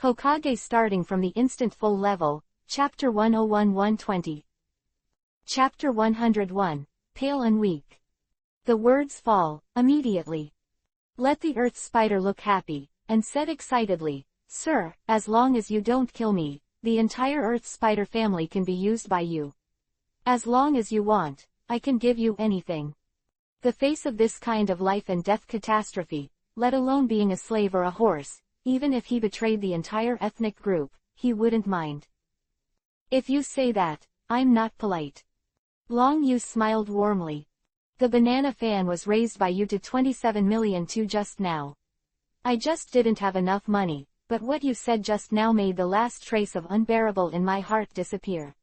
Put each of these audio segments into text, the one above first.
Hokage Starting from the Instant Full Level, Chapter 101-120. Chapter 101, Pale and Weak. The words fall, immediately. Let the Earth Spider look happy, and said excitedly, "Sir, as long as you don't kill me, the entire Earth Spider family can be used by you. As long as you want, I can give you anything." The face of this kind of life and death catastrophe, let alone being a slave or a horse, even if he betrayed the entire ethnic group, he wouldn't mind. "If you say that, I'm not polite." Long Yu smiled warmly. "The banana fan was raised by you to 27 million too just now. I just didn't have enough money, but what you said just now made the last trace of unbearable in my heart disappear.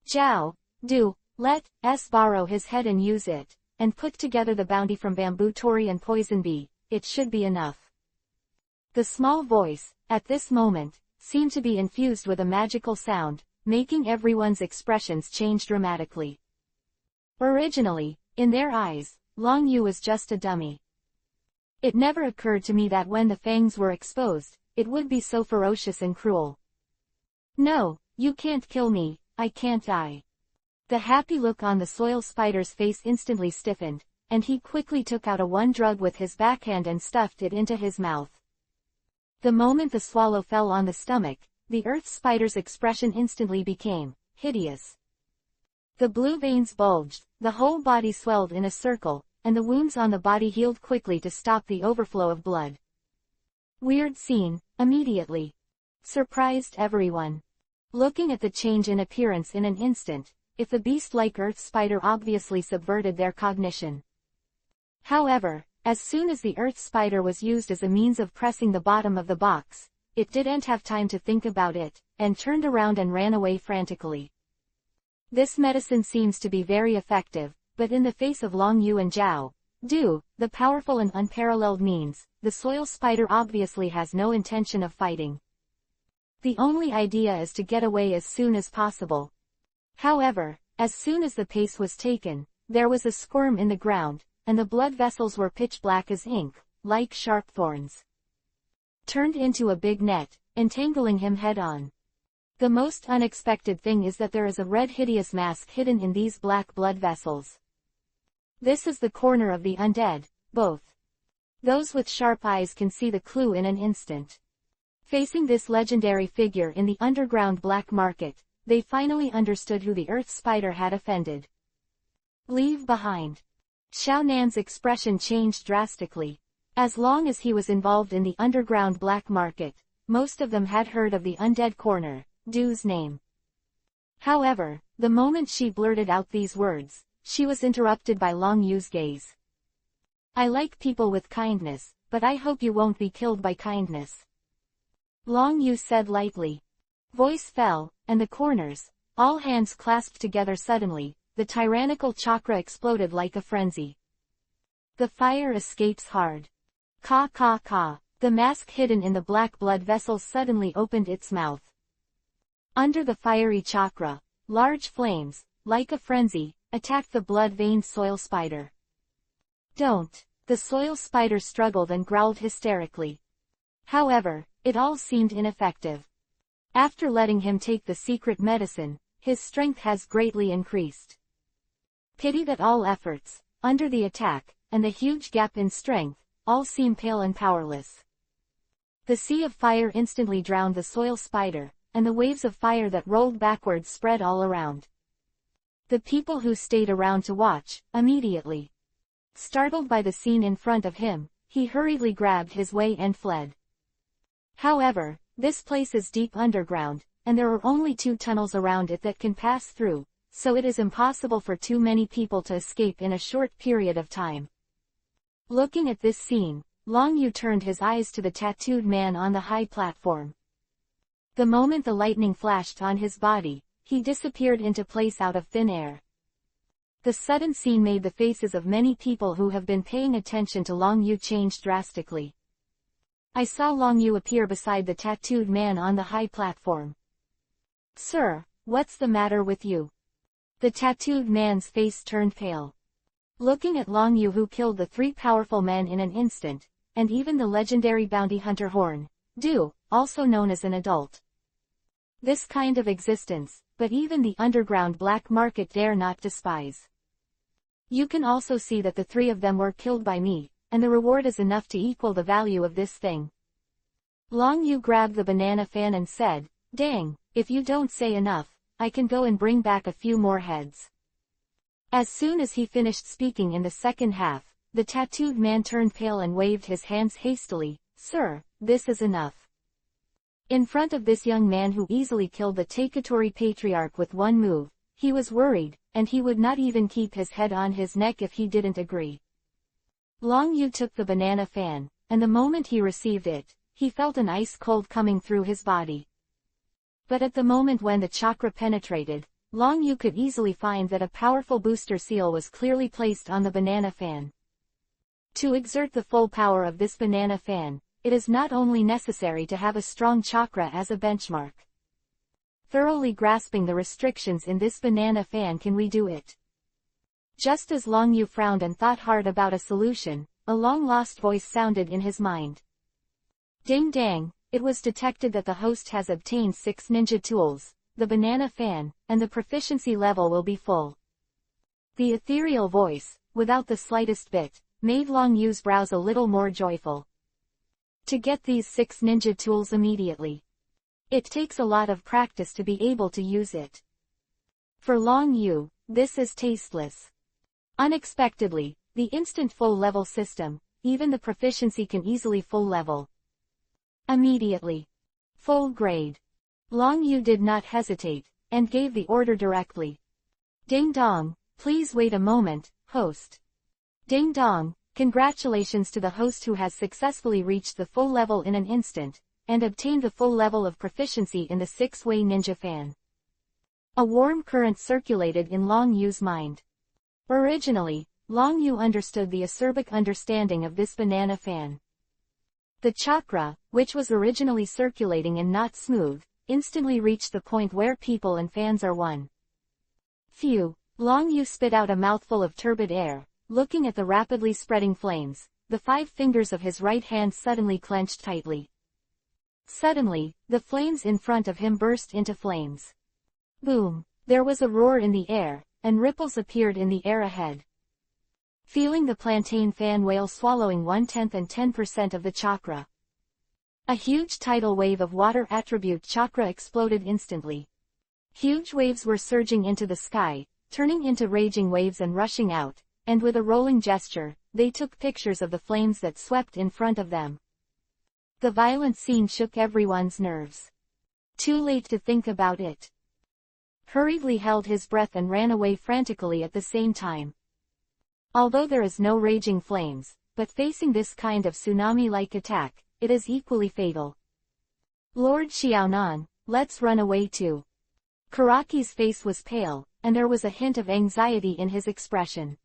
Zhao, do, let us borrow his head and use it, and put together the bounty from Bamboo Tori and Poison Bee, it should be enough." The small voice, at this moment, seemed to be infused with a magical sound, making everyone's expressions change dramatically. Originally, in their eyes, Long Yu was just a dummy. It never occurred to me that when the fangs were exposed, it would be so ferocious and cruel. "No, you can't kill me, I can't die." The happy look on the soil spider's face instantly stiffened, and he quickly took out a one-drug with his backhand and stuffed it into his mouth. The moment the swallow fell on the stomach, the earth spider's expression instantly became hideous. The blue veins bulged, the whole body swelled in a circle, and the wounds on the body healed quickly to stop the overflow of blood. Weird scene, immediately surprised everyone. Looking at the change in appearance in an instant, if the beast-like earth spider obviously subverted their cognition. However, as soon as the earth spider was used as a means of pressing the bottom of the box, it didn't have time to think about it, and turned around and ran away frantically. This medicine seems to be very effective, but in the face of Long Yu and Zhao, Du, the powerful and unparalleled means, the soil spider obviously has no intention of fighting. The only idea is to get away as soon as possible. However, as soon as the pace was taken, there was a squirm in the ground, and the blood vessels were pitch black as ink, like sharp thorns. Turned into a big net, entangling him head-on. The most unexpected thing is that there is a red hideous mask hidden in these black blood vessels. This is the corner of the undead, both. Those with sharp eyes can see the clue in an instant. Facing this legendary figure in the underground black market, they finally understood who the earth spider had offended. Leave behind. Xiao Nan's expression changed drastically. As long as he was involved in the underground black market, most of them had heard of the undead corner, Du's name. However, the moment she blurted out these words, she was interrupted by Long Yu's gaze. "I like people with kindness, but I hope you won't be killed by kindness." Long Yu said lightly. Voice fell, and the corners, all hands clasped together suddenly, the tyrannical chakra exploded like a frenzy. The fire escapes hard. Ka ka ka. The mask hidden in the black blood vessels suddenly opened its mouth. Under the fiery chakra, large flames, like a frenzy, attacked the blood-veined soil spider. "Don't." The soil spider struggled and growled hysterically. However, it all seemed ineffective. After letting him take the secret medicine, his strength has greatly increased. Pity that all efforts, under the attack, and the huge gap in strength, all seem pale and powerless. The sea of fire instantly drowned the soil spider, and the waves of fire that rolled backwards spread all around. The people who stayed around to watch, immediately startled by the scene in front of him, he hurriedly grabbed his way and fled. However, this place is deep underground, and there are only 2 tunnels around it that can pass through, so it is impossible for too many people to escape in a short period of time. Looking at this scene, Long Yu turned his eyes to the tattooed man on the high platform. The moment the lightning flashed on his body, he disappeared into place out of thin air. The sudden scene made the faces of many people who have been paying attention to Long Yu change drastically. I saw Long Yu appear beside the tattooed man on the high platform. "Sir, what's the matter with you?" The tattooed man's face turned pale. Looking at Long Yu who killed the 3 powerful men in an instant, and even the legendary bounty hunter Horn, do, also known as an adult. This kind of existence, but even the underground black market dare not despise. You can also see that the three of them were killed by me, and the reward is enough to equal the value of this thing. Long Yu grabbed the banana fan and said, "Dang, if you don't say enough, I can go and bring back a few more heads." As soon as he finished speaking in the second half, the tattooed man turned pale and waved his hands hastily. "Sir, this is enough." In front of this young man who easily killed the Taikatori patriarch with one move, he was worried, and he would not even keep his head on his neck if he didn't agree. Long Yu took the banana fan, and the moment he received it, he felt an ice cold coming through his body. But at the moment when the chakra penetrated, Long Yu could easily find that a powerful booster seal was clearly placed on the banana fan. To exert the full power of this banana fan, it is not only necessary to have a strong chakra as a benchmark. Thoroughly grasping the restrictions in this banana fan, can we do it? Just as Long Yu frowned and thought hard about a solution, a long-lost voice sounded in his mind. Ding dang, it was detected that the host has obtained 6 ninja tools, the banana fan, and the proficiency level will be full. The ethereal voice, without the slightest bit, made Long Yu's brows a little more joyful. To get these 6 ninja tools immediately. It takes a lot of practice to be able to use it. For Long Yu, this is tasteless. Unexpectedly, the instant full level system, even the proficiency can easily full level. Immediately. Full grade. Long Yu did not hesitate, and gave the order directly. Ding dong, please wait a moment, host. Ding dong, congratulations to the host who has successfully reached the full level in an instant, and obtained the full level of proficiency in the 6-way ninja fan. A warm current circulated in Long Yu's mind. Originally, Long Yu understood the acerbic understanding of this banana fan. The chakra, which was originally circulating and not smooth, instantly reached the point where people and fans are one. Phew, Long Yu spit out a mouthful of turbid air, looking at the rapidly spreading flames. The 5 fingers of his right hand suddenly clenched tightly. Suddenly, the flames in front of him burst into flames. Boom! There was a roar in the air, and ripples appeared in the air ahead. Feeling the plantain fan whale swallowing 1/10 and 10% of the chakra. A huge tidal wave of water attribute chakra exploded instantly. Huge waves were surging into the sky, turning into raging waves and rushing out, and with a rolling gesture, they took pictures of the flames that swept in front of them. The violent scene shook everyone's nerves. Too late to think about it. Hurriedly held his breath and ran away frantically at the same time. Although there is no raging flames, but facing this kind of tsunami-like attack, it is equally fatal. Lord Xiaonan, let's run away too. Karaki's face was pale, and there was a hint of anxiety in his expression.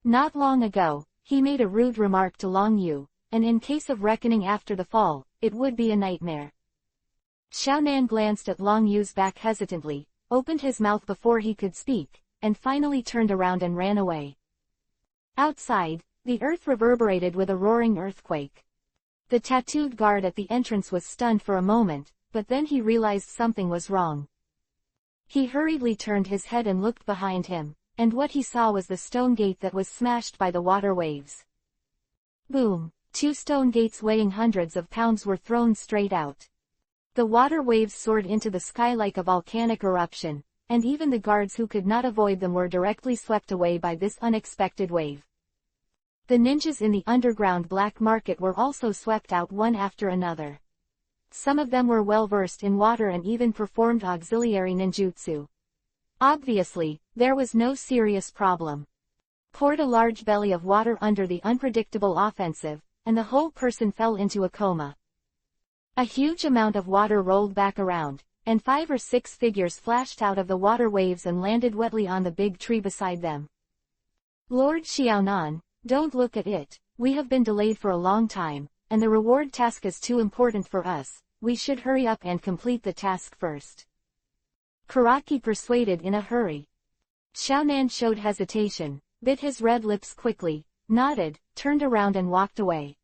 Not long ago, he made a rude remark to Long Yu, and in case of reckoning after the fall, it would be a nightmare. Xiaonan glanced at Long Yu's back hesitantly, opened his mouth before he could speak, and finally turned around and ran away. Outside, the earth reverberated with a roaring earthquake. The tattooed guard at the entrance was stunned for a moment, but then he realized something was wrong. He hurriedly turned his head and looked behind him, and what he saw was the stone gate that was smashed by the water waves. Boom! 2 stone gates weighing hundreds of pounds were thrown straight out. The water waves soared into the sky like a volcanic eruption, and even the guards who could not avoid them were directly swept away by this unexpected wave. The ninjas in the underground black market were also swept out one after another. Some of them were well versed in water and even performed auxiliary ninjutsu. Obviously, there was no serious problem. Poured a large belly of water under the unpredictable offensive, and the whole person fell into a coma. A huge amount of water rolled back around, and 5 or 6 figures flashed out of the water waves and landed wetly on the big tree beside them. Lord Xiaonan, don't look at it, we have been delayed for a long time, and the reward task is too important for us, we should hurry up and complete the task first. Karaki persuaded in a hurry. Xiaonan showed hesitation, bit his red lips quickly, nodded, turned around and walked away.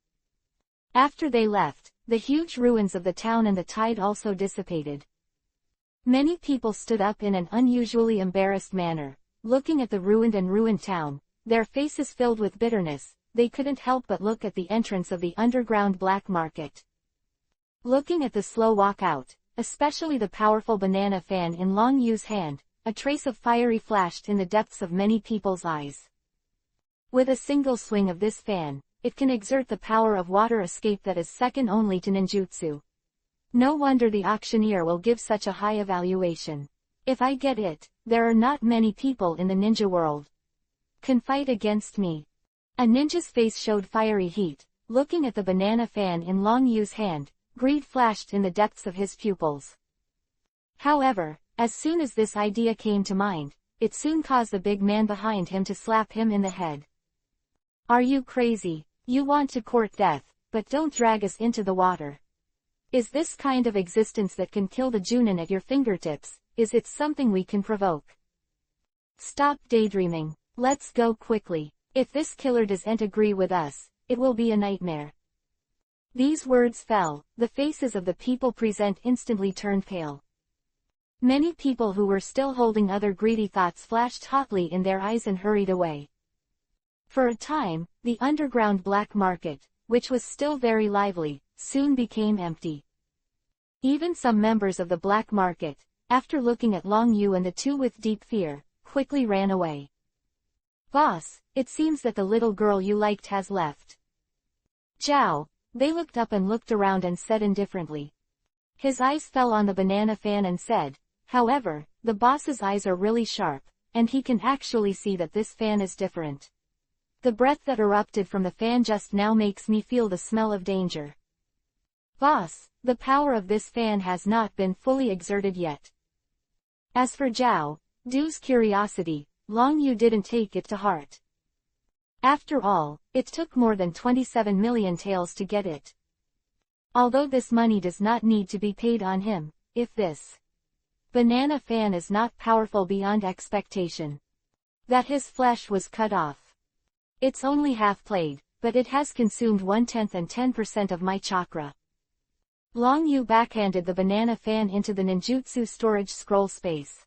After they left, the huge ruins of the town and the tide also dissipated. Many people stood up in an unusually embarrassed manner, looking at the ruined town, their faces filled with bitterness. They couldn't help but look at the entrance of the underground black market. Looking at the slow walk out, especially the powerful banana fan in Long Yu's hand, a trace of fiery flashed in the depths of many people's eyes. With a single swing of this fan, it can exert the power of water escape that is second only to ninjutsu. No wonder the auctioneer will give such a high evaluation. If I get it, there are not many people in the ninja world can fight against me. A ninja's face showed fiery heat. Looking at the banana fan in Long Yu's hand, greed flashed in the depths of his pupils. However, as soon as this idea came to mind, it soon caused the big man behind him to slap him in the head. Are you crazy? You want to court death, but don't drag us into the water. Is this kind of existence that can kill the Junin at your fingertips? Is it something we can provoke? Stop daydreaming. Let's go quickly. If this killer doesn't agree with us, it will be a nightmare. These words fell, the faces of the people present instantly turned pale. Many people who were still holding other greedy thoughts flashed hotly in their eyes and hurried away. For a time, the underground black market, which was still very lively, soon became empty. Even some members of the black market, after looking at Long Yu and the two with deep fear, quickly ran away. Boss, it seems that the little girl you liked has left. Zhao. They looked up and looked around and said indifferently. His eyes fell on the banana fan and said, however, the boss's eyes are really sharp, and he can actually see that this fan is different. The breath that erupted from the fan just now makes me feel the smell of danger. Boss, the power of this fan has not been fully exerted yet. As for Zhao, Du's curiosity, Long Yu didn't take it to heart. After all, it took more than 27 million taels to get it. Although this money does not need to be paid on him, if this banana fan is not powerful beyond expectation. That his flesh was cut off. It's only half played, but it has consumed 1/10 and 10% of my chakra. Long Yu backhanded the banana fan into the ninjutsu storage scroll space.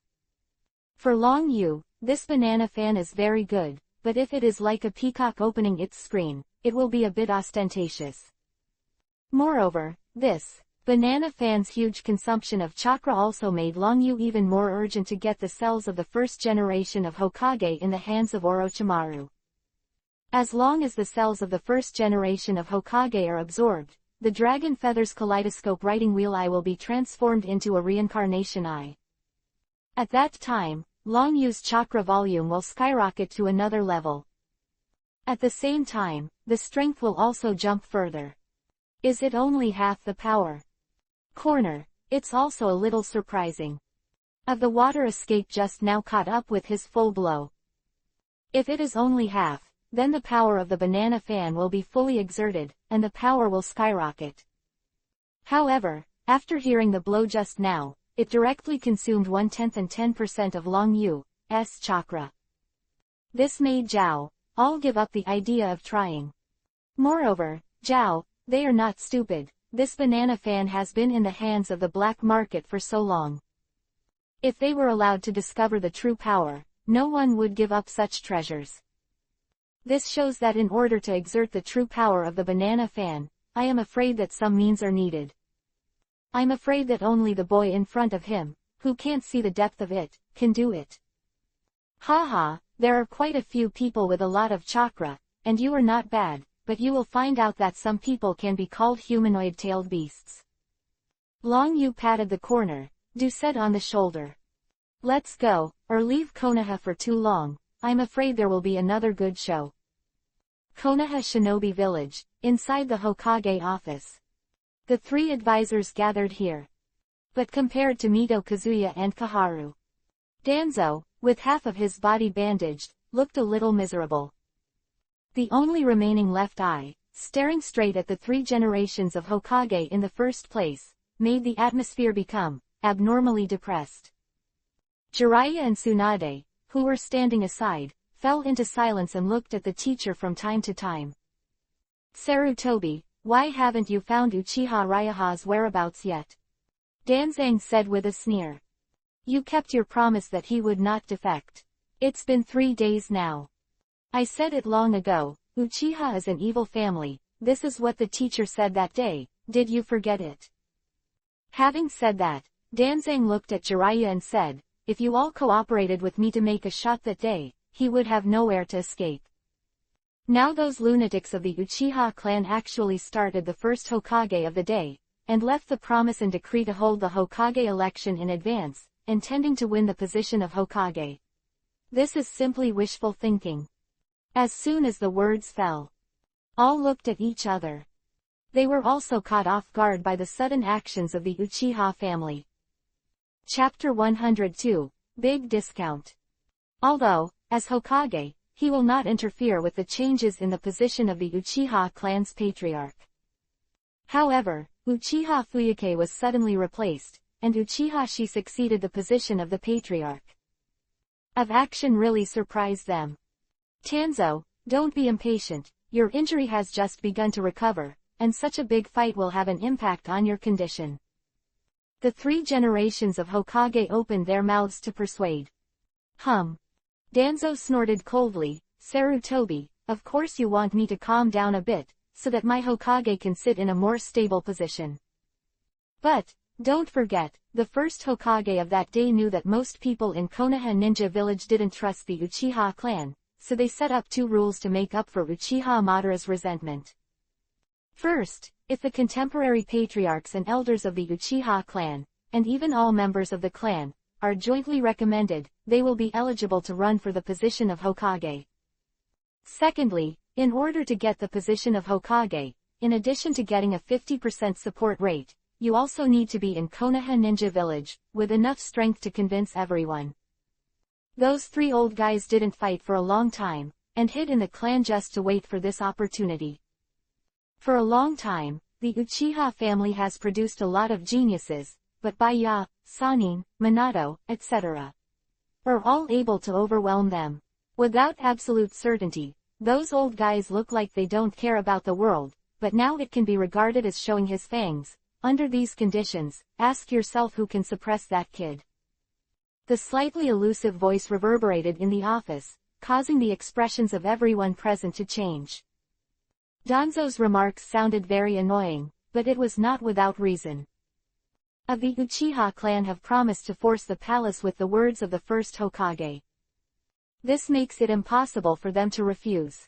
For Long Yu, this banana fan is very good, but if it is like a peacock opening its screen, it will be a bit ostentatious. Moreover, this banana fan's huge consumption of chakra also made Long Yu even more urgent to get the cells of the first generation of Hokage in the hands of Orochimaru. As long as the cells of the first generation of Hokage are absorbed, the Dragon Feather's kaleidoscope writing wheel eye will be transformed into a reincarnation eye. At that time, Long Yu's chakra volume will skyrocket to another level. At the same time, the strength will also jump further. Is it only half the power? Corner, it's also a little surprising. Of the water escape just now caught up with his full blow. If it is only half, then the power of the banana fan will be fully exerted, and the power will skyrocket. However, after hearing the blow just now, it directly consumed 1/10 and 10% of Long Yu's chakra. This made Zhao all give up the idea of trying. Moreover, Zhao, they are not stupid. This banana fan has been in the hands of the black market for so long. If they were allowed to discover the true power, no one would give up such treasures. This shows that in order to exert the true power of the banana fan, I am afraid that some means are needed. I'm afraid that only the boy in front of him, who can't see the depth of it, can do it. Haha, there are quite a few people with a lot of chakra, and you are not bad, but you will find out that some people can be called humanoid-tailed beasts. Long Yu patted the corner, Du said on the shoulder. Let's go, or leave Konoha for too long, I'm afraid there will be another good show. Konoha Shinobi Village, inside the Hokage office. The three advisors gathered here. But compared to Mito Kazuya and Kaharu, Danzo, with half of his body bandaged, looked a little miserable. The only remaining left eye, staring straight at the three generations of Hokage in the first place, made the atmosphere become abnormally depressed. Jiraiya and Tsunade, who were standing aside, fell into silence and looked at the teacher from time to time. Sarutobi, Why haven't you found Uchiha Ryaha's whereabouts yet? Danzang said with a sneer. You kept your promise that he would not defect. It's been 3 days now. I said it long ago, Uchiha is an evil family, this is what the teacher said that day, did you forget it? Having said that, Danzang looked at Jiraiya and said, if you all cooperated with me to make a shot that day, he would have nowhere to escape. Now those lunatics of the Uchiha clan actually started the first Hokage of the day, and left the promise and decree to hold the Hokage election in advance, intending to win the position of Hokage. This is simply wishful thinking. As soon as the words fell, all looked at each other. They were also caught off guard by the sudden actions of the Uchiha family. Chapter 102, Big Discount. Although, as Hokage, he will not interfere with the changes in the position of the Uchiha clan's patriarch. However, Uchiha Fuyuke was suddenly replaced, and Uchiha Shi succeeded the position of the patriarch. Of action really surprised them. Tanzo, don't be impatient, your injury has just begun to recover, and such a big fight will have an impact on your condition. The 3 generations of Hokage opened their mouths to persuade. Danzo snorted coldly, Sarutobi, of course you want me to calm down a bit, so that my Hokage can sit in a more stable position. But, don't forget, the first Hokage of that day knew that most people in Konoha Ninja Village didn't trust the Uchiha clan, so they set up 2 rules to make up for Uchiha Madara's resentment. First, if the contemporary patriarchs and elders of the Uchiha clan, and even all members of the clan, are jointly recommended, they will be eligible to run for the position of Hokage. Secondly, in order to get the position of Hokage, in addition to getting a 50% support rate, you also need to be in Konoha Ninja Village, with enough strength to convince everyone. Those 3 old guys didn't fight for a long time, and hid in the clan just to wait for this opportunity. For a long time, the Uchiha family has produced a lot of geniuses, but Baya, Sanin, Minato, etc. are all able to overwhelm them. Without absolute certainty, those old guys look like they don't care about the world, but now it can be regarded as showing his fangs. Under these conditions, ask yourself who can suppress that kid. The slightly elusive voice reverberated in the office, causing the expressions of everyone present to change. Danzo's remarks sounded very annoying, but it was not without reason. Of the Uchiha clan have promised to force the palace with the words of the first Hokage. This makes it impossible for them to refuse.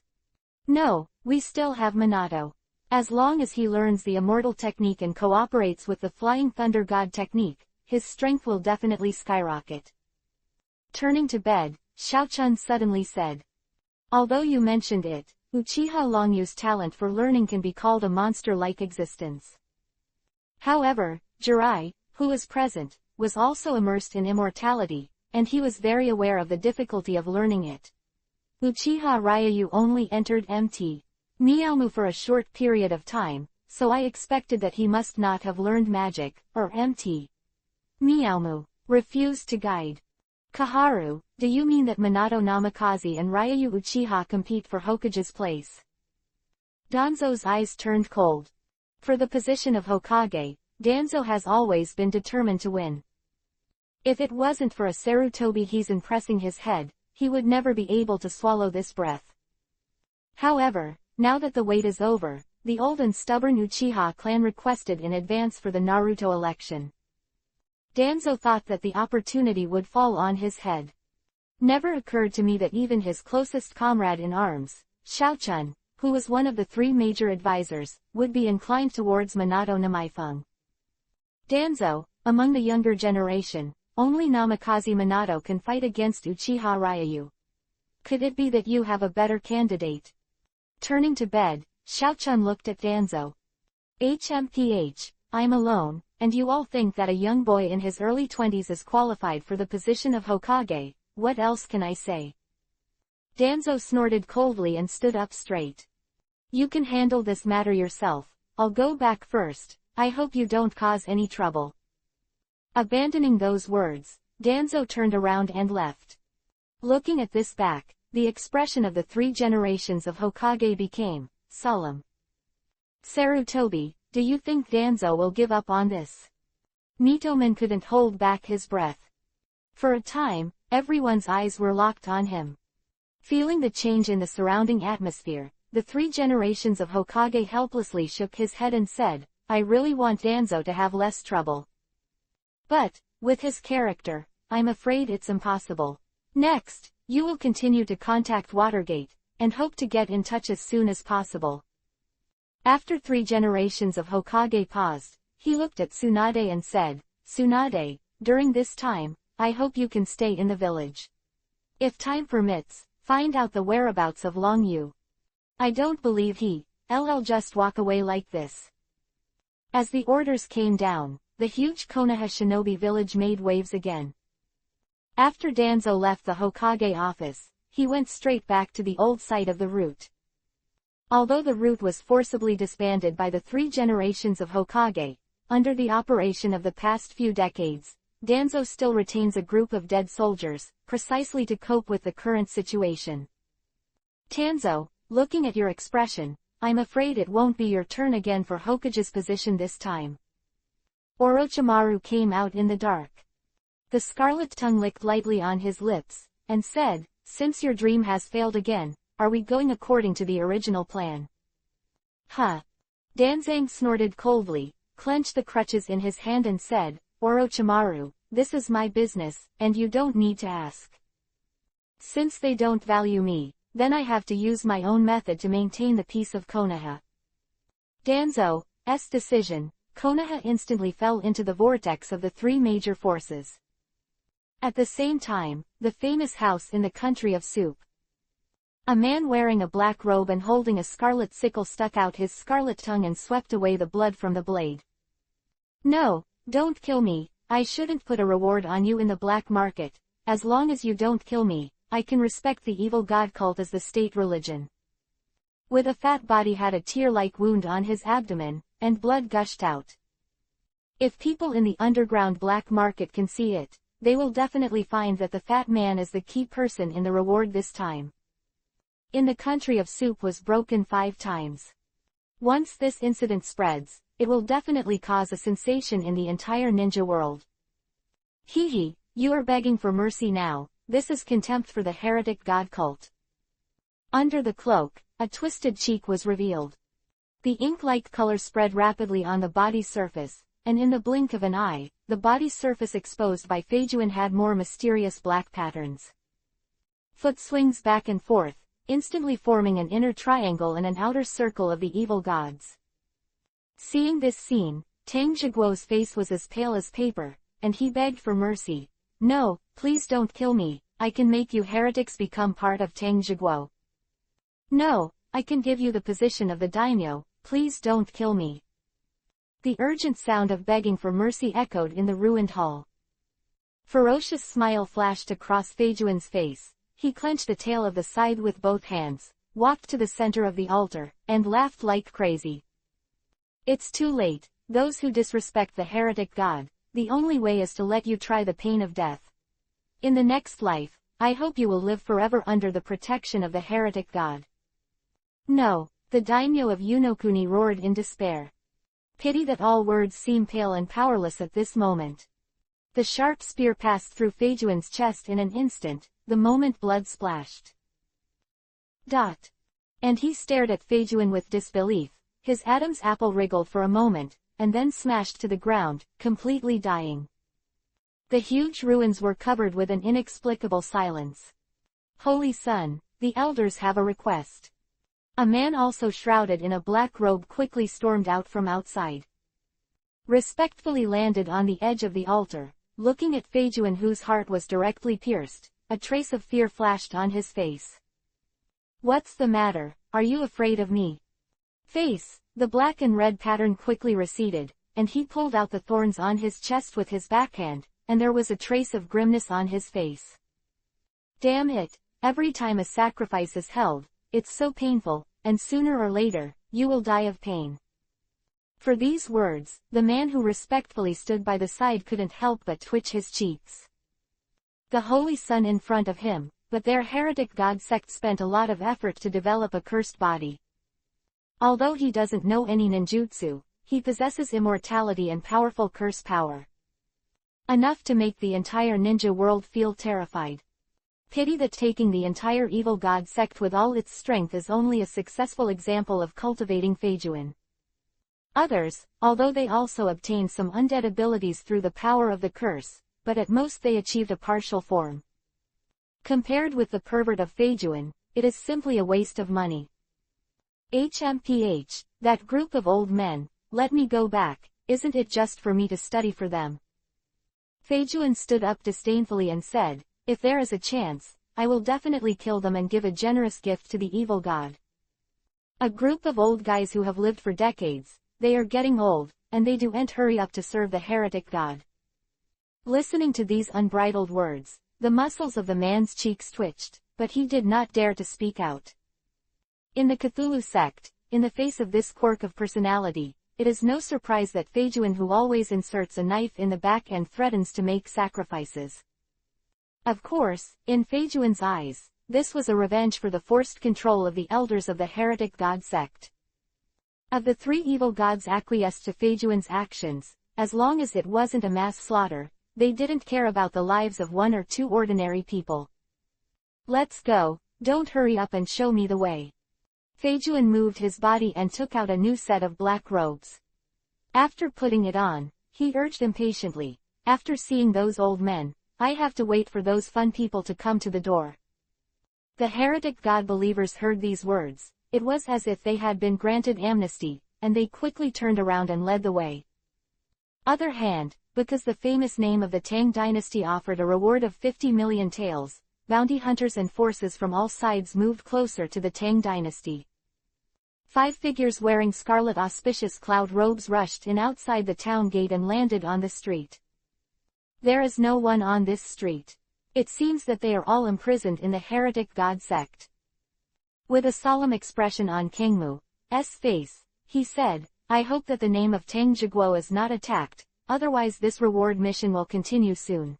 No, we still have Minato. As long as he learns the immortal technique and cooperates with the Flying Thunder God technique, his strength will definitely skyrocket. Turning to bed, Xiaochun suddenly said. Although you mentioned it, Uchiha Longyu's talent for learning can be called a monster-like existence. However, Jirai, who was present, was also immersed in immortality, and he was very aware of the difficulty of learning it. Uchiha Ryayu only entered Mt. Miaomu for a short period of time, so I expected that he must not have learned magic, or Mt. Miaomu refused to guide. Kaharu, do you mean that Minato Namikaze and Ryayu Uchiha compete for Hokage's place? Danzo's eyes turned cold. For the position of Hokage, Danzo has always been determined to win. If it wasn't for a Sarutobi Hizen pressing his head, he would never be able to swallow this breath. However, now that the wait is over, the old and stubborn Uchiha clan requested in advance for the Naruto election. Danzo thought that the opportunity would fall on his head. Never occurred to me that even his closest comrade in arms, Xiaochun, who was one of the 3 major advisors, would be inclined towards Minato Namaifeng. Danzo, among the younger generation, only Namikaze Minato can fight against Uchiha Ryayu. Could it be that you have a better candidate? Turning to bed, Xiaochun looked at Danzo. HMPH, I'm alone, and you all think that a young boy in his early 20s is qualified for the position of Hokage, what else can I say? Danzo snorted coldly and stood up straight. You can handle this matter yourself, I'll go back first, I hope you don't cause any trouble. Abandoning those words, Danzo turned around and left. Looking at this back, the expression of the 3 generations of Hokage became solemn. Sarutobi, do you think Danzo will give up on this? Mitoman couldn't hold back his breath. For a time, everyone's eyes were locked on him. Feeling the change in the surrounding atmosphere, the 3 generations of Hokage helplessly shook his head and said, I really want Danzo to have less trouble. But, with his character, I'm afraid it's impossible. Next, you will continue to contact Watergate, and hope to get in touch as soon as possible. After 3 generations of Hokage paused, he looked at Tsunade and said, Tsunade, during this time, I hope you can stay in the village. If time permits, find out the whereabouts of Long Yu. I don't believe he'll just walk away like this. As the orders came down, the huge Konoha shinobi village made waves again. After Danzo left the Hokage office, he went straight back to the old site of the route. Although the route was forcibly disbanded by the 3 generations of Hokage, under the operation of the past few decades, Danzo still retains a group of dead soldiers, precisely to cope with the current situation. Tanzo, looking at your expression, I'm afraid it won't be your turn again for Hokage's position this time. Orochimaru came out in the dark. The scarlet tongue licked lightly on his lips, and said, since your dream has failed again, are we going according to the original plan? Huh. Danzang snorted coldly, clenched the crutches in his hand and said, Orochimaru, this is my business, and you don't need to ask. Since they don't value me, then I have to use my own method to maintain the peace of Konoha. Danzo's decision, Konoha instantly fell into the vortex of the 3 major forces. At the same time, the famous house in the country of soup. A man wearing a black robe and holding a scarlet sickle stuck out his scarlet tongue and swept away the blood from the blade. No, don't kill me, I shouldn't put a reward on you in the black market, as long as you don't kill me, I can respect the evil god cult as the state religion. With a fat body had a tear-like wound on his abdomen, and blood gushed out. If people in the underground black market can see it, they will definitely find that the fat man is the key person in the reward this time. In the country of soup was broken 5 times. Once this incident spreads, it will definitely cause a sensation in the entire ninja world. Hee, you are begging for mercy now, this is contempt for the heretic god cult. Under the cloak, a twisted cheek was revealed. The ink-like color spread rapidly on the body's surface, and in the blink of an eye, the body's surface exposed by Feijuan had more mysterious black patterns. Foot swings back and forth, instantly forming an inner triangle and an outer circle of the evil gods. Seeing this scene, Tang Zhiguo's face was as pale as paper, and he begged for mercy. No, please don't kill me, I can make you heretics become part of Tang Zhiguo. No, I can give you the position of the daimyo, please don't kill me. The urgent sound of begging for mercy echoed in the ruined hall. Ferocious smile flashed across Feijuan's face, he clenched the tail of the scythe with both hands, walked to the center of the altar, and laughed like crazy. It's too late, those who disrespect the heretic god, the only way is to let you try the pain of death. In the next life, I hope you will live forever under the protection of the heretic god. No, the daimyo of Unokuni roared in despair. Pity that all words seem pale and powerless at this moment. The sharp spear passed through Feijuan's chest in an instant, the moment blood splashed. And he stared at Feijuan with disbelief. His Adam's apple wriggled for a moment, and then smashed to the ground, completely dying. The huge ruins were covered with an inexplicable silence. Holy Sun, the elders have a request. A man also shrouded in a black robe quickly stormed out from outside. Respectfully landed on the edge of the altar, looking at Feijuan whose heart was directly pierced, a trace of fear flashed on his face. What's the matter, are you afraid of me? Face, the black and red pattern quickly receded, and he pulled out the thorns on his chest with his backhand, and there was a trace of grimness on his face. Damn it, every time a sacrifice is held, it's so painful, and sooner or later, you will die of pain. For these words, the man who respectfully stood by the side couldn't help but twitch his cheeks. The Holy Sun in front of him, but their heretic god sect spent a lot of effort to develop a cursed body. Although he doesn't know any ninjutsu, he possesses immortality and powerful curse power. Enough to make the entire ninja world feel terrified. Pity that taking the entire evil god sect with all its strength is only a successful example of cultivating Feijuan. Others, although they also obtained some undead abilities through the power of the curse, but at most they achieved a partial form. Compared with the pervert of Feijuan, it is simply a waste of money. HMPH, that group of old men, let me go back, isn't it just for me to study for them? Feijuan stood up disdainfully and said, if there is a chance, I will definitely kill them and give a generous gift to the evil god. A group of old guys who have lived for decades, they are getting old, and they don't hurry up to serve the heretic god. Listening to these unbridled words, the muscles of the man's cheeks twitched, but he did not dare to speak out. In the Cthulhu sect, in the face of this quirk of personality, it is no surprise that Feijuan, who always inserts a knife in the back and threatens to make sacrifices. Of course, in Feijuan's eyes, this was a revenge for the forced control of the elders of the heretic god sect. Of the three evil gods acquiesced to Feijuan's actions, as long as it wasn't a mass slaughter, they didn't care about the lives of one or two ordinary people. Let's go, don't hurry up and show me the way. Feijuan moved his body and took out a new set of black robes. After putting it on, he urged impatiently, after seeing those old men, I have to wait for those fun people to come to the door. The heretic god believers heard these words, it was as if they had been granted amnesty, and they quickly turned around and led the way. Other hand, because the famous name of the Tang dynasty offered a reward of 50 million taels, bounty hunters and forces from all sides moved closer to the Tang dynasty. 5 figures wearing scarlet auspicious cloud robes rushed in outside the town gate and landed on the street. There is no one on this street. It seems that they are all imprisoned in the heretic god sect. With a solemn expression on Kangmu's face, he said, I hope that the name of Tang Jiguo is not attacked, otherwise this reward mission will continue soon.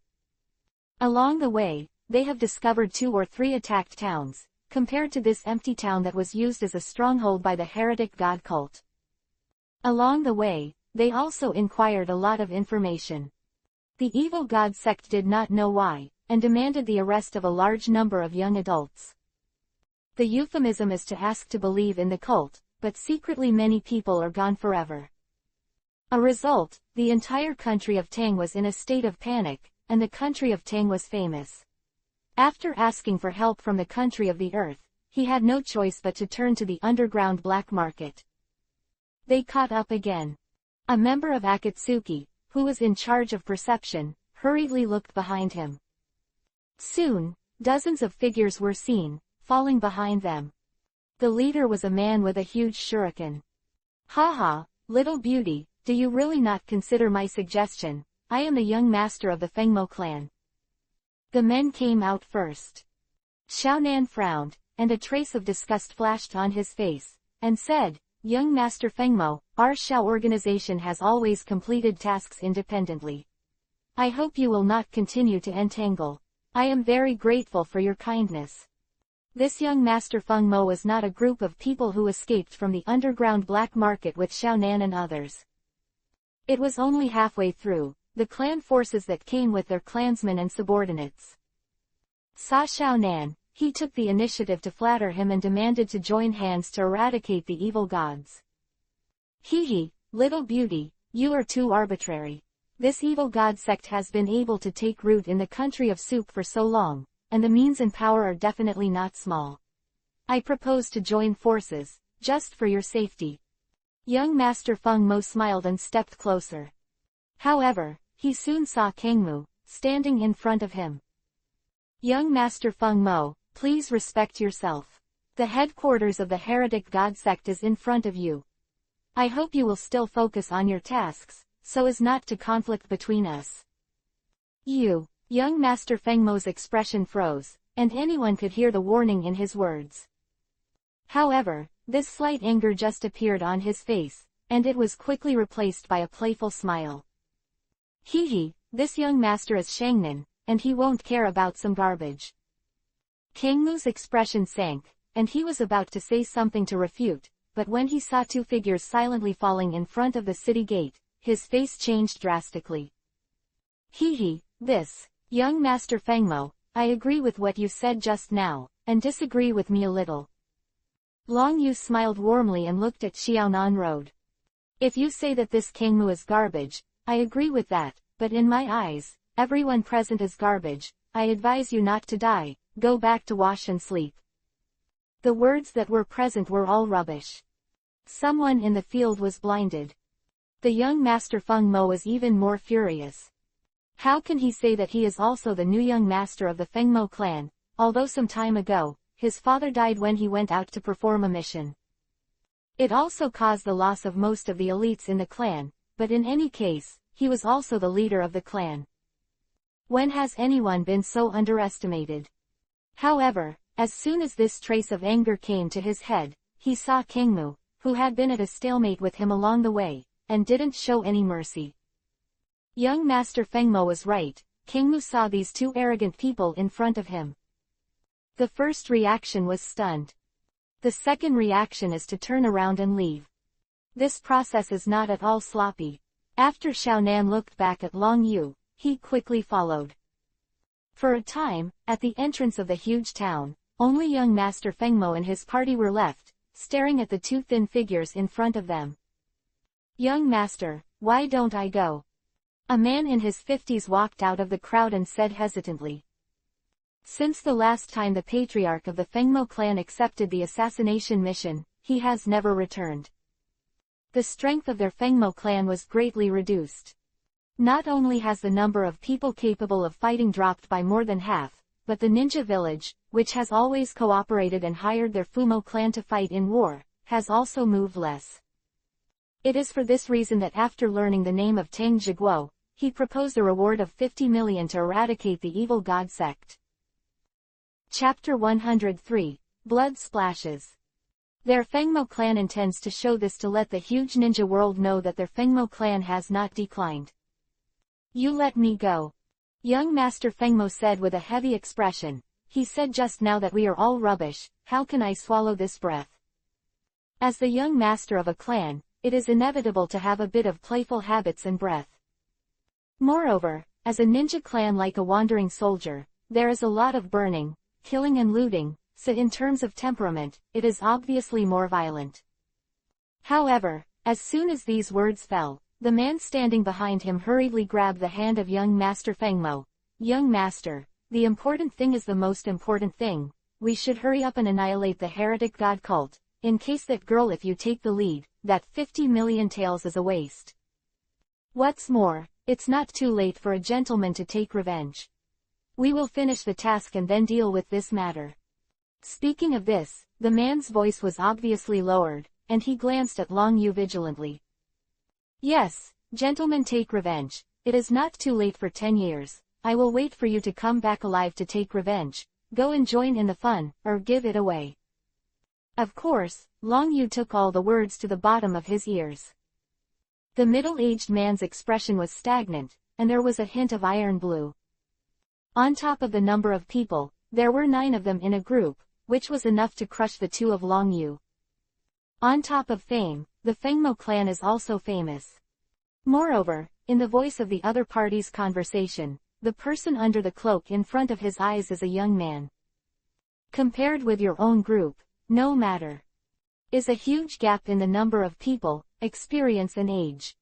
Along the way, they have discovered 2 or 3 attacked towns, compared to this empty town that was used as a stronghold by the heretic god cult. Along the way, they also inquired a lot of information. The evil god sect did not know why, and demanded the arrest of a large number of young adults. The euphemism is to ask to believe in the cult, but secretly many people are gone forever. A result, the entire country of Tang was in a state of panic, and the country of Tang was famous. After asking for help from the country of the earth, he had no choice but to turn to the underground black market. They caught up again. A member of Akatsuki, who was in charge of perception, hurriedly looked behind him. Soon, dozens of figures were seen, falling behind them. The leader was a man with a huge shuriken. Haha, little beauty, do you really not consider my suggestion? I am the young master of the Fengmo clan. The men came out first. Xiaonan frowned, and a trace of disgust flashed on his face, and said, Young Master Fengmo, our Xiao organization has always completed tasks independently. I hope you will not continue to entangle. I am very grateful for your kindness. This young Master Fengmo was not a group of people who escaped from the underground black market with Xiaonan and others. It was only halfway through, the clan forces that came with their clansmen and subordinates. Saw Xiaonan, he took the initiative to flatter him and demanded to join hands to eradicate the evil gods. Hee, little beauty, you are too arbitrary. This evil god sect has been able to take root in the country of Soup for so long, and the means and power are definitely not small. I propose to join forces, just for your safety. Young Master Fengmo smiled and stepped closer. However, he soon saw Kangmu, standing in front of him. Young Master Fengmo, please respect yourself. The headquarters of the heretic god sect is in front of you. I hope you will still focus on your tasks, so as not to conflict between us. Young Master Fengmo's expression froze, and anyone could hear the warning in his words. However, this slight anger just appeared on his face, and it was quickly replaced by a playful smile. This young master is Shangnan, and he won't care about some garbage. Kangmu's expression sank, and he was about to say something to refute, but when he saw two figures silently falling in front of the city gate, his face changed drastically. This, young Master Fengmo, I agree with what you said just now, and disagree with me a little. Long Yu smiled warmly and looked at Xiaonan Road. If you say that this Kangmu is garbage, I agree with that, but in my eyes, everyone present is garbage. I advise you not to die, go back to wash and sleep. The words that were present were all rubbish. Someone in the field was blinded. The young Master Feng Mo was even more furious. How can he say that he is also the new young master of the Fengmo clan, although some time ago, his father died when he went out to perform a mission. It also caused the loss of most of the elites in the clan, but in any case, he was also the leader of the clan. When has anyone been so underestimated? However, as soon as this trace of anger came to his head, he saw Kangmu, who had been at a stalemate with him along the way, and didn't show any mercy. Young Master Fengmo was right, Kangmu saw these two arrogant people in front of him. The first reaction was stunned. The second reaction is to turn around and leave. This process is not at all sloppy. After Xiaonan looked back at Long Yu, he quickly followed. For a time, at the entrance of the huge town, only young Master Fengmo and his party were left, staring at the two thin figures in front of them. Young Master, why don't I go? A man in his 50s walked out of the crowd and said hesitantly. Since the last time the patriarch of the Fengmo clan accepted the assassination mission, he has never returned. The strength of their Fengmo clan was greatly reduced. Not only has the number of people capable of fighting dropped by more than half, but the ninja village, which has always cooperated and hired their Fumo clan to fight in war, has also moved less. It is for this reason that after learning the name of Tang Zhiguo, he proposed a reward of 50 million to eradicate the evil god sect. Chapter 103, Blood Splashes. Their Fengmo clan intends to show this to let the huge ninja world know that their Fengmo clan has not declined. You let me go. Young Master Fengmo said with a heavy expression. He said just now that we are all rubbish, how can I swallow this breath? As the young master of a clan, it is inevitable to have a bit of playful habits and breath. Moreover, as a ninja clan like a wandering soldier, there is a lot of burning, killing and looting, so in terms of temperament, it is obviously more violent. However, as soon as these words fell, the man standing behind him hurriedly grabbed the hand of young Master Fengmo. Young Master, the important thing is the most important thing. We should hurry up and annihilate the heretic god cult. In case that girl, if you take the lead, that 50 million taels is a waste. What's more, it's not too late for a gentleman to take revenge. We will finish the task and then deal with this matter. Speaking of this, the man's voice was obviously lowered, and he glanced at Long Yu vigilantly. Yes, gentlemen, take revenge. It is not too late for 10 years. I will wait for you to come back alive to take revenge. Go and join in the fun, or give it away. Of course, Long Yu took all the words to the bottom of his ears. The middle-aged man's expression was stagnant, and there was a hint of iron blue. On top of the number of people, there were 9 of them in a group, which was enough to crush the 2 of Long Yu. On top of fame, the Fengmo clan is also famous. Moreover, in the voice of the other party's conversation, the person under the cloak in front of his eyes is a young man. Compared with your own group, no matter. Is a huge gap in the number of people, experience and age.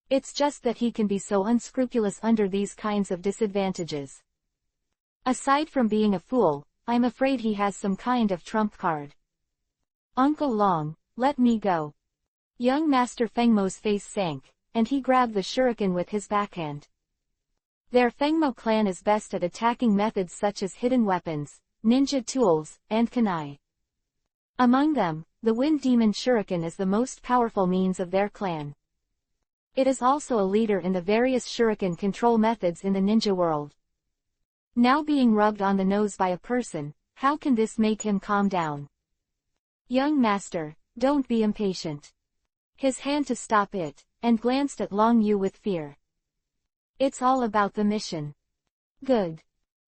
It's just that he can be so unscrupulous under these kinds of disadvantages. Aside from being a fool, I'm afraid he has some kind of trump card. Uncle Long, let me go. Young Master Fengmo's face sank, and he grabbed the shuriken with his backhand. Their Fengmo clan is best at attacking methods such as hidden weapons, ninja tools, and kunai. Among them, the Wind Demon Shuriken is the most powerful means of their clan. It is also a leader in the various shuriken control methods in the ninja world. Now being rubbed on the nose by a person, how can this make him calm down? Young Master, don't be impatient. His hand to stop it, and glanced at Long Yu with fear. It's all about the mission. Good.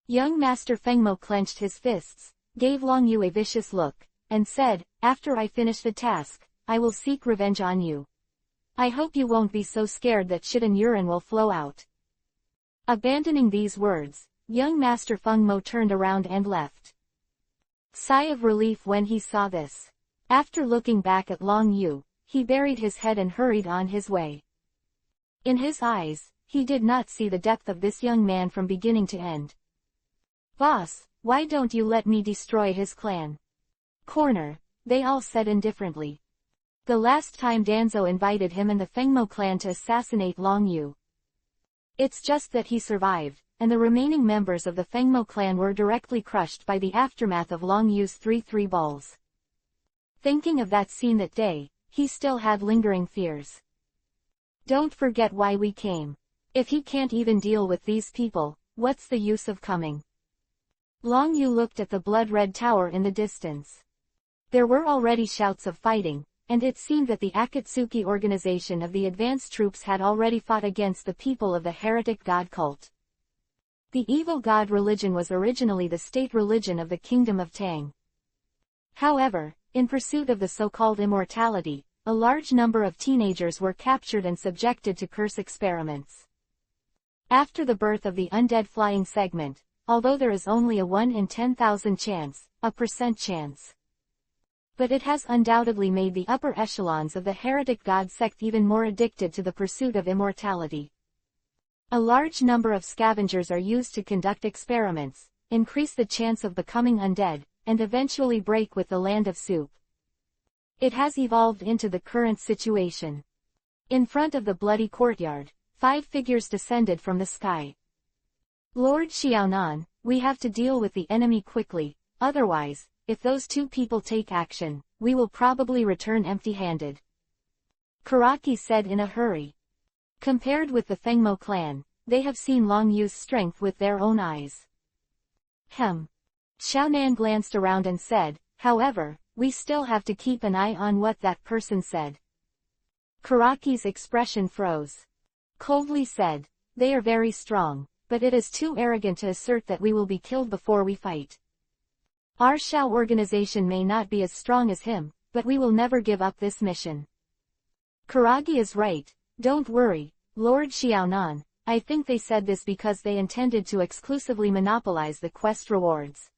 Young Master Fengmo clenched his fists, gave Long Yu a vicious look, and said, "After I finish the task, I will seek revenge on you. I hope you won't be so scared that shit and urine will flow out." Abandoning these words, young Master Feng Mo turned around and left. Sigh of relief when he saw this. After looking back at Long Yu, he buried his head and hurried on his way. In his eyes, he did not see the depth of this young man from beginning to end. "Boss, why don't you let me destroy his clan?" "Corner," they all said indifferently. The last time Danzo invited him and the Fengmo clan to assassinate Long Yu. It's just that he survived, and the remaining members of the Fengmo clan were directly crushed by the aftermath of Long Yu's 3 balls. Thinking of that scene that day, he still had lingering fears. "Don't forget why we came. If he can't even deal with these people, what's the use of coming?" Long Yu looked at the blood-red tower in the distance. There were already shouts of fighting, and it seemed that the Akatsuki organization of the advance troops had already fought against the people of the heretic god cult. The evil god religion was originally the state religion of the Kingdom of Tang. However, in pursuit of the so-called immortality, a large number of teenagers were captured and subjected to curse experiments. After the birth of the undead flying segment, although there is only a 1 in 10,000 chance, a percent chance. But it has undoubtedly made the upper echelons of the heretic god sect even more addicted to the pursuit of immortality. A large number of scavengers are used to conduct experiments, increase the chance of becoming undead, and eventually break with the land of soup. It has evolved into the current situation. In front of the bloody courtyard, 5 figures descended from the sky. "Lord Xiaonan, we have to deal with the enemy quickly, otherwise, if those 2 people take action, we will probably return empty-handed," Karaki said in a hurry. Compared with the Fengmo clan, they have seen Long Yu's strength with their own eyes. Xiaonan glanced around and said, "However, we still have to keep an eye on what that person said." Karaki's expression froze. Coldly said, "They are very strong, but it is too arrogant to assert that we will be killed before we fight. Our Shao organization may not be as strong as him, but we will never give up this mission." Karagi is right, don't worry, Lord Xiaonan, I think they said this because they intended to exclusively monopolize the quest rewards.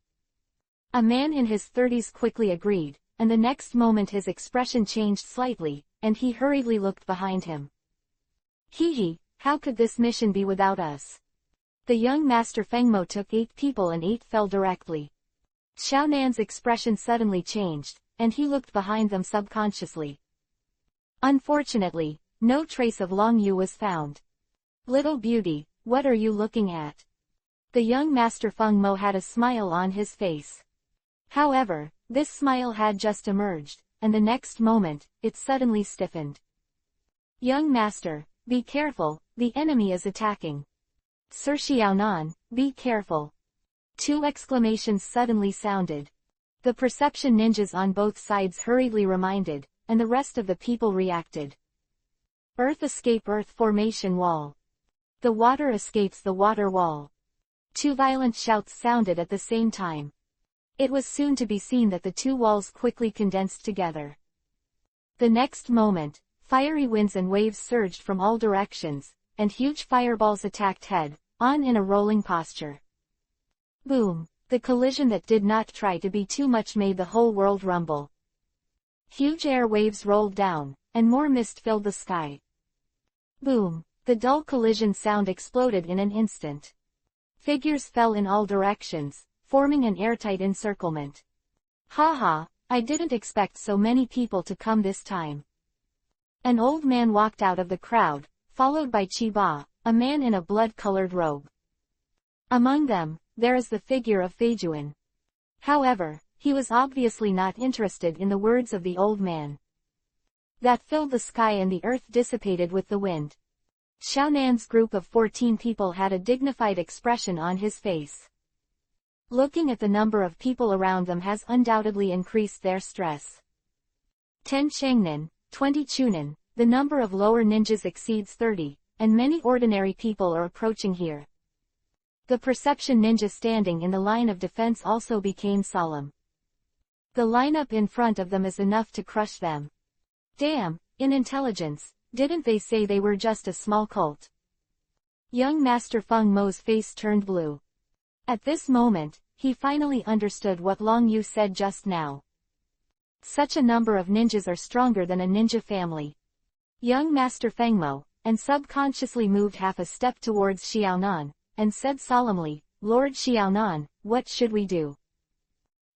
A man in his 30s quickly agreed, and the next moment his expression changed slightly, and he hurriedly looked behind him. "Hee, how could this mission be without us?" The young Master Fengmo took 8 people and 8 fell directly. Xiaonan's expression suddenly changed, and he looked behind them subconsciously. Unfortunately, no trace of Long Yu was found. "Little beauty, what are you looking at?" The young Master Feng Mo had a smile on his face. However, this smile had just emerged, and the next moment, it suddenly stiffened. "Young Master, be careful, the enemy is attacking." "Sir Xiaonan, be careful." 2 exclamations suddenly sounded. The perception ninjas on both sides hurriedly reminded, and the rest of the people reacted. "Earth escape Earth formation wall. The water escapes the water wall." 2 violent shouts sounded at the same time. It was soon to be seen that the 2 walls quickly condensed together. The next moment, fiery winds and waves surged from all directions, and huge fireballs attacked head-on in a rolling posture. Boom! The collision that did not try to be too much made the whole world rumble. Huge air waves rolled down, and more mist filled the sky. Boom! The dull collision sound exploded in an instant. Figures fell in all directions, forming an airtight encirclement. "Ha, I didn't expect so many people to come this time." An old man walked out of the crowd, followed by Chiba, a man in a blood-colored robe. Among them, there is the figure of Feijuan. However, he was obviously not interested in the words of the old man. That filled the sky and the earth dissipated with the wind. Xiaonan's group of 14 people had a dignified expression on his face. Looking at the number of people around them has undoubtedly increased their stress. 10 Changnan, 20 Chunin, the number of lower ninjas exceeds 30, and many ordinary people are approaching here. The perception ninja standing in the line of defense also became solemn. The lineup in front of them is enough to crush them. Damn, in intelligence, didn't they say they were just a small cult? Young Master Feng Mo's face turned blue. At this moment, he finally understood what Long Yu said just now. Such a number of ninjas are stronger than a ninja family. Young Master Feng Mo, and subconsciously moved half a step towards Xiaonan, and said solemnly, Lord Xiaonan, what should we do?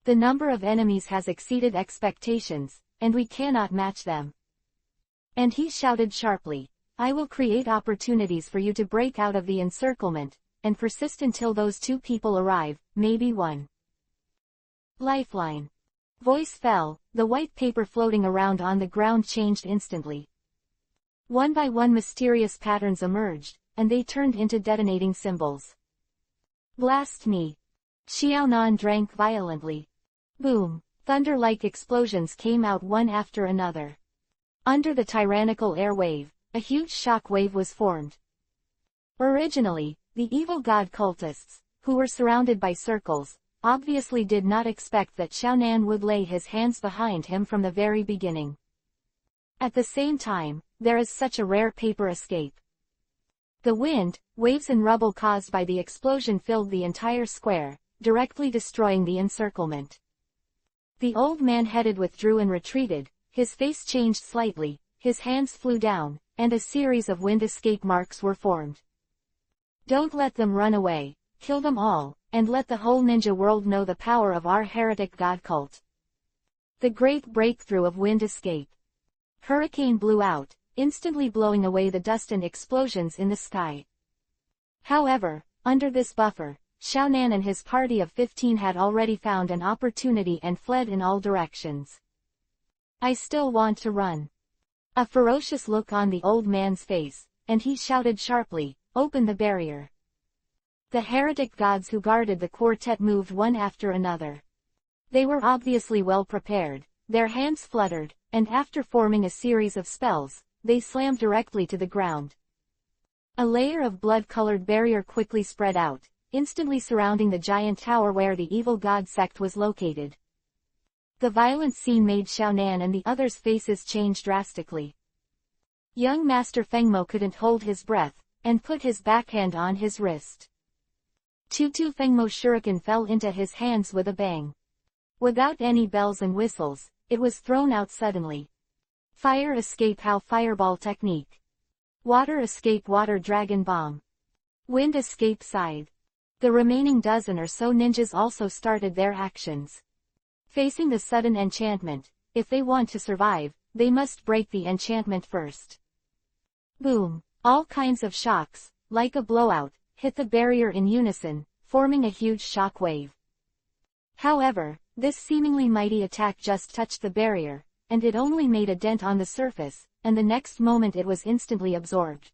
The number of enemies has exceeded expectations, and we cannot match them. And he shouted sharply, I will create opportunities for you to break out of the encirclement, and persist until those two people arrive, maybe one. Lifeline. Voice fell, the white paper floating around on the ground changed instantly. One by one mysterious patterns emerged, and they turned into detonating symbols. Blast me. Xiaonan drank violently. Boom. Thunder-like explosions came out one after another. Under the tyrannical air wave, a huge shock wave was formed. Originally, the evil god cultists, who were surrounded by circles, obviously did not expect that Xiaonan would lay his hands behind him from the very beginning. At the same time, there is such a rare paper escape. The wind, waves and rubble caused by the explosion filled the entire square, directly destroying the encirclement. The old man-headed withdrew and retreated, his face changed slightly, his hands flew down, and a series of wind escape marks were formed. Don't let them run away, kill them all, and let the whole ninja world know the power of our heretic god cult. The great breakthrough of wind escape. Hurricane blew out, instantly blowing away the dust and explosions in the sky. However, under this buffer, Xiaonan and his party of 15 had already found an opportunity and fled in all directions. I still want to run. A ferocious look on the old man's face, and he shouted sharply, open the barrier. The heretic gods who guarded the quartet moved one after another. They were obviously well prepared, their hands fluttered, and after forming a series of spells, they slammed directly to the ground. A layer of blood-colored barrier quickly spread out, instantly surrounding the giant tower where the evil god sect was located. The violent scene made Xiaonan and the others' faces change drastically. Young Master Feng Mo couldn't hold his breath, and put his backhand on his wrist. Tutu Feng Mo's shuriken fell into his hands with a bang. Without any bells and whistles, it was thrown out suddenly. Fire escape how fireball technique. Water escape water dragon bomb. Wind escape scythe. The remaining dozen or so ninjas also started their actions. Facing the sudden enchantment, if they want to survive, they must break the enchantment first. Boom! All kinds of shocks, like a blowout, hit the barrier in unison, forming a huge shock wave. However, this seemingly mighty attack just touched the barrier, and it only made a dent on the surface, and the next moment it was instantly absorbed.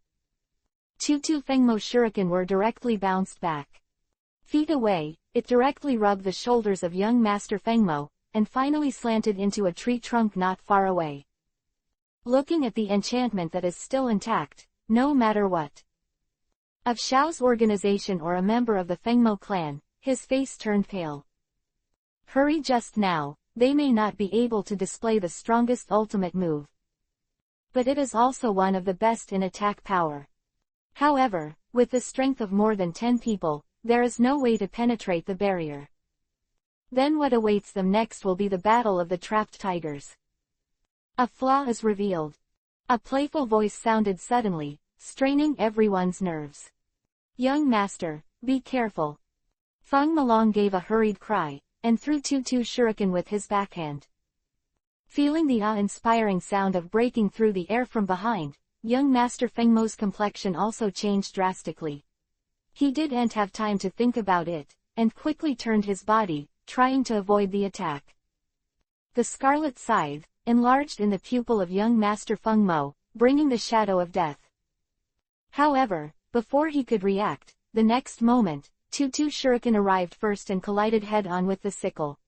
Tutu Fengmo's shuriken were directly bounced back. Feet away, it directly rubbed the shoulders of young Master Fengmo, and finally slanted into a tree trunk not far away. Looking at the enchantment that is still intact, no matter what. Of Xiao's organization or a member of the Fengmo clan, his face turned pale. Hurry just now, they may not be able to display the strongest ultimate move. But it is also one of the best in attack power. However, with the strength of more than 10 people, there is no way to penetrate the barrier. Then what awaits them next will be the battle of the trapped tigers. A flaw is revealed. A playful voice sounded suddenly, straining everyone's nerves. Young master, be careful. Feng Malong gave a hurried cry, and threw Tutu's shuriken with his backhand. Feeling the awe-inspiring sound of breaking through the air from behind, young Master Fengmo's complexion also changed drastically. He didn't have time to think about it, and quickly turned his body, trying to avoid the attack. The scarlet scythe, enlarged in the pupil of young Master Feng Mo, bringing the shadow of death. However, before he could react, the next moment, Tutu's shuriken arrived first and collided head-on with the sickle.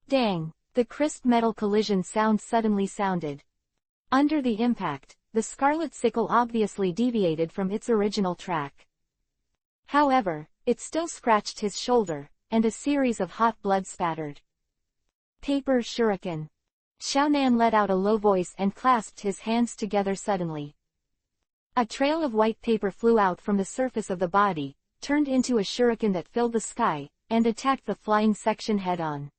Dang! The crisp metal collision sound suddenly sounded. Under the impact, the scarlet sickle obviously deviated from its original track. However, it still scratched his shoulder, and a series of hot blood spattered. Paper shuriken. Xiaonan let out a low voice and clasped his hands together suddenly. A trail of white paper flew out from the surface of the body, turned into a shuriken that filled the sky, and attacked the flying section head-on.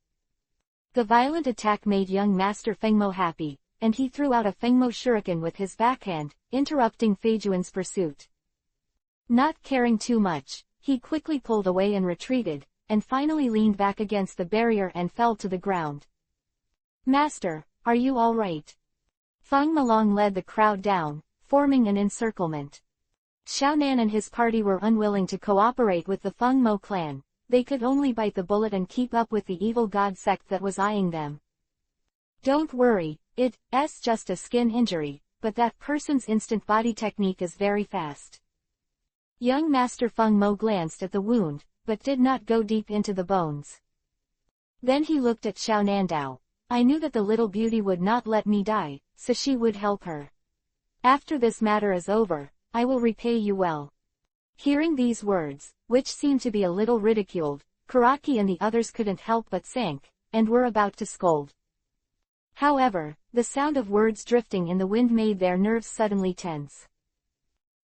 The violent attack made young Master Fengmo happy, and he threw out a Fengmo shuriken with his backhand, interrupting Feijuan's pursuit. Not caring too much, he quickly pulled away and retreated, and finally leaned back against the barrier and fell to the ground. Master, are you all right? Feng Melong led the crowd down, forming an encirclement. Xiaonan and his party were unwilling to cooperate with the Feng Mo clan. They could only bite the bullet and keep up with the evil god sect that was eyeing them. Don't worry, it's just a skin injury, but that person's instant body technique is very fast. Young Master Feng Mo glanced at the wound, but did not go deep into the bones. Then he looked at Xiaonan Dao. I knew that the little beauty would not let me die, so she would help her. After this matter is over, I will repay you well. Hearing these words, which seemed to be a little ridiculed, Karaki and the others couldn't help but sank, and were about to scold. However, the sound of words drifting in the wind made their nerves suddenly tense.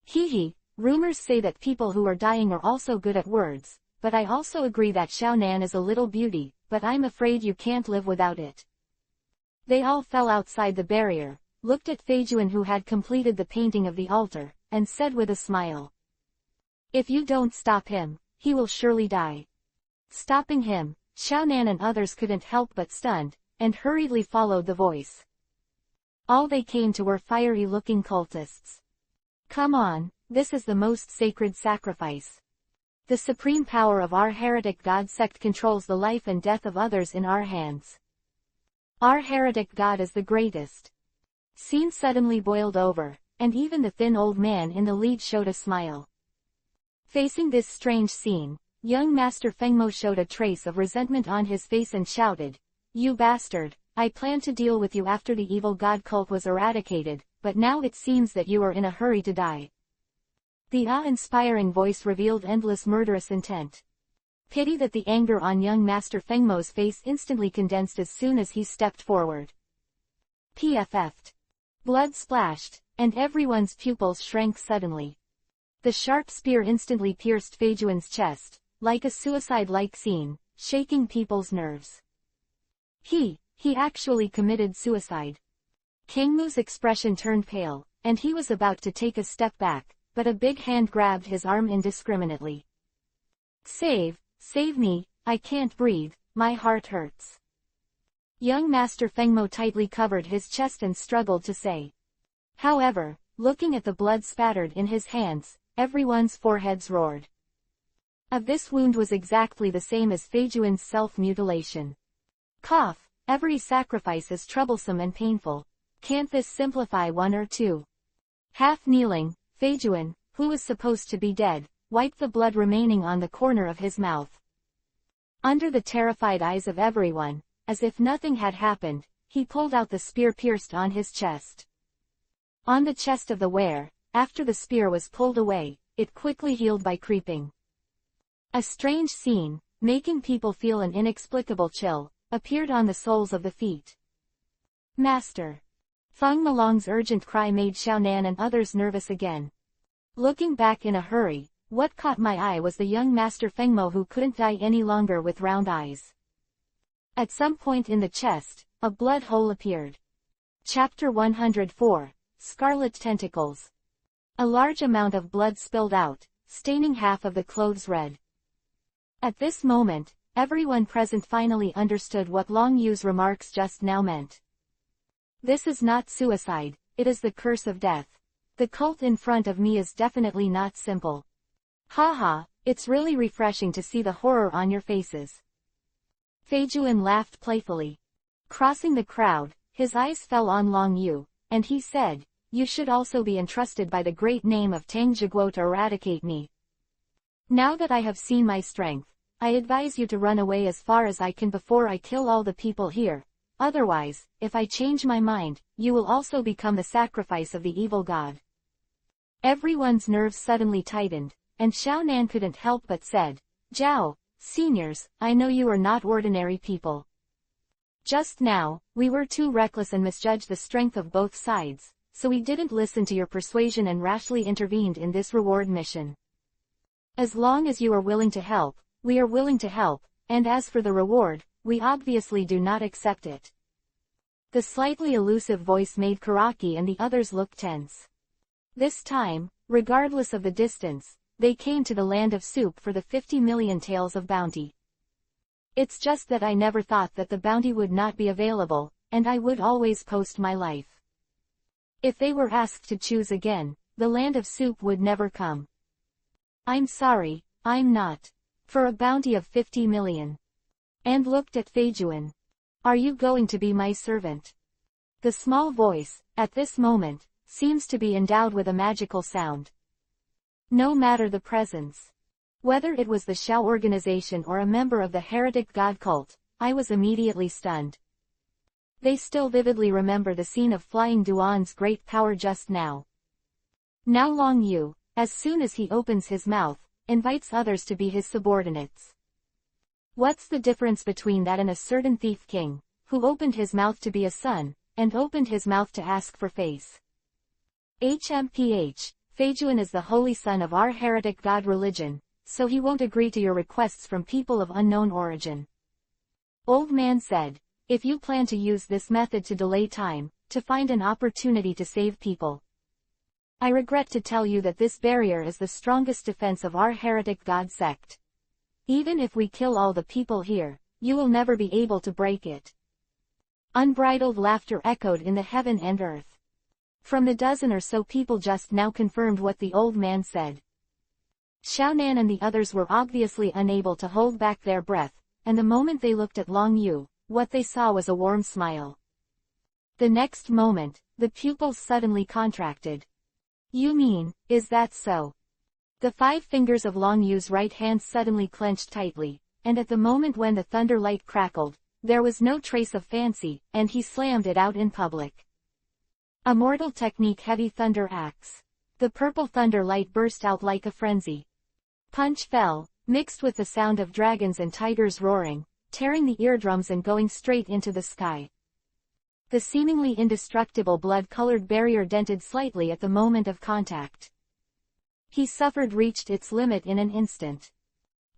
Hee, rumors say that people who are dying are also good at words, but I also agree that Xiaonan is a little beauty, but I'm afraid you can't live without it. They all fell outside the barrier, looked at Feijuan who had completed the painting of the altar, and said with a smile. If you don't stop him, he will surely die. Stopping him, Xiaonan and others couldn't help but stunned, and hurriedly followed the voice. All they came to were fiery-looking cultists. Come on, this is the most sacred sacrifice. The supreme power of our heretic god sect controls the life and death of others in our hands. Our heretic god is the greatest. Scene suddenly boiled over, and even the thin old man in the lead showed a smile. Facing this strange scene, young Master Fengmo showed a trace of resentment on his face and shouted, You bastard, I planned to deal with you after the evil god cult was eradicated, but now it seems that you are in a hurry to die. The awe-inspiring voice revealed endless murderous intent. Pity that the anger on young Master Fengmo's face instantly condensed as soon as he stepped forward. PFF'd. Blood splashed, and everyone's pupils shrank suddenly. The sharp spear instantly pierced Feijuan's chest, like a suicide-like scene, shaking people's nerves. He actually committed suicide. Kangmu's expression turned pale, and he was about to take a step back, but a big hand grabbed his arm indiscriminately. Save me, I can't breathe, my heart hurts. Young Master Fengmo tightly covered his chest and struggled to say. However, looking at the blood spattered in his hands, everyone's foreheads roared. This wound was exactly the same as Feijuan's self-mutilation. Cough, every sacrifice is troublesome and painful. Can't this simplify one or two? Half kneeling, Feijuan, who was supposed to be dead, wiped the blood remaining on the corner of his mouth. Under the terrified eyes of everyone, as if nothing had happened, he pulled out the spear pierced on his chest. On the chest of the wearer, after the spear was pulled away, it quickly healed by creeping. A strange scene, making people feel an inexplicable chill, appeared on the soles of the feet. Master! Feng Melong's urgent cry made Xiaonan and others nervous again. Looking back in a hurry, what caught my eye was the young Master Fengmo who couldn't die any longer with round eyes. At some point in the chest, a blood hole appeared. Chapter 104, Scarlet Tentacles. A large amount of blood spilled out, staining half of the clothes red. At this moment, everyone present finally understood what Long Yu's remarks just now meant. This is not suicide, it is the curse of death. The cult in front of me is definitely not simple. Haha, it's really refreshing to see the horror on your faces. Feijuan laughed playfully. Crossing the crowd, his eyes fell on Long Yu, and he said, You should also be entrusted by the great name of Tang Zhiguo to eradicate me. Now that I have seen my strength, I advise you to run away as far as I can before I kill all the people here. Otherwise, if I change my mind, you will also become the sacrifice of the evil god. Everyone's nerves suddenly tightened, and Xiaonan couldn't help but said, Zhao, seniors, I know you are not ordinary people. Just now, we were too reckless and misjudged the strength of both sides, so we didn't listen to your persuasion and rashly intervened in this reward mission. As long as you are willing to help, we are willing to help, and as for the reward, we obviously do not accept it." The slightly elusive voice made Karaki and the others look tense. This time, regardless of the distance, they came to the land of soup for the 50 million taels of bounty. It's just that I never thought that the bounty would not be available, and I would always post my life. If they were asked to choose again, the land of soup would never come. I'm sorry, I'm not. For a bounty of 50 million. And looked at Feijuan. Are you going to be my servant? The small voice, at this moment, seems to be endowed with a magical sound. No matter the presence. Whether it was the Shao organization or a member of the heretic god cult, I was immediately stunned. They still vividly remember the scene of Flying Duan's great power just now. Now Long Yu, as soon as he opens his mouth, invites others to be his subordinates. What's the difference between that and a certain thief king, who opened his mouth to be a son, and opened his mouth to ask for face? HMPH, Feijuan is the holy son of our heretic god religion, so he won't agree to your requests from people of unknown origin. Old man said, if you plan to use this method to delay time, to find an opportunity to save people. I regret to tell you that this barrier is the strongest defense of our heretic god sect. Even if we kill all the people here, you will never be able to break it. Unbridled laughter echoed in the heaven and earth. From the dozen or so people just now confirmed what the old man said. Xiaonan and the others were obviously unable to hold back their breath, and the moment they looked at Long Yu, what they saw was a warm smile. The next moment, the pupils suddenly contracted. You mean, is that so? The 5 fingers of Long Yu's right hand suddenly clenched tightly, and at the moment when the thunder light crackled, there was no trace of fancy, and he slammed it out in public. A mortal technique heavy thunder axe. The purple thunder light burst out like a frenzy. Punch fell, mixed with the sound of dragons and tigers roaring, tearing the eardrums and going straight into the sky. The seemingly indestructible blood-colored barrier dented slightly at the moment of contact. He suffered reached its limit in an instant.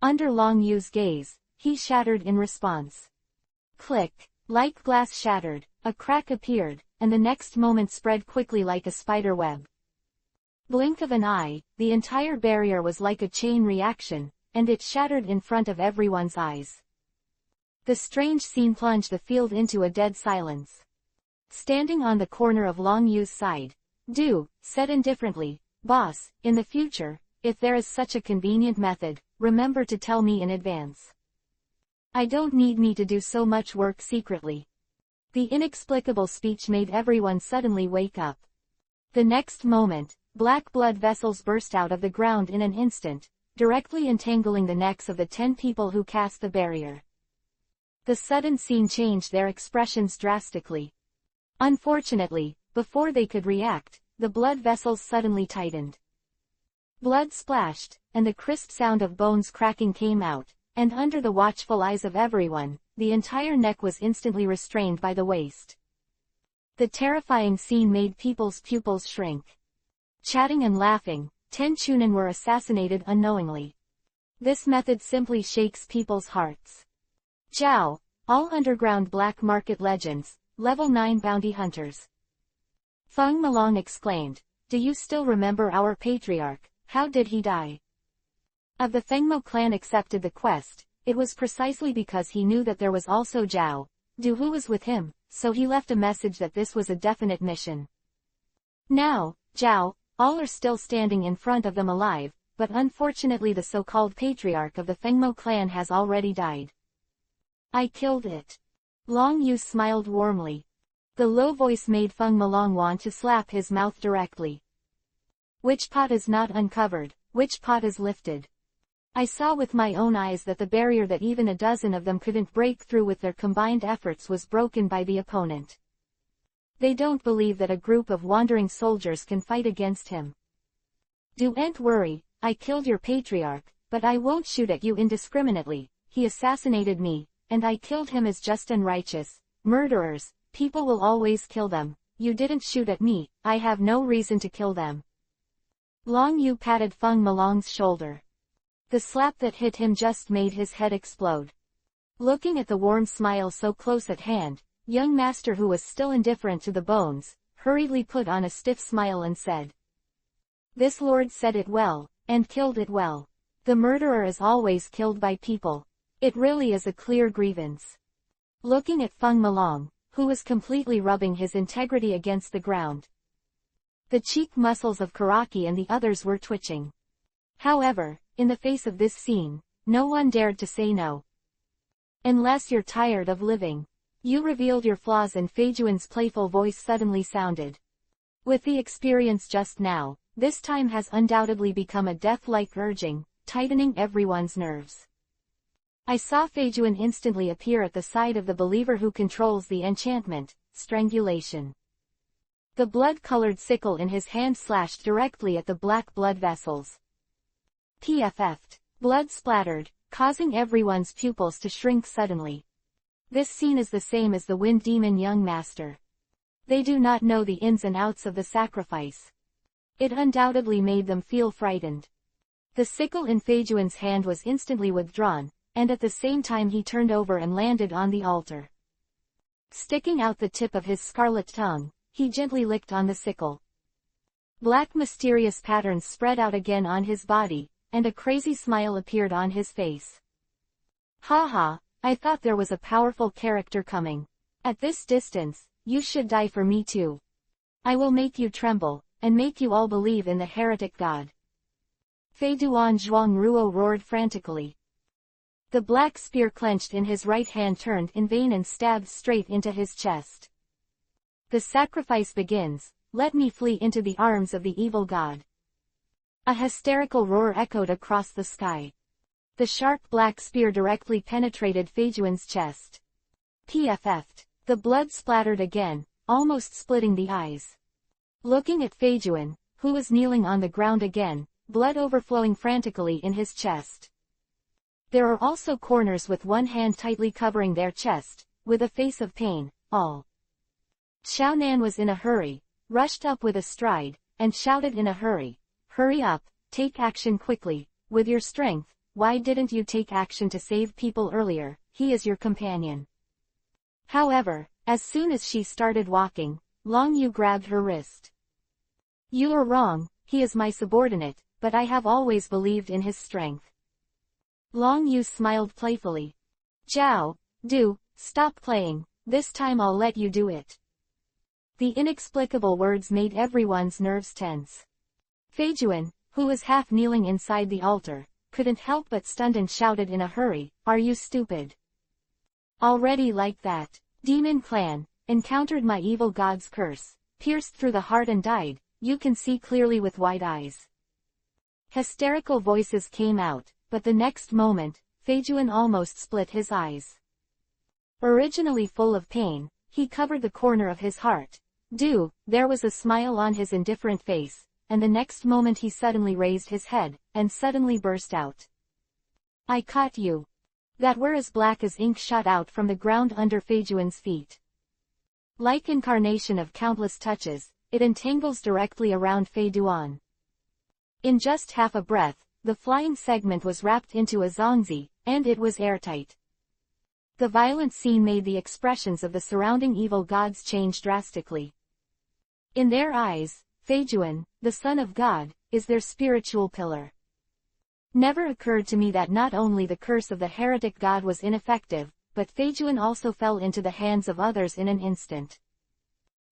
Under Long Yu's gaze, he shattered in response. Click, like glass shattered, a crack appeared, and the next moment spread quickly like a spider web. Blink of an eye, the entire barrier was like a chain reaction, and it shattered in front of everyone's eyes. The strange scene plunged the field into a dead silence. Standing on the corner of Long Yu's side, Du said indifferently, Boss, in the future, if there is such a convenient method, remember to tell me in advance. I don't need me to do so much work secretly. The inexplicable speech made everyone suddenly wake up. The next moment, black blood vessels burst out of the ground in an instant, directly entangling the necks of the 10 people who cast the barrier. The sudden scene changed their expressions drastically. Unfortunately, before they could react, the blood vessels suddenly tightened. Blood splashed, and the crisp sound of bones cracking came out, and under the watchful eyes of everyone, the entire neck was instantly restrained by the waist. The terrifying scene made people's pupils shrink. Chatting and laughing, 10 Chunin were assassinated unknowingly. This method simply shakes people's hearts. Zhao, all underground black market legends, level 9 bounty hunters. Feng Malong exclaimed, do you still remember our patriarch, how did he die? Of the Fengmo clan accepted the quest, it was precisely because he knew that there was also Zhao Du who was with him, so he left a message that this was a definite mission. Now, Zhao, all are still standing in front of them alive, but unfortunately the so-called patriarch of the Fengmo clan has already died. I killed it. Long Yu smiled warmly. The low voice made Feng Malong want to slap his mouth directly. Which pot is not uncovered, which pot is lifted? I saw with my own eyes that the barrier that even a dozen of them couldn't break through with their combined efforts was broken by the opponent. They don't believe that a group of wandering soldiers can fight against him. Don't worry, I killed your patriarch, but I won't shoot at you indiscriminately. He assassinated me, and I killed him as just and righteous, Murderers, people will always kill them. You didn't shoot at me, I have no reason to kill them. Long Yu patted Feng Malong's shoulder. The slap that hit him just made his head explode. Looking at the warm smile so close at hand, young master, who was still indifferent to the bones, hurriedly put on a stiff smile and said, "This lord said it well, and killed it well. The murderer is always killed by people. It really is a clear grievance." Looking at Feng Malong, who was completely rubbing his integrity against the ground. The cheek muscles of Karaki and the others were twitching. However, in the face of this scene, no one dared to say no. "Unless you're tired of living. You revealed your flaws," and Feijuan's playful voice suddenly sounded. With the experience just now, this time has undoubtedly become a death-like urging, tightening everyone's nerves. I saw Feijuan instantly appear at the side of the believer who controls the enchantment, strangulation. The blood-colored sickle in his hand slashed directly at the black blood vessels. PFF'd. Blood splattered, causing everyone's pupils to shrink suddenly. This scene is the same as the Wind Demon young master. They do not know the ins and outs of the sacrifice. It undoubtedly made them feel frightened. The sickle in Feijuan's hand was instantly withdrawn, and at the same time he turned over and landed on the altar. Sticking out the tip of his scarlet tongue, he gently licked on the sickle. Black mysterious patterns spread out again on his body, and a crazy smile appeared on his face. "Haha, I thought there was a powerful character coming. At this distance, you should die for me too. I will make you tremble, and make you all believe in the heretic god." Fei Duan Zhuang Ruo roared frantically. The black spear clenched in his right hand turned in vain and stabbed straight into his chest. "The sacrifice begins, let me flee into the arms of the evil god." A hysterical roar echoed across the sky. The sharp black spear directly penetrated Feijuan's chest. PFF'd. The blood splattered again, almost splitting the eyes. Looking at Feijuan, who was kneeling on the ground again, blood overflowing frantically in his chest. There are also corners with one hand tightly covering their chest, with a face of pain, all. Xiaonan was in a hurry, rushed up with a stride, and shouted in a hurry, "Hurry up, take action quickly, with your strength, why didn't you take action to save people earlier, he is your companion." However, as soon as she started walking, Long Yu grabbed her wrist. "You are wrong, he is my subordinate, but I have always believed in his strength." Long Yu smiled playfully. "Zhao, stop playing, this time I'll let you do it." The inexplicable words made everyone's nerves tense. Feijuan, who was half kneeling inside the altar, couldn't help but stunned and shouted in a hurry, "Are you stupid? Already like that? Demon clan, encountered my evil god's curse, pierced through the heart and died, you can see clearly with wide eyes." Hysterical voices came out, but the next moment, Feijuan almost split his eyes. Originally full of pain, he covered the corner of his heart. There was a smile on his indifferent face, and the next moment he suddenly raised his head, and suddenly burst out. "I caught you." That were as black as ink shot out from the ground under Feijuan's feet. Like incarnation of countless touches, it entangles directly around Fei Duan. In just half a breath, the flying segment was wrapped into a zongzi, and it was airtight. The violent scene made the expressions of the surrounding evil gods change drastically. In their eyes, Feijuan, the son of God, is their spiritual pillar. Never occurred to me that not only the curse of the heretic god was ineffective, but Feijuan also fell into the hands of others in an instant.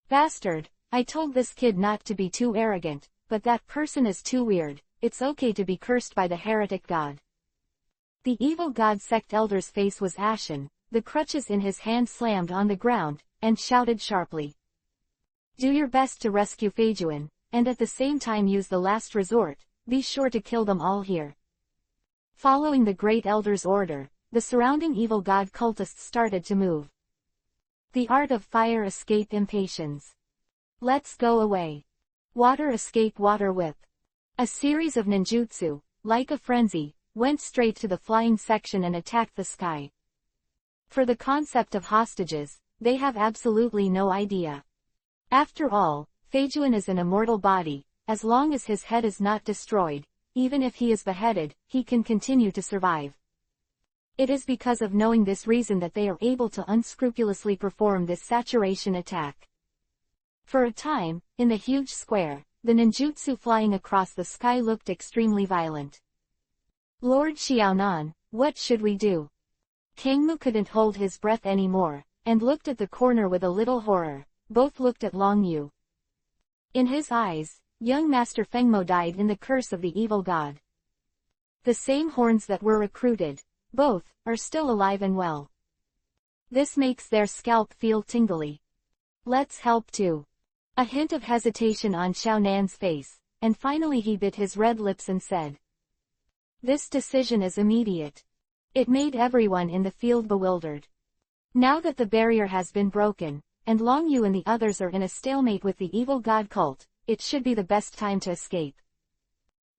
"Bastard, I told this kid not to be too arrogant, but that person is too weird, it's okay to be cursed by the heretic god." The evil god sect elder's face was ashen, the crutches in his hand slammed on the ground, and shouted sharply. "Do your best to rescue Feijuan, and at the same time use the last resort, be sure to kill them all here." Following the great elder's order, the surrounding evil god cultists started to move. The art of fire escape impatience. Let's go away. Water escape water whip. A series of ninjutsu, like a frenzy, went straight to the flying section and attacked the sky. For the concept of hostages, they have absolutely no idea. After all, Feijuan is an immortal body. As long as his head is not destroyed, even if he is beheaded, he can continue to survive. It is because of knowing this reason that they are able to unscrupulously perform this saturation attack. For a time, in the huge square, the ninjutsu flying across the sky looked extremely violent. Lord Xiaonan, what should we do? Kangmu couldn't hold his breath anymore, and looked at the corner with a little horror. Both looked at Long Yu. In his eyes, young Master Fengmo died in the curse of the evil god. The same horns that were recruited, both, are still alive and well. This makes their scalp feel tingly. Let's help too. A hint of hesitation on Xiaonan's face, and finally he bit his red lips and said. This decision is immediate. It made everyone in the field bewildered. Now that the barrier has been broken, and Long Yu and the others are in a stalemate with the evil god cult, it should be the best time to escape.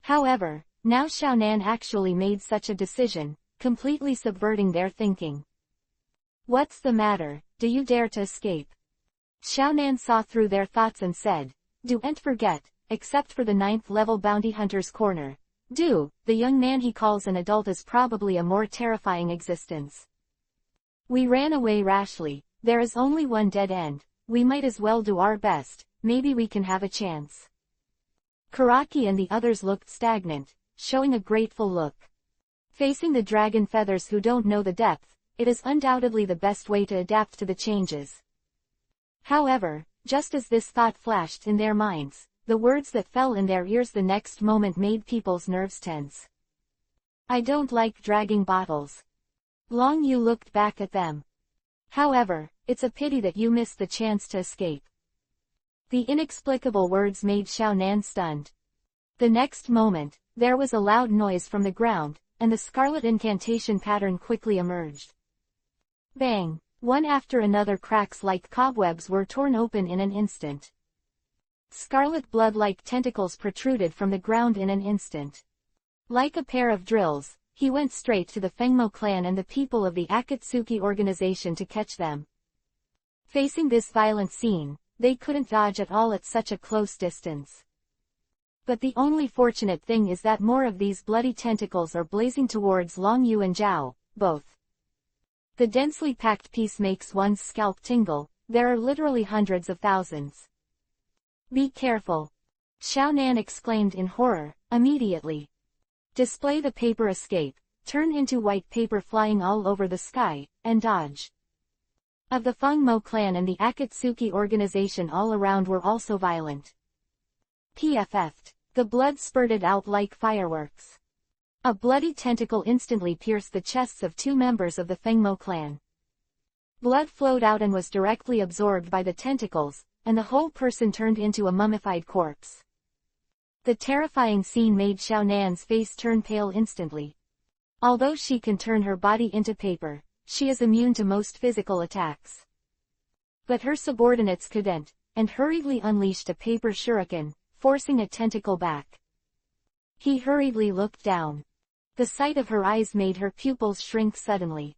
However, now Xiaonan actually made such a decision, completely subverting their thinking. What's the matter, do you dare to escape? Xiaonan saw through their thoughts and said, Don't forget, except for the 9th level bounty hunter's corner. The young man he calls an adult is probably a more terrifying existence. We ran away rashly, there is only one dead end, we might as well do our best, maybe we can have a chance. Karaki and the others looked stagnant, showing a grateful look. Facing the dragon feathers who don't know the depth, it is undoubtedly the best way to adapt to the changes. However, just as this thought flashed in their minds, the words that fell in their ears the next moment made people's nerves tense. I don't like dragging bottles. Long Yu looked back at them. However, it's a pity that you missed the chance to escape. The inexplicable words made Xiaonan stunned. The next moment, there was a loud noise from the ground, and the scarlet incantation pattern quickly emerged. Bang! One after another cracks like cobwebs were torn open in an instant. Scarlet blood-like tentacles protruded from the ground in an instant. Like a pair of drills, he went straight to the Fengmo clan and the people of the Akatsuki organization to catch them. Facing this violent scene, they couldn't dodge at all at such a close distance. But the only fortunate thing is that more of these bloody tentacles are blazing towards Long Yu and Zhao, both. The densely packed piece makes one's scalp tingle, there are literally hundreds of thousands. Be careful! Xiaonan exclaimed in horror, immediately. Display the paper escape, turn into white paper flying all over the sky, and dodge. Of the Fengmo clan and the Akatsuki organization all around were also violent. PFF'd. The blood spurted out like fireworks. A bloody tentacle instantly pierced the chests of 2 members of the Fengmo clan. Blood flowed out and was directly absorbed by the tentacles, and the whole person turned into a mummified corpse. The terrifying scene made Xiaonan's face turn pale instantly. Although she can turn her body into paper, she is immune to most physical attacks. But her subordinates couldn't, and hurriedly unleashed a paper shuriken, forcing a tentacle back. He hurriedly looked down. The sight of her eyes made her pupils shrink suddenly.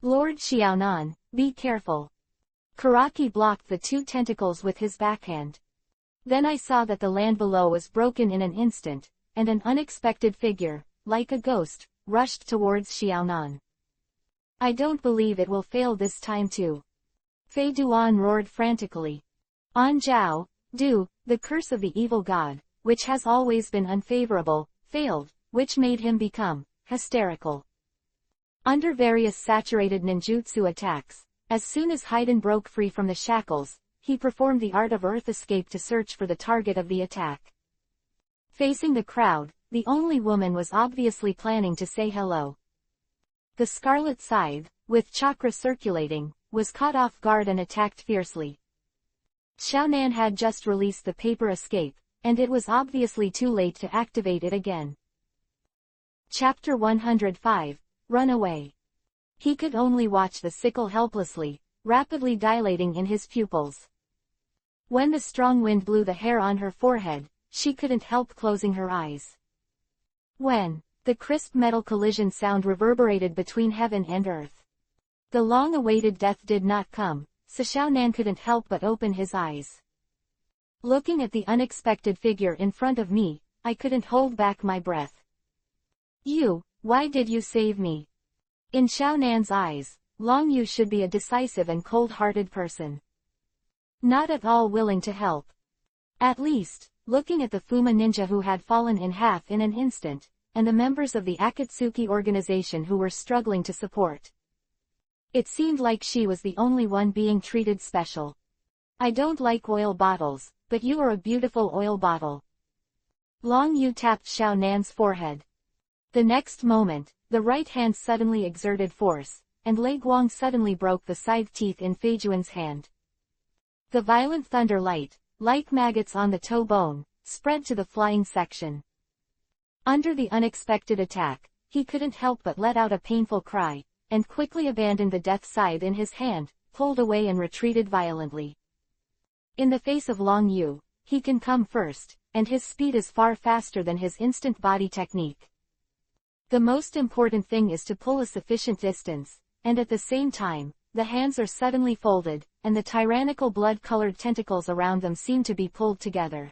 Lord Xiaonan, be careful. Karaki blocked the 2 tentacles with his backhand. Then I saw that the land below was broken in an instant, and an unexpected figure, like a ghost, rushed towards Xiaonan. I don't believe it will fail this time too. Fei Duan roared frantically. On Zhao, the curse of the evil god, which has always been unfavorable, failed, which made him become hysterical. Under various saturated ninjutsu attacks, as soon as Haiden broke free from the shackles, he performed the art of earth escape to search for the target of the attack. Facing the crowd, the only woman was obviously planning to say hello. The scarlet scythe, with chakra circulating, was caught off guard and attacked fiercely. Xiaonan had just released the paper escape, and it was obviously too late to activate it again. Chapter 105, Run Away. He could only watch the sickle helplessly, rapidly dilating in his pupils. When the strong wind blew the hair on her forehead, she couldn't help closing her eyes. When the crisp metal collision sound reverberated between heaven and earth. The long-awaited death did not come, Xiaonan couldn't help but open his eyes. Looking at the unexpected figure in front of me, I couldn't hold back my breath. Why did you save me? In Xiaonan's eyes, Long Yu should be a decisive and cold-hearted person. Not at all willing to help. At least, looking at the Fuma ninja who had fallen in half in an instant, and the members of the Akatsuki organization who were struggling to support. It seemed like she was the only one being treated special. I don't like oil bottles, but you are a beautiful oil bottle. Long Yu tapped Xiaonan's forehead. The next moment, the right hand suddenly exerted force, and Lei Guang suddenly broke the side teeth in Feijuan's hand. The violent thunder light, like maggots on the toe bone, spread to the flying section. Under the unexpected attack, he couldn't help but let out a painful cry, and quickly abandoned the death scythe in his hand, pulled away and retreated violently. In the face of Long Yu, he can come first, and his speed is far faster than his instant body technique. The most important thing is to pull a sufficient distance, and at the same time, the hands are suddenly folded, and the tyrannical blood-colored tentacles around them seem to be pulled together.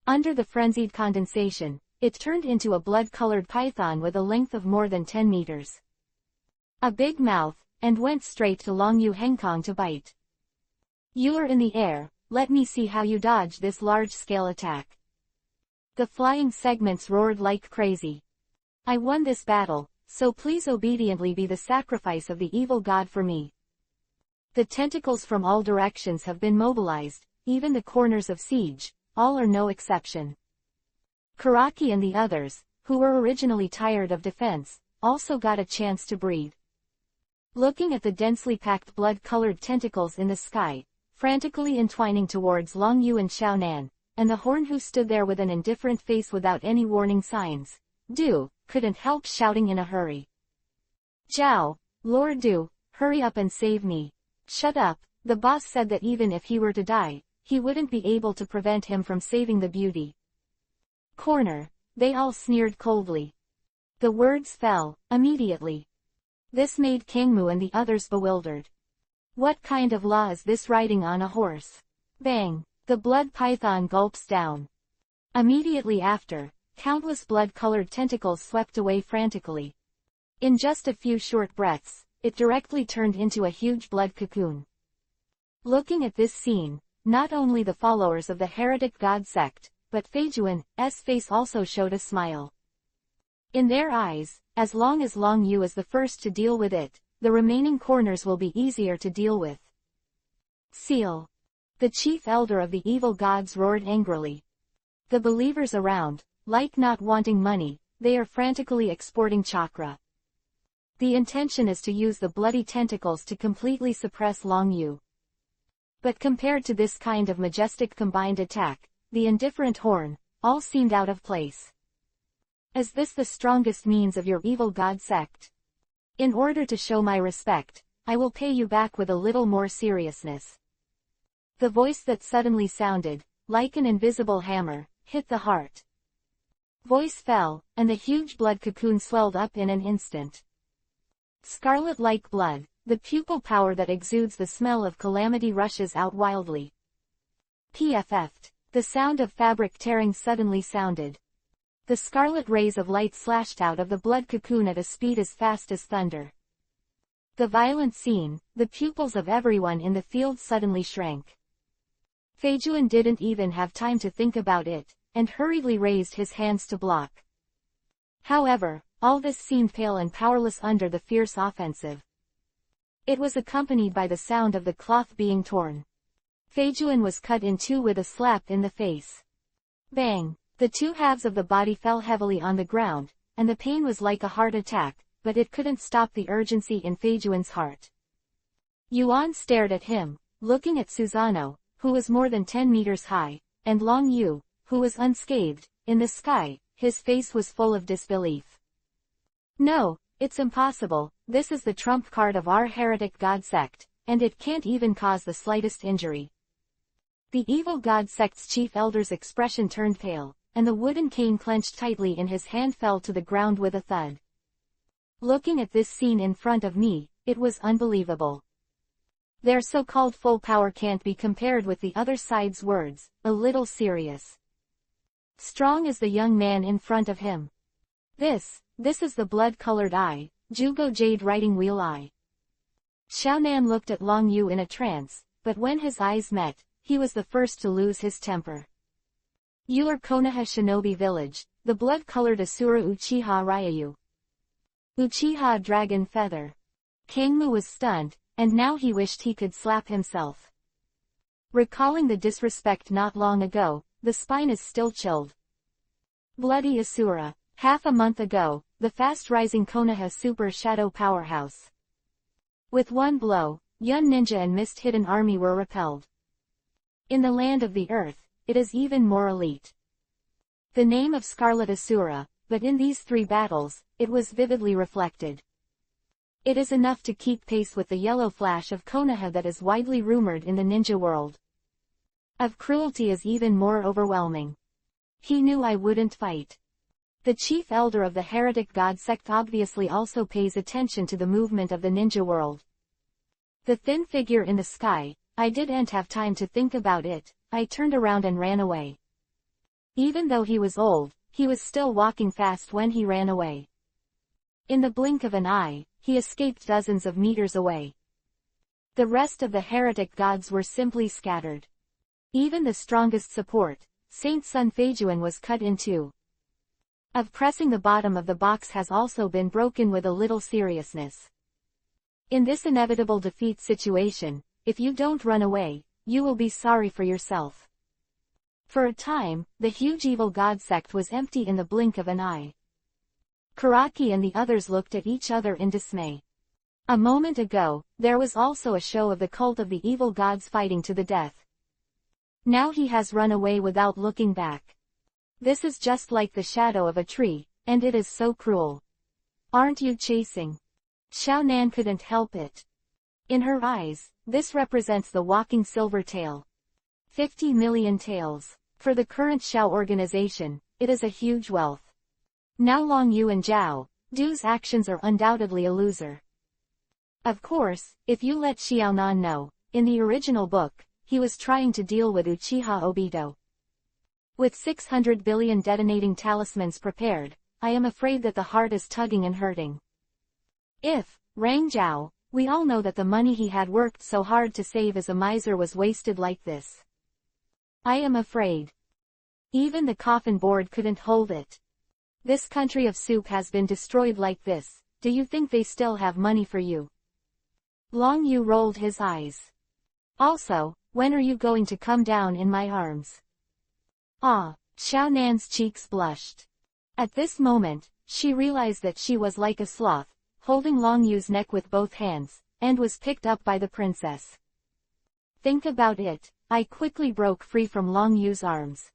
Under the frenzied condensation, it turned into a blood-colored python with a length of more than 10 meters. A big mouth, and went straight to Long Yu Hengkong to bite. You are in the air, let me see how you dodge this large-scale attack. The flying segments roared like crazy. I won this battle, so please obediently be the sacrifice of the evil god for me. The tentacles from all directions have been mobilized, even the corners of siege, all are no exception. Karaki and the others, who were originally tired of defense, also got a chance to breathe. Looking at the densely packed blood-colored tentacles in the sky, frantically entwining towards Long Yu and Xiaonan, and the Horn who stood there with an indifferent face without any warning signs, Du couldn't help shouting in a hurry. Zhao, Lord Du, hurry up and save me. Shut up, the boss said that even if he were to die, he wouldn't be able to prevent him from saving the beauty. Corner, they all sneered coldly. The words fell, immediately. This made Kangmu and the others bewildered. What kind of law is this riding on a horse? Bang, the blood python gulps down. Immediately after, countless blood-colored tentacles swept away frantically. In just a few short breaths, it directly turned into a huge blood cocoon. Looking at this scene, not only the followers of the heretic god sect, but Feijuan's face also showed a smile. In their eyes, as long as Long Yu is the first to deal with it, the remaining corners will be easier to deal with. Seal. The chief elder of the evil gods roared angrily. The believers around, like not wanting money, they are frantically exporting chakra. The intention is to use the bloody tentacles to completely suppress Long Yu. But compared to this kind of majestic combined attack, the indifferent Horn, all seemed out of place. Is this the strongest means of your evil god sect? In order to show my respect, I will pay you back with a little more seriousness. The voice that suddenly sounded, like an invisible hammer, hit the heart. Voice fell, and the huge blood cocoon swelled up in an instant. Scarlet-like blood, the pupil power that exudes the smell of calamity rushes out wildly. PFF'd. The sound of fabric tearing suddenly sounded. The scarlet rays of light slashed out of the blood cocoon at a speed as fast as thunder. The violent scene, the pupils of everyone in the field suddenly shrank. Feijuan didn't even have time to think about it, and hurriedly raised his hands to block. However, all this seemed pale and powerless under the fierce offensive. It was accompanied by the sound of the cloth being torn. Feijuan was cut in two with a slap in the face. Bang! The two halves of the body fell heavily on the ground, and the pain was like a heart attack, but it couldn't stop the urgency in Feijuan's heart. Yuan stared at him, looking at Susano, who was more than 10 meters high, and Long Yu, who was unscathed. In the sky, his face was full of disbelief. No, it's impossible, this is the trump card of our heretic god sect, and it can't even cause the slightest injury. The evil god sect's chief elder's expression turned pale, and the wooden cane clenched tightly in his hand fell to the ground with a thud. Looking at this scene in front of me, it was unbelievable. Their so-called full power can't be compared with the other side's words, a little serious. Strong is the young man in front of him. This is the blood-colored eye, Jugo Jade Writing Wheel Eye. Xiaonan looked at Long Yu in a trance, but when his eyes met, he was the first to lose his temper. You are Konoha Shinobi Village, the blood-colored Asura Uchiha Ryayu. Uchiha Dragon Feather. Kangmu was stunned, and now he wished he could slap himself. Recalling the disrespect not long ago, the spine is still chilled. Bloody Asura. Half a month ago, the fast-rising Konoha Super Shadow Powerhouse. With one blow, Yun Ninja and Mist Hidden Army were repelled. In the land of the earth, it is even more elite. The name of Scarlet Asura, but in these 3 battles, it was vividly reflected. It is enough to keep pace with the yellow flash of Konoha that is widely rumored in the ninja world. Of cruelty is even more overwhelming. He knew I wouldn't fight. The chief elder of the heretic god sect obviously also pays attention to the movement of the ninja world. The thin figure in the sky, I didn't have time to think about it, I turned around and ran away. Even though he was old, he was still walking fast when he ran away. In the blink of an eye, he escaped dozens of meters away. The rest of the heretic gods were simply scattered. Even the strongest support, Saint Sun Feijuan, was cut in two. Of pressing the bottom of the box has also been broken with a little seriousness. In this inevitable defeat situation, if you don't run away, you will be sorry for yourself. For a time, the huge evil god sect was empty in the blink of an eye. Karaki and the others looked at each other in dismay. A moment ago, there was also a show of the cult of the evil gods fighting to the death. Now he has run away without looking back. This is just like the shadow of a tree, and it is so cruel. Aren't you chasing? Xiaonan couldn't help it. In her eyes, this represents the walking silver tail. 50 million taels. For the current Xiao organization, it is a huge wealth. Now Long Yu and Zhao Du's actions are undoubtedly a loser. Of course, if you let Xiaonan know, in the original book, he was trying to deal with Uchiha Obito. With 600 billion detonating talismans prepared, I am afraid that the heart is tugging and hurting. If, Rang Zhao, we all know that the money he had worked so hard to save as a miser was wasted like this. I am afraid. Even the coffin board couldn't hold it. This country of soup has been destroyed like this, do you think they still have money for you? Long Yu rolled his eyes. Also, when are you going to come down in my arms? Ah, Xiaonan's cheeks blushed. At this moment, she realized that she was like a sloth, holding Long Yu's neck with both hands, and was picked up by the princess. Think about it, I quickly broke free from Long Yu's arms.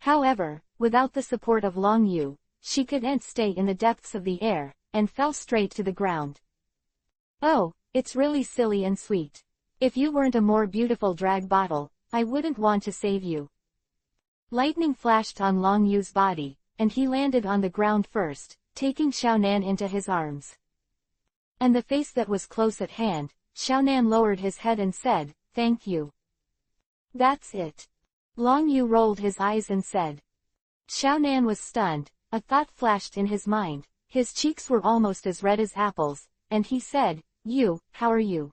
However, without the support of Long Yu, she couldn't stay in the depths of the air, and fell straight to the ground. Oh, it's really silly and sweet. If you weren't a more beautiful drag bottle, I wouldn't want to save you. Lightning flashed on Long Yu's body, and he landed on the ground first, taking Xiaonan into his arms. And the face that was close at hand, Xiaonan lowered his head and said, "Thank you." That's it. Long Yu rolled his eyes and said. Xiaonan was stunned, a thought flashed in his mind, his cheeks were almost as red as apples, and he said, "You, how are you?"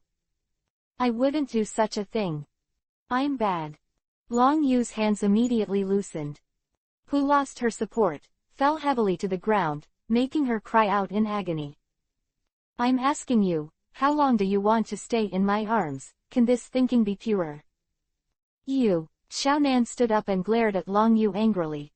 I wouldn't do such a thing. I'm bad. Long Yu's hands immediately loosened. Who lost her support, fell heavily to the ground, making her cry out in agony. I'm asking you, how long do you want to stay in my arms, can this thinking be purer? You. Xiaonan stood up and glared at Long Yu angrily.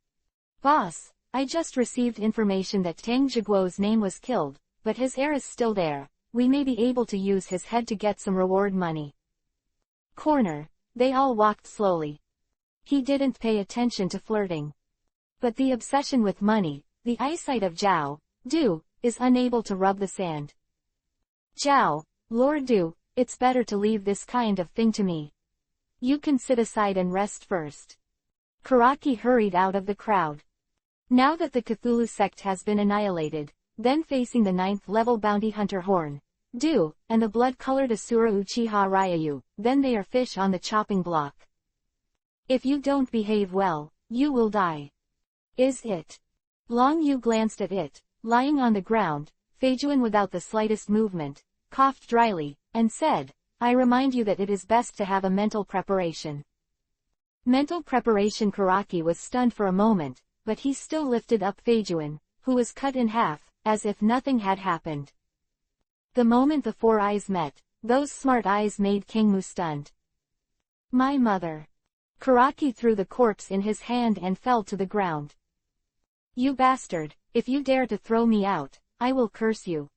Boss, I just received information that Tang Zhiguo's name was killed, but his heir is still there, we may be able to use his head to get some reward money. Corner. They all walked slowly. He didn't pay attention to flirting. But the obsession with money, the eyesight of Zhao Du, is unable to rub the sand. Zhao, Lord Du, it's better to leave this kind of thing to me. You can sit aside and rest first. Karaki hurried out of the crowd. Now that the Cthulhu sect has been annihilated, then facing the 9th level bounty hunter Horn, Do, and the blood-colored Asura Uchiha Ryayu, then they are fish on the chopping block. If you don't behave well, you will die. Is it? Long Yu glanced at it, lying on the ground, Feijuan without the slightest movement, coughed dryly, and said, I remind you that it is best to have a mental preparation. Mental preparation. Karaki was stunned for a moment, but he still lifted up Feijuan, who was cut in half, as if nothing had happened. The moment the four eyes met, those smart eyes made Kingmu stunned. My mother. Karaki threw the corpse in his hand and fell to the ground. You bastard, if you dare to throw me out, I will curse you.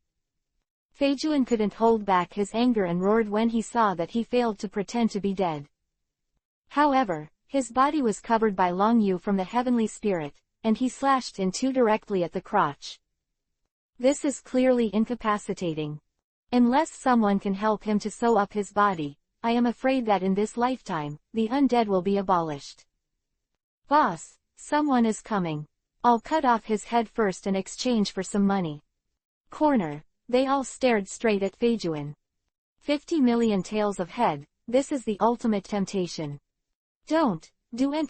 Feijuan couldn't hold back his anger and roared when he saw that he failed to pretend to be dead. However, his body was covered by Long Yu from the heavenly spirit, and he slashed in two directly at the crotch. This is clearly incapacitating. Unless someone can help him to sew up his body, I am afraid that in this lifetime, the undead will be abolished. Boss, someone is coming. I'll cut off his head first in exchange for some money. Corner. They all stared straight at Feijuan. 50 million taels of head, this is the ultimate temptation. Don't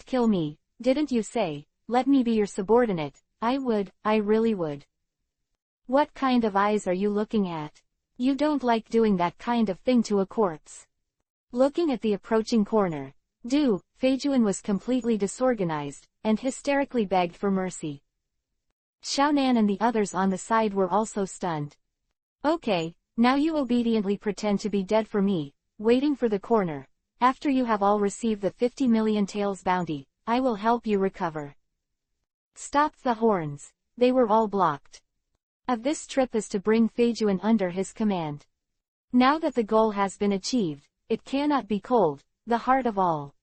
kill me, didn't you say, let me be your subordinate? I really would. What kind of eyes are you looking at? You don't like doing that kind of thing to a corpse. Looking at the approaching corner, Feijuan was completely disorganized, and hysterically begged for mercy. Xiaonan and the others on the side were also stunned. Okay, now you obediently pretend to be dead for me, waiting for the corner. After you have all received the 50 million taels bounty, I will help you recover. Stop the horns. They were all blocked. Of this trip is to bring Feijuan under his command. Now that the goal has been achieved, it cannot be cold, the heart of all.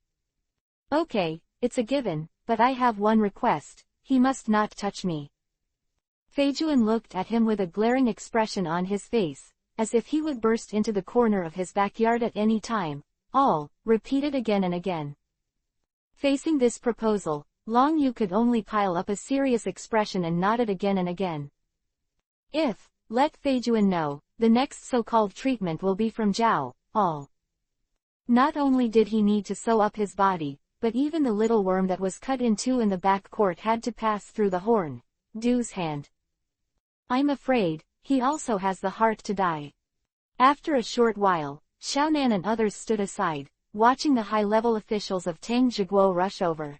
Okay, it's a given, but I have one request, he must not touch me. Feijuan looked at him with a glaring expression on his face, as if he would burst into the corner of his backyard at any time, all, repeated again and again. Facing this proposal, Long Yu could only pile up a serious expression and nodded again and again. Let Feijuan know, the next so-called treatment will be from Zhao, all. Not only did he need to sew up his body, but even the little worm that was cut in two in the back court had to pass through the horn, Du's hand. I'm afraid, he also has the heart to die. After a short while, Xiaonan and others stood aside, watching the high-level officials of Tang Zhiguo rush over.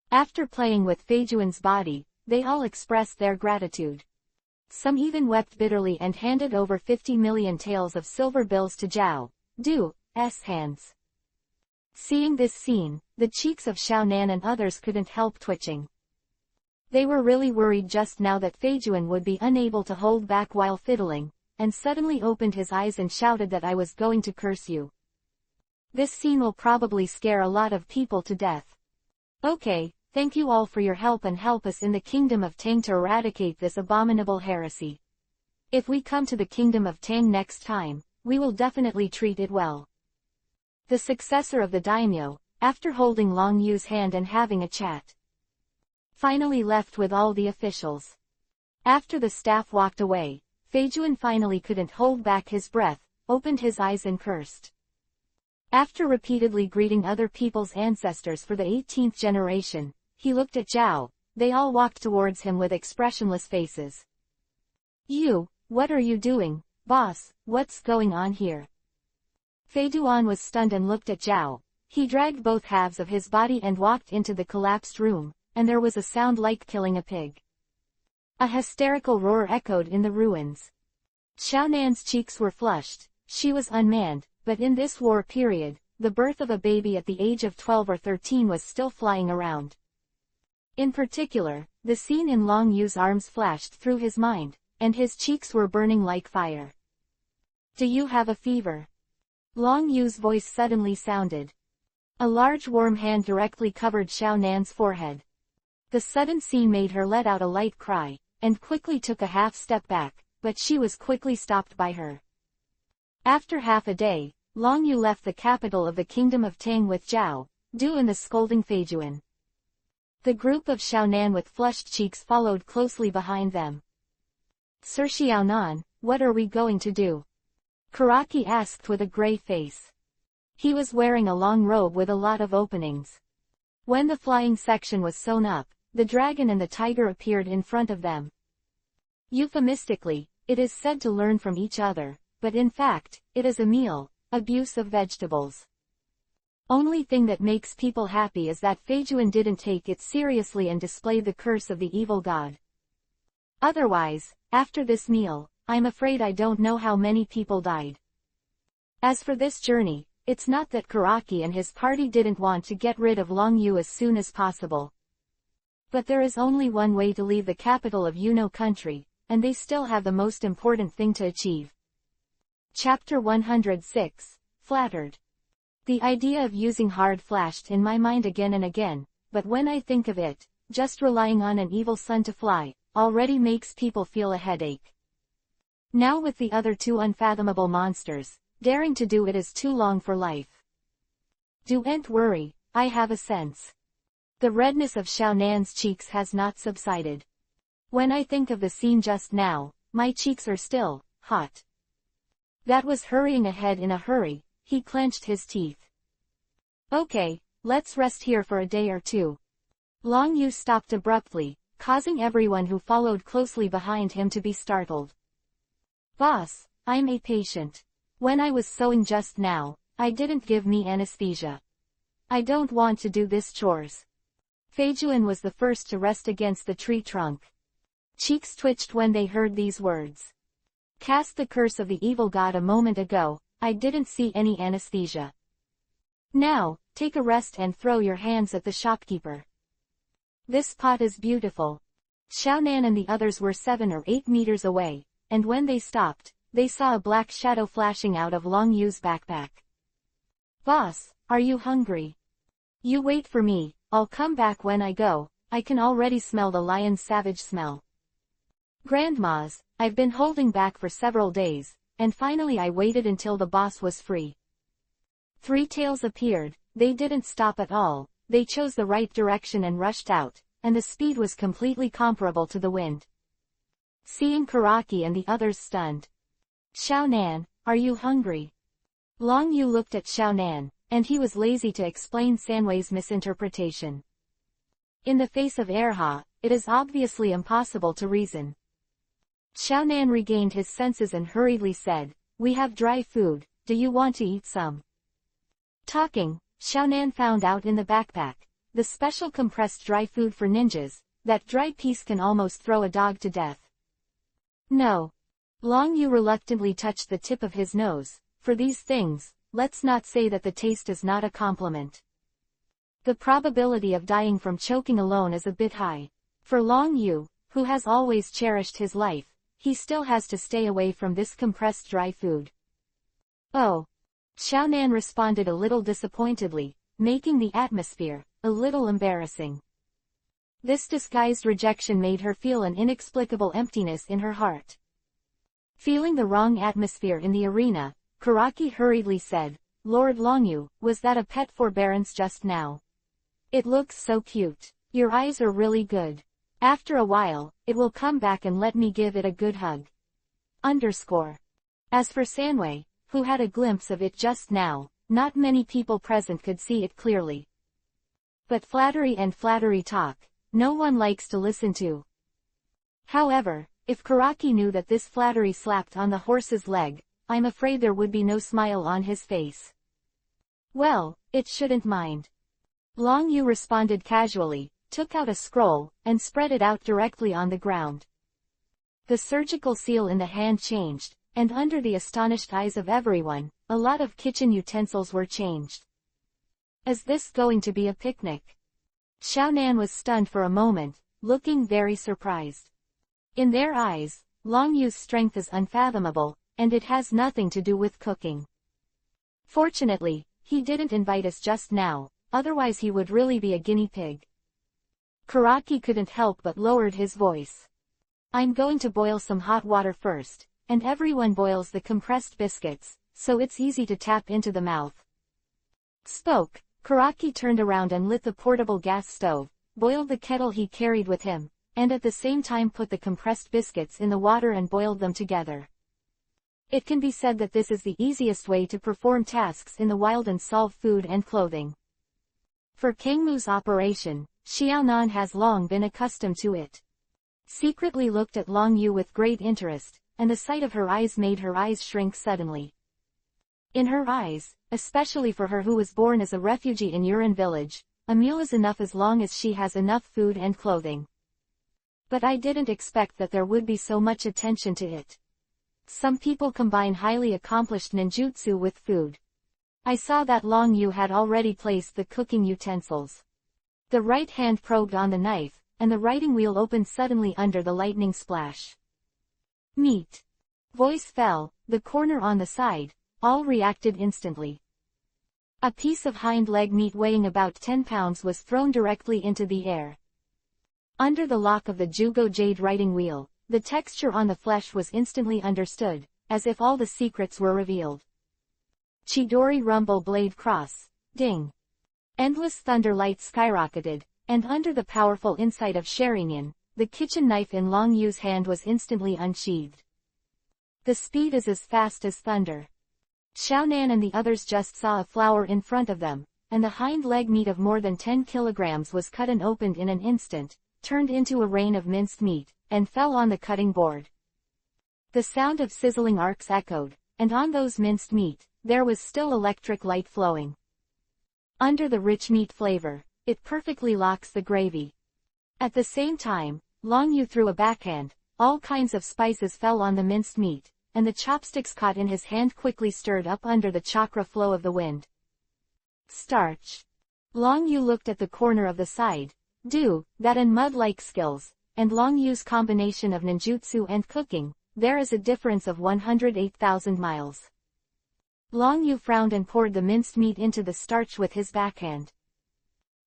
After playing with Feijuan's body, they all expressed their gratitude. Some even wept bitterly and handed over 50 million taels of silver bills to Zhao Du's hands. Seeing this scene, the cheeks of Xiaonan and others couldn't help twitching. They were really worried just now that Feijuan would be unable to hold back while fiddling, and suddenly opened his eyes and shouted that I was going to curse you. This scene will probably scare a lot of people to death. Okay, thank you all for your help and help us in the Kingdom of Tang to eradicate this abominable heresy. If we come to the Kingdom of Tang next time, we will definitely treat it well. The successor of the daimyo, after holding Long Yu's hand and having a chat, finally left with all the officials. After the staff walked away, Feijuan finally couldn't hold back his breath, opened his eyes and cursed. After repeatedly greeting other people's ancestors for the 18th generation, he looked at Zhao. They all walked towards him with expressionless faces. What are you doing, boss? What's going on here? Feijuan was stunned and looked at Zhao. He dragged both halves of his body and walked into the collapsed room, and there was a sound like killing a pig. A hysterical roar echoed in the ruins. Xiaonan's cheeks were flushed. She was unmanned, but in this war period, the birth of a baby at the age of 12 or 13 was still flying around. In particular, the scene in Long Yu's arms flashed through his mind, and his cheeks were burning like fire. Do you have a fever? Long Yu's voice suddenly sounded. A large warm hand directly covered Xiaonan's forehead. The sudden scene made her let out a light cry, and quickly took a half step back, but she was quickly stopped by her. After half a day, Long Yu left the capital of the Kingdom of Tang with Zhao Du and the scolding Feijuan. The group of Xiaonan with flushed cheeks followed closely behind them. Sir Xiaonan, what are we going to do? Karaki asked with a gray face. He was wearing a long robe with a lot of openings. When the flying section was sewn up, the dragon and the tiger appeared in front of them. Euphemistically, it is said to learn from each other, but in fact, it is a meal, abuse of vegetables. Only thing that makes people happy is that Feijuan didn't take it seriously and displayed the curse of the evil god. Otherwise, after this meal, I'm afraid I don't know how many people died. As for this journey, it's not that Karaki and his party didn't want to get rid of Long Yu as soon as possible. But there is only one way to leave the capital of Yuno country, and they still have the most important thing to achieve. Chapter 106, Flattered. The idea of using hard flashed in my mind again and again, but when I think of it, just relying on an evil sun to fly, already makes people feel a headache. Now with the other two unfathomable monsters, daring to do it is too long for life. Don't worry, I have a sense. The redness of Xiaonan's cheeks has not subsided. When I think of the scene just now, my cheeks are still hot. That was hurrying ahead in a hurry, he clenched his teeth. Okay, let's rest here for a day or two. Long Yu stopped abruptly, causing everyone who followed closely behind him to be startled. Boss, I'm a patient. When I was sewing just now, I didn't give me anesthesia. I don't want to do this chores. Feijuan was the first to rest against the tree trunk. Cheeks twitched when they heard these words. Cast the curse of the evil god a moment ago, I didn't see any anesthesia. Now, take a rest and throw your hands at the shopkeeper. This pot is beautiful. Xiaonan and the others were 7 or 8 meters away, and when they stopped, they saw a black shadow flashing out of Long Yu's backpack. Boss, are you hungry? You wait for me, I'll come back when I go, I can already smell the lion's savage smell. Grandmas, I've been holding back for several days, and finally I waited until the boss was free. Three tails appeared, they didn't stop at all, they chose the right direction and rushed out, and the speed was completely comparable to the wind. Seeing Karaki and the others stunned. Xiaonan, are you hungry? Long Yu looked at Xiaonan, and he was lazy to explain Sanwei's misinterpretation. In the face of Erha, it is obviously impossible to reason. Xiaonan regained his senses and hurriedly said, we have dry food, do you want to eat some? Talking, Xiaonan found out in the backpack, the special compressed dry food for ninjas, that dry piece can almost throw a dog to death. No. Long Yu reluctantly touched the tip of his nose, for these things, let's not say that the taste is not a compliment. The probability of dying from choking alone is a bit high. For Long Yu, who has always cherished his life, he still has to stay away from this compressed dry food. Oh. Xiaonan responded a little disappointedly, making the atmosphere a little embarrassing. This disguised rejection made her feel an inexplicable emptiness in her heart. Feeling the wrong atmosphere in the arena, Karaki hurriedly said, Lord Longyu, was that a pet forbearance just now? It looks so cute. Your eyes are really good. After a while, it will come back and let me give it a good hug. As for Sanwei, who had a glimpse of it just now, not many people present could see it clearly. But flattery and flattery talk, no one likes to listen to. However, if Karaki knew that this flattery slapped on the horse's leg, I'm afraid there would be no smile on his face. Well, it shouldn't mind. Long Yu responded casually, took out a scroll, and spread it out directly on the ground. The surgical seal in the hand changed, and under the astonished eyes of everyone, a lot of kitchen utensils were changed. Is this going to be a picnic? Xiaonan was stunned for a moment, looking very surprised. In their eyes, Long Yu's strength is unfathomable, and it has nothing to do with cooking. Fortunately, he didn't invite us just now, otherwise he would really be a guinea pig. Karaki couldn't help but lowered his voice. I'm going to boil some hot water first, and everyone boils the compressed biscuits, so it's easy to tap into the mouth. Spoke, Karaki turned around and lit the portable gas stove, boiled the kettle he carried with him, and at the same time put the compressed biscuits in the water and boiled them together. It can be said that this is the easiest way to perform tasks in the wild and solve food and clothing. For Kangmu's operation, Xiaonan has long been accustomed to it. Secretly looked at Long Yu with great interest, and the sight of her eyes made her eyes shrink suddenly. In her eyes, especially for her who was born as a refugee in Yuran village, a meal is enough as long as she has enough food and clothing. But I didn't expect that there would be so much attention to it. Some people combine highly accomplished ninjutsu with food. I saw that Long Yu had already placed the cooking utensils. The right hand probed on the knife, and the writing wheel opened suddenly under the lightning splash. Meat. Voice fell, the corner on the side, all reacted instantly. A piece of hind leg meat weighing about 10 pounds was thrown directly into the air. Under the lock of the Jugo Jade writing wheel, the texture on the flesh was instantly understood, as if all the secrets were revealed. Chidori rumble blade cross, ding. Endless thunder light skyrocketed, and under the powerful insight of Sharingan, the kitchen knife in Long Yu's hand was instantly unsheathed. The speed is as fast as thunder. Xiaonan and the others just saw a flower in front of them, and the hind leg meat of more than 10 kilograms was cut and opened in an instant, turned into a rain of minced meat, and fell on the cutting board. The sound of sizzling arcs echoed, and on those minced meat, there was still electric light flowing. Under the rich meat flavor, it perfectly locks the gravy. At the same time, Long Yu threw a backhand, all kinds of spices fell on the minced meat, and the chopsticks caught in his hand quickly stirred up under the chakra flow of the wind. Starch. Long Yu looked at the corner of the side. That and mud-like skills, and Long Yu's combination of ninjutsu and cooking, there is a difference of 108,000 miles. Long Yu frowned and poured the minced meat into the starch with his backhand.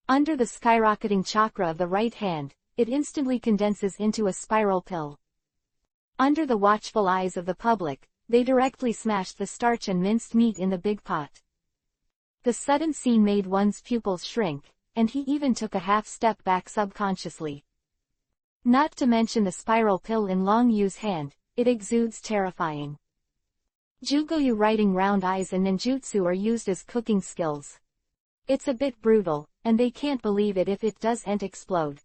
Under the skyrocketing chakra of the right hand, it instantly condenses into a spiral pill. Under the watchful eyes of the public, they directly smashed the starch and minced meat in the big pot. The sudden scene made one's pupils shrink, and he even took a half step back subconsciously. Not to mention the spiral pill in Long Yu's hand, it exudes terrifying. Jugoyu writing round eyes and ninjutsu are used as cooking skills. It's a bit brutal, and they can't believe it if it doesn't explode.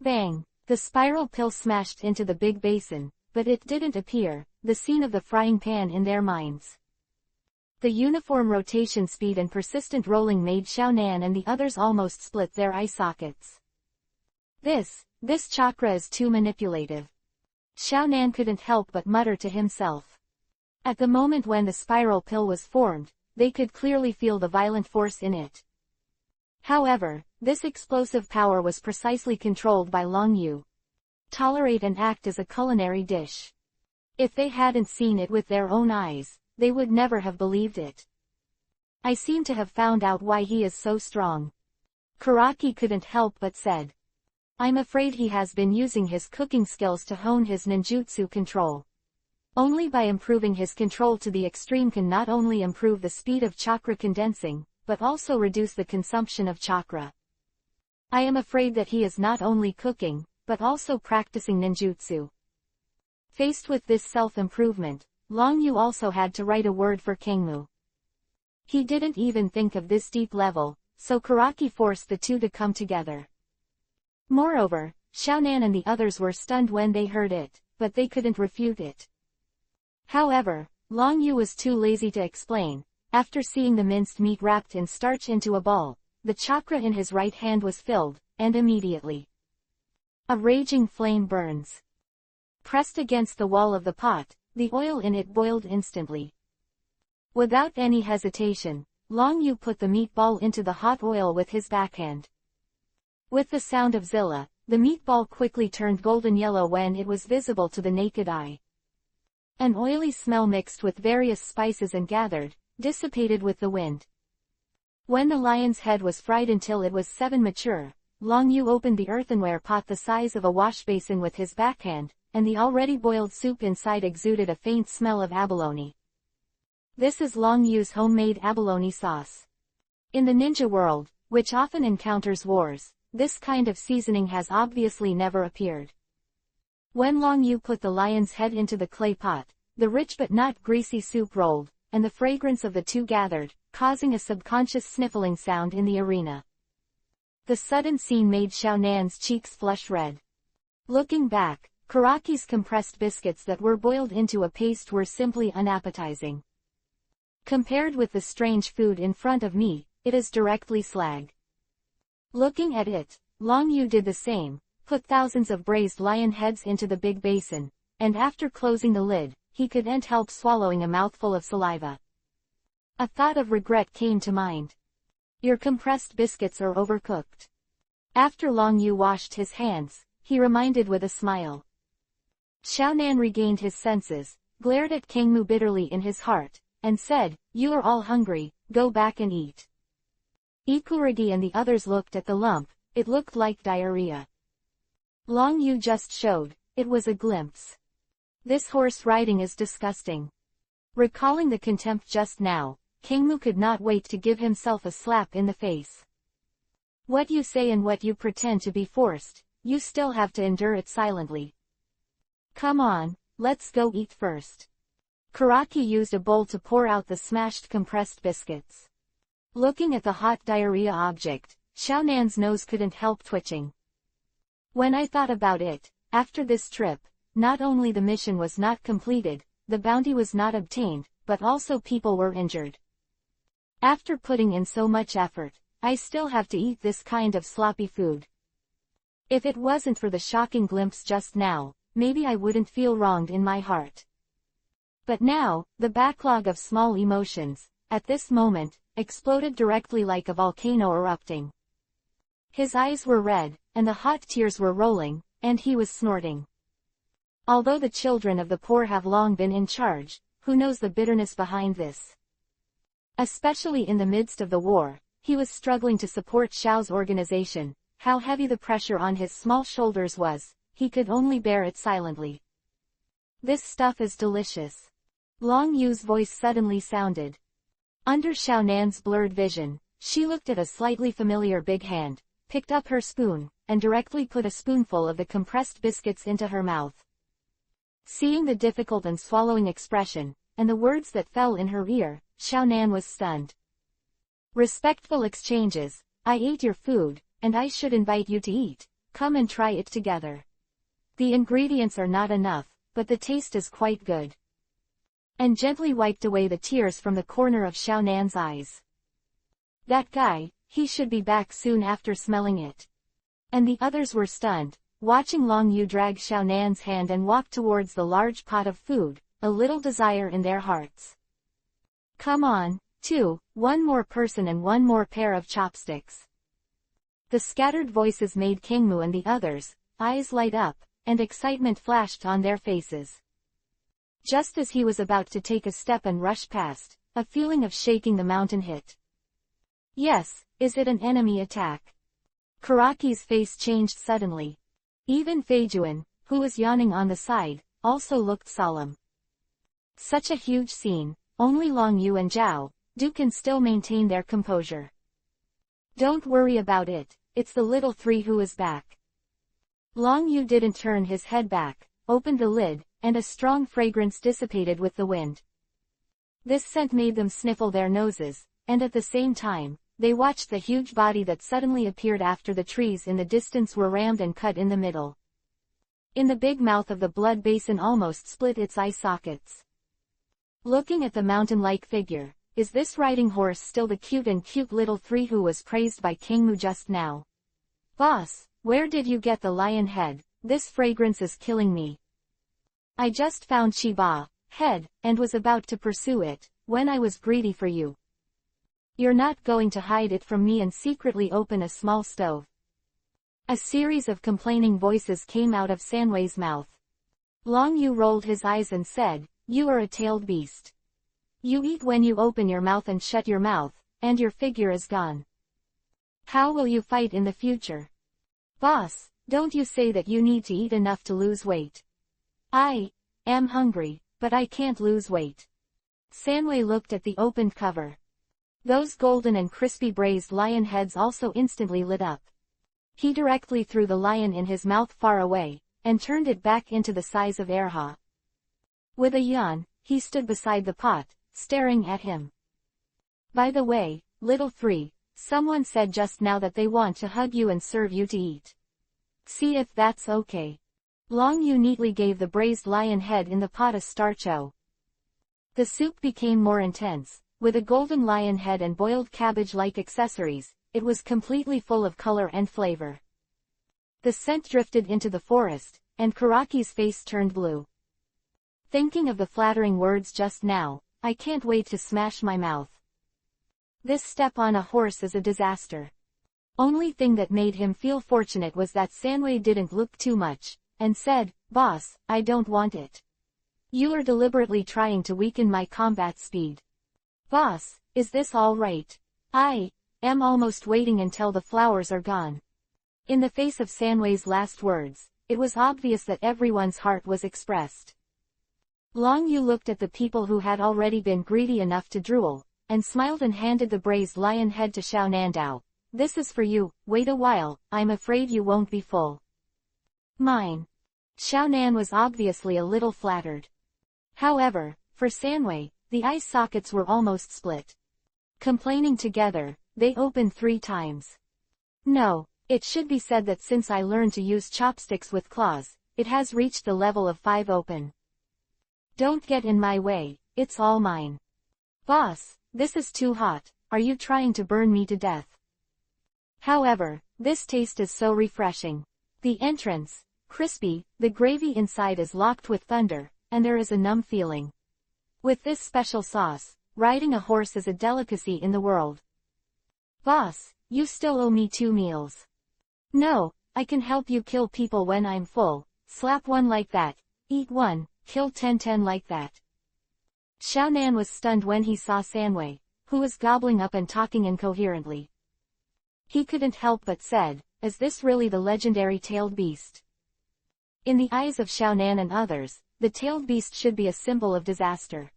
Bang! The spiral pill smashed into the big basin, but it didn't appear, the scene of the frying pan in their minds. The uniform rotation speed and persistent rolling made Xiaonan and the others almost split their eye sockets. This chakra is too manipulative. Xiaonan couldn't help but mutter to himself. At the moment when the spiral pill was formed, they could clearly feel the violent force in it. However, this explosive power was precisely controlled by Long Yu. Tolerate and act as a culinary dish. If they hadn't seen it with their own eyes, they would never have believed it. I seem to have found out why he is so strong. Karaki couldn't help but said. I'm afraid he has been using his cooking skills to hone his ninjutsu control. Only by improving his control to the extreme can not only improve the speed of chakra condensing, but also reduce the consumption of chakra. I am afraid that he is not only cooking, but also practicing ninjutsu. Faced with this self-improvement, Long Yu also had to write a word for Kangmu. He didn't even think of this deep level, so Karaki forced the two to come together. Moreover, Xiaonan and the others were stunned when they heard it, but they couldn't refute it. However, Long Yu was too lazy to explain. After seeing the minced meat wrapped in starch into a ball, the chakra in his right hand was filled, and immediately a raging flame burns. Pressed against the wall of the pot, the oil in it boiled instantly. Without any hesitation, Long Yu put the meatball into the hot oil with his backhand. With the sound of Zilla, the meatball quickly turned golden yellow when it was visible to the naked eye. An oily smell mixed with various spices and dissipated with the wind. When the lion's head was fried until it was 7 mature, Long Yu opened the earthenware pot the size of a wash basin with his backhand, and the already boiled soup inside exuded a faint smell of abalone. This is Long Yu's homemade abalone sauce. In the ninja world, which often encounters wars, this kind of seasoning has obviously never appeared. When Long Yu put the lion's head into the clay pot, the rich but not greasy soup rolled, and the fragrance of the two gathered, causing a subconscious sniffling sound in the arena. The sudden scene made Xiaonan's cheeks flush red. Looking back, Karaki's compressed biscuits that were boiled into a paste were simply unappetizing. Compared with the strange food in front of me, it is directly slag. Looking at it, Long Yu did the same, put thousands of braised lion heads into the big basin, and after closing the lid, he couldn't help swallowing a mouthful of saliva. A thought of regret came to mind. Your compressed biscuits are overcooked. After Long Yu washed his hands, he reminded with a smile. Xiaonan regained his senses, glared at Kangmu bitterly in his heart, and said, "You are all hungry, go back and eat." Ikuragi and the others looked at the lump, it looked like diarrhea. Long Yu just showed, it was a glimpse. This horse riding is disgusting. Recalling the contempt just now, Kangmu could not wait to give himself a slap in the face. What you say and what you pretend to be forced, you still have to endure it silently. Come on, let's go eat first. Karaki used a bowl to pour out the smashed compressed biscuits. Looking at the hot diarrhea object, Xiaonan's nose couldn't help twitching. When I thought about it, after this trip, not only the mission was not completed, the bounty was not obtained, but also people were injured. After putting in so much effort, I still have to eat this kind of sloppy food. If it wasn't for the shocking glimpse just now, maybe I wouldn't feel wronged in my heart. But now, the backlog of small emotions, at this moment, exploded directly like a volcano erupting. His eyes were red, and the hot tears were rolling, and he was snorting. Although the children of the poor have long been in charge, who knows the bitterness behind this? Especially in the midst of the war, he was struggling to support Xiao's organization. How heavy the pressure on his small shoulders was, he could only bear it silently. This stuff is delicious. Long Yu's voice suddenly sounded. Under Xiaonan's blurred vision, she looked at a slightly familiar big hand, picked up her spoon, and directly put a spoonful of the compressed biscuits into her mouth. Seeing the difficult and swallowing expression, and the words that fell in her ear, Xiaonan was stunned. Respectful exchanges, I ate your food, and I should invite you to eat, come and try it together. The ingredients are not enough, but the taste is quite good. And gently wiped away the tears from the corner of Xiaonan's eyes. That guy, he should be back soon after smelling it. And the others were stunned, watching Long Yu drag Xiaonan's hand and walk towards the large pot of food, a little desire in their hearts. Come on, one more person and one more pair of chopsticks. The scattered voices made Kangmu and the others' eyes light up, and excitement flashed on their faces. Just as he was about to take a step and rush past, a feeling of shaking the mountain hit. Yes, is it an enemy attack? Karaki's face changed suddenly. Even Feijuan, who was yawning on the side, also looked solemn. Such a huge scene, only Long Yu and Zhao Du can still maintain their composure. Don't worry about it, it's the little three who is back. Long Yu didn't turn his head back, opened the lid, and a strong fragrance dissipated with the wind. This scent made them sniffle their noses, and at the same time, they watched the huge body that suddenly appeared after the trees in the distance were rammed and cut in the middle. In the big mouth of the blood basin almost split its eye sockets. Looking at the mountain-like figure, is this riding horse still the cute little three who was praised by Kangmu just now? Boss, where did you get the lion head? This fragrance is killing me. I just found Chiba head, and was about to pursue it, when I was greedy for you. You're not going to hide it from me and secretly open a small stove. A series of complaining voices came out of Sanwei's mouth. Long Yu rolled his eyes and said, you are a tailed beast. You eat when you open your mouth and shut your mouth, and your figure is gone. How will you fight in the future? Boss, don't you say that you need to eat enough to lose weight? I am hungry, but I can't lose weight. Sanwei looked at the opened cover. Those golden and crispy braised lion heads also instantly lit up. He directly threw the lion in his mouth far away, and turned it back into the size of Erha. With a yawn, he stood beside the pot, staring at him. By the way, little three, someone said just now that they want to hug you and serve you to eat. See if that's okay. Long Yu neatly gave the braised lion head in the pot a starcho. The soup became more intense, with a golden lion head and boiled cabbage-like accessories. It was completely full of color and flavor. The scent drifted into the forest, and Karaki's face turned blue. Thinking of the flattering words just now, I can't wait to smash my mouth. This step on a horse is a disaster. Only thing that made him feel fortunate was that Sanwei didn't look too much, and said, "Boss, I don't want it. You are deliberately trying to weaken my combat speed." "Boss, is this all right? I am almost waiting until the flowers are gone." In the face of Sanwei's last words, it was obvious that everyone's heart was expressed. Long Yu looked at the people who had already been greedy enough to drool, and smiled and handed the braised lion head to Xiao Nandao. "This is for you, wait a while, I'm afraid you won't be full." "Mine." Xiao Nan was obviously a little flattered. However, for Sanwei, the eye sockets were almost split. Complaining together, they opened 3 times. "No, it should be said that since I learned to use chopsticks with claws, it has reached the level of 5 open. Don't get in my way, it's all mine." "Boss, this is too hot, are you trying to burn me to death?" However, this taste is so refreshing. The entrance, crispy, the gravy inside is locked with thunder, and there is a numb feeling. With this special sauce, riding a horse is a delicacy in the world. "Boss, you still owe me 2 meals." "No, I can help you kill people when I'm full. Slap one like that, eat one, kill 10 like that." Xiao Nan was stunned when he saw Sanwei, who was gobbling up and talking incoherently. He couldn't help but said, "Is this really the legendary tailed beast?" In the eyes of Xiao Nan and others, the tailed beast should be a symbol of disaster.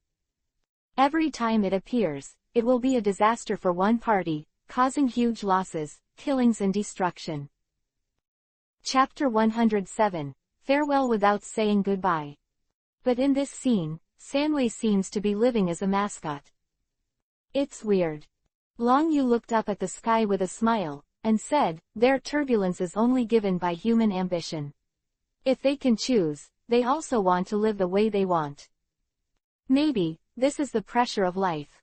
Every time it appears, it will be a disaster for one party, causing huge losses, killings and destruction. Chapter 107, Farewell Without Saying Goodbye. But in this scene, Sanwei seems to be living as a mascot. It's weird. Long Yu looked up at the sky with a smile, and said, "Their turbulence is only given by human ambition. If they can choose, they also want to live the way they want. Maybe, this is the pressure of life."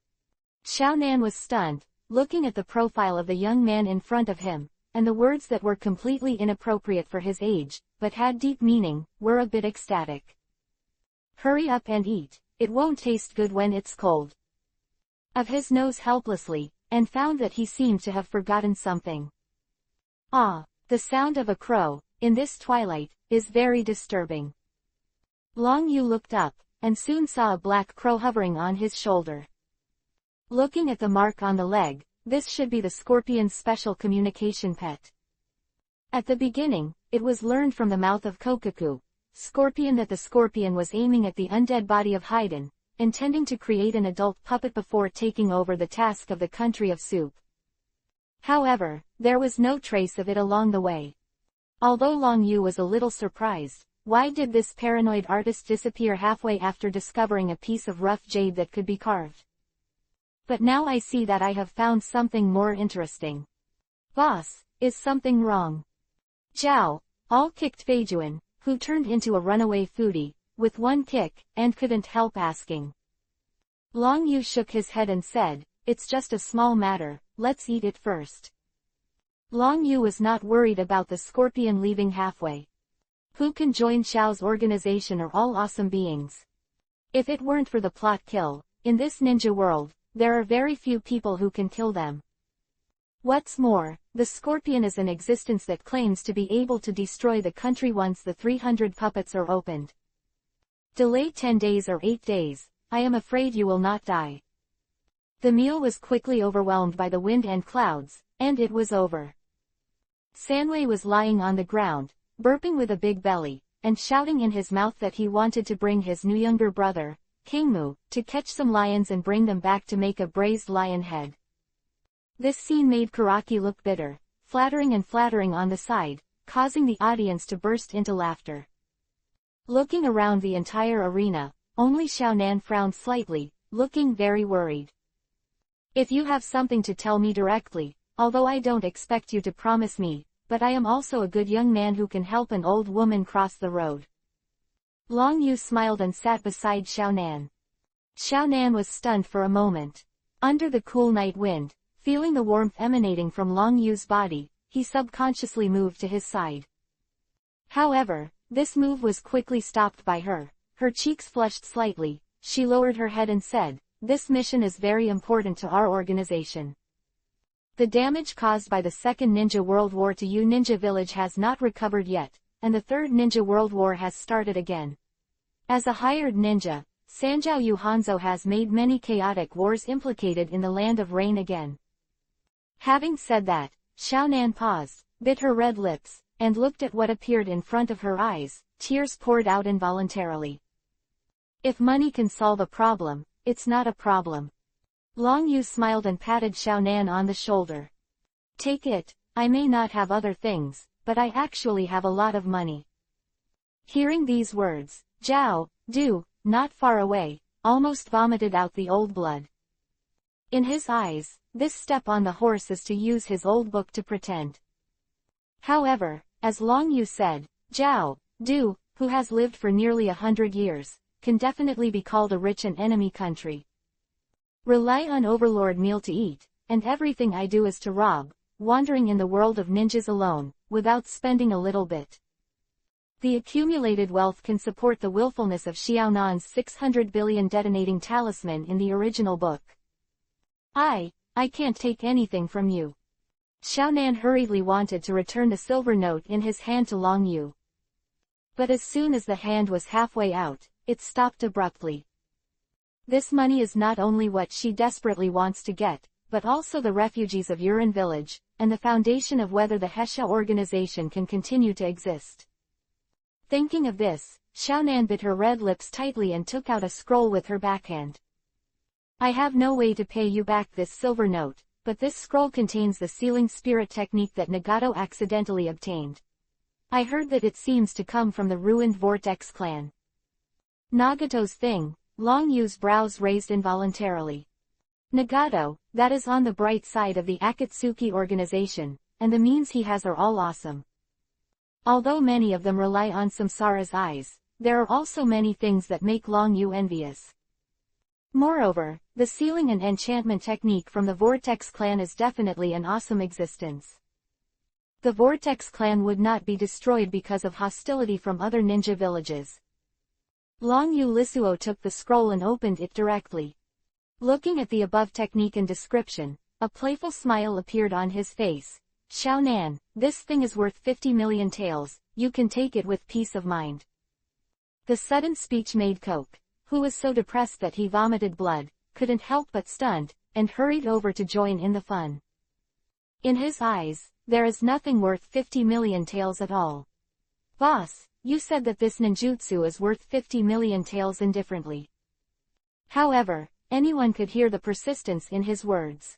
Xiao Nan was stunned, looking at the profile of the young man in front of him, and the words that were completely inappropriate for his age, but had deep meaning, were a bit ecstatic. "Hurry up and eat, it won't taste good when it's cold." Of his nose helplessly, and found that he seemed to have forgotten something. Ah, the sound of a crow, in this twilight, is very disturbing. Long Yu looked up, and soon saw a black crow hovering on his shoulder. Looking at the mark on the leg, this should be the scorpion's special communication pet. At the beginning, it was learned from the mouth of Kokaku, Scorpion, that the scorpion was aiming at the undead body of Haydn, intending to create an adult puppet before taking over the task of the country of soup. However, there was no trace of it along the way. Although Long Yu was a little surprised, why did this paranoid artist disappear halfway after discovering a piece of rough jade that could be carved? But now I see that I have found something more interesting. "Boss, is something wrong?" Zhao, all kicked Feijuan, who turned into a runaway foodie, with one kick, and couldn't help asking. Long Yu shook his head and said, "It's just a small matter, let's eat it first." Long Yu was not worried about the scorpion leaving halfway. Who can join Xiao's organization are all awesome beings. If it weren't for the plot kill, in this ninja world, there are very few people who can kill them. What's more, the scorpion is an existence that claims to be able to destroy the country once the 300 puppets are opened. Delay 10 days or 8 days, I am afraid you will not die. The meal was quickly overwhelmed by the wind and clouds, and it was over. Sanwei was lying on the ground, burping with a big belly, and shouting in his mouth that he wanted to bring his new younger brother, Kingmu, to catch some lions and bring them back to make a braised lion head. This scene made Karaki look bitter, flattering on the side, causing the audience to burst into laughter. Looking around the entire arena, only Xiaonan frowned slightly, looking very worried. If you have something to tell me directly, although I don't expect you to promise me, but I am also a good young man who can help an old woman cross the road. Long Yu smiled and sat beside Xiaonan. Xiaonan was stunned for a moment. Under the cool night wind, feeling the warmth emanating from Long Yu's body, he subconsciously moved to his side. However, this move was quickly stopped by her. Her cheeks flushed slightly, she lowered her head and said, "This mission is very important to our organization. The damage caused by the Second Ninja World War to Yu Ninja Village has not recovered yet, and the Third Ninja World War has started again. As a hired ninja, Sanjiao Yu Hanzo has made many chaotic wars implicated in the Land of Rain again." Having said that, Xiaonan paused, bit her red lips, and looked at what appeared in front of her eyes. Tears poured out involuntarily. If money can solve a problem, it's not a problem. Long Yu smiled and patted Xiaonan on the shoulder. "Take it, I may not have other things, but I actually have a lot of money." Hearing these words, Zhao Du, not far away, almost vomited out the old blood. In his eyes, this step on the horse is to use his old book to pretend. However, as Long Yu said, Zhao Du, who has lived for nearly 100 years, can definitely be called a rich and enemy country. Rely on overlord meal to eat, and everything I do is to rob, wandering in the world of ninjas alone, without spending a little bit. The accumulated wealth can support the willfulness of Xiaonan's 600 billion detonating talisman in the original book. I can't take anything from you." Xiaonan hurriedly wanted to return the silver note in his hand to Long Yu. But as soon as the hand was halfway out, it stopped abruptly. This money is not only what she desperately wants to get, but also the refugees of Yurin village, and the foundation of whether the Hesha organization can continue to exist. Thinking of this, Xiaonan bit her red lips tightly and took out a scroll with her backhand. "I have no way to pay you back this silver note, but this scroll contains the sealing spirit technique that Nagato accidentally obtained. I heard that it seems to come from the ruined Vortex clan." Nagato's thing, Long Yu's brows raised involuntarily. Nagato, that is on the bright side of the Akatsuki organization, and the means he has are all awesome. Although many of them rely on Samsara's eyes, there are also many things that make Long Yu envious. Moreover, the sealing and enchantment technique from the Vortex clan is definitely an awesome existence. The Vortex clan would not be destroyed because of hostility from other ninja villages. Long Yu Lisuo took the scroll and opened it directly. Looking at the above technique and description, a playful smile appeared on his face. "Xiaonan, this thing is worth 50 million taels, you can take it with peace of mind." The sudden speech made Coke, who was so depressed that he vomited blood, couldn't help but stunned, and hurried over to join in the fun. In his eyes, there is nothing worth 50 million taels at all. "Boss, you said that this ninjutsu is worth 50 million taels indifferently." However, anyone could hear the persistence in his words.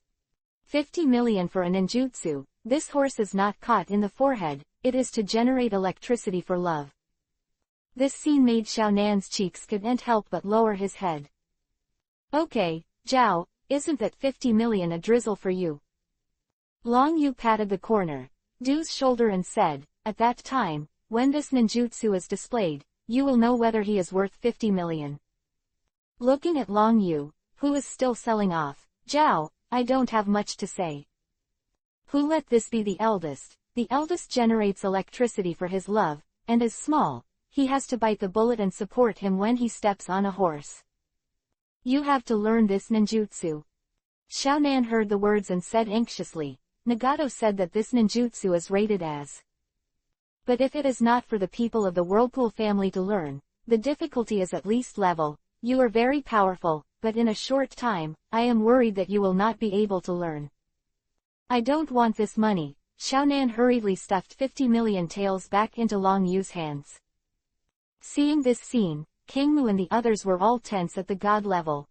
50 million for a ninjutsu, this horse is not caught in the forehead, it is to generate electricity for love. This scene made Xiaonan's cheeks couldn't help but lower his head. "Okay, Zhao, isn't that 50 million a drizzle for you?" Long Yu patted the corner, Du's shoulder and said, "At that time, when this ninjutsu is displayed, you will know whether he is worth 50 million. Looking at Long Yu, who is still selling off, "Zhao, I don't have much to say. Who let this be the eldest? The eldest generates electricity for his love, and is small, he has to bite the bullet and support him when he steps on a horse. You have to learn this ninjutsu." Xiaonan heard the words and said anxiously, "Nagato said that this ninjutsu is rated as. But if it is not for the people of the Whirlpool family to learn, the difficulty is at least level. You are very powerful, but in a short time, I am worried that you will not be able to learn." "I don't want this money." Xiaonan hurriedly stuffed 50 million taels back into Long Yu's hands. Seeing this scene, King Mu and the others were all tense at the god level.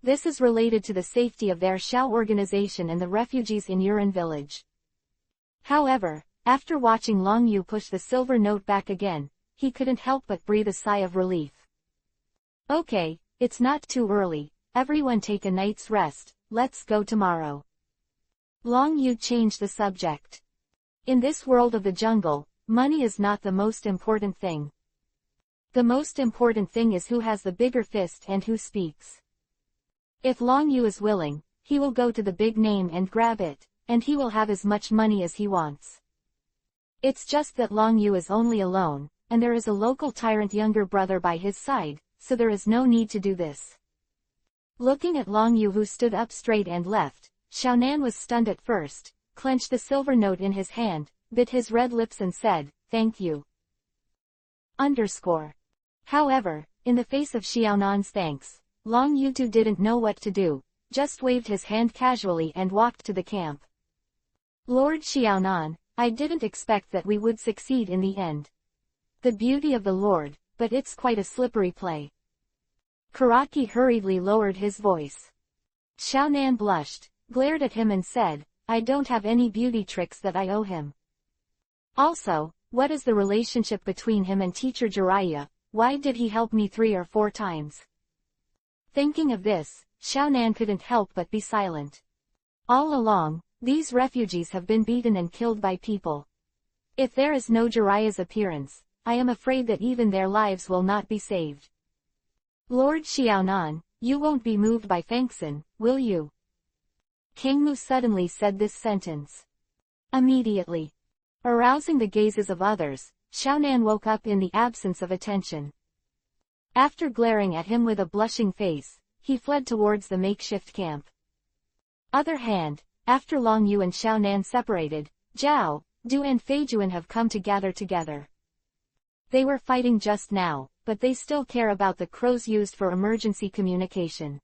This is related to the safety of their Xiao organization and the refugees in Yurin village. However, after watching Long Yu push the silver note back again, he couldn't help but breathe a sigh of relief. Okay, it's not too early, everyone take a night's rest, let's go tomorrow. Long Yu changed the subject. In this world of the jungle, money is not the most important thing. The most important thing is who has the bigger fist and who speaks. If Long Yu is willing, he will go to the big name and grab it, and he will have as much money as he wants. It's just that Long Yu is only alone, and there is a local tyrant younger brother by his side, so there is no need to do this. Looking at Long Yu, who stood up straight and left, Xiaonan was stunned at first, clenched the silver note in his hand, bit his red lips and said, "Thank you." However, in the face of Xiaonan's thanks, Long Yu too didn't know what to do, just waved his hand casually and walked to the camp. Lord Xiaonan, I didn't expect that we would succeed in the end. The beauty of the Lord, but it's quite a slippery play. Karaki hurriedly lowered his voice. Xiaonan blushed, glared at him and said, "I don't have any beauty tricks that I owe him. Also, what is the relationship between him and teacher Jiraiya? Why did he help me 3 or 4 times? Thinking of this, Xiaonan couldn't help but be silent. All along, these refugees have been beaten and killed by people. If there is no Jiraiya's appearance, I am afraid that even their lives will not be saved. Lord Xiaonan, you won't be moved by Fangxin, will you?" King Mu suddenly said this sentence. Immediately, arousing the gazes of others, Xiaonan woke up in the absence of attention. After glaring at him with a blushing face, he fled towards the makeshift camp. Other hand, after Long Yu and Xiaonan separated, Zhao, Du and Feijuan have come to gather together. They were fighting just now, but they still care about the crows used for emergency communication.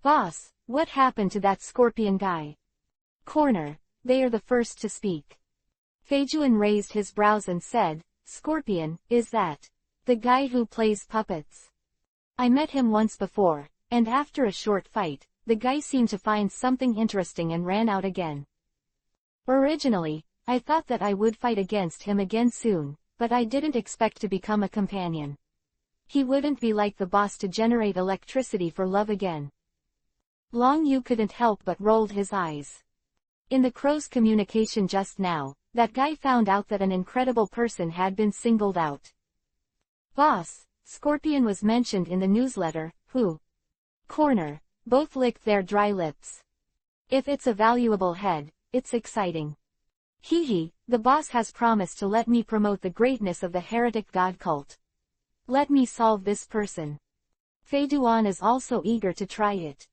"Boss, what happened to that scorpion guy?" Corner, they are the first to speak. Feijuan raised his brows and said, "Scorpion, is that the guy who plays puppets? I met him once before, and after a short fight, the guy seemed to find something interesting and ran out again. Originally, I thought that I would fight against him again soon, but I didn't expect to become a companion. He wouldn't be like the boss to generate electricity for love again." Long Yu couldn't help but rolled his eyes. In the crow's communication just now, that guy found out that an incredible person had been singled out. "Boss, Scorpion was mentioned in the newsletter, who?" Corner, both licked their dry lips. "If it's a valuable head, it's exciting. Hee, the boss has promised to let me promote the greatness of the heretic god cult. Let me solve this person. Fei Duan is also eager to try it.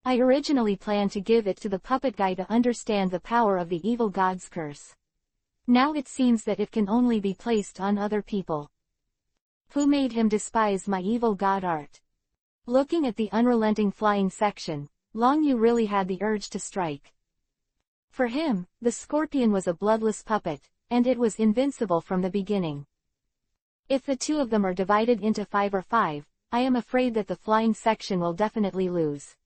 I originally planned to give it to the puppet guy to understand the power of the evil god's curse. Now it seems that it can only be placed on other people. Who made him despise my evil god art?" Looking at the unrelenting flying section, Long Yu really had the urge to strike. For him, the scorpion was a bloodless puppet, and it was invincible from the beginning. If the two of them are divided into 5 or 5, I am afraid that the flying section will definitely lose.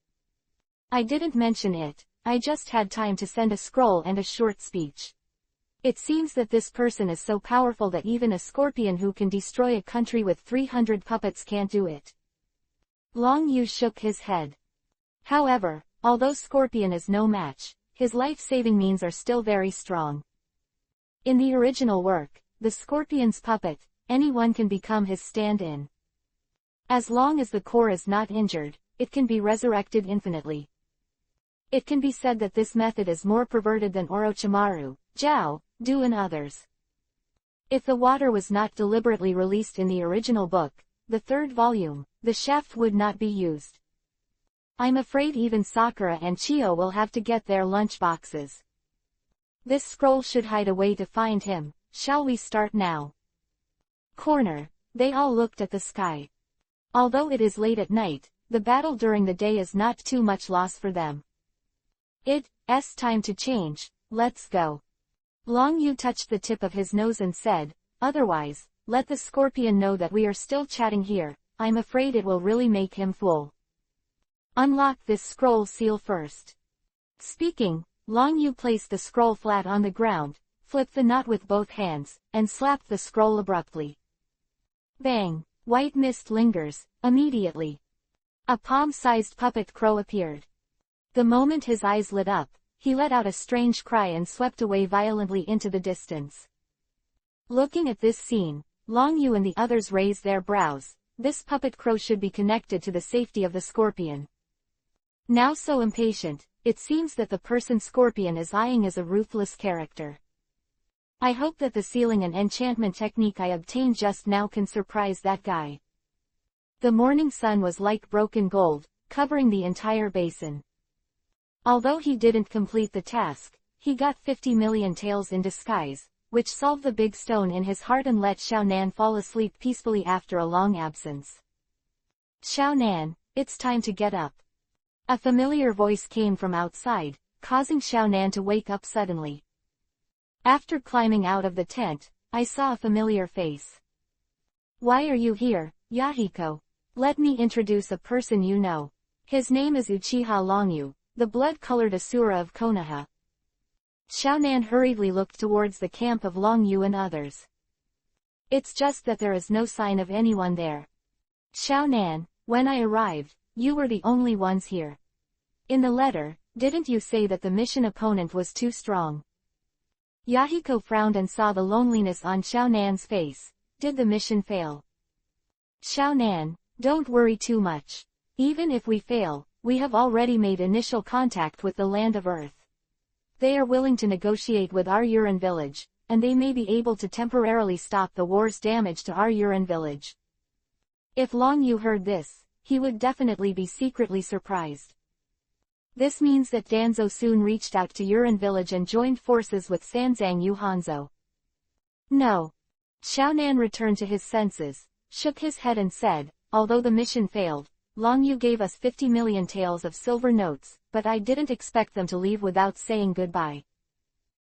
I didn't mention it, I just had time to send a scroll and a short speech. It seems that this person is so powerful that even a scorpion who can destroy a country with 300 puppets can't do it. Long Yu shook his head. However, although Scorpion is no match, his life-saving means are still very strong. In the original work, the Scorpion's puppet, anyone can become his stand-in. As long as the core is not injured, it can be resurrected infinitely. It can be said that this method is more perverted than Orochimaru, Zhao, Du and others. If the water was not deliberately released in the original book, the 3rd volume, the shaft would not be used. I'm afraid even Sakura and Chio will have to get their lunch boxes. This scroll should hide a way to find him. Shall we start now? Corner, they all looked at the sky. Although it is late at night, the battle during the day is not too much loss for them. It's time to change, let's go. Long Yu touched the tip of his nose and said, "Otherwise, let the scorpion know that we are still chatting here, I'm afraid it will really make him fool. Unlock this scroll seal first." Speaking, Long Yu placed the scroll flat on the ground, flipped the knot with both hands, and slapped the scroll abruptly. Bang! White mist lingers. Immediately, a palm-sized puppet crow appeared. The moment his eyes lit up, he let out a strange cry and swept away violently into the distance. Looking at this scene, Long Yu and the others raised their brows. This puppet crow should be connected to the safety of the scorpion. Now so impatient, it seems that the person Scorpion is eyeing is a ruthless character. I hope that the sealing and enchantment technique I obtained just now can surprise that guy. The morning sun was like broken gold, covering the entire basin. Although he didn't complete the task, he got 50 million taels in disguise, which solved the big stone in his heart and let Xiao Nan fall asleep peacefully after a long absence. Xiao Nan, it's time to get up. A familiar voice came from outside, causing Xiao Nan to wake up suddenly. After climbing out of the tent, I saw a familiar face. Why are you here, Yahiko? Let me introduce a person you know. His name is Uchiha Longyu, the blood-colored Asura of Konoha. Xiao Nan hurriedly looked towards the camp of Longyu and others. It's just that there is no sign of anyone there. Xiao Nan, when I arrived, you were the only ones here. In the letter, didn't you say that the mission opponent was too strong? Yahiko frowned and saw the loneliness on Xiao Nan's face. Did the mission fail? Xiao Nan, don't worry too much. Even if we fail, we have already made initial contact with the land of Earth. They are willing to negotiate with our Uran village, and they may be able to temporarily stop the war's damage to our Uran village. If Long Yu heard this, he would definitely be secretly surprised. This means that Danzo soon reached out to Uran village and joined forces with Sanzang Yu Hanzo. No. Xiao Nan returned to his senses, shook his head and said, although the mission failed, Long Yu gave us 50 million taels of silver notes, but I didn't expect them to leave without saying goodbye.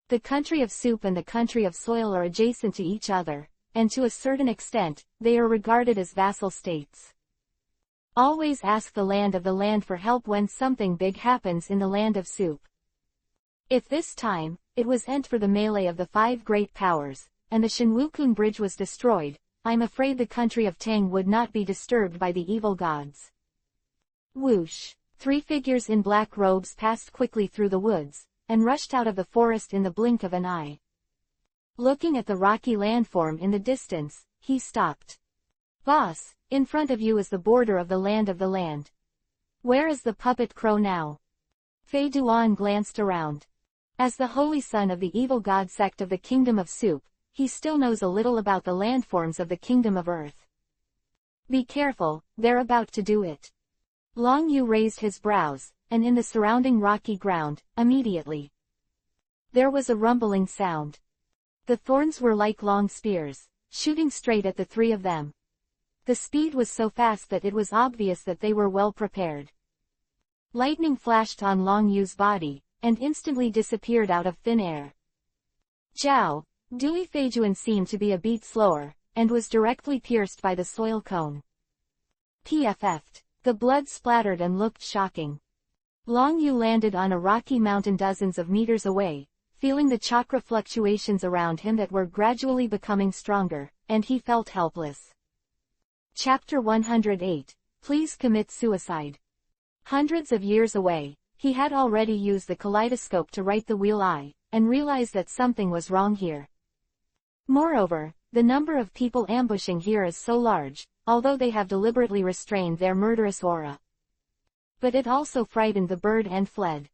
The country of soup and the country of soil are adjacent to each other, and to a certain extent, they are regarded as vassal states. Always ask the land of the land for help when something big happens in the land of soup. If this time, it was end for the melee of the 5 great powers, and the Shinwukun bridge was destroyed, I'm afraid the country of Tang would not be disturbed by the evil gods. Whoosh! 3 figures in black robes passed quickly through the woods, and rushed out of the forest in the blink of an eye. Looking at the rocky landform in the distance, he stopped. Boss, in front of you is the border of the land. Where is the puppet crow now? Fei Duan glanced around. As the holy son of the evil god sect of the Kingdom of Soup, he still knows a little about the landforms of the Kingdom of Earth. Be careful, they're about to do it. Long Yu raised his brows, and in the surrounding rocky ground, immediately, there was a rumbling sound. The thorns were like long spears, shooting straight at the 3 of them. The speed was so fast that it was obvious that they were well prepared. Lightning flashed on Long Yu's body, and instantly disappeared out of thin air. Zhao, Dui Feijuan seemed to be a beat slower, and was directly pierced by the soil cone. PFF'd. The blood splattered and looked shocking. Long Yu landed on a rocky mountain dozens of meters away, feeling the chakra fluctuations around him that were gradually becoming stronger, and he felt helpless. Chapter 108, Please Commit Suicide. Hundreds of years away, he had already used the kaleidoscope to right the wheel eye, and realized that something was wrong here. Moreover, the number of people ambushing here is so large, although they have deliberately restrained their murderous aura. But it also frightened the bird and fled.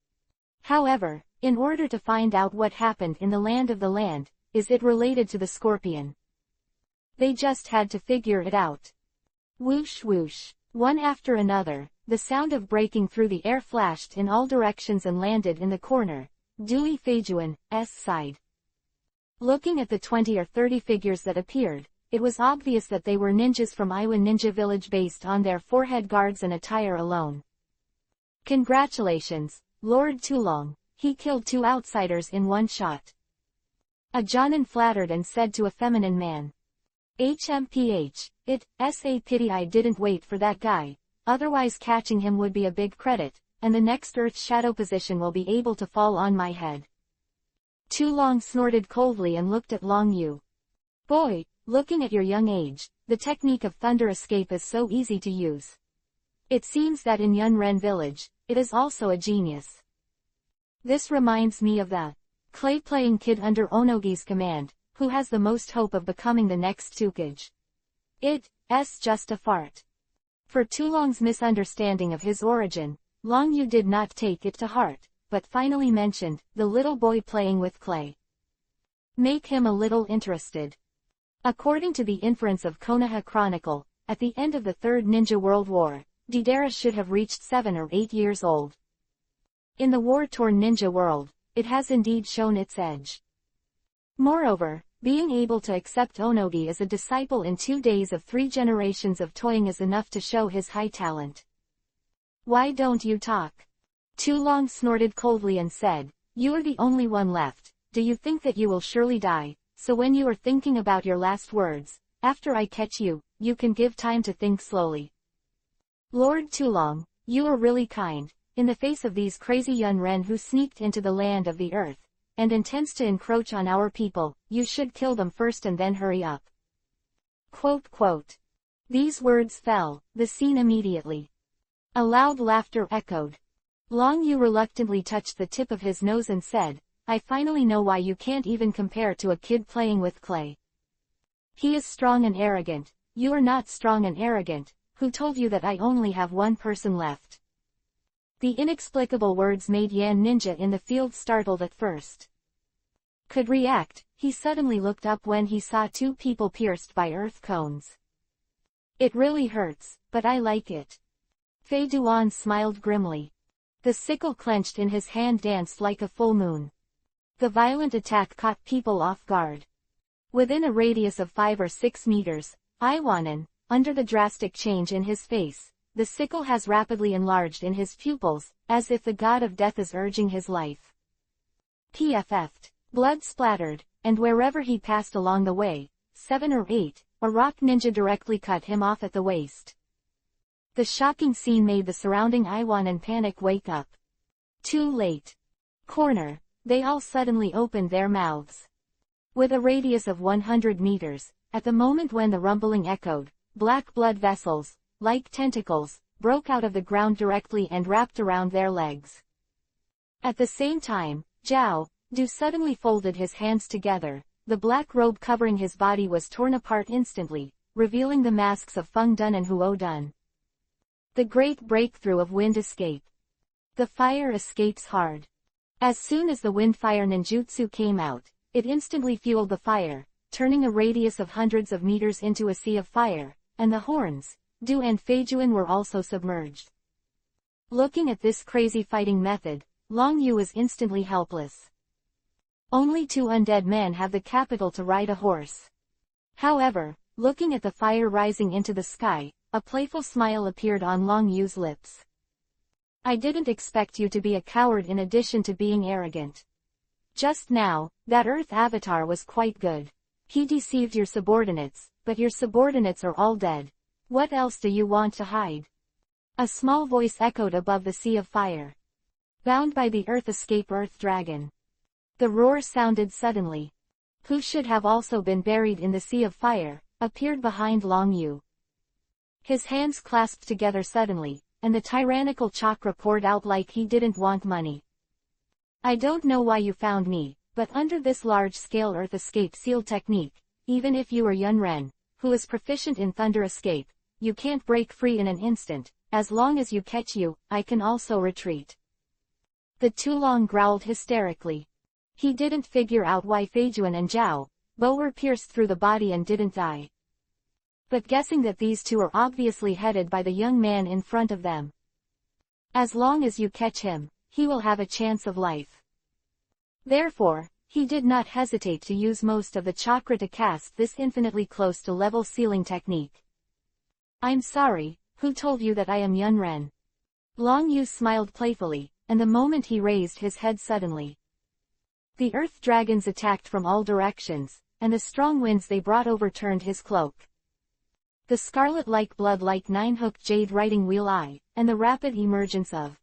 However, in order to find out what happened in the land, is it related to the scorpion? They just had to figure it out. Whoosh whoosh. One after another, the sound of breaking through the air flashed in all directions and landed in the corner, Dui Feijuan's side. Looking at the 20 or 30 figures that appeared, it was obvious that they were ninjas from Iwan Ninja Village based on their forehead guards and attire alone. Congratulations, Lord Tulong, he killed 2 outsiders in one shot. A Jonin flattered and said to a feminine man. HMPH, it's a pity I didn't wait for that guy, otherwise catching him would be a big credit, and the next Earth shadow position will be able to fall on my head. Tulong snorted coldly and looked at Long Yu. Boy, looking at your young age, the technique of thunder escape is so easy to use. It seems that in Yunren village, it is also a genius. This reminds me of the clay-playing kid under Onogi's command, who has the most hope of becoming the next Tsukage. It's just a fart. For Tulong's misunderstanding of his origin, Long Yu did not take it to heart, but finally mentioned the little boy playing with clay. Make him a little interested. According to the inference of Konoha Chronicle, at the end of the Third Ninja World War, Deidara should have reached 7 or 8 years old. In the war-torn ninja world, it has indeed shown its edge. Moreover, being able to accept Onogi as a disciple in 2 days of 3 generations of toying is enough to show his high talent. Why don't you talk? Tulong snorted coldly and said, you are the only one left. Do you think that you will surely die? So when you are thinking about your last words, after I catch you, you can give time to think slowly. Lord Tulong, you are really kind. In the face of these crazy Yunren who sneaked into the land of the earth, and intends to encroach on our people, you should kill them first and then hurry up. Quote. These words fell the scene immediately. A loud laughter echoed. Long Yu reluctantly touched the tip of his nose and said, I finally know why you can't even compare to a kid playing with clay. He is strong and arrogant. You are not strong and arrogant. Who told you that I only have one person left? The inexplicable words made Yan Ninja in the field startled at first. Could react, he suddenly looked up when he saw 2 people pierced by earth cones. It really hurts, but I like it. Fei Duan smiled grimly. The sickle clenched in his hand danced like a full moon. The violent attack caught people off guard. Within a radius of 5 or 6 meters, Iwanan, under the drastic change in his face, the sickle has rapidly enlarged in his pupils, as if the god of death is urging his life. PFF'd. Blood splattered, and wherever he passed along the way, 7 or 8, a rock ninja directly cut him off at the waist. The shocking scene made the surrounding Iwanan panic wake up. Too late. Corner. They all suddenly opened their mouths. With a radius of 100 meters, at the moment when the rumbling echoed, black blood vessels, like tentacles, broke out of the ground directly and wrapped around their legs. At the same time, Zhao Du suddenly folded his hands together. The black robe covering his body was torn apart instantly, revealing the masks of Feng Dun and Huo Dun. The great breakthrough of wind escape. The fire escapes hard. As soon as the wind-fire ninjutsu came out, it instantly fueled the fire, turning a radius of hundreds of meters into a sea of fire, and the horns, Du and Feijuan were also submerged. Looking at this crazy fighting method, Long Yu was instantly helpless. Only 2 undead men have the capital to ride a horse. However, looking at the fire rising into the sky, a playful smile appeared on Long Yu's lips. I didn't expect you to be a coward in addition to being arrogant. Just now, that Earth avatar was quite good. He deceived your subordinates, but your subordinates are all dead. What else do you want to hide? A small voice echoed above the sea of fire. Bound by the Earth escape Earth Dragon. The roar sounded suddenly. Who should have also been buried in the sea of fire, appeared behind Long Yu. His hands clasped together suddenly, and the tyrannical chakra poured out like he didn't want money. I don't know why you found me, but under this large-scale Earth escape seal technique, even if you are Yunren, who is proficient in thunder escape, you can't break free in an instant. As long as you catch you, I can also retreat. The Tulong growled hysterically. He didn't figure out why Feijuan and Zhao Bo were pierced through the body and didn't die. But guessing that these 2 are obviously headed by the young man in front of them. As long as you catch him, he will have a chance of life. Therefore, he did not hesitate to use most of the chakra to cast this infinitely close to level sealing technique. I'm sorry, who told you that I am Yunren? Long Yu smiled playfully, and the moment he raised his head suddenly, the earth dragons attacked from all directions, and the strong winds they brought overturned his cloak. The scarlet-like blood-like 9-hooked jade writing wheel eye, and the rapid emergence of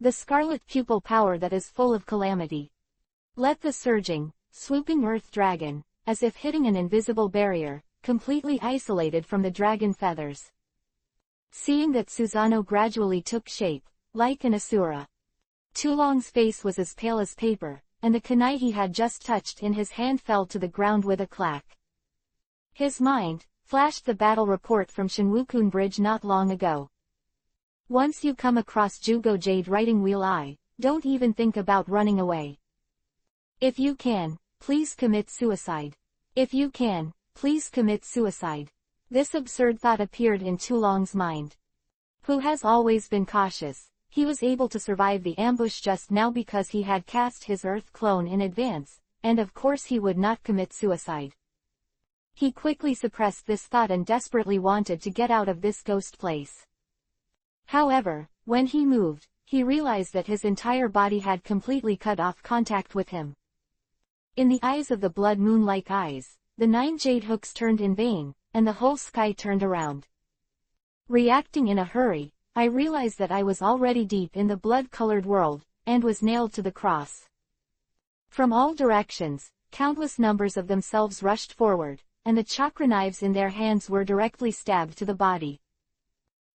the scarlet pupil power that is full of calamity. Let the surging, swooping earth dragon, as if hitting an invisible barrier, completely isolated from the dragon feathers. Seeing that Susanoo gradually took shape, like an asura. Tulong's face was as pale as paper, and the kunai he had just touched in his hand fell to the ground with a clack. His mind flashed the battle report from Shinwukun Bridge not long ago. Once you come across Jugo Jade Writing Wheel don't even think about running away. If you can, please commit suicide. If you can, please commit suicide. This absurd thought appeared in Tulong's mind. Who has always been cautious, he was able to survive the ambush just now because he had cast his Earth clone in advance, and of course he would not commit suicide. He quickly suppressed this thought and desperately wanted to get out of this ghost place. However, when he moved, he realized that his entire body had completely cut off contact with him. In the eyes of the blood moon-like eyes, the 9 jade hooks turned in vain, and the whole sky turned around. Reacting in a hurry, I realized that I was already deep in the blood-colored world, and was nailed to the cross. From all directions, countless numbers of themselves rushed forward, and the chakra knives in their hands were directly stabbed to the body.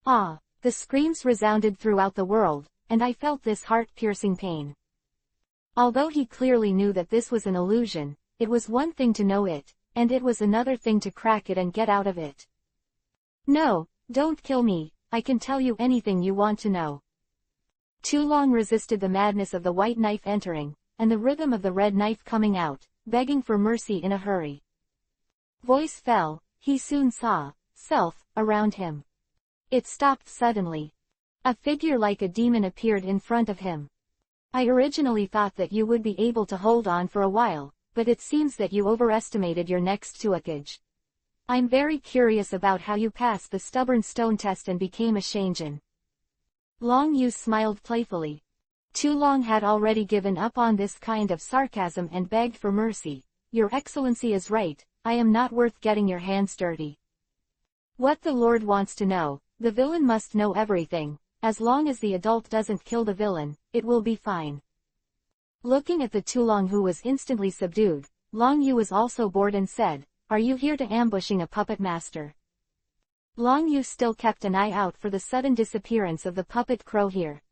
Ah! The screams resounded throughout the world, and I felt this heart-piercing pain. Although he clearly knew that this was an illusion, it was one thing to know it, and it was another thing to crack it and get out of it. No, don't kill me, I can tell you anything you want to know. Tulong resisted the madness of the white knife entering, and the rhythm of the red knife coming out, begging for mercy in a hurry. Voice fell, he soon saw self around him. It stopped suddenly. A figure like a demon appeared in front of him. I originally thought that you would be able to hold on for a while, but it seems that you overestimated your next Hokage. I'm very curious about how you passed the stubborn stone test and became a Shinjin. Long Yu smiled playfully. Tulong had already given up on this kind of sarcasm and begged for mercy. Your Excellency is right, I am not worth getting your hands dirty. What the Lord wants to know, the villain must know everything. As long as the adult doesn't kill the villain, it will be fine. Looking at the Tulong, who was instantly subdued, Long Yu was also bored and said, Are you here to ambushing a puppet master? Long Yu still kept an eye out for the sudden disappearance of the puppet crow here.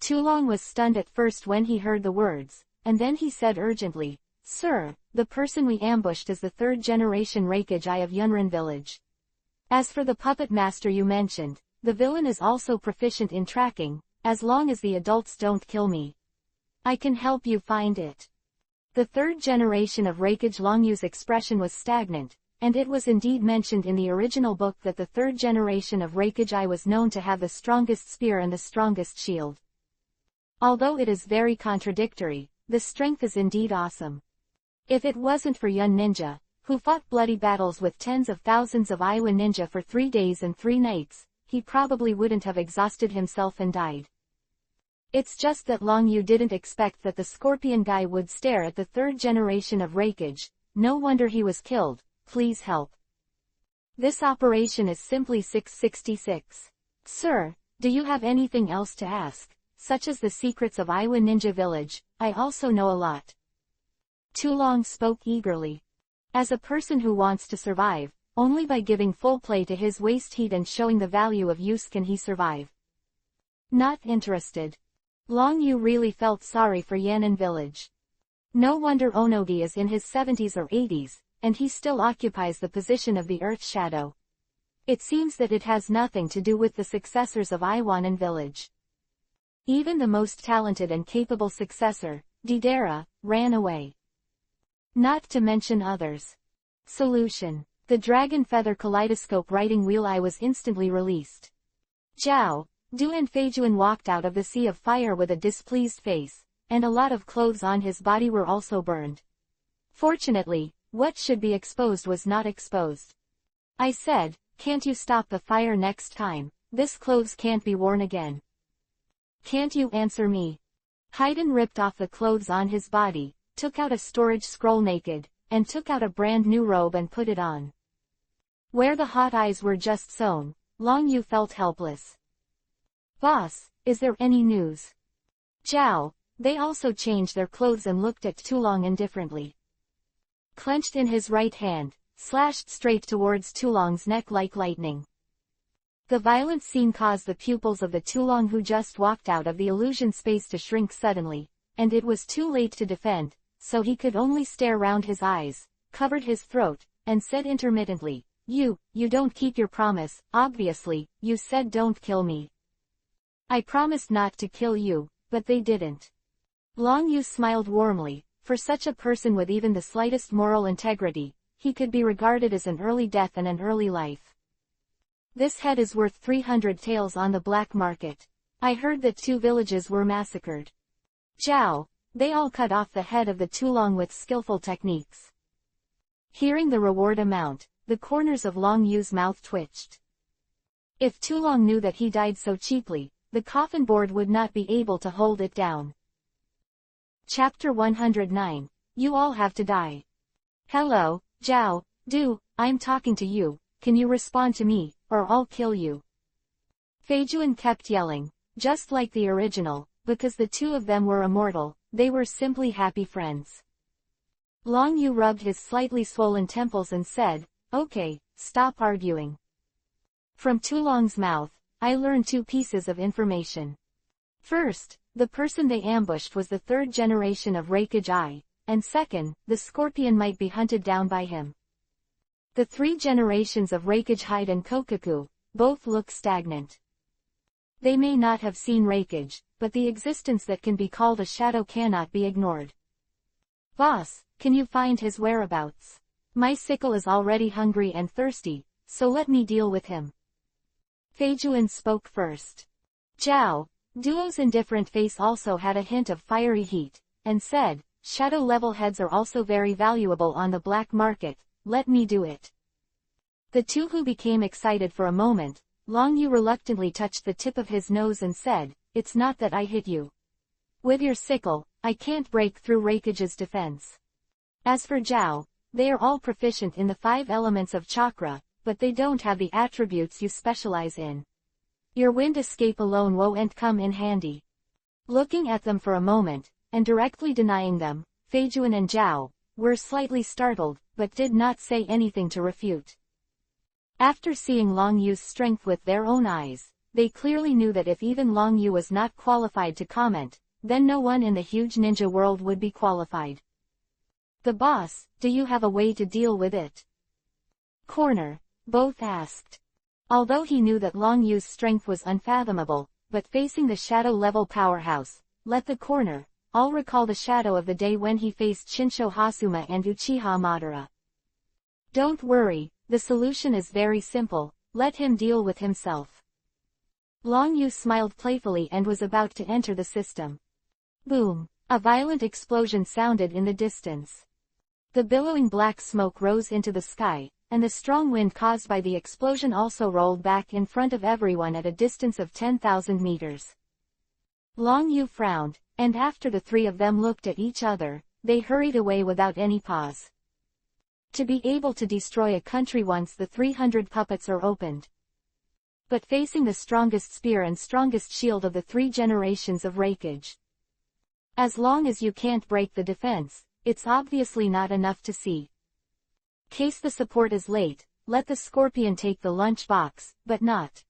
Tulong was stunned at first when he heard the words, and then he said urgently, Sir, the person we ambushed is the 3rd generation Hokage of Yunrin village. As for the puppet master you mentioned, the villain is also proficient in tracking, as long as the adults don't kill me. I can help you find it. The 3rd generation of Hokage. Long Yu's expression was stagnant, and it was indeed mentioned in the original book that the 3rd generation of Hokage was known to have the strongest spear and the strongest shield. Although it is very contradictory, the strength is indeed awesome. If it wasn't for Yun Ninja, who fought bloody battles with tens of thousands of Iowa ninja for 3 days and 3 nights, he probably wouldn't have exhausted himself and died. It's just that Long Yu didn't expect that the scorpion guy would stare at the 3rd generation of Hokage. No wonder he was killed. Please help. This operation is simply 666. Sir, do you have anything else to ask, such as the secrets of Iowa Ninja Village? I also know a lot. Tulong spoke eagerly. As a person who wants to survive, only by giving full play to his waste heat and showing the value of use can he survive. Not interested. Long Yu really felt sorry for Yan'an village. No wonder Onogi is in his 70s or 80s, and he still occupies the position of the Earth Shadow. It seems that it has nothing to do with the successors of Iwanan village. Even the most talented and capable successor, Deidara, ran away. Not to mention others. Solution. The Dragon Feather Kaleidoscope Writing Wheel was instantly released. Zhao, Du and Feijuan walked out of the sea of fire with a displeased face, and a lot of clothes on his body were also burned. Fortunately, what should be exposed was not exposed. I said, can't you stop the fire next time? This clothes can't be worn again. Can't you answer me? Haydn ripped off the clothes on his body, took out a storage scroll naked, and took out a brand new robe and put it on. Where the hot eyes were just sewn, Long Yu felt helpless. Boss, is there any news? Zhao, they also changed their clothes and looked at Tulong indifferently. Clenched in his right hand, slashed straight towards Tulong's neck like lightning. The violent scene caused the pupils of the Tulong who just walked out of the illusion space to shrink suddenly, and it was too late to defend, so he could only stare round his eyes, covered his throat, and said intermittently, You don't keep your promise, obviously, you said don't kill me. I promised not to kill you, but they didn't. Long Yu smiled warmly. For such a person with even the slightest moral integrity, he could be regarded as an early death and an early life. This head is worth 300 taels on the black market. I heard that 2 villages were massacred. Zhao, they all cut off the head of the Tulong with skillful techniques. Hearing the reward amount, the corners of Long Yu's mouth twitched. If Tulong knew that he died so cheaply, the coffin board would not be able to hold it down. Chapter 109. You all have to die. Hello, Zhao, I'm talking to you, can you respond to me, or I'll kill you. Feijuan kept yelling, just like the original, because the 2 of them were immortal, they were simply happy friends. Long Yu rubbed his slightly swollen temples and said, Okay, stop arguing. From Tulong's mouth, I learned 2 pieces of information. First, the person they ambushed was the 3rd generation of Reikage I, and second, the scorpion might be hunted down by him. The 3 generations of Reikage Hyde and Kokaku, both look stagnant. They may not have seen Reikage, but the existence that can be called a shadow cannot be ignored. Boss, can you find his whereabouts? My sickle is already hungry and thirsty, so let me deal with him. Feijuan spoke first. Zhao, Duo's indifferent face also had a hint of fiery heat, and said, Shadow-level heads are also very valuable on the black market, let me do it. The 2 who became excited for a moment, Long Yu reluctantly touched the tip of his nose and said, It's not that I hit you. With your sickle, I can't break through Reikage's defense. As for Zhao, they are all proficient in the 5 elements of chakra, but they don't have the attributes you specialize in. Your wind escape alone won't come in handy. Looking at them for a moment, and directly denying them, Feijuan and Zhao were slightly startled, but did not say anything to refute. After seeing Long Yu's strength with their own eyes, they clearly knew that if even Long Yu was not qualified to comment, then no one in the huge ninja world would be qualified. The boss, do you have a way to deal with it? Corner, both asked. Although he knew that Long Yu's strength was unfathomable, but facing the shadow-level powerhouse, let the corner, all recall the shadow of the day when he faced Shinsho Hasuma and Uchiha Madara. Don't worry, the solution is very simple, let him deal with himself. Long Yu smiled playfully and was about to enter the system. Boom! A violent explosion sounded in the distance. The billowing black smoke rose into the sky, and the strong wind caused by the explosion also rolled back in front of everyone at a distance of 10,000 meters. Long Yu frowned, and after the 3 of them looked at each other, they hurried away without any pause. To be able to destroy a country once the 300 puppets are opened. But facing the strongest spear and strongest shield of the 3 generations of Reikage. As long as you can't break the defense, it's obviously not enough to see. Case the support is late, let the scorpion take the lunch box, but not.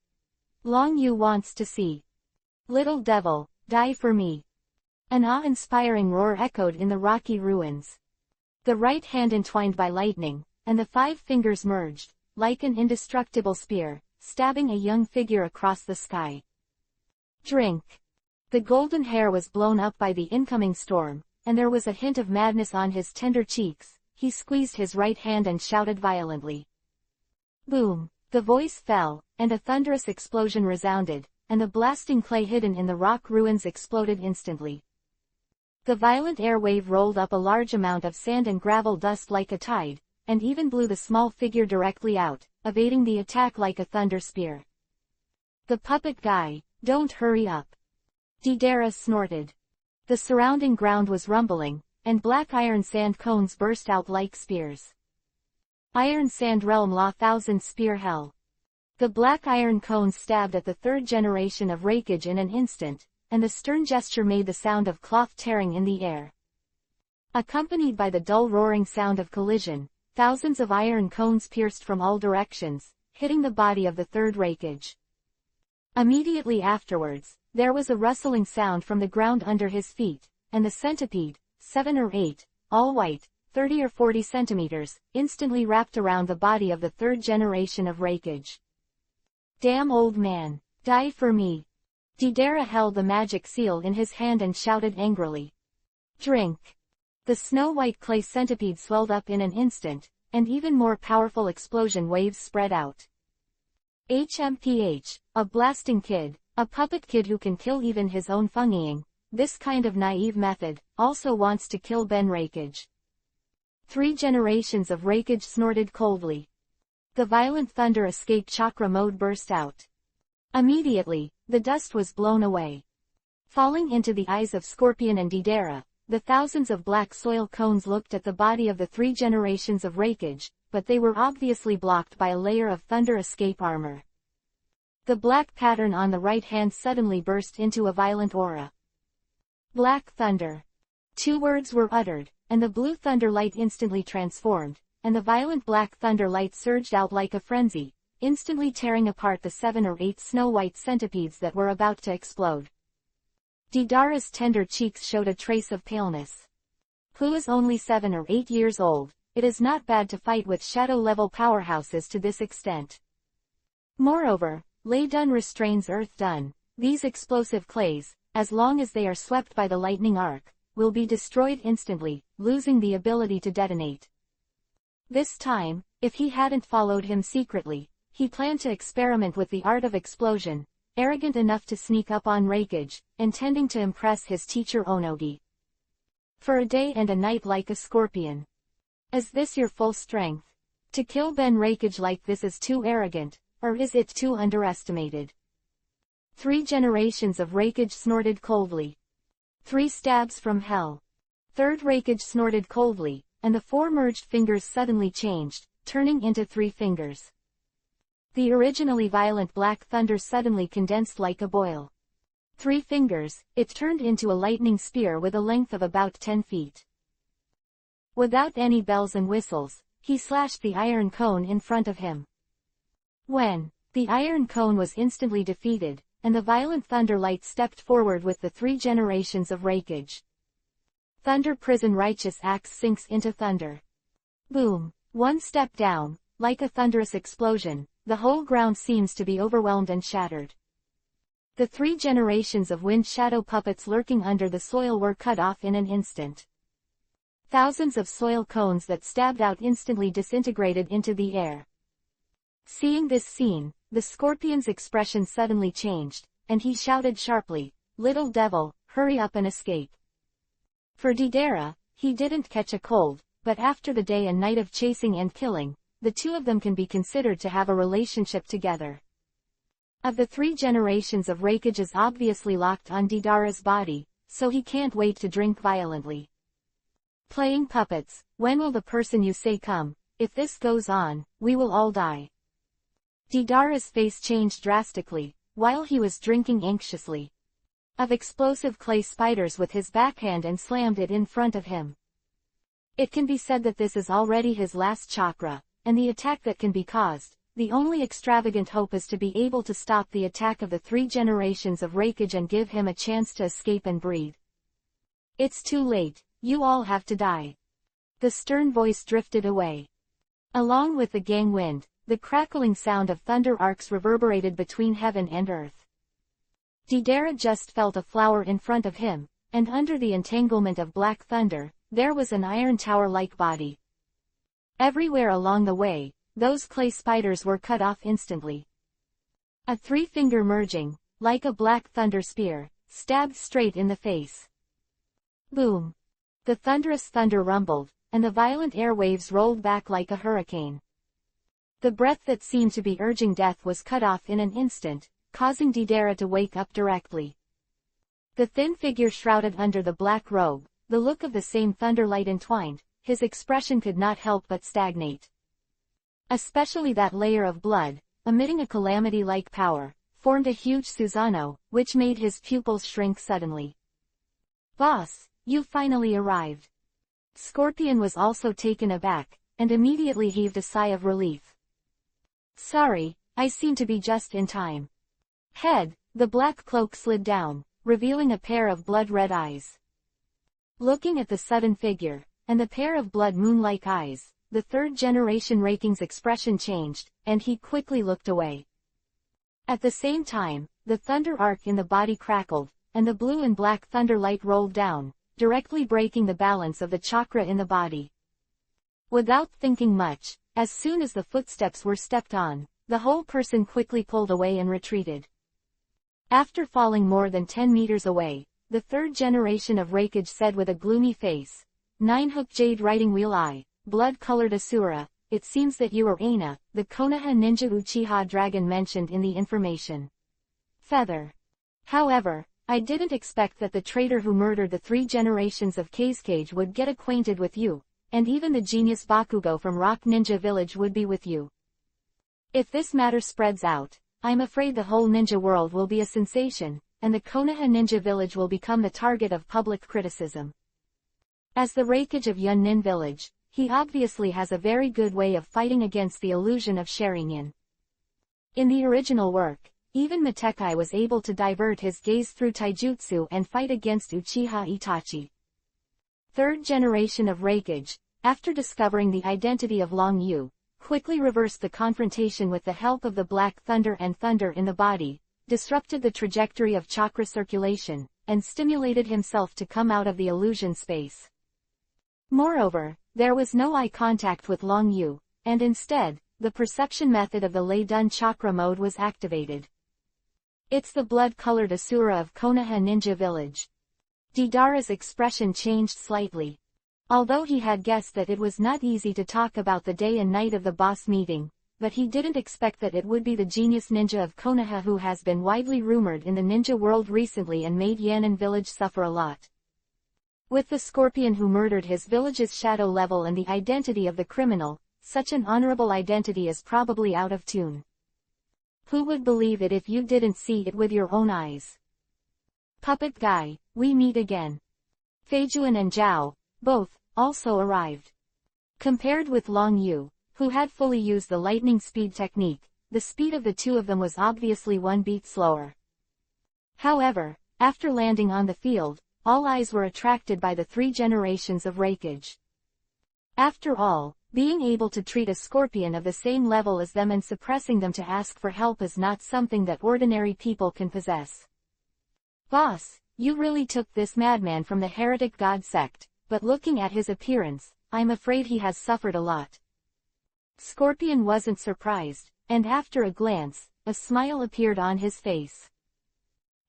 Long Yu wants to see. Little devil, die for me. An awe-inspiring roar echoed in the rocky ruins. The right hand entwined by lightning, and the 5 fingers merged, like an indestructible spear, stabbing a young figure across the sky. Drink. The golden hair was blown up by the incoming storm, and there was a hint of madness on his tender cheeks. He squeezed his right hand and shouted violently. Boom! The voice fell, and a thunderous explosion resounded, and the blasting clay hidden in the rock ruins exploded instantly. The violent air wave rolled up a large amount of sand and gravel dust like a tide, and even blew the small figure directly out, evading the attack like a thunder spear. The puppet guy, don't hurry up. Deidara snorted. The surrounding ground was rumbling, and black iron sand cones burst out like spears. Iron Sand Realm Law 1000 Spear Hell. The black iron cones stabbed at the 3rd generation of Reikage in an instant, and the stern gesture made the sound of cloth tearing in the air. Accompanied by the dull roaring sound of collision, thousands of iron cones pierced from all directions, hitting the body of the third Hokage. Immediately afterwards, there was a rustling sound from the ground under his feet, and the centipede, 7 or 8, all white, 30 or 40 centimeters, instantly wrapped around the body of the third generation of Hokage. Damn old man, die for me. Deidara held the magic seal in his hand and shouted angrily. Drink. The snow-white clay centipede swelled up in an instant, and even more powerful explosion waves spread out. HMPH, a blasting kid, a puppet kid who can kill even his own Fengyiang. This kind of naive method, also wants to kill Ben Hokage. 3 generations of Hokage snorted coldly. The violent thunder escape chakra mode burst out. Immediately, the dust was blown away. Falling into the eyes of Scorpion and Deidara, the thousands of black soil cones looked at the body of the 3 generations of Hokage, but they were obviously blocked by a layer of thunder escape armor. The black pattern on the right hand suddenly burst into a violent aura. Black thunder. 2 words were uttered, and the blue thunder light instantly transformed, and the violent black thunder light surged out like a frenzy, instantly tearing apart the 7 or 8 snow-white centipedes that were about to explode. Deidara's tender cheeks showed a trace of paleness. Who is only 7 or 8 years old, it is not bad to fight with shadow-level powerhouses to this extent. Moreover, Lei Dun restrains Earth Dun. These explosive clays, as long as they are swept by the lightning arc, will be destroyed instantly, losing the ability to detonate. This time, if he hadn't followed him secretly, he planned to experiment with the art of explosion, arrogant enough to sneak up on Hokage, intending to impress his teacher Onogi. For a day and a night like a scorpion. Is this your full strength? To kill Ben Hokage like this is too arrogant, or is it too underestimated? 3 generations of Hokage snorted coldly. 3 stabs from hell. Third Hokage snorted coldly, and the 4 merged fingers suddenly changed, turning into 3 fingers. The originally violent black thunder suddenly condensed like a boil. 3 fingers, it turned into a lightning spear with a length of about 10 feet. Without any bells and whistles, he slashed the iron cone in front of him. When the iron cone was instantly defeated, and the violent thunder light stepped forward with the 3 generations of Hokage. Thunder prison righteous axe sinks into thunder. Boom. 1 step down, like a thunderous explosion, the whole ground seems to be overwhelmed and shattered. The 3 generations of wind shadow puppets lurking under the soil were cut off in an instant. Thousands of soil cones that stabbed out instantly disintegrated into the air. Seeing this scene, the scorpion's expression suddenly changed, and he shouted sharply, "Little devil, hurry up and escape." For Deidara, he didn't catch a cold, but after the day and night of chasing and killing, the 2 of them can be considered to have a relationship together. Of the 3 generations of Hokage is obviously locked on Deidara's body, so he can't wait to drink violently. Playing puppets, when will the person you say come? If this goes on, we will all die. Deidara's face changed drastically, while he was drinking anxiously. Of explosive clay spiders with his backhand and slammed it in front of him. It can be said that this is already his last chakra, and the attack that can be caused, the only extravagant hope is to be able to stop the attack of the 3 generations of Hokage and give him a chance to escape and breathe. It's too late, you all have to die. The stern voice drifted away. Along with the gang wind, the crackling sound of thunder arcs reverberated between heaven and earth. Deidara just felt a flower in front of him, and under the entanglement of black thunder, there was an iron tower-like body. Everywhere along the way, those clay spiders were cut off instantly. A 3-finger merging, like a black thunder spear, stabbed straight in the face. Boom! The thunderous thunder rumbled, and the violent air waves rolled back like a hurricane. The breath that seemed to be urging death was cut off in an instant, causing Deidara to wake up directly. The thin figure shrouded under the black robe, the look of the same thunderlight entwined, his expression could not help but stagnate. Especially that layer of blood, emitting a calamity-like power, formed a huge Susanoo, which made his pupils shrink suddenly. "Boss, you finally arrived." Scorpion was also taken aback, and immediately heaved a sigh of relief. Sorry, I seem to be just in time. Head, the black cloak slid down, revealing a pair of blood-red eyes. Looking at the sudden figure, and the pair of blood moon-like eyes, the third-generation Raking's expression changed, and he quickly looked away. At the same time, the thunder arc in the body crackled, and the blue and black thunder light rolled down, directly breaking the balance of the chakra in the body. Without thinking much, as soon as the footsteps were stepped on, the whole person quickly pulled away and retreated. After falling more than 10 meters away, the third generation of Rakage said with a gloomy face, "Nine-hook jade riding wheel eye, blood-colored Asura, it seems that you are Aina, the Konoha ninja Uchiha dragon mentioned in the information. Feather. However, I didn't expect that the traitor who murdered the 3 generations of Kazekage would get acquainted with you, and even the genius Bakugo from Rock Ninja Village would be with you. If this matter spreads out, I'm afraid the whole ninja world will be a sensation, and the Konoha Ninja Village will become the target of public criticism. As the Rakage of Yunnin Village, he obviously has a very good way of fighting against the illusion of Sharingan. In the original work, even Matekai was able to divert his gaze through taijutsu and fight against Uchiha Itachi. Third generation of Rakage, after discovering the identity of Long Yu, quickly reversed the confrontation with the help of the Black Thunder and thunder in the body, disrupted the trajectory of chakra circulation, and stimulated himself to come out of the illusion space. Moreover, there was no eye contact with Long Yu, and instead, the perception method of the Lei-Dun chakra mode was activated. It's the blood-colored Asura of Konoha Ninja Village. Deidara's expression changed slightly. Although he had guessed that it was not easy to talk about the day and night of the boss meeting, but he didn't expect that it would be the genius ninja of Konoha who has been widely rumored in the ninja world recently and made Yannin Village suffer a lot. With the scorpion who murdered his village's shadow level and the identity of the criminal, such an honorable identity is probably out of tune. Who would believe it if you didn't see it with your own eyes? Puppet Guy, we meet again. Feijuan and Zhao, both, also arrived. Compared with Long Yu, who had fully used the lightning speed technique, the speed of the two of them was obviously one beat slower. However, after landing on the field, all eyes were attracted by the 3 generations of Rakage. After all, being able to treat a scorpion of the same level as them and suppressing them to ask for help is not something that ordinary people can possess. Boss, you really took this madman from the heretic god sect, but looking at his appearance, I'm afraid he has suffered a lot. Scorpion wasn't surprised, and after a glance, a smile appeared on his face.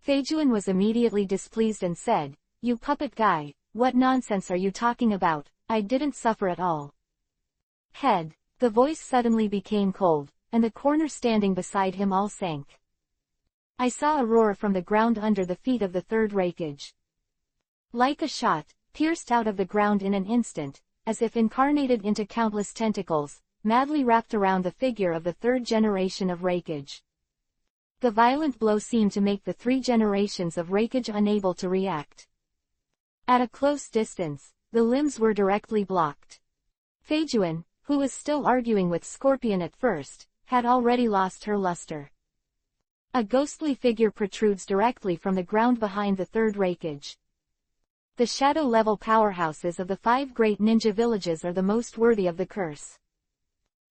Feijuan was immediately displeased and said, "You puppet guy, what nonsense are you talking about? I didn't suffer at all." Head, the voice suddenly became cold, and the corner standing beside him all sank. I saw a roar from the ground under the feet of the third Rakage. Like a shot, pierced out of the ground in an instant, as if incarnated into countless tentacles, madly wrapped around the figure of the third generation of Rakage. The violent blow seemed to make the 3 generations of Rakage unable to react. At a close distance, the limbs were directly blocked. Feijuan, who was still arguing with Scorpion at first, had already lost her luster. A ghostly figure protrudes directly from the ground behind the third Rakage. The shadow-level powerhouses of the 5 great ninja villages are the most worthy of the curse.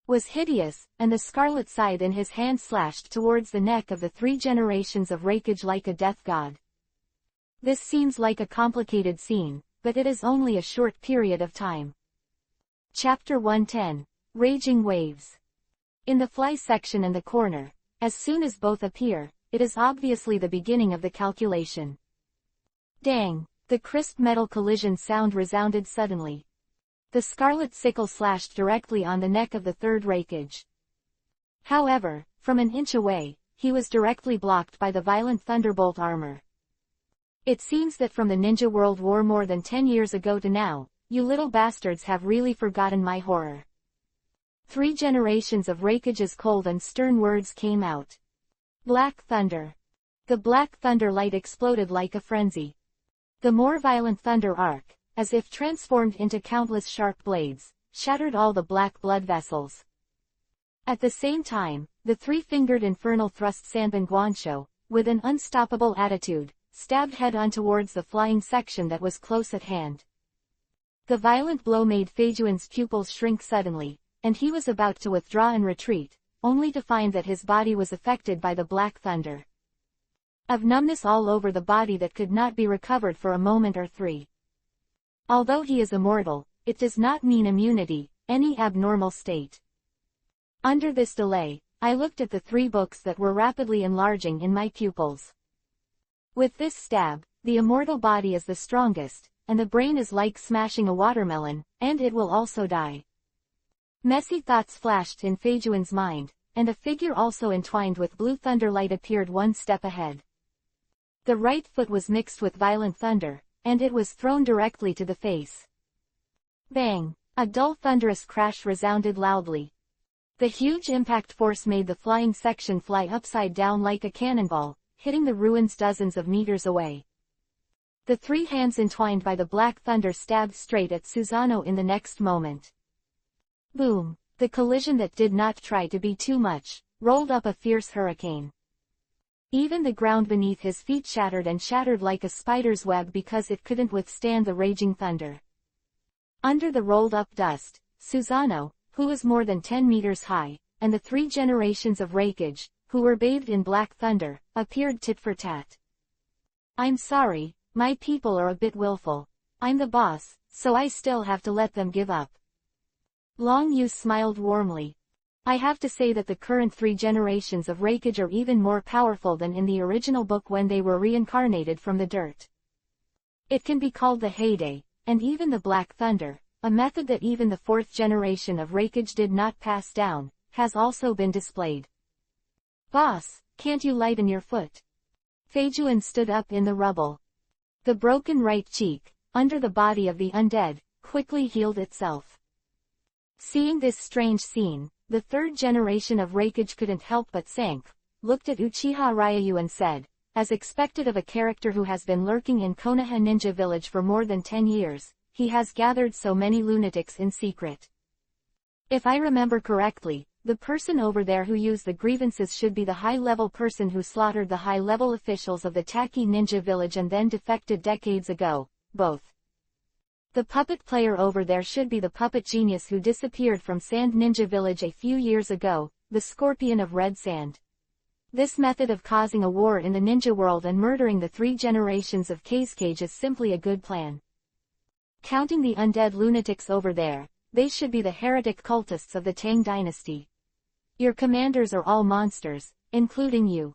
Was hideous, and the scarlet scythe in his hand slashed towards the neck of the 3 generations of Rakage like a death god. This seems like a complicated scene, but it is only a short period of time. Chapter 110, Raging Waves. In the fly section in the corner, as soon as both appear, it is obviously the beginning of the calculation. Dang, the crisp metal collision sound resounded suddenly. The scarlet sickle slashed directly on the neck of the third Rakage. However, from an inch away, he was directly blocked by the violent thunderbolt armor. It seems that from the Ninja World War more than 10 years ago to now, you little bastards have really forgotten my horror. 3 generations of Rakage's cold and stern words came out. Black thunder. The black thunder light exploded like a frenzy. The more violent thunder arc, as if transformed into countless sharp blades, shattered all the black blood vessels. At the same time, the three-fingered infernal thrust Sanban Guanshou, with an unstoppable attitude, stabbed head-on towards the flying section that was close at hand. The violent blow made Feijuan's pupils shrink suddenly, and he was about to withdraw and retreat, only to find that his body was affected by the black thunder. Of numbness all over the body that could not be recovered for a moment or three. Although he is immortal, it does not mean immunity, any abnormal state. Under this delay, I looked at the 3 books that were rapidly enlarging in my pupils. With this stab, the immortal body is the strongest, and the brain is like smashing a watermelon, and it will also die. Messy thoughts flashed in Feijuan's mind, and a figure also entwined with blue thunderlight appeared one step ahead. The right foot was mixed with violent thunder, and it was thrown directly to the face. Bang! A dull thunderous crash resounded loudly. The huge impact force made the flying section fly upside down like a cannonball, hitting the ruins dozens of meters away. The 3 hands entwined by the black thunder stabbed straight at Susano in the next moment. Boom! The collision that did not try to be too much, rolled up a fierce hurricane. Even the ground beneath his feet shattered and shattered like a spider's web because it couldn't withstand the raging thunder. Under the rolled-up dust, Susano, who was more than 10 meters high, and the 3 generations of Reikage, who were bathed in black thunder, appeared tit for tat. I'm sorry, my people are a bit willful. I'm the boss, so I still have to let them give up. Long Yu smiled warmly. I have to say that the current 3 generations of Reikage are even more powerful than in the original book when they were reincarnated from the dirt. It can be called the heyday, and even the Black Thunder, a method that even the 4th generation of Reikage did not pass down, has also been displayed. Boss, can't you lighten your foot? Feijuan stood up in the rubble. The broken right cheek, under the body of the undead, quickly healed itself. Seeing this strange scene, the 3rd generation of Reikage couldn't help but sank, looked at Uchiha Ryu and said, as expected of a character who has been lurking in Konoha Ninja Village for more than 10 years, he has gathered so many lunatics in secret. If I remember correctly, the person over there who used the grievances should be the high-level person who slaughtered the high-level officials of the Taki Ninja Village and then defected decades ago, both. The puppet player over there should be the puppet genius who disappeared from Sand Ninja Village a few years ago, the Scorpion of Red Sand. This method of causing a war in the ninja world and murdering the 3 generations of Kazekage is simply a good plan. Counting the undead lunatics over there, they should be the heretic cultists of the Tang dynasty. Your commanders are all monsters, including you.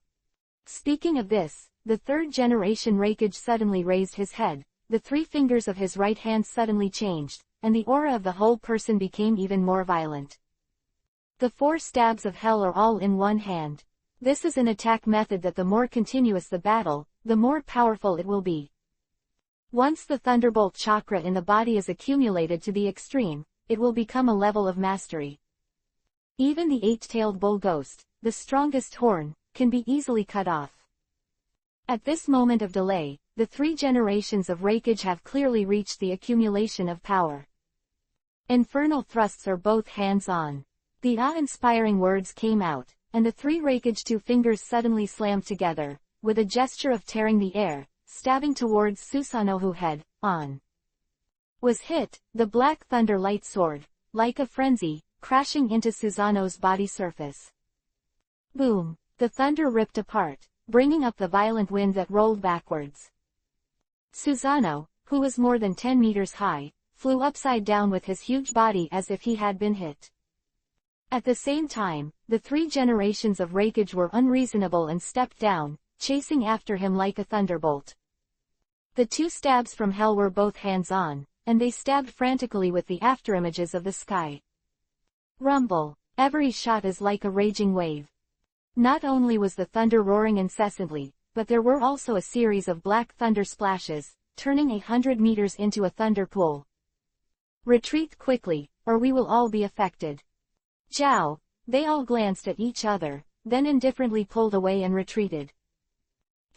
Speaking of this, the 3rd generation Reikage suddenly raised his head, the 3 fingers of his right hand suddenly changed, and the aura of the whole person became even more violent. The 4 stabs of hell are all in one hand. This is an attack method that the more continuous the battle, the more powerful it will be. Once the thunderbolt chakra in the body is accumulated to the extreme, it will become a level of mastery. Even the 8-tailed bull ghost, the strongest horn, can be easily cut off. At this moment of delay, the 3 generations of Reikage have clearly reached the accumulation of power. Infernal thrusts are both hands-on. The awe-inspiring words came out, and the 3 Reikage 2 fingers suddenly slammed together, with a gesture of tearing the air, stabbing towards Susano who head-on was hit, the black thunder light sword, like a frenzy, crashing into Susano's body surface. Boom! The thunder ripped apart, bringing up the violent wind that rolled backwards. Susano, who was more than 10 meters high, flew upside down with his huge body as if he had been hit. At the same time, the 3 generations of Reikage were unreasonable and stepped down, chasing after him like a thunderbolt. The 2 stabs from hell were both hands-on, and they stabbed frantically with the afterimages of the sky. Rumble. Every shot is like a raging wave. Not only was the thunder roaring incessantly, but there were also a series of black thunder splashes, turning 100 meters into a thunder pool. Retreat quickly, or we will all be affected. Zhao. They all glanced at each other, then indifferently pulled away and retreated.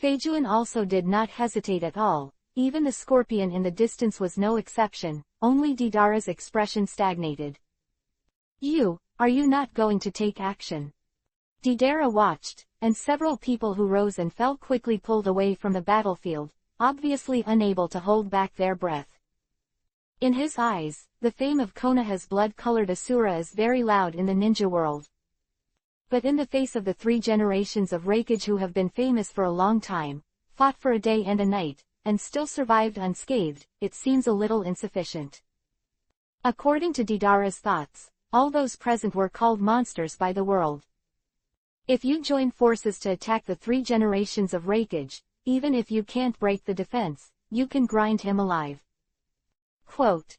Feijuan also did not hesitate at all, even the scorpion in the distance was no exception, only Didara's expression stagnated. Are you not going to take action? Didara watched, and several people who rose and fell quickly pulled away from the battlefield, obviously unable to hold back their breath. In his eyes, the fame of Konoha's blood-colored Asura is very loud in the ninja world. But in the face of the 3 generations of Raikage who have been famous for a long time, fought for a day and a night, and still survived unscathed, it seems a little insufficient. According to Didara's thoughts, all those present were called monsters by the world. If you join forces to attack the 3 generations of Raikage, even if you can't break the defense, you can grind him alive. Quote.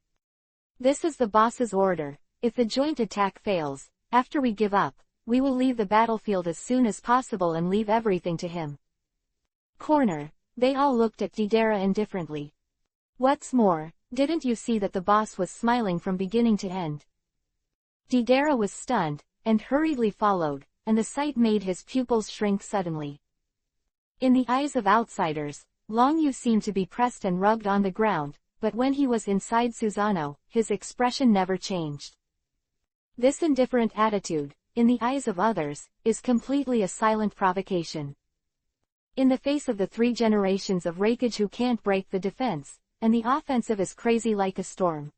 This is the boss's order. If the joint attack fails, after we give up, we will leave the battlefield as soon as possible and leave everything to him. Corner. They all looked at Didara indifferently. What's more, didn't you see that the boss was smiling from beginning to end? Didara was stunned, and hurriedly followed, and the sight made his pupils shrink suddenly. In the eyes of outsiders, Long Yu seemed to be pressed and rubbed on the ground, but when he was inside Susanoo, his expression never changed. This indifferent attitude, in the eyes of others, is completely a silent provocation. In the face of the 3 generations of Raikage who can't break the defense, and the offensive is crazy like a storm.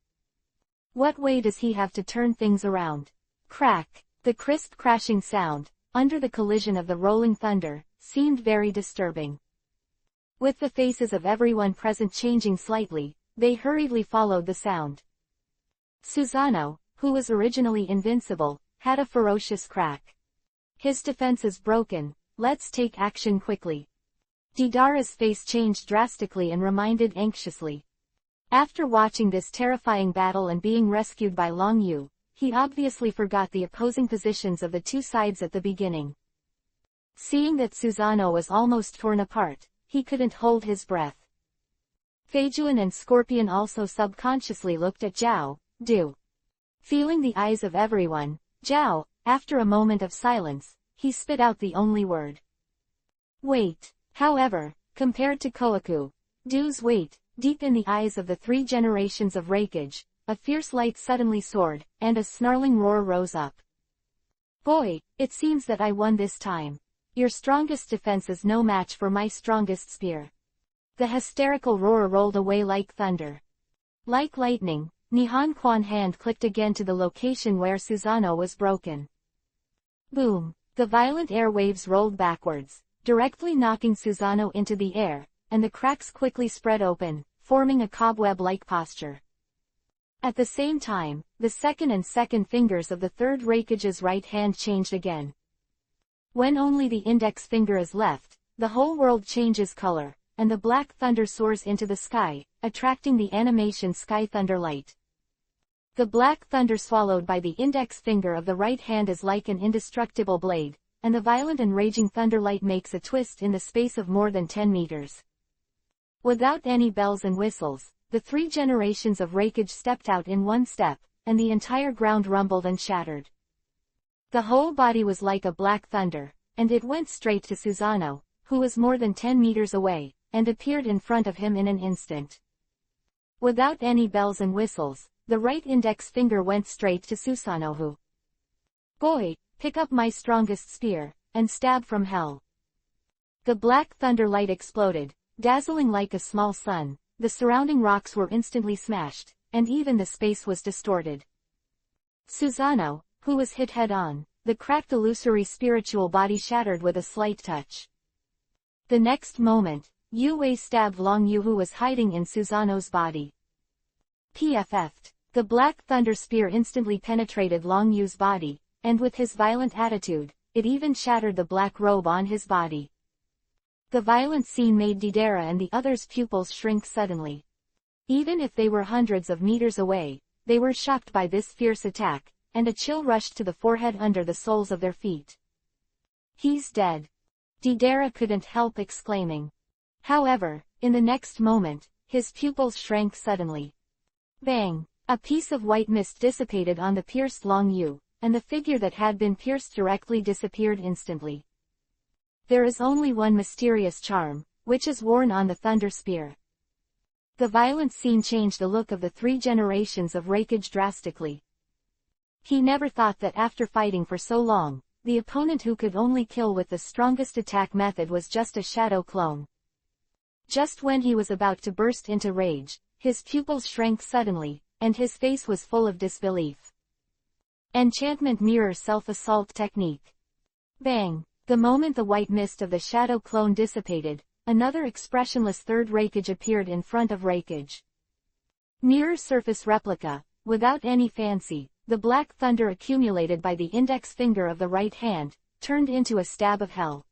What way does he have to turn things around? Crack! The crisp crashing sound, under the collision of the rolling thunder, seemed very disturbing. With the faces of everyone present changing slightly, they hurriedly followed the sound. Susanoo, who was originally invincible, had a ferocious crack. His defense is broken, let's take action quickly. Didara's face changed drastically and reminded anxiously. After watching this terrifying battle and being rescued by Long Yu, he obviously forgot the opposing positions of the 2 sides at the beginning. Seeing that Susanoo was almost torn apart, he couldn't hold his breath. Feijuan and Scorpion also subconsciously looked at Zhao Du. Feeling the eyes of everyone, Zhao, after a moment of silence, he spit out the only word. Wait. However, compared to Kohaku, Du's weight, deep in the eyes of the 3 generations of Raikage, a fierce light suddenly soared, and a snarling roar rose up. Boy, it seems that I won this time. Your strongest defense is no match for my strongest spear. The hysterical roar rolled away like thunder. Like lightning, Nihon Kwan's hand clicked again to the location where Susanoo was broken. Boom! The violent air waves rolled backwards, directly knocking Susanoo into the air, and the cracks quickly spread open, forming a cobweb-like posture. At the same time, the second fingers of the 3rd Raikage's right hand changed again. When only the index finger is left, the whole world changes color, and the black thunder soars into the sky, attracting the animation Sky Thunder Light. The black thunder swallowed by the index finger of the right hand is like an indestructible blade, and the violent and raging thunderlight makes a twist in the space of more than 10 meters. Without any bells and whistles, the 3 generations of Raikage stepped out in one step, and the entire ground rumbled and shattered. The whole body was like a black thunder, and it went straight to Susanoo, who was more than 10 meters away, and appeared in front of him in an instant. Without any bells and whistles, the right index finger went straight to Susanoo. Boy, pick up my strongest spear, and stab from hell. The black thunder light exploded, dazzling like a small sun. The surrounding rocks were instantly smashed, and even the space was distorted. Susanoo, who was hit head-on, the cracked illusory spiritual body shattered with a slight touch. The next moment, Yu Wei stabbed Long Yu who was hiding in Susanoo's body. PFF'd. The black thunder spear instantly penetrated Long Yu's body, and with his violent attitude, it even shattered the black robe on his body. The violent scene made Didara and the others' pupils shrink suddenly. Even if they were hundreds of meters away, they were shocked by this fierce attack, and a chill rushed to the forehead under the soles of their feet. He's dead. Didara couldn't help exclaiming. However, in the next moment, his pupils shrank suddenly. Bang! A piece of white mist dissipated on the pierced Long Yu, and the figure that had been pierced directly disappeared instantly. There is only one mysterious charm, which is worn on the thunder spear. The violent scene changed the look of the 3 generations of Reikage drastically. He never thought that after fighting for so long, the opponent who could only kill with the strongest attack method was just a shadow clone. Just when he was about to burst into rage, his pupils shrank suddenly, and his face was full of disbelief. Enchantment Mirror Self-Assault Technique. Bang! The moment the white mist of the shadow clone dissipated, another expressionless third Reikage appeared in front of Reikage. Mirror Surface Replica. Without any fancy, the black thunder accumulated by the index finger of the right hand, turned into a stab of hell.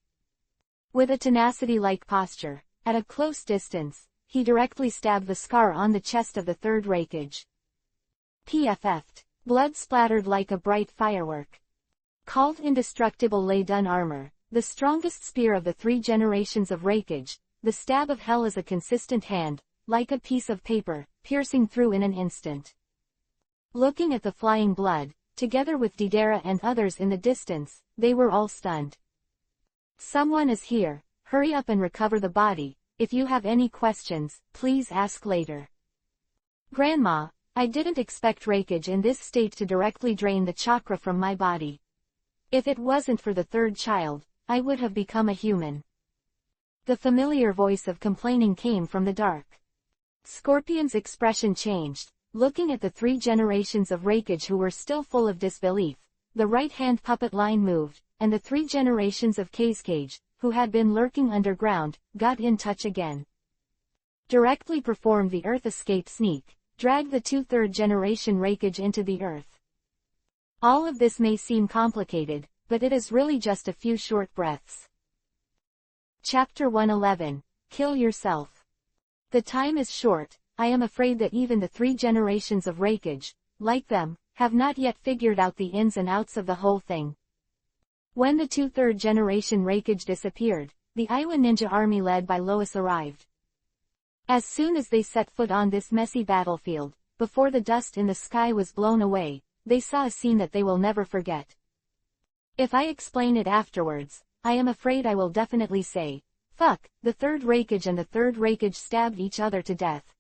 With a tenacity-like posture, at a close distance, he directly stabbed the scar on the chest of the third Reikage. PFF'd. Blood splattered like a bright firework. Called Indestructible Lei-Dun Armor, the strongest spear of the 3 generations of Reikage, the stab of hell is a consistent hand, like a piece of paper, piercing through in an instant. Looking at the flying blood, together with Didera and others in the distance, they were all stunned. Someone is here, hurry up and recover the body. If you have any questions, please ask later. Grandma, I didn't expect Reikage in this state to directly drain the chakra from my body. If it wasn't for the third child, I would have become a human. The familiar voice of complaining came from the dark. Scorpion's expression changed, looking at the 3 generations of Reikage who were still full of disbelief. The right-hand puppet line moved, and the 3 generations of Kazekage, who had been lurking underground, got in touch again. Directly performed the Earth Escape Sneak, dragged the 2 third-generation Reikage into the Earth. All of this may seem complicated, but it is really just a few short breaths. Chapter 111. Kill Yourself. The time is short. I am afraid that even the 3 generations of Reikage, like them, have not yet figured out the ins and outs of the whole thing. When the 2 third-generation Reikage disappeared, the Iowa Ninja Army led by Lois arrived. As soon as they set foot on this messy battlefield, before the dust in the sky was blown away, they saw a scene that they will never forget. If I explain it afterwards, I am afraid I will definitely say, fuck, the third Reikage and the third Reikage stabbed each other to death.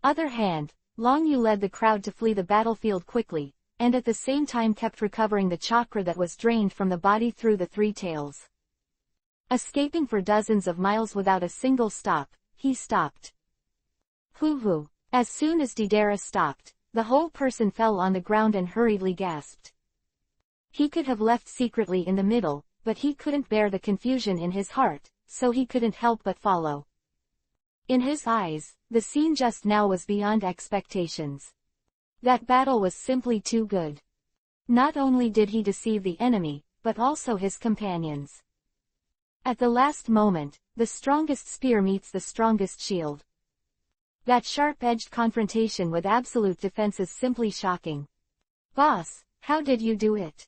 Other hand, Long Yu led the crowd to flee the battlefield quickly, and at the same time kept recovering the chakra that was drained from the body through the 3 tails. Escaping for dozens of miles without a single stop, he stopped. Hoo-hoo. As soon as Didera stopped, the whole person fell on the ground and hurriedly gasped. He could have left secretly in the middle, but he couldn't bear the confusion in his heart, so he couldn't help but follow. In his eyes, the scene just now was beyond expectations. That battle was simply too good. Not only did he deceive the enemy, but also his companions. At the last moment, the strongest spear meets the strongest shield. That sharp-edged confrontation with absolute defense is simply shocking. Boss, how did you do it?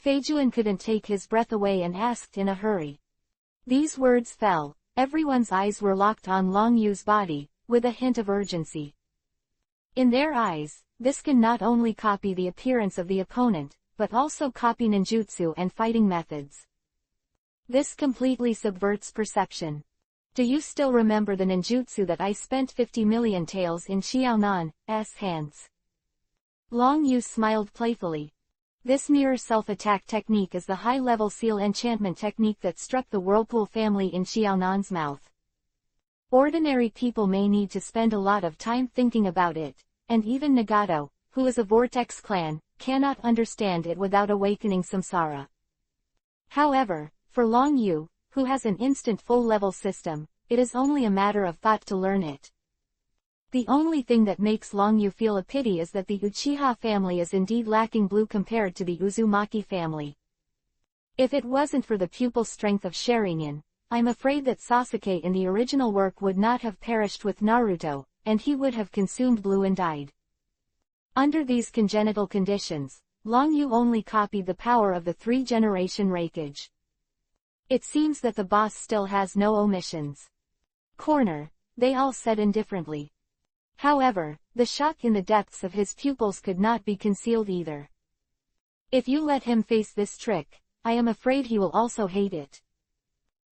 Feijuan couldn't take his breath away and asked in a hurry. These words fell. Everyone's eyes were locked on Long Yu's body, with a hint of urgency. In their eyes, this can not only copy the appearance of the opponent, but also copy ninjutsu and fighting methods. This completely subverts perception. Do you still remember the ninjutsu that I spent 50 million taels in Xiaonan's hands? Long Yu smiled playfully. This mirror self-attack technique is the high-level seal enchantment technique that struck the Whirlpool family in Xiaonan's mouth. Ordinary people may need to spend a lot of time thinking about it, and even Nagato, who is a Vortex clan, cannot understand it without awakening samsara. However, for Long Yu, who has an instant full-level system, it is only a matter of thought to learn it. The only thing that makes Long Yu feel a pity is that the Uchiha family is indeed lacking blue compared to the Uzumaki family. If it wasn't for the pupil strength of Sharingan, I'm afraid that Sasuke in the original work would not have perished with Naruto, and he would have consumed blue and died. Under these congenital conditions, Long Yu only copied the power of the 3-generation Reikage. It seems that the boss still has no omissions. Corner, they all said indifferently. However, the shock in the depths of his pupils could not be concealed either. If you let him face this trick, I am afraid he will also hate it.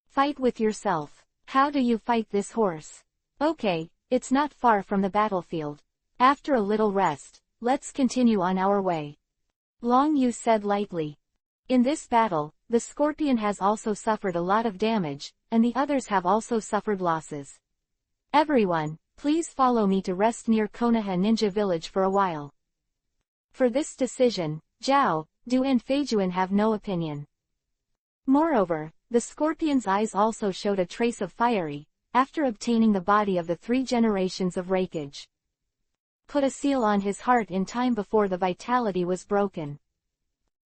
Fight with yourself. How do you fight this horse? Okay, It's not far from the battlefield. After a little rest, let's continue on our way. Long Yu said lightly. In this battle, the scorpion has also suffered a lot of damage, and the others have also suffered losses. Everyone, please follow me to rest near Konoha Ninja Village for a while. For this decision, Zhao, Du and Feijuan have no opinion. Moreover, the scorpion's eyes also showed a trace of fiery, after obtaining the body of the 3 generations of Reikage. Put a seal on his heart in time before the vitality was broken.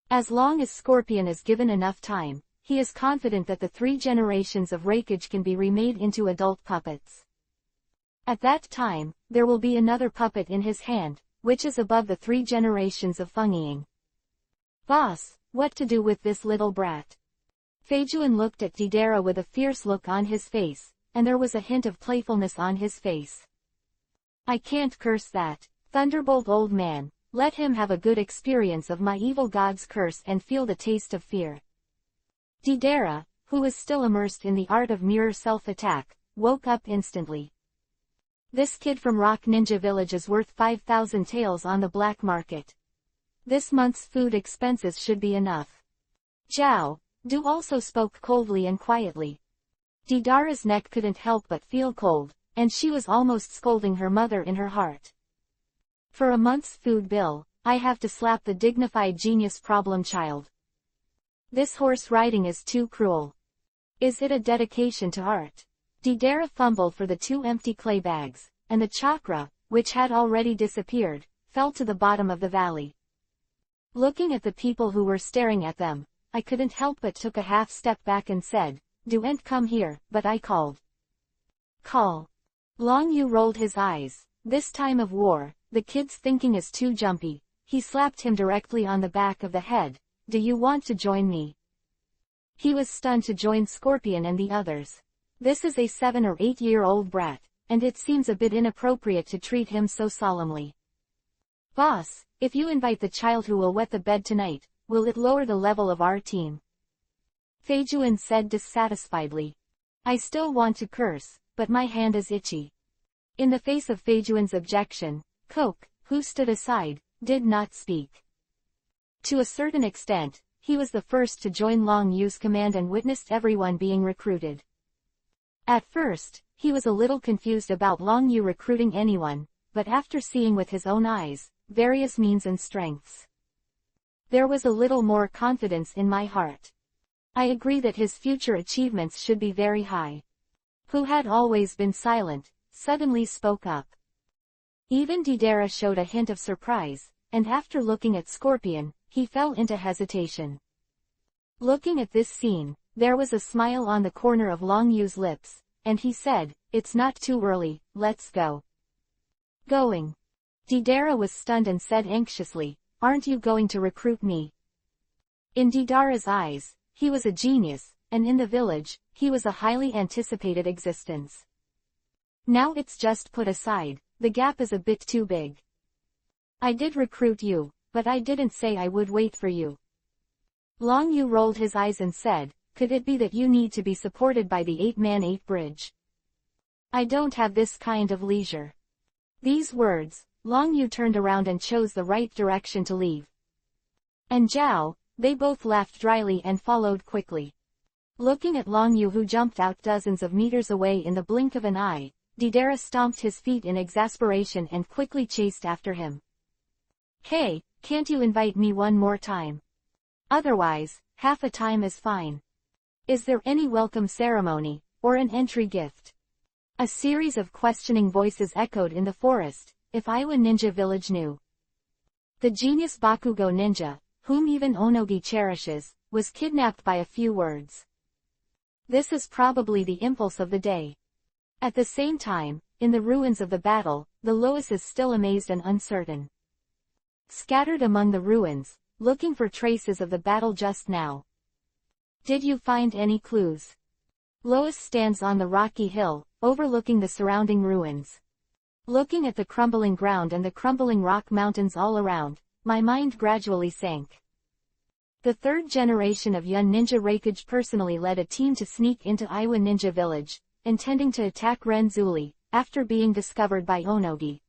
As long as Scorpion is given enough time, he is confident that the 3 generations of Reikage can be remade into adult puppets. At that time, there will be another puppet in his hand, which is above the 3 generations of Fengiying. Boss, what to do with this little brat? Feijuan looked at Deidara with a fierce look on his face, and there was a hint of playfulness on his face. I can't curse that. Thunderbolt old man, let him have a good experience of my evil god's curse and feel the taste of fear. Deidara, who was still immersed in the art of mirror self-attack, woke up instantly. This kid from Rock Ninja Village is worth 5,000 taels on the black market. This month's food expenses should be enough. Zhao, Du also spoke coldly and quietly. Deidara's neck couldn't help but feel cold, and she was almost scolding her mother in her heart. For a month's food bill, I have to slap the dignified genius problem child. This horse riding is too cruel. Is it a dedication to art? Deidara fumbled for the 2 empty clay bags, and the chakra, which had already disappeared, fell to the bottom of the valley. Looking at the people who were staring at them, I couldn't help but took a half step back and said, "Duent come here," but I called. Call. Long Yu rolled his eyes. This time of war, the kid's thinking is too jumpy. He slapped him directly on the back of the head. Do you want to join me? He was stunned to join Scorpion and the others. This is a 7 or 8-year-old brat, and it seems a bit inappropriate to treat him so solemnly. Boss, if you invite the child who will wet the bed tonight, will it lower the level of our team? Feijuan said dissatisfiedly. I still want to curse, but my hand is itchy. In the face of Feijuan's objection, Coke, who stood aside, did not speak. To a certain extent, he was the first to join Long Yu's command and witnessed everyone being recruited. At first, he was a little confused about Long Yu recruiting anyone, but after seeing with his own eyes, various means and strengths, there was a little more confidence in my heart. I agree that his future achievements should be very high. Who had always been silent, suddenly spoke up. Even Deidara showed a hint of surprise, and after looking at Scorpion, he fell into hesitation. Looking at this scene, there was a smile on the corner of Long Yu's lips, and he said, "It's not too early, let's go." Going. Deidara was stunned and said anxiously, "Aren't you going to recruit me?" In Deidara's eyes, he was a genius, and in the village, he was a highly anticipated existence. Now it's just put aside, the gap is a bit too big. I did recruit you, but I didn't say I would wait for you. Long Yu rolled his eyes and said, "Could it be that you need to be supported by the 8-man-8 bridge? I don't have this kind of leisure." These words, Long Yu turned around and chose the right direction to leave. And Zhao, they both laughed dryly and followed quickly. Looking at Long Yu who jumped out dozens of meters away in the blink of an eye, Deidara stomped his feet in exasperation and quickly chased after him. Hey, can't you invite me one more time? Otherwise, half a time is fine. Is there any welcome ceremony, or an entry gift? A series of questioning voices echoed in the forest. If Iwa Ninja Village knew. The genius Bakugo ninja, whom even Onogi cherishes, was kidnapped by a few words. This is probably the impulse of the day. At the same time, in the ruins of the battle, the Lois is still amazed and uncertain. Scattered among the ruins, looking for traces of the battle just now. Did you find any clues? Lois stands on the rocky hill, overlooking the surrounding ruins. Looking at the crumbling ground and the crumbling rock mountains all around, my mind gradually sank. The 3rd generation of Yun Ninja Reikage personally led a team to sneak into Iwa Ninja Village, intending to attack Renzuli, after being discovered by Onogi.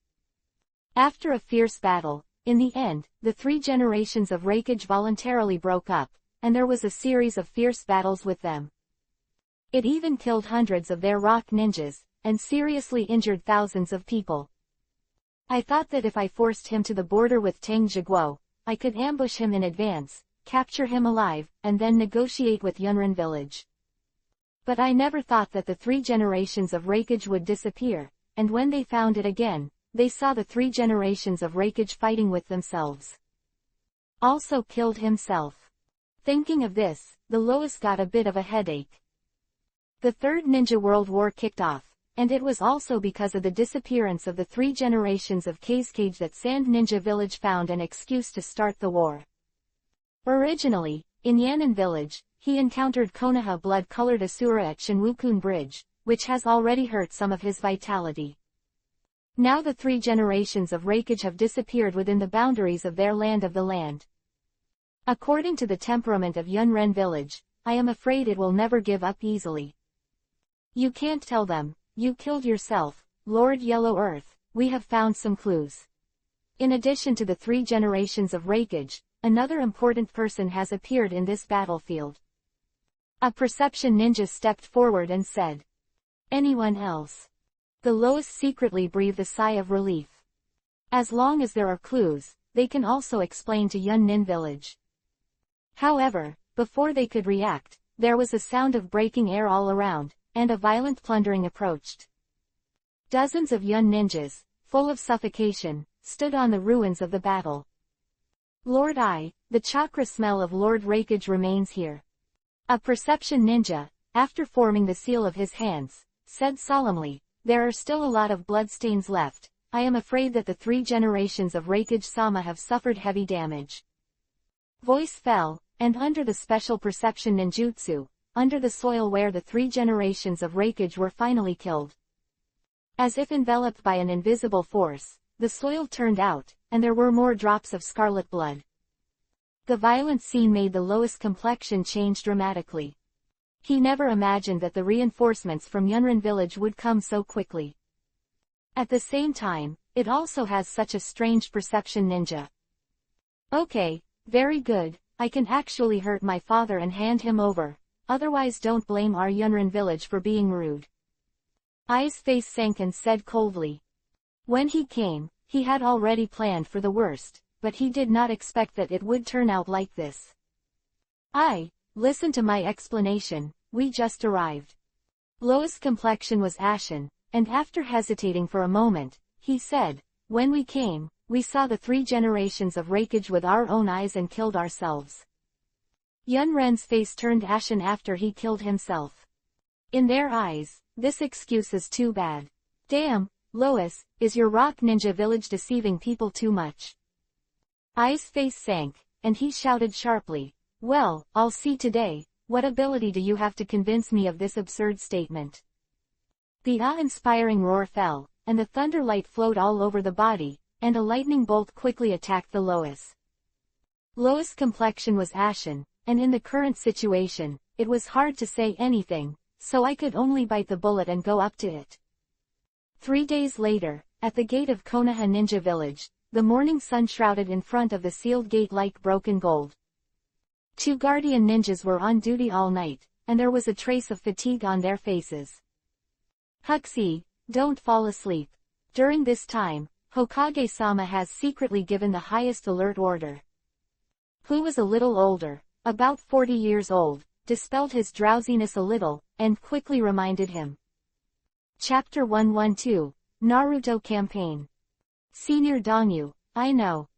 After a fierce battle, in the end, the three generations of Reikage voluntarily broke up, and there was a series of fierce battles with them. It even killed hundreds of their rock ninjas, and seriously injured thousands of people. I thought that if I forced him to the border with Tang Jiguo, I could ambush him in advance, capture him alive, and then negotiate with Yunren village. But I never thought that the three generations of Reikage would disappear, and when they found it again, they saw the three generations of Reikage fighting with themselves. Also killed himself. Thinking of this, the Lois got a bit of a headache. The Third Ninja World War kicked off, and it was also because of the disappearance of the three generations of Kazekage that Sand Ninja Village found an excuse to start the war. Originally, in Yan'an Village, he encountered Konoha blood-colored Asura at Shinwukun Bridge, which has already hurt some of his vitality. Now the three generations of Reikage have disappeared within the boundaries of their land of the land. According to the temperament of Yunren Village, I am afraid it will never give up easily. You can't tell them, you killed yourself, Lord Yellow Earth, we have found some clues. In addition to the three generations of Reikage, another important person has appeared in this battlefield. A perception ninja stepped forward and said. Anyone else? The Lois secretly breathed a sigh of relief. As long as there are clues, they can also explain to Yunnin Village. However, before they could react, there was a sound of breaking air all around, and a violent plundering approached. Dozens of Yun ninjas, full of suffocation, stood on the ruins of the battle. Lord the chakra smell of Lord Reikage remains here. A perception ninja, after forming the seal of his hands, said solemnly, there are still a lot of bloodstains left. I am afraid that the three generations of Reikage-sama have suffered heavy damage. Voice fell, and under the special perception ninjutsu, under the soil where the three generations of Reikage were finally killed. As if enveloped by an invisible force, the soil turned out, and there were more drops of scarlet blood. The violent scene made the Lois' complexion change dramatically. He never imagined that the reinforcements from Yunren Village would come so quickly. At the same time, it also has such a strange perception ninja. Okay, very good, I can actually hurt my father and hand him over. Otherwise don't blame our Yunren Village for being rude. Ai's face sank and said coldly. When he came, he had already planned for the worst, but he did not expect that it would turn out like this. Listen to my explanation, we just arrived. Lois' complexion was ashen, and after hesitating for a moment, he said, when we came, we saw the three generations of Reikage with our own eyes and killed ourselves. Yunren's face turned ashen after he killed himself. In their eyes, this excuse is too bad. Damn, Lois, is your rock ninja village deceiving people too much? Ai's face sank, and he shouted sharply, well, I'll see today, what ability do you have to convince me of this absurd statement? The awe-inspiring roar fell, and the thunder light flowed all over the body, and a lightning bolt quickly attacked the Lois. Lois' complexion was ashen, and in the current situation, it was hard to say anything, so I could only bite the bullet and go up to it. 3 days later, at the gate of Konoha Ninja Village, the morning sun shrouded in front of the sealed gate like broken gold. 2 guardian ninjas were on duty all night, and there was a trace of fatigue on their faces. Huxi, don't fall asleep. During this time, Hokage-sama has secretly given the highest alert order. Who was a little older, about 40 years old, dispelled his drowsiness a little, and quickly reminded him. Chapter 112, Naruto Campaign. Senior Dongyu, I know.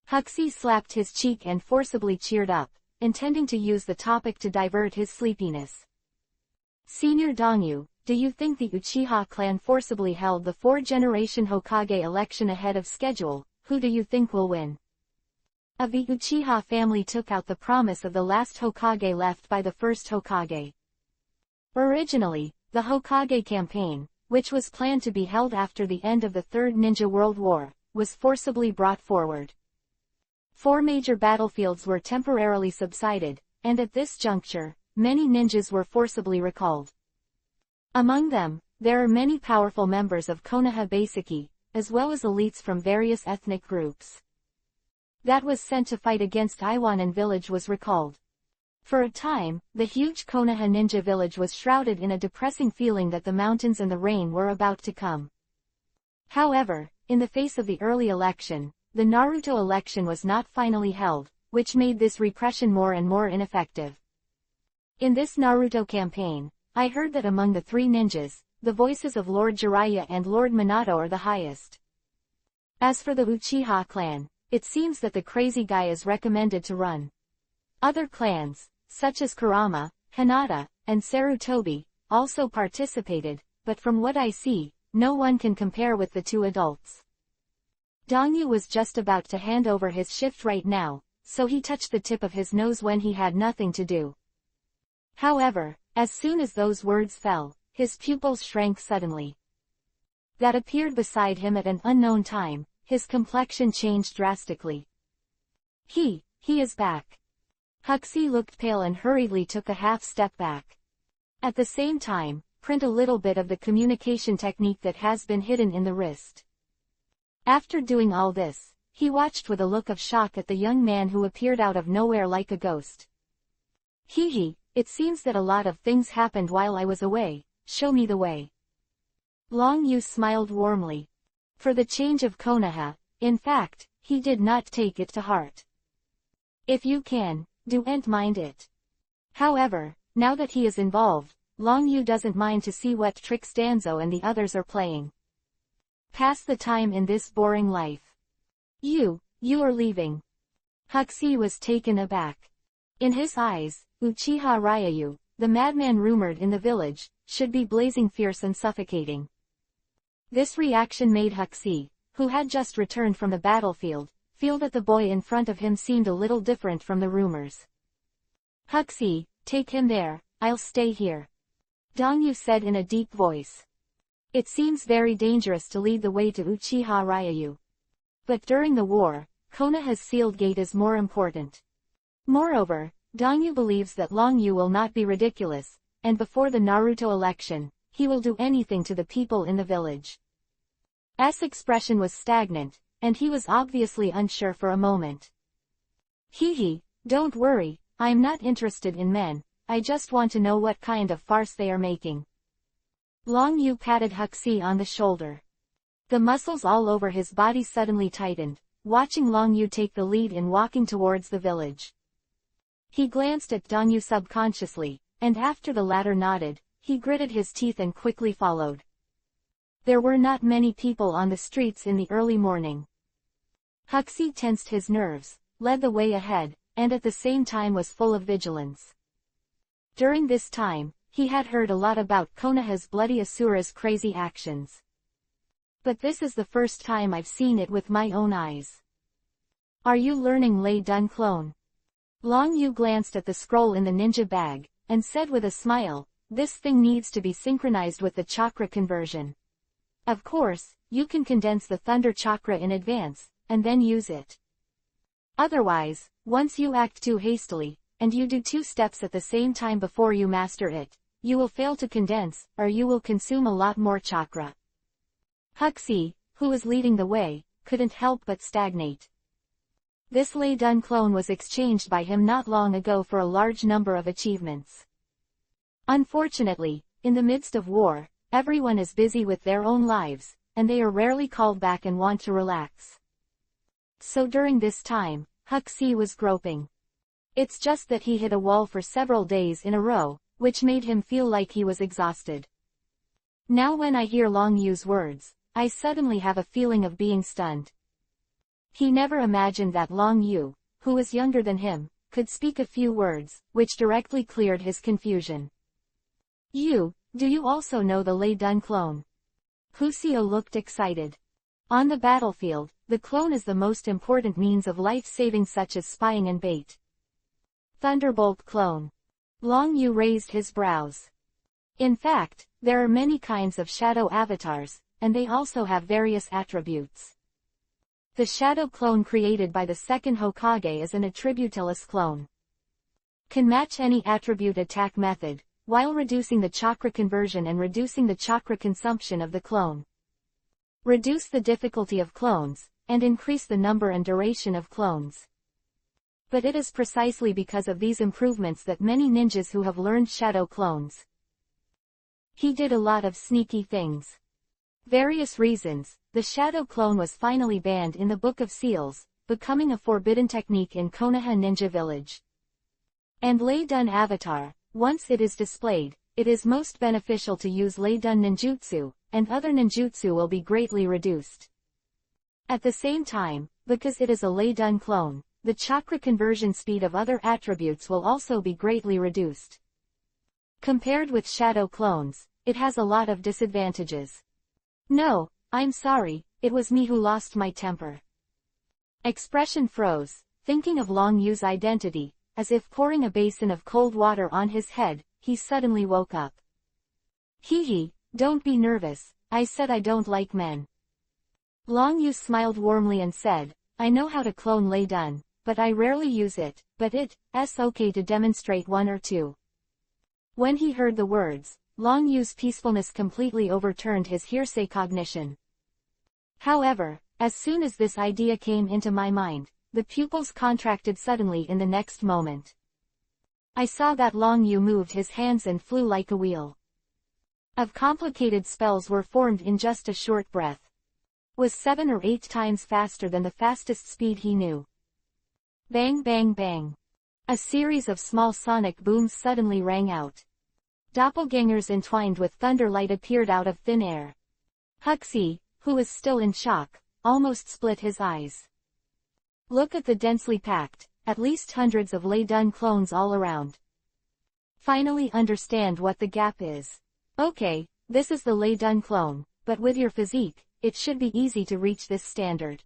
Huxi slapped his cheek and forcibly cheered up, intending to use the topic to divert his sleepiness. Senior Dongyu, do you think the Uchiha clan forcibly held the 4th-generation Hokage election ahead of schedule? Who do you think will win? The Uchiha family took out the promise of the last Hokage left by the first Hokage. Originally, the Hokage campaign, which was planned to be held after the end of the Third Ninja World War, was forcibly brought forward. 4 major battlefields were temporarily subsided, and at this juncture, many ninjas were forcibly recalled. Among them, there are many powerful members of Konoha Basiki, as well as elites from various ethnic groups that was sent to fight against Iwanan village was recalled. For a time, the huge Konoha ninja village was shrouded in a depressing feeling that the mountains and the rain were about to come. However, in the face of the early election, the Naruto election was not finally held, which made this repression more and more ineffective. In this Naruto campaign, I heard that among the three ninjas, the voices of Lord Jiraiya and Lord Minato are the highest. As for the Uchiha clan, it seems that the crazy guy is recommended to run. Other clans, such as Kurama, Hinata, and Sarutobi, also participated, but from what I see, no one can compare with the two adults. Dongyu was just about to hand over his shift right now, so he touched the tip of his nose when he had nothing to do. However, as soon as those words fell, his pupils shrank suddenly. That appeared beside him at an unknown time, his complexion changed drastically. He is back. Huxley looked pale and hurriedly took a half step back. At the same time, print a little bit of the communication technique that has been hidden in the wrist. After doing all this, he watched with a look of shock at the young man who appeared out of nowhere like a ghost. It seems that a lot of things happened while I was away, show me the way. Long Yu smiled warmly. For the change of Konoha, in fact, he did not take it to heart. If you can, don't mind it. However, now that he is involved, Long Yu doesn't mind to see what tricks Danzo and the others are playing. Pass the time in this boring life. You are leaving. Huxley was taken aback. In his eyes, Uchiha Ryayu, the madman rumored in the village, should be blazing fierce and suffocating. This reaction made Huxley, who had just returned from the battlefield, feel that the boy in front of him seemed a little different from the rumors. Huxley, take him there, I'll stay here. Dongyu said in a deep voice. It seems very dangerous to lead the way to Uchiha Ryayu. But during the war, Konoha's sealed gate is more important. Moreover, Dongyu believes that Long Yu will not be ridiculous, and before the Naruto election, he will do anything to the people in the village. S expression was stagnant, and he was obviously unsure for a moment. Don't worry, I'm not interested in men, I just want to know what kind of farce they are making. Long Yu patted Huxley on the shoulder. The muscles all over his body suddenly tightened, watching Long Yu take the lead in walking towards the village. He glanced at Dongyu subconsciously, and after the latter nodded, he gritted his teeth and quickly followed. There were not many people on the streets in the early morning. Huxley tensed his nerves, led the way ahead, and at the same time was full of vigilance. During this time, he had heard a lot about Konoha's bloody Asura's crazy actions. But this is the first time I've seen it with my own eyes. Are you learning Lei Dun Clone? Long Yu glanced at the scroll in the ninja bag, and said with a smile, this thing needs to be synchronized with the chakra conversion. Of course, you can condense the thunder chakra in advance, and then use it. Otherwise, once you act too hastily, and you do two steps at the same time before you master it, you will fail to condense, or you will consume a lot more chakra. Huxley, who was leading the way, couldn't help but stagnate. This Lei Dun clone was exchanged by him not long ago for a large number of achievements. Unfortunately, in the midst of war, everyone is busy with their own lives, and they are rarely called back and want to relax. So during this time, Huxley was groping. It's just that he hit a wall for several days in a row, which made him feel like he was exhausted. Now when I hear Long Yu's words, I suddenly have a feeling of being stunned. He never imagined that Long Yu, who was younger than him, could speak a few words, which directly cleared his confusion. Do you also know the Lei Dun clone? Husio looked excited. On the battlefield, the clone is the most important means of life-saving such as spying and bait. Thunderbolt clone. Long Yu raised his brows. In fact, there are many kinds of shadow avatars, and they also have various attributes. The shadow clone created by the second Hokage is an attributeless clone. Can match any attribute attack method, while reducing the chakra conversion and reducing the chakra consumption of the clone. Reduce the difficulty of clones, and increase the number and duration of clones. But it is precisely because of these improvements that many ninjas who have learned shadow clones. He did a lot of sneaky things. Various reasons, the shadow clone was finally banned in the Book of Seals, becoming a forbidden technique in Konoha Ninja Village. And Lei-dun avatar, once it is displayed, it is most beneficial to use Lei-dun ninjutsu, and other ninjutsu will be greatly reduced. At the same time, because it is a Lei-dun clone, the chakra conversion speed of other attributes will also be greatly reduced. Compared with shadow clones, it has a lot of disadvantages. No, I'm sorry, it was me who lost my temper. Expression froze, thinking of Long Yu's identity, as if pouring a basin of cold water on his head, he suddenly woke up. Hee, don't be nervous, I said I don't like men. Long Yu smiled warmly and said, I know how to clone Lei-dun, but I rarely use it, but it's okay to demonstrate one or two. When he heard the words, Long Yu's peacefulness completely overturned his hearsay cognition. However, as soon as this idea came into my mind, the pupils contracted suddenly in the next moment. I saw that Long Yu moved his hands and flew like a wheel. Of complicated spells were formed in just a short breath. Was 7 or 8 times faster than the fastest speed he knew. Bang bang bang. A series of small sonic booms suddenly rang out. Doppelgangers entwined with thunderlight appeared out of thin air. Huxley, who was still in shock, almost split his eyes. Look at the densely packed, at least hundreds of Lei-dun clones all around. Finally understand what the gap is. Okay, this is the Lei-dun clone, but with your physique, it should be easy to reach this standard.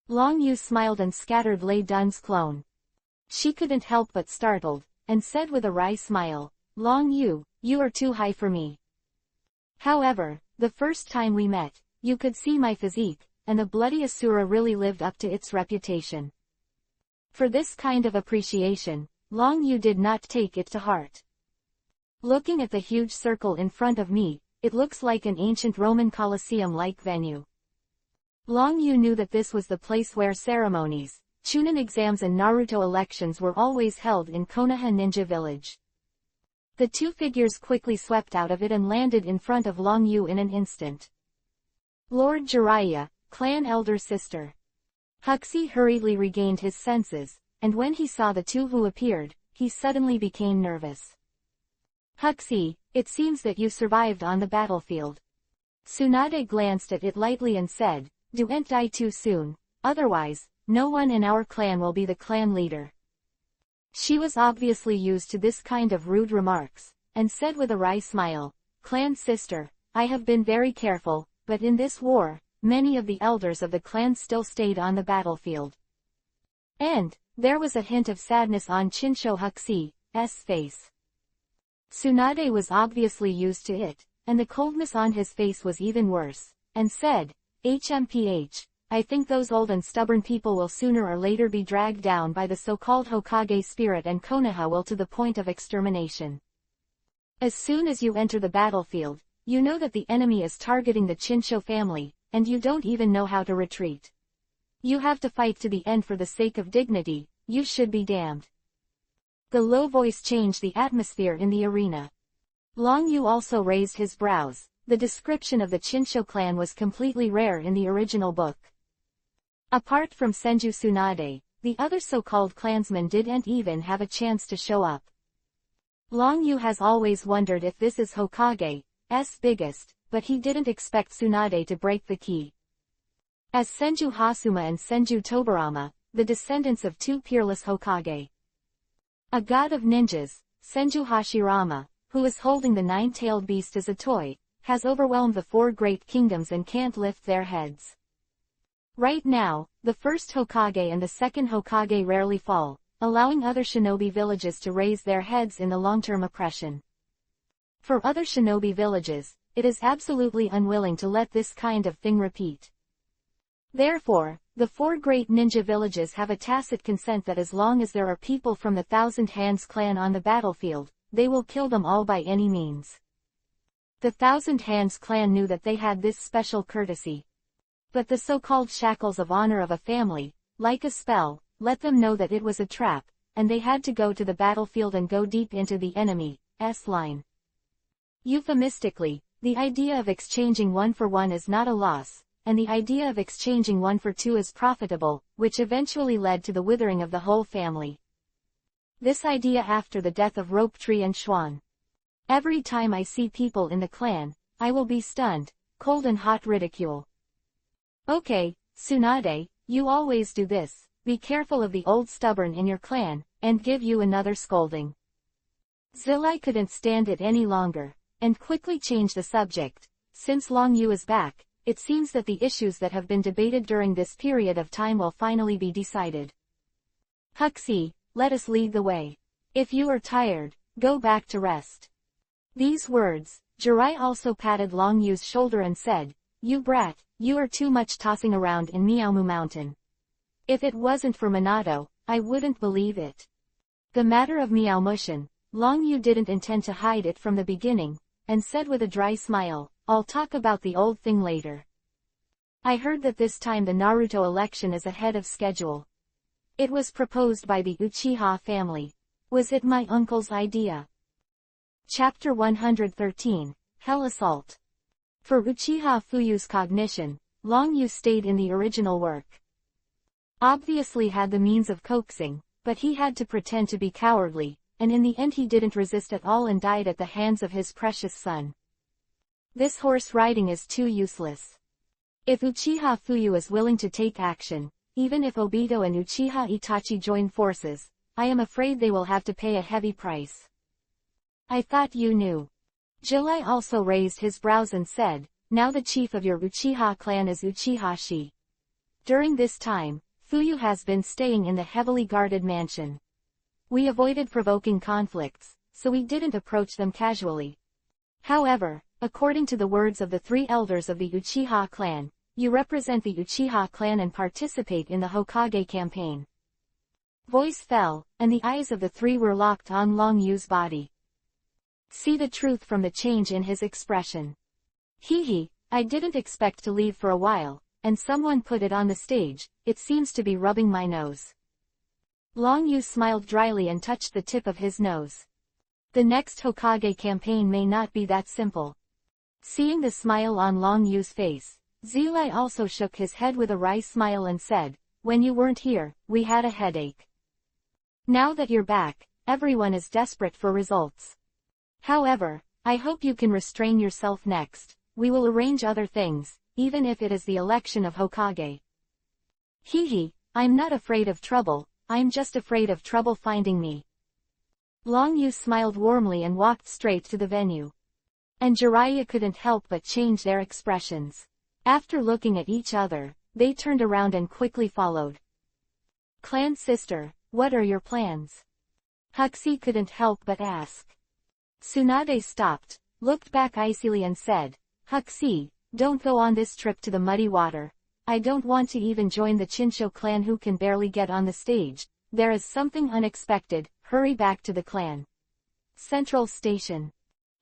Long Yu smiled and scattered Lei-dun's clone. She couldn't help but startled, and said with a wry smile, Long Yu, you are too high for me. However, the first time we met, you could see my physique, and the bloody Asura really lived up to its reputation. For this kind of appreciation, Long Yu did not take it to heart. Looking at the huge circle in front of me, it looks like an ancient Roman Colosseum-like venue. Long Yu knew that this was the place where ceremonies, Chunin exams and Naruto elections were always held in Konoha Ninja Village. The two figures quickly swept out of it and landed in front of Long Yu in an instant. Lord Jiraiya, clan elder sister. Huxley hurriedly regained his senses, and when he saw the two who appeared, he suddenly became nervous. Huxley, it seems that you survived on the battlefield. Tsunade glanced at it lightly and said, Don't die too soon, otherwise, no one in our clan will be the clan leader. She was obviously used to this kind of rude remarks, and said with a wry smile, Clan sister, I have been very careful, but in this war, many of the elders of the clan still stayed on the battlefield. And, there was a hint of sadness on Chinsho Huxley's face. Tsunade was obviously used to it, and the coldness on his face was even worse, and said, HMPH, I think those old and stubborn people will sooner or later be dragged down by the so-called Hokage spirit and Konoha will to the point of extermination. As soon as you enter the battlefield, you know that the enemy is targeting the Chinsho family, and you don't even know how to retreat. You have to fight to the end for the sake of dignity, you should be damned. The low voice changed the atmosphere in the arena. Long Yu also raised his brows. The description of the Chinsho clan was completely rare in the original book. Apart from Senju Tsunade, the other so-called clansmen didn't even have a chance to show up. Long Yu has always wondered if this is Hokage's biggest, but he didn't expect Tsunade to break the key. As Senju Hasuma and Senju Tobarama, the descendants of two peerless Hokage. A god of ninjas, Senju Hashirama, who is holding the nine-tailed beast as a toy, has overwhelmed the four great kingdoms and can't lift their heads. Right now, the first Hokage and the second Hokage rarely fall, allowing other shinobi villages to raise their heads in the long-term oppression. For other shinobi villages, it is absolutely unwilling to let this kind of thing repeat. Therefore, the four great ninja villages have a tacit consent that as long as there are people from the Thousand Hands clan on the battlefield, they will kill them all by any means. The Thousand Hands clan knew that they had this special courtesy. But the so-called shackles of honor of a family, like a spell, let them know that it was a trap, and they had to go to the battlefield and go deep into the enemy's line. Euphemistically, the idea of exchanging one for one is not a loss, and the idea of exchanging one for two is profitable, which eventually led to the withering of the whole family. This idea after the death of Rope Tree and Schwan. Every time I see people in the clan, I will be stunned, cold and hot ridicule. Okay, Tsunade, you always do this, be careful of the old stubborn in your clan, and give you another scolding. Zilai couldn't stand it any longer, and quickly changed the subject. Since Long Yu is back, it seems that the issues that have been debated during this period of time will finally be decided. Huxi, let us lead the way. If you are tired, go back to rest. These words, Jirai also patted Long Yu's shoulder and said, You brat, you are too much tossing around in Miaomu Mountain. If it wasn't for Minato, I wouldn't believe it. The matter of Miaomushin, Long Yu didn't intend to hide it from the beginning, and said with a dry smile, I'll talk about the old thing later. I heard that this time the Naruto election is ahead of schedule. It was proposed by the Uchiha family. Was it my uncle's idea? Chapter 113, Hell Assault. For Uchiha Fuyu's cognition, Long Yu stayed in the original work. Obviously had the means of coaxing, but he had to pretend to be cowardly, and in the end he didn't resist at all and died at the hands of his precious son. This horse riding is too useless. If Uchiha Fuyu is willing to take action, even if Obito and Uchiha Itachi join forces, I am afraid they will have to pay a heavy price. I thought you knew. Jirai also raised his brows and said, Now the chief of your Uchiha clan is Uchiha Shi. During this time, Fuyu has been staying in the heavily guarded mansion. We avoided provoking conflicts, so we didn't approach them casually. However, according to the words of the three elders of the Uchiha clan, you represent the Uchiha clan and participate in the Hokage campaign. Voice fell, and the eyes of the three were locked on Long Yu's body. See the truth from the change in his expression. Hee, I didn't expect to leave for a while, and someone put it on the stage, it seems to be rubbing my nose. Long Yu smiled dryly and touched the tip of his nose. The next Hokage campaign may not be that simple. Seeing the smile on Long Yu's face, Zilai also shook his head with a wry smile and said, When you weren't here, we had a headache. Now that you're back, everyone is desperate for results. However, I hope you can restrain yourself next. We will arrange other things, even if it is the election of Hokage. Hee, I'm not afraid of trouble, I'm just afraid of trouble finding me. Long Yu smiled warmly and walked straight to the venue. And Jiraiya couldn't help but change their expressions. After looking at each other, they turned around and quickly followed. Clan sister, what are your plans? Huxi couldn't help but ask. Tsunade stopped, looked back icily and said, Huxi, don't go on this trip to the muddy water. I don't want to even join the Chinsho clan who can barely get on the stage. There is something unexpected, hurry back to the clan. Central Station.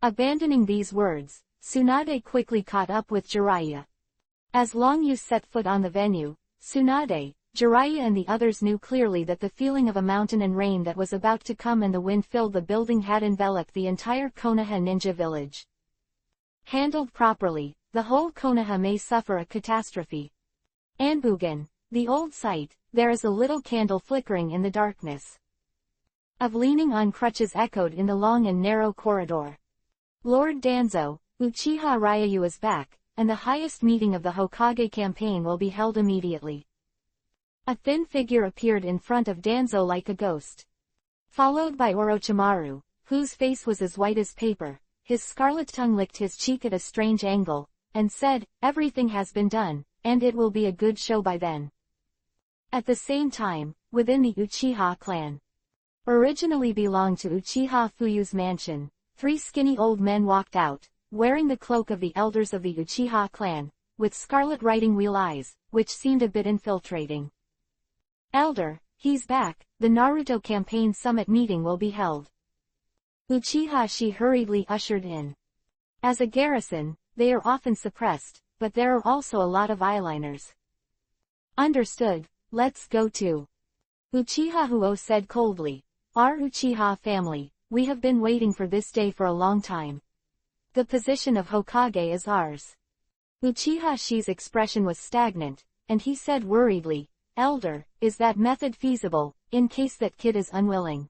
Abandoning these words, Tsunade quickly caught up with Jiraiya. As Long Yu set foot on the venue, Tsunade, Jiraiya and the others knew clearly that the feeling of a mountain and rain that was about to come and the wind filled the building had enveloped the entire Konoha ninja village. Handled properly, the whole Konoha may suffer a catastrophe. Anbugen, the old site, there is a little candle flickering in the darkness. Of leaning on crutches echoed in the long and narrow corridor. Lord Danzo, Uchiha Ryayu is back, and the highest meeting of the Hokage campaign will be held immediately. A thin figure appeared in front of Danzo like a ghost. Followed by Orochimaru, whose face was as white as paper, his scarlet tongue licked his cheek at a strange angle, and said, Everything has been done, and it will be a good show by then. At the same time, within the Uchiha clan, originally belonged to Uchiha Fuyu's mansion, three skinny old men walked out, wearing the cloak of the elders of the Uchiha clan, with scarlet riding wheel eyes, which seemed a bit infiltrating. Elder, he's back, the Naruto campaign summit meeting will be held. Uchiha she hurriedly ushered in. As a garrison, they are often suppressed, but there are also a lot of eyeliners. Understood, let's go to. Uchiha Huo said coldly. Our Uchiha family, we have been waiting for this day for a long time. The position of Hokage is ours. Uchiha Shi's expression was stagnant, and he said worriedly, Elder, is that method feasible, in case that kid is unwilling?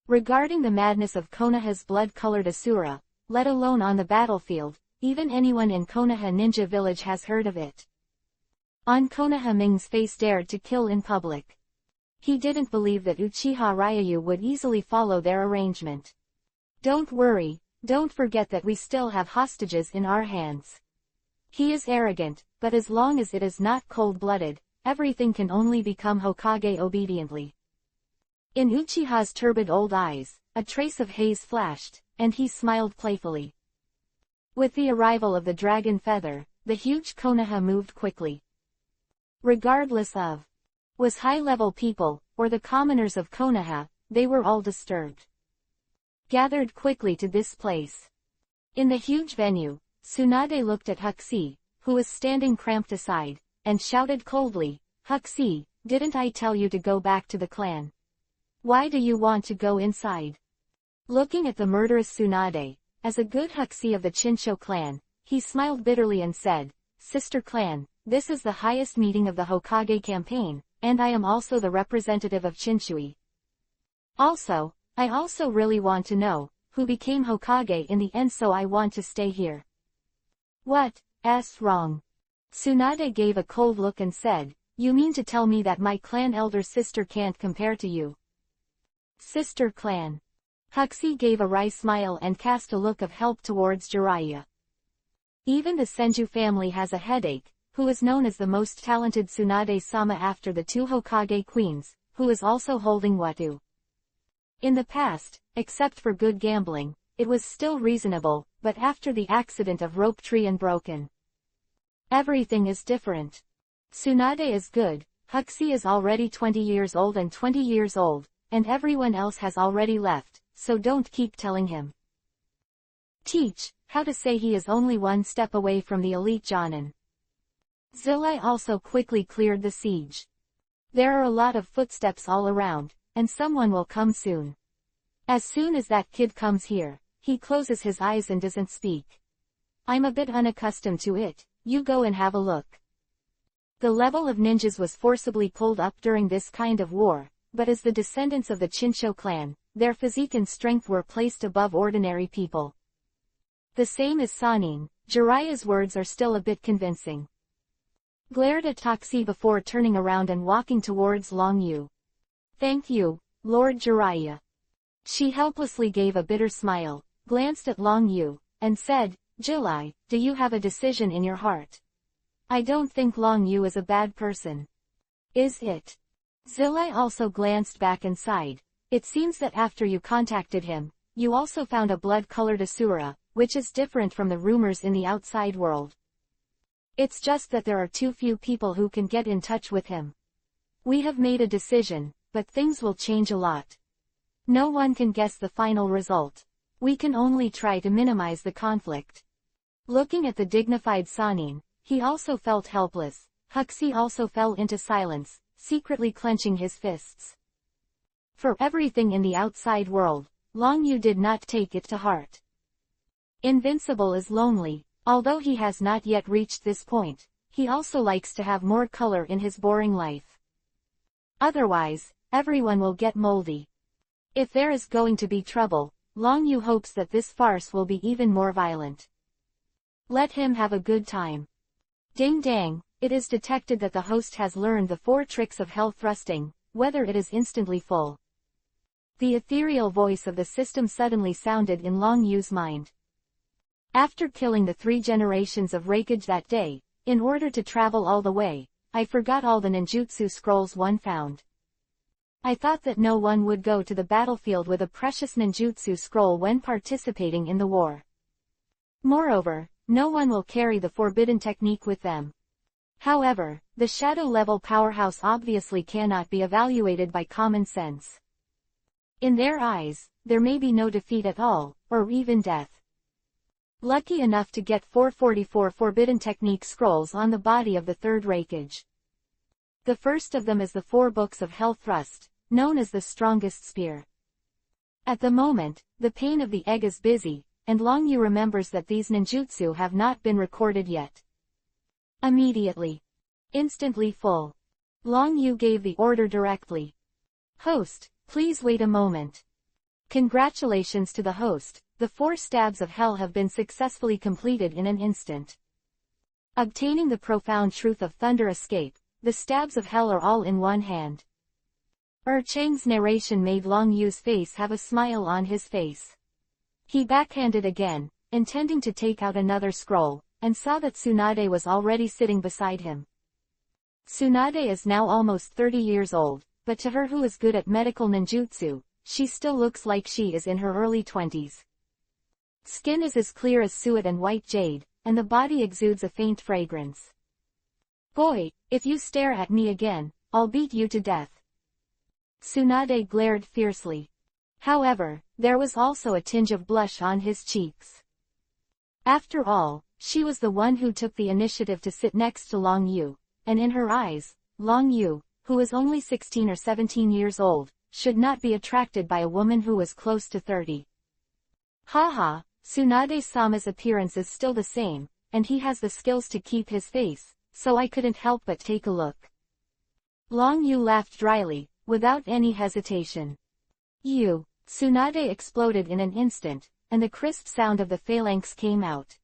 Regarding the madness of Konoha's blood-colored Asura, let alone on the battlefield, even anyone in Konoha Ninja Village has heard of it. On Konoha Ming's face dared to kill in public. He didn't believe that Uchiha Ryu would easily follow their arrangement. Don't worry, don't forget that we still have hostages in our hands. He is arrogant, but as long as it is not cold-blooded, everything can only become Hokage obediently. In Uchiha's turbid old eyes, a trace of haze flashed, and he smiled playfully. With the arrival of the dragon feather, the huge Konoha moved quickly. Regardless of was high-level people, or the commoners of Konoha, they were all disturbed. Gathered quickly to this place. In the huge venue, Tsunade looked at Huxi, who was standing cramped aside, and shouted coldly, Huxi, didn't I tell you to go back to the clan? Why do you want to go inside? Looking at the murderous Tsunade, as a good Huxi of the Chinsho clan, he smiled bitterly and said, Sister clan, this is the highest meeting of the Hokage campaign, and I am also the representative of Chinshui. Also, I also really want to know, who became Hokage in the end, so I want to stay here. What's wrong? Tsunade gave a cold look and said, You mean to tell me that my clan elder sister can't compare to you? Sister clan. Huxi gave a wry smile and cast a look of help towards Jiraiya. Even the Senju family has a headache, who is known as the most talented Tsunade-sama after the two Hokage queens, who is also holding Watu. In the past, except for good gambling, it was still reasonable, but after the accident of Rope Tree and Broken, everything is different. Tsunade is good, Huxi is already 20 years old and 20 years old, and everyone else has already left, so don't keep telling him. Teach how to say he is only one step away from the elite Jonin. Zillai also quickly cleared the siege. There are a lot of footsteps all around, and someone will come soon. As soon as that kid comes here, he closes his eyes and doesn't speak. I'm a bit unaccustomed to it, you go and have a look. The level of ninjas was forcibly pulled up during this kind of war, but as the descendants of the Chinsho clan, their physique and strength were placed above ordinary people. The same as Sanin, Jiraiya's words are still a bit convincing. Glared at Toxi before turning around and walking towards Long Yu. Thank you, Lord Jiraiya. She helplessly gave a bitter smile, glanced at Long Yu, and said, Jilai, do you have a decision in your heart? I don't think Long Yu is a bad person. Is it? Zillai also glanced back and sighed. It seems that after you contacted him, you also found a blood-colored Asura, which is different from the rumors in the outside world. It's just that there are too few people who can get in touch with him. We have made a decision, but things will change a lot. No one can guess the final result. We can only try to minimize the conflict. Looking at the dignified Sanin, he also felt helpless. Huxi also fell into silence, secretly clenching his fists. For everything in the outside world, Long Yu did not take it to heart. Invincible is lonely. Although he has not yet reached this point, he also likes to have more color in his boring life. Otherwise, everyone will get moldy. If there is going to be trouble, Long Yu hopes that this farce will be even more violent. Let him have a good time. Ding dang, it is detected that the host has learned the 4 tricks of hell thrusting, whether it is instantly full. The ethereal voice of the system suddenly sounded in Long Yu's mind. After killing the 3 generations of Raikage that day, in order to travel all the way, I forgot all the ninjutsu scrolls one found. I thought that no one would go to the battlefield with a precious ninjutsu scroll when participating in the war. Moreover, no one will carry the forbidden technique with them. However, the shadow-level powerhouse obviously cannot be evaluated by common sense. In their eyes, there may be no defeat at all, or even death. Lucky enough to get 444 Forbidden Technique scrolls on the body of the third Raikage. The first of them is the 4 Books of Hell Thrust, known as the Strongest Spear. At the moment, the pain of the egg is busy, and Long Yu remembers that these ninjutsu have not been recorded yet. Immediately. Instantly full. Long Yu gave the order directly. Host, please wait a moment. Congratulations to the host, the 4 stabs of hell have been successfully completed in an instant. Obtaining the truth of Thunder Escape, the stabs of hell are all in one hand. Chang's narration made Long Yu's face have a smile on his face. He backhanded again, intending to take out another scroll, and saw that Tsunade was already sitting beside him. Tsunade is now almost 30 years old, but to her who is good at medical ninjutsu, she still looks like she is in her early 20s. Skin is as clear as suet and white jade, and the body exudes a faint fragrance. Boy, if you stare at me again, I'll beat you to death. Tsunade glared fiercely. However, there was also a tinge of blush on his cheeks. After all, she was the one who took the initiative to sit next to Long Yu, and in her eyes, Long Yu, who is only 16 or 17 years old, should not be attracted by a woman who was close to 30. Haha, Tsunade-sama's appearance is still the same, and he has the skills to keep his face, so I couldn't help but take a look. Long Yu laughed dryly, without any hesitation. You, Tsunade exploded in an instant, and the crisp sound of the phalanx came out.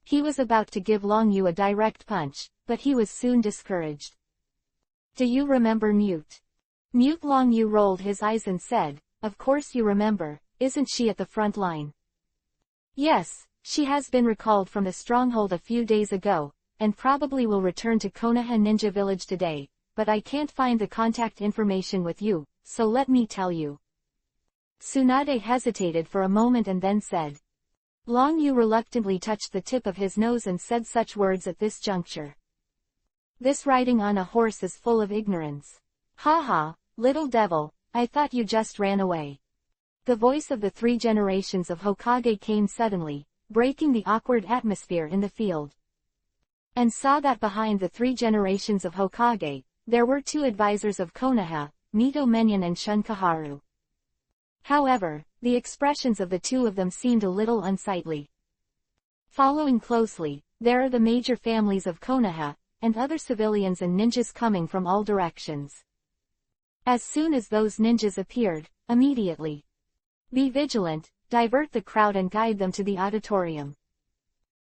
He was about to give Long Yu a direct punch, but he was soon discouraged. Do you remember Mute? Mute Long Yu rolled his eyes and said, of course you remember, isn't she at the front line? Yes, she has been recalled from the stronghold a few days ago, and probably will return to Konoha Ninja Village today, but I can't find the contact information with you, so let me tell you. Tsunade hesitated for a moment and then said. Long Yu reluctantly touched the tip of his nose and said such words at this juncture. This riding on a horse is full of ignorance. Haha, little devil, I thought you just ran away. The voice of the 3 generations of Hokage came suddenly, breaking the awkward atmosphere in the field. And saw that behind the 3 generations of Hokage, there were 2 advisors of Konoha, Mito Menyon and Shunkaharu. However, the expressions of the 2 of them seemed a little unsightly. Following closely, there are the major families of Konoha, and other civilians and ninjas coming from all directions. As soon as those ninjas appeared, immediately. Be vigilant, divert the crowd and guide them to the auditorium.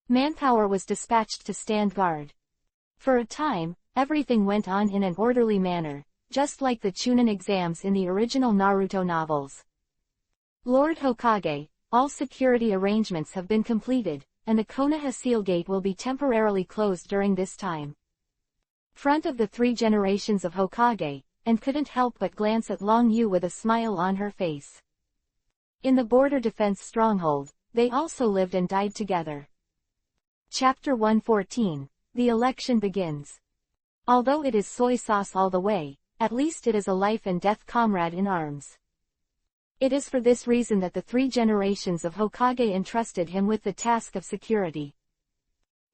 Manpower was dispatched to stand guard. For a time, everything went on in an orderly manner, just like the Chunin exams in the original Naruto novels. Lord Hokage, all security arrangements have been completed, and the Konoha Seal Gate will be temporarily closed during this time. Front of the 3 generations of Hokage, and couldn't help but glance at Long Yu with a smile on her face. In the border defense stronghold, they also lived and died together. Chapter 114, The Election Begins. Although it is soy sauce all the way, at least it is a life and death comrade in arms. It is for this reason that the 3 generations of Hokage entrusted him with the task of security.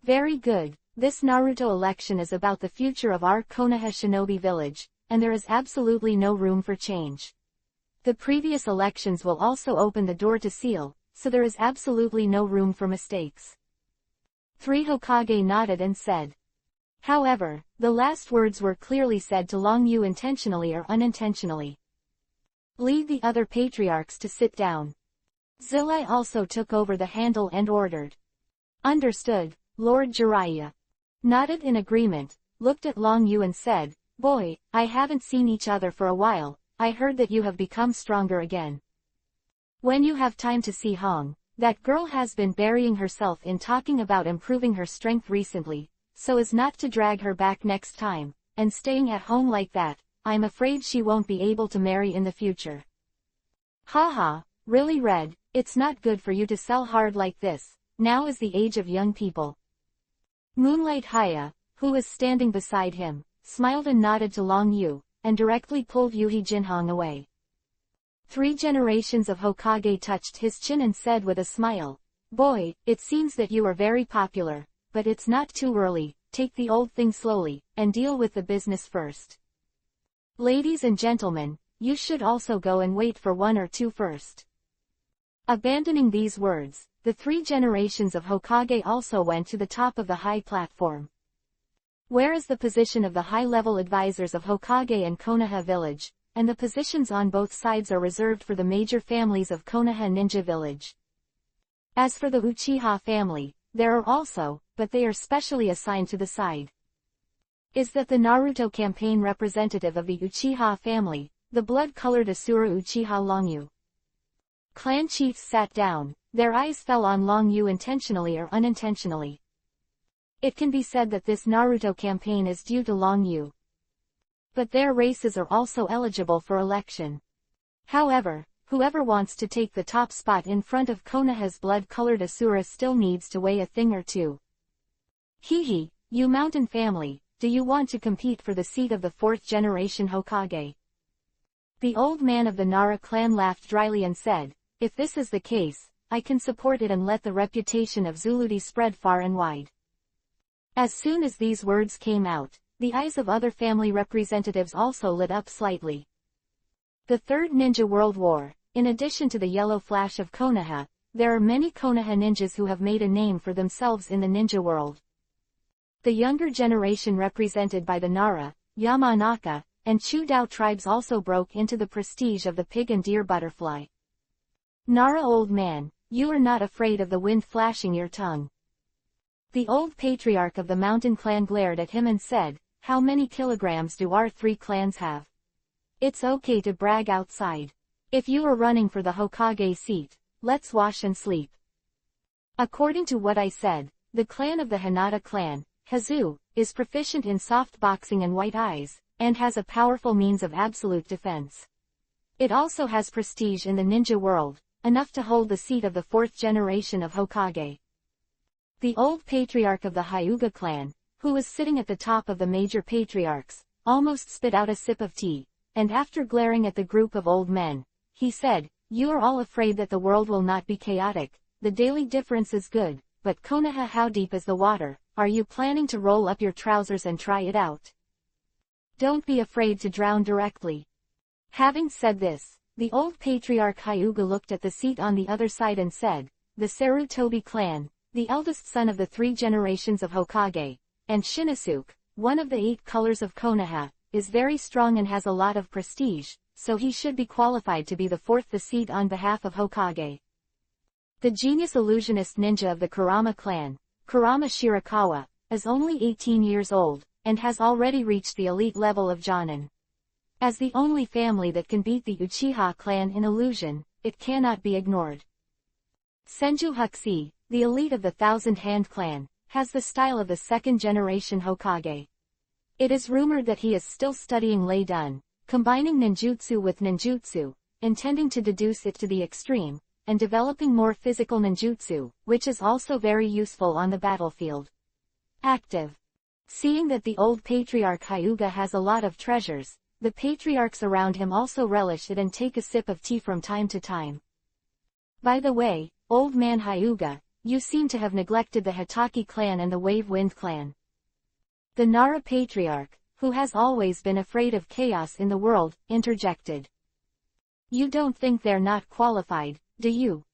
Very good, this Naruto election is about the future of our Konoha Shinobi village, and there is absolutely no room for change. The previous elections will also open the door to Seal, so there is absolutely no room for mistakes. 3 Hokage nodded and said. However, the last words were clearly said to Long Yu intentionally or unintentionally. Lead the other patriarchs to sit down. Zilai also took over the handle and ordered. Understood, Lord Jiraiya. Nodded in agreement, looked at Long Yu and said, Boy, I haven't seen each other for a while, I heard that you have become stronger again. When you have time to see Hong, that girl has been burying herself in talking about improving her strength recently, so as not to drag her back next time, and staying at home like that, I'm afraid she won't be able to marry in the future. Haha, really Red, it's not good for you to sell hard like this, now is the age of young people. Moonlight Haya, who was standing beside him, smiled and nodded to Long Yu, and directly pulled Yuhi Jinhong away. 3 generations of Hokage touched his chin and said with a smile, "Boy, it seems that you are very popular, but it's not too early, take the old thing slowly, and deal with the business first. Ladies and gentlemen, you should also go and wait for 1 or 2 first." Abandoning these words, the 3 generations of Hokage also went to the top of the high platform. Whereas the position of the high-level advisors of Hokage and Konoha village, and the positions on both sides are reserved for the major families of Konoha Ninja Village. As for the Uchiha family, there are also, but they are specially assigned to the side. Is that the Naruto campaign representative of the Uchiha family, the blood-colored Asura Uchiha Longyu. Clan chiefs sat down, their eyes fell on Longyu intentionally or unintentionally. It can be said that this Naruto campaign is due to Longyu. But their races are also eligible for election. However, whoever wants to take the top spot in front of Konoha's blood-colored Asura still needs to weigh a thing or two. Hehe, you mountain family, do you want to compete for the seat of the 4th generation Hokage? The old man of the Nara clan laughed dryly and said, "If this is the case, I can support it and let the reputation of Zuludi spread far and wide." As soon as these words came out, the eyes of other family representatives also lit up slightly. The Third Ninja World War, in addition to the yellow flash of Konoha, there are many Konoha ninjas who have made a name for themselves in the ninja world. The younger generation represented by the Nara, Yamanaka, and Chudao tribes also broke into the prestige of the pig and deer butterfly. "Nara old man, you are not afraid of the wind flashing your tongue." The old patriarch of the mountain clan glared at him and said, "How many kilograms do our 3 clans have? It's okay to brag outside. If you are running for the Hokage seat, let's wash and sleep." According to what I said, the clan of the Hinata clan, Hazu, is proficient in soft boxing and white eyes, and has a powerful means of absolute defense. It also has prestige in the ninja world, enough to hold the seat of the 4th generation of Hokage. The old patriarch of the Hyuga clan, who was sitting at the top of the major patriarchs, almost spit out a sip of tea, and after glaring at the group of old men, he said, "You are all afraid that the world will not be chaotic, the daily difference is good, but Konoha, how deep is the water? Are you planning to roll up your trousers and try it out? Don't be afraid to drown directly." Having said this, the old patriarch Hyuga looked at the seat on the other side and said, "The Sarutobi clan, the eldest son of the 3 generations of Hokage, and Shinosuke, one of the 8 colors of Konoha, is very strong and has a lot of prestige, so he should be qualified to be the 4th seat on behalf of Hokage." The genius illusionist ninja of the Kurama clan, Kurama Shirakawa, is only 18 years old, and has already reached the elite level of Jonin. As the only family that can beat the Uchiha clan in illusion, it cannot be ignored. Senju Huxi, the elite of the Thousand Hand clan, has the style of the 2nd generation Hokage. It is rumored that he is still studying Lei Dun, combining ninjutsu with ninjutsu, intending to deduce it to the extreme, and developing more physical ninjutsu, which is also very useful on the battlefield. Active. Seeing that the old patriarch Hyuga has a lot of treasures, the patriarchs around him also relish it and take a sip of tea from time to time. By the way, old man Hyuga, you seem to have neglected the Hitaki clan and the Wave Wind clan. The Nara patriarch, who has always been afraid of chaos in the world, interjected. "You don't think they're not qualified, do you?"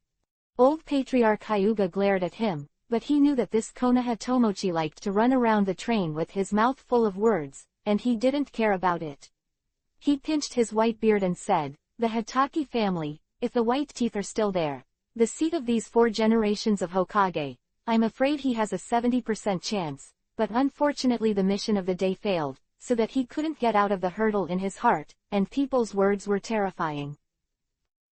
Old patriarch Hyuga glared at him, but he knew that this Konoha Tomochi liked to run around the train with his mouth full of words, and he didn't care about it. He pinched his white beard and said, "The Hitaki family, if the white teeth are still there, the seat of these 4 generations of Hokage, I'm afraid he has a 70% chance, but unfortunately the mission of the day failed, so that he couldn't get out of the hurdle in his heart, and people's words were terrifying."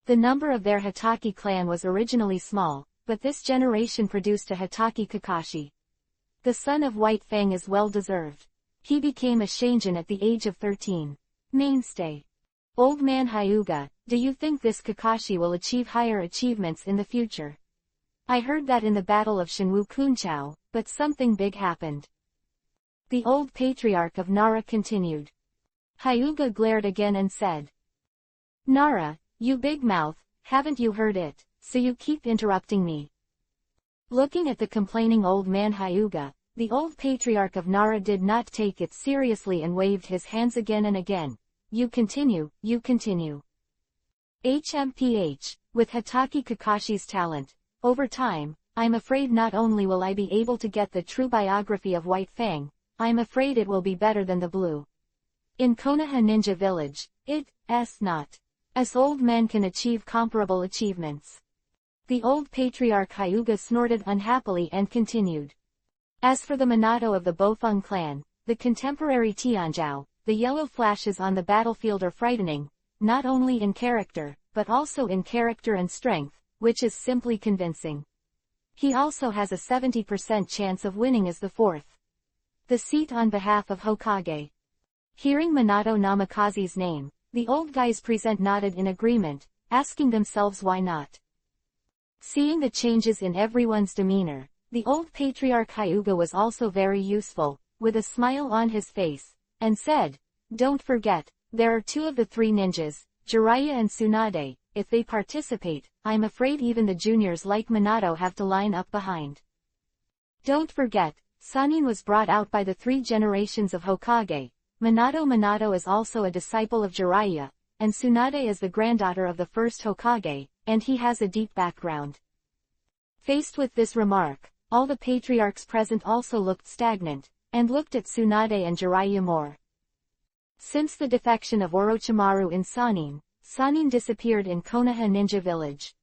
The number of their Hitaki clan was originally small, but this generation produced a Hitaki Kakashi. The son of White Fang is well deserved. He became a Shainjin at the age of 13. Mainstay. Old man Hyuga, do you think this Kakashi will achieve higher achievements in the future? I heard that in the Battle of Shinwu Kunchao, but something big happened. The old patriarch of Nara continued. Hyuga glared again and said, "Nara, you big mouth, haven't you heard it, so you keep interrupting me. Looking at the complaining old man Hyuga, the old patriarch of Nara did not take it seriously and waved his hands again and again. You continue, you continue. HMPH, with Hatake Kakashi's talent, over time, I'm afraid not only will I be able to get the true biography of White Fang, I'm afraid it will be better than the blue. In Konoha Ninja Village, it's not. As old men can achieve comparable achievements. The old patriarch Hyuga snorted unhappily and continued. As for the Minato of the Bofeng clan, the contemporary Tianzhou, the yellow flashes on the battlefield are frightening, not only in character, but also in character and strength, which is simply convincing. He also has a 70% chance of winning as the fourth. The seat on behalf of Hokage. Hearing Minato Namikaze's name, the old guys present nodded in agreement, asking themselves why not. Seeing the changes in everyone's demeanor, the old patriarch Hyuga was also very useful, with a smile on his face, and said, don't forget, there are two of the three ninjas, Jiraiya and Tsunade. If they participate, I'm afraid even the juniors like Minato have to line up behind. Don't forget, Sannin was brought out by the three generations of Hokage. Minato is also a disciple of Jiraiya, and Tsunade is the granddaughter of the first Hokage, and he has a deep background. Faced with this remark, all the patriarchs present also looked stagnant, and looked at Tsunade and Jiraiya more. Since the defection of Orochimaru in Sannin disappeared in Konoha Ninja Village.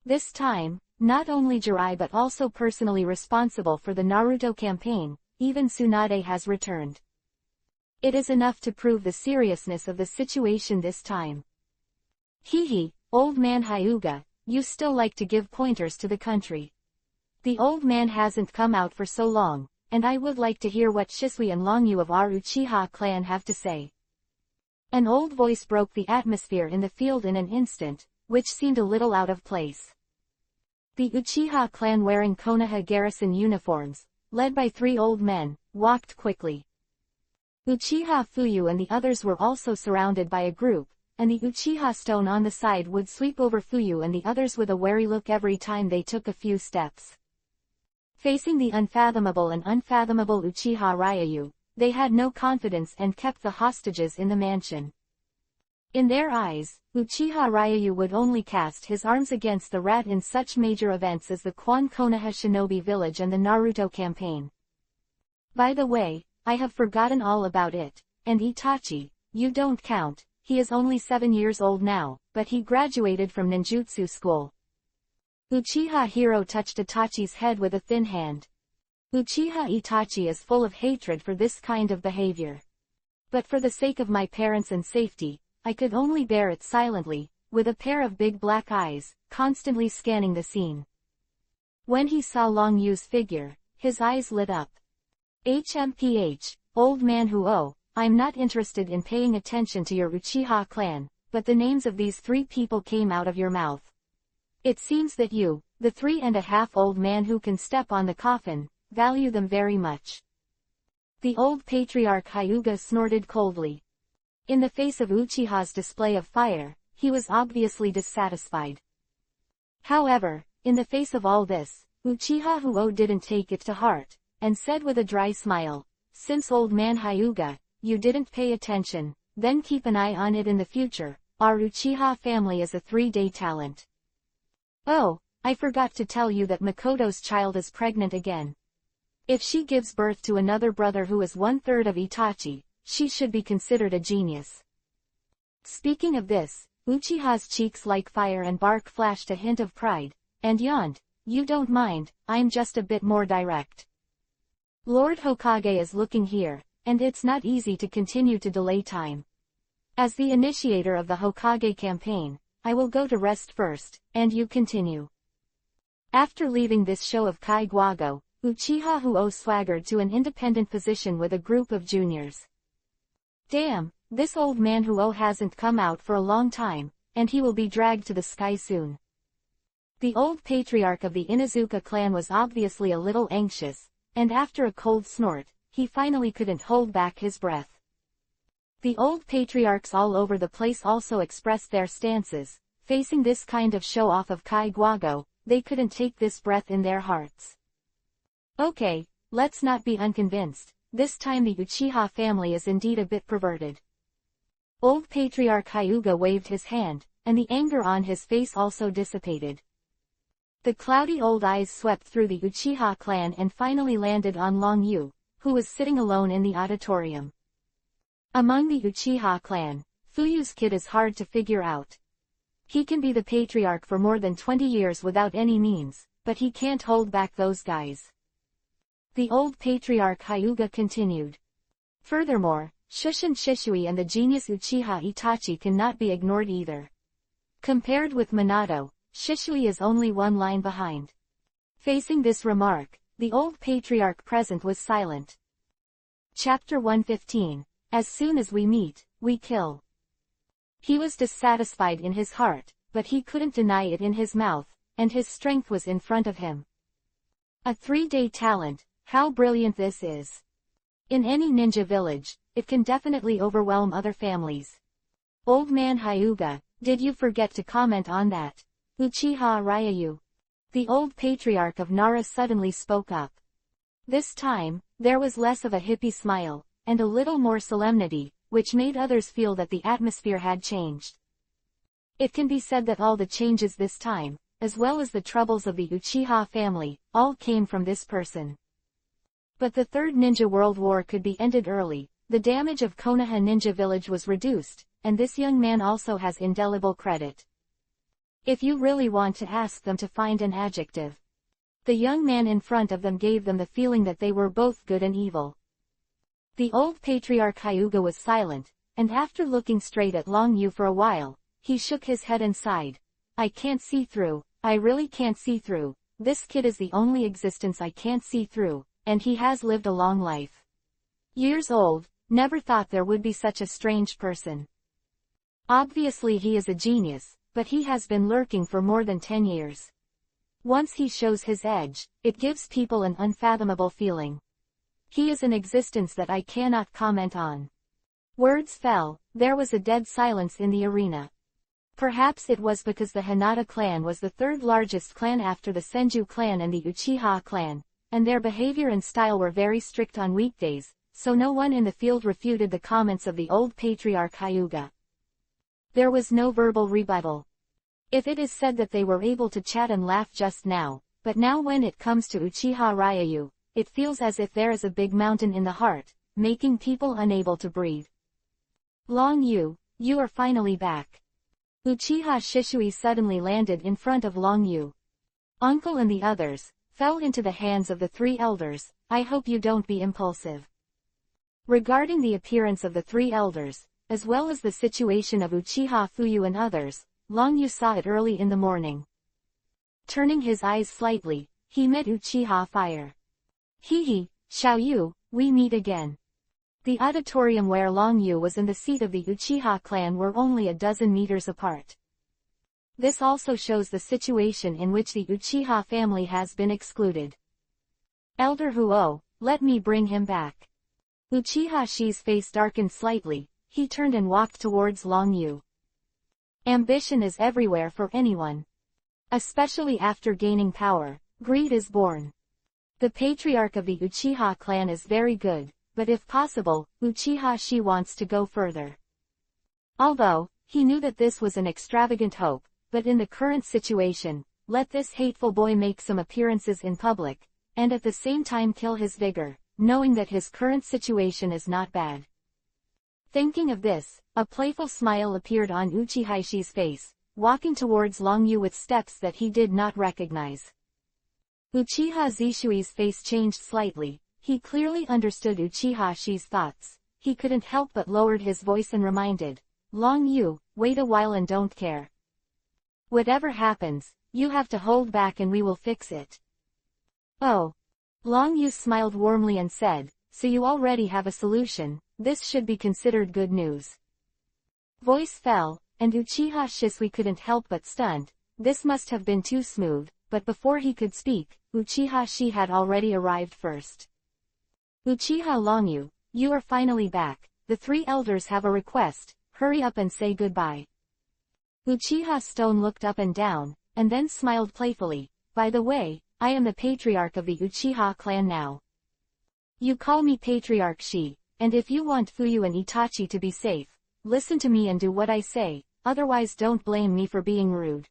This time, not only Jiraiya but also personally responsible for the Naruto campaign, even Tsunade has returned. It is enough to prove the seriousness of the situation this time. Hehe, old man Hyuga, you still like to give pointers to the country. The old man hasn't come out for so long, and I would like to hear what Shisui and Longyu of our Uchiha clan have to say. An old voice broke the atmosphere in the field in an instant, which seemed a little out of place. The Uchiha clan wearing Konoha garrison uniforms, led by three old men, walked quickly. Uchiha Fuyu and the others were also surrounded by a group, and the Uchiha stone on the side would sweep over Fuyu and the others with a wary look every time they took a few steps. Facing the unfathomable and unfathomable Uchiha Ryu, they had no confidence and kept the hostages in the mansion. In their eyes, Uchiha Ryu would only cast his arms against the rat in such major events as the Kwan Konoha Shinobi Village and the Naruto campaign. By the way, I have forgotten all about it, and Itachi, you don't count, he is only 7 years old now, but he graduated from ninjutsu school. Uchiha Hiro touched Itachi's head with a thin hand. Uchiha Itachi is full of hatred for this kind of behavior. But for the sake of my parents and safety, I could only bear it silently, with a pair of big black eyes, constantly scanning the scene. When he saw Longyu's figure, his eyes lit up. HMPH, old man I'm not interested in paying attention to your Uchiha clan, but the names of these three people came out of your mouth. It seems that you, the 3.5 old man who can step on the coffin, value them very much. The old patriarch Hyuga snorted coldly. In the face of Uchiha's display of fire, he was obviously dissatisfied. However, in the face of all this, Uchiha Huo didn't take it to heart, and said with a dry smile, since old man Hyuga, you didn't pay attention, then keep an eye on it in the future. Our Uchiha family is a 3-day talent. Oh, I forgot to tell you that Makoto's child is pregnant again. If she gives birth to another brother who is 1/3 of Itachi, she should be considered a genius. Speaking of this, Uchiha's cheeks like fire and bark flashed a hint of pride, and yawned, you don't mind, I'm just a bit more direct. Lord Hokage is looking here, and it's not easy to continue to delay time. As the initiator of the Hokage campaign, I will go to rest first, and you continue. After leaving this show of Kai Guago, Uchiha Huo swaggered to an independent position with a group of juniors. Damn, this old man Huo hasn't come out for a long time, and he will be dragged to the sky soon. The old patriarch of the Inuzuka clan was obviously a little anxious, and after a cold snort, he finally couldn't hold back his breath. The old patriarchs all over the place also expressed their stances. Facing this kind of show-off of Kai Guago, they couldn't take this breath in their hearts. Okay, let's not be unconvinced. This time the Uchiha family is indeed a bit perverted. Old Patriarch Hyuga waved his hand, and the anger on his face also dissipated. The cloudy old eyes swept through the Uchiha clan and finally landed on Long Yu, who was sitting alone in the auditorium. Among the Uchiha clan, Fuyu's kid is hard to figure out. He can be the patriarch for more than 20 years without any means, but he can't hold back those guys. The old patriarch Hyuga continued. Furthermore, Shushin Shishui and the genius Uchiha Itachi cannot be ignored either. Compared with Minato, Shishui is only one line behind. Facing this remark, the old patriarch present was silent. Chapter 115, As soon as we meet, we kill. He was dissatisfied in his heart, but he couldn't deny it in his mouth, and his strength was in front of him. A 3-day talent, how brilliant this is. In any ninja village, it can definitely overwhelm other families. Old man Hyuga, did you forget to comment on that? Uchiha Ryu. The old patriarch of Nara suddenly spoke up. This time, there was less of a hippie smile, and a little more solemnity, which made others feel that the atmosphere had changed. It can be said that all the changes this time, as well as the troubles of the Uchiha family, all came from this person. But the Third Ninja World War could be ended early, the damage of Konoha Ninja Village was reduced, and this young man also has indelible credit. If you really want to ask them to find an adjective. The young man in front of them gave them the feeling that they were both good and evil. The old patriarch Hyuga was silent, and after looking straight at Long Yu for a while, he shook his head and sighed. I can't see through, I really can't see through, this kid is the only existence I can't see through, and he has lived a long life. Years old, never thought there would be such a strange person. Obviously he is a genius, but he has been lurking for more than 10 years. Once he shows his edge, it gives people an unfathomable feeling. He is an existence that I cannot comment on. Words fell, there was a dead silence in the arena. Perhaps it was because the Hinata clan was the third largest clan after the Senju clan and the Uchiha clan, and their behavior and style were very strict on weekdays, so no one in the field refuted the comments of the old patriarch Hyuga. There was no verbal rebuttal. If it is said that they were able to chat and laugh just now, but now when it comes to Uchiha Ryu, it feels as if there is a big mountain in the heart, making people unable to breathe. Long Yu, you are finally back. Uchiha Shishui suddenly landed in front of Long Yu. Uncle and the others fell into the hands of the three elders. I hope you don't be impulsive. Regarding the appearance of the three elders, as well as the situation of Uchiha Fuyu and others, Long Yu saw it early in the morning. Turning his eyes slightly, he met Uchiha Fire. Hehe, Xiao Yu, we meet again. The auditorium where Long Yu was in the seat of the Uchiha clan were only a dozen meters apart. This also shows the situation in which the Uchiha family has been excluded. Elder Huo, let me bring him back. Uchiha Shi's face darkened slightly, he turned and walked towards Long Yu. Ambition is everywhere for anyone. Especially after gaining power, greed is born. The patriarch of the Uchiha clan is very good, but if possible, Uchiha Shi wants to go further. Although, he knew that this was an extravagant hope, but in the current situation, let this hateful boy make some appearances in public, and at the same time kill his vigor, knowing that his current situation is not bad. Thinking of this, a playful smile appeared on Uchiha Shi's face, walking towards Long Yu with steps that he did not recognize. Uchiha Zishui's face changed slightly, he clearly understood Uchiha Shi's thoughts, he couldn't help but lowered his voice and reminded, Long Yu, wait a while and don't care. Whatever happens, you have to hold back and we will fix it. Oh. Long Yu smiled warmly and said, so you already have a solution, this should be considered good news. Voice fell, and Uchiha Shisui couldn't help but stunned, this must have been too smooth, but before he could speak, Uchiha Shi had already arrived first. Uchiha Long Yu, you are finally back, the three elders have a request, hurry up and say goodbye. Uchiha Stone looked up and down, and then smiled playfully. By the way, I am the patriarch of the Uchiha clan now. You call me Patriarch Shi, and if you want Fuyu and Itachi to be safe, listen to me and do what I say, otherwise don't blame me for being rude.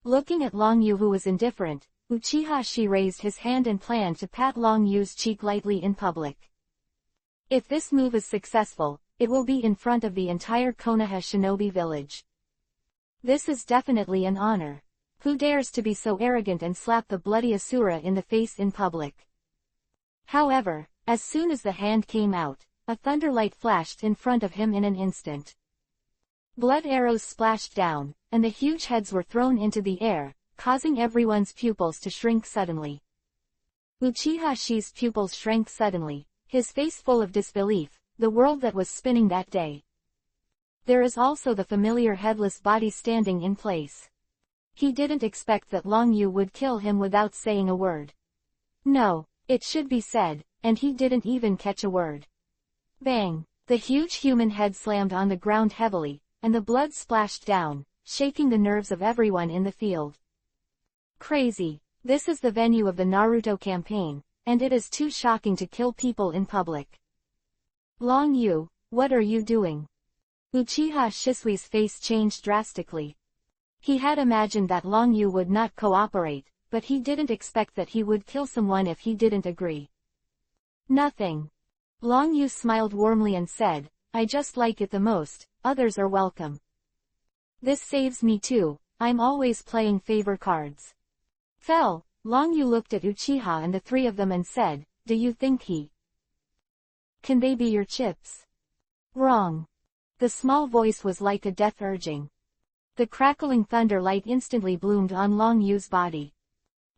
Looking at Long Yu who was indifferent, Uchiha Shi raised his hand and planned to pat Long Yu's cheek lightly in public. If this move is successful, it will be in front of the entire Konoha shinobi village. This is definitely an honor. Who dares to be so arrogant and slap the bloody Asura in the face in public? However, as soon as the hand came out, a thunderlight flashed in front of him in an instant. Blood arrows splashed down, and the huge heads were thrown into the air, causing everyone's pupils to shrink suddenly. Uchiha Shi's pupils shrank suddenly, his face full of disbelief, the world that was spinning that day. There is also the familiar headless body standing in place. He didn't expect that Long Yu would kill him without saying a word. No, it should be said, and he didn't even catch a word. Bang! The huge human head slammed on the ground heavily, and the blood splashed down, shaking the nerves of everyone in the field. Crazy! This is the venue of the Naruto campaign, and it is too shocking to kill people in public. Long Yu, what are you doing? Uchiha Shisui's face changed drastically. He had imagined that Long Yu would not cooperate, but he didn't expect that he would kill someone if he didn't agree. Nothing. Long Yu smiled warmly and said, I just like it the most, others are welcome. This saves me too, I'm always playing favor cards. Fell. Long Yu looked at Uchiha and the three of them and said, do you think he can they be your chips? Wrong. The small voice was like a death urging. The crackling thunder light instantly bloomed on Long Yu's body.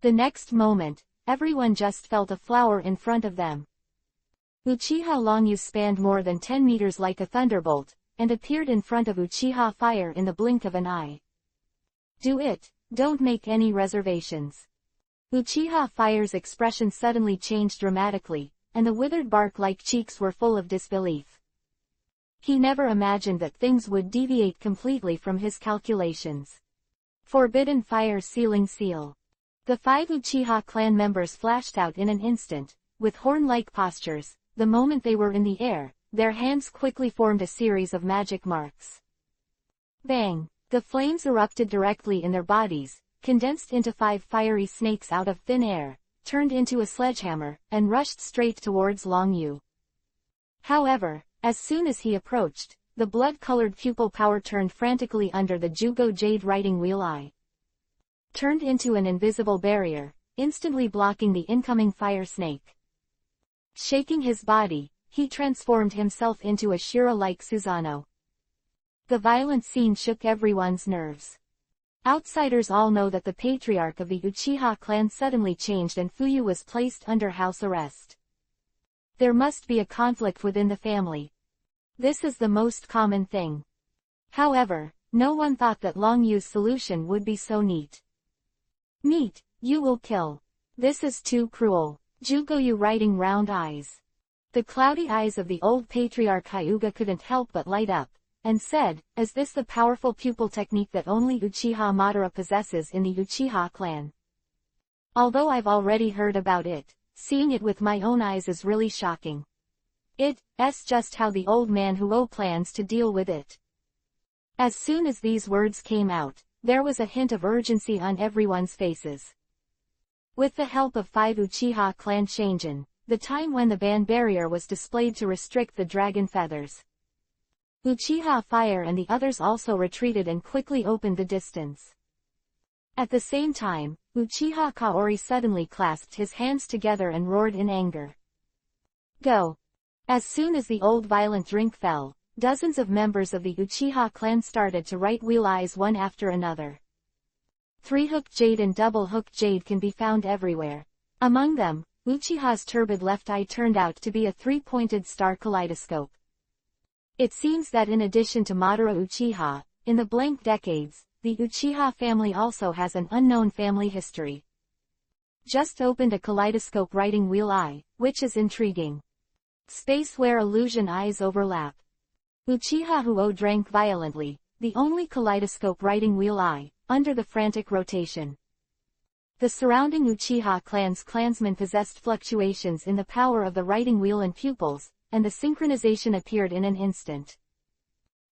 The next moment, everyone just felt a flower in front of them. Uchiha Long Yu spanned more than 10 meters like a thunderbolt, and appeared in front of Uchiha Fire in the blink of an eye. Do it, don't make any reservations. Uchiha Fire's expression suddenly changed dramatically, and the withered bark-like cheeks were full of disbelief. He never imagined that things would deviate completely from his calculations. Forbidden Fire Sealing Seal. The 5 Uchiha clan members flashed out in an instant, with horn-like postures. The moment they were in the air, their hands quickly formed a series of magic marks. Bang! The flames erupted directly in their bodies, condensed into 5 fiery snakes out of thin air, turned into a sledgehammer, and rushed straight towards Long Yu. However, as soon as he approached, the blood-colored pupil power turned frantically under the Jugo Jade writing wheel eye. Turned into an invisible barrier, instantly blocking the incoming fire snake. Shaking his body, he transformed himself into a Shira-like Susanoo. The violent scene shook everyone's nerves. Outsiders all know that the patriarch of the Uchiha clan suddenly changed and Fuyu was placed under house arrest. There must be a conflict within the family. This is the most common thing. However, no one thought that Long Yu's solution would be so neat. Neat, you will kill. This is too cruel. Jugoyu writing round eyes. The cloudy eyes of the old patriarch Hyuga couldn't help but light up, and said, is this the powerful pupil technique that only Uchiha Madara possesses in the Uchiha clan? Although I've already heard about it, seeing it with my own eyes is really shocking. It's just how the old man Huo plans to deal with it. As soon as these words came out, there was a hint of urgency on everyone's faces. With the help of 5 Uchiha clan Shinjin, the time when the ban barrier was displayed to restrict the dragon feathers. Uchiha Fire and the others also retreated and quickly opened the distance. At the same time, Uchiha Kaori suddenly clasped his hands together and roared in anger. Go! As soon as the old violent drink fell, dozens of members of the Uchiha clan started to write wheel eyes one after another. 3-hook jade and double-hook jade can be found everywhere. Among them, Uchiha's turbid left eye turned out to be a 3-pointed star kaleidoscope. It seems that in addition to Madara Uchiha, in the blank decades, the Uchiha family also has an unknown family history. Just opened a kaleidoscope writing wheel eye, which is intriguing. Space where illusion eyes overlap. Uchiha Huo drank violently, the only kaleidoscope writing wheel eye, under the frantic rotation. The surrounding Uchiha clan's clansmen possessed fluctuations in the power of the writing wheel and pupils, and the synchronization appeared in an instant.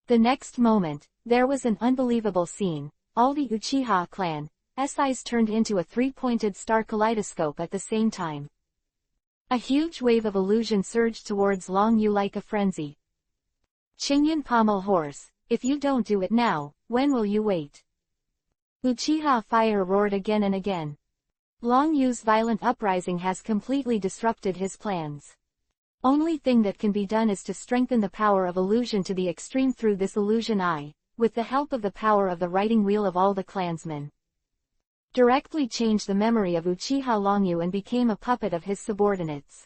The next moment, there was an unbelievable scene. All the Uchiha clan's eyes turned into a three-pointed star kaleidoscope at the same time. A huge wave of illusion surged towards Long Yu like a frenzy. Qingyan pommel horse, if you don't do it now, when will you wait? Uchiha Fire roared again and again. Long Yu's violent uprising has completely disrupted his plans. Only thing that can be done is to strengthen the power of illusion to the extreme through this illusion eye, with the help of the power of the writing wheel of all the clansmen. Directly change the memory of Uchiha Longyu and became a puppet of his subordinates.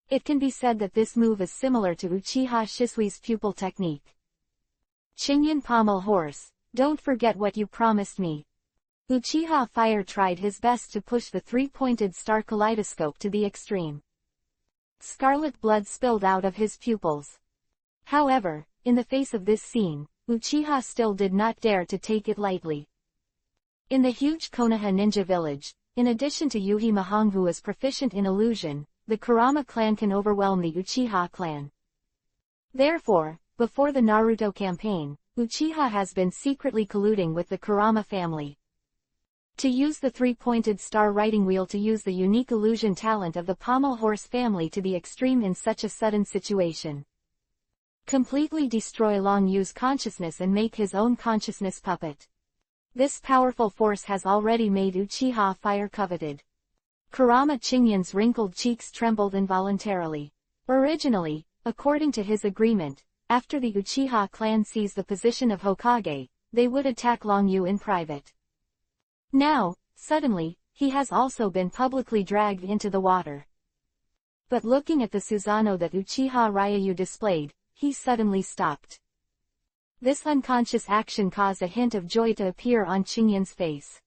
It can be said that this move is similar to Uchiha Shisui's pupil technique. Qingyan pommel horse, don't forget what you promised me. Uchiha Fire tried his best to push the three-pointed star kaleidoscope to the extreme. Scarlet blood spilled out of his pupils. However, in the face of this scene, Uchiha still did not dare to take it lightly. In the huge Konoha ninja village, in addition to Yuhi Mahong who is proficient in illusion, the Kurama clan can overwhelm the Uchiha clan. Therefore, before the Naruto campaign, Uchiha has been secretly colluding with the Kurama family to use the three-pointed star writing wheel to use the unique illusion talent of the pommel horse family to the extreme in such a sudden situation. Completely destroy Long Yu's consciousness and make his own consciousness puppet. This powerful force has already made Uchiha Fire coveted. Kurama Qingyan's wrinkled cheeks trembled involuntarily. Originally, according to his agreement, after the Uchiha clan sees the position of Hokage, they would attack Long Yu in private. Now, suddenly, he has also been publicly dragged into the water. But looking at the Susanoo that Uchiha Ryu displayed, he suddenly stopped. This unconscious action caused a hint of joy to appear on Qingyan's face.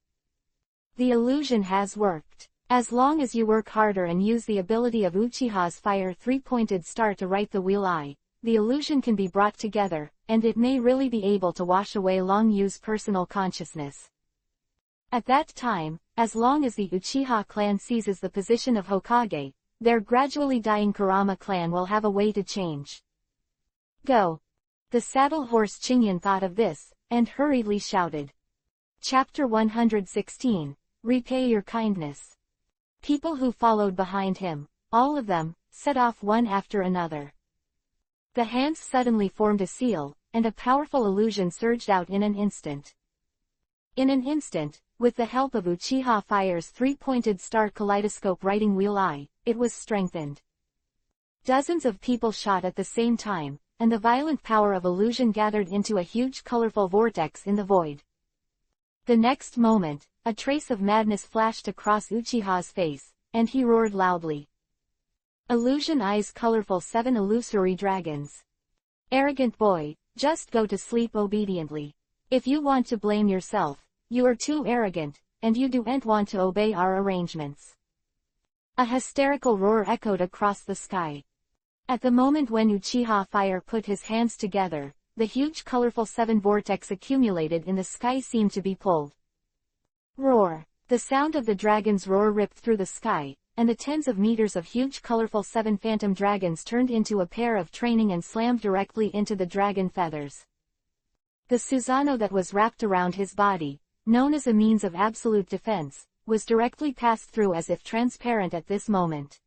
The illusion has worked. As long as you work harder and use the ability of Uchiha's Fire three-pointed star to write the wheel eye, the illusion can be brought together, and it may really be able to wash away Long Yu's personal consciousness. At that time, as long as the Uchiha clan seizes the position of Hokage, their gradually dying Kurama clan will have a way to change. Go! The saddle horse Qingyan thought of this, and hurriedly shouted. Chapter 116, Repay Your Kindness. People who followed behind him, all of them, set off one after another. The hands suddenly formed a seal, and a powerful illusion surged out in an instant. In an instant, with the help of Uchiha Fire's three-pointed star kaleidoscope writing wheel eye, it was strengthened. Dozens of people shot at the same time, and the violent power of illusion gathered into a huge colorful vortex in the void. The next moment, a trace of madness flashed across Uchiha's face, and he roared loudly. Illusion Eye's colorful 7 illusory dragons. Arrogant boy, just go to sleep obediently. If you want to blame yourself, you are too arrogant, and you don't want to obey our arrangements. A hysterical roar echoed across the sky. At the moment when Uchiha Fire put his hands together, the huge colorful 7 vortex accumulated in the sky seemed to be pulled. Roar! The sound of the dragon's roar ripped through the sky, and the tens of meters of huge colorful 7 phantom dragons turned into a pair of training and slammed directly into the dragon feathers. The Susanoo that was wrapped around his body, known as a means of absolute defense, was directly passed through as if transparent at this moment.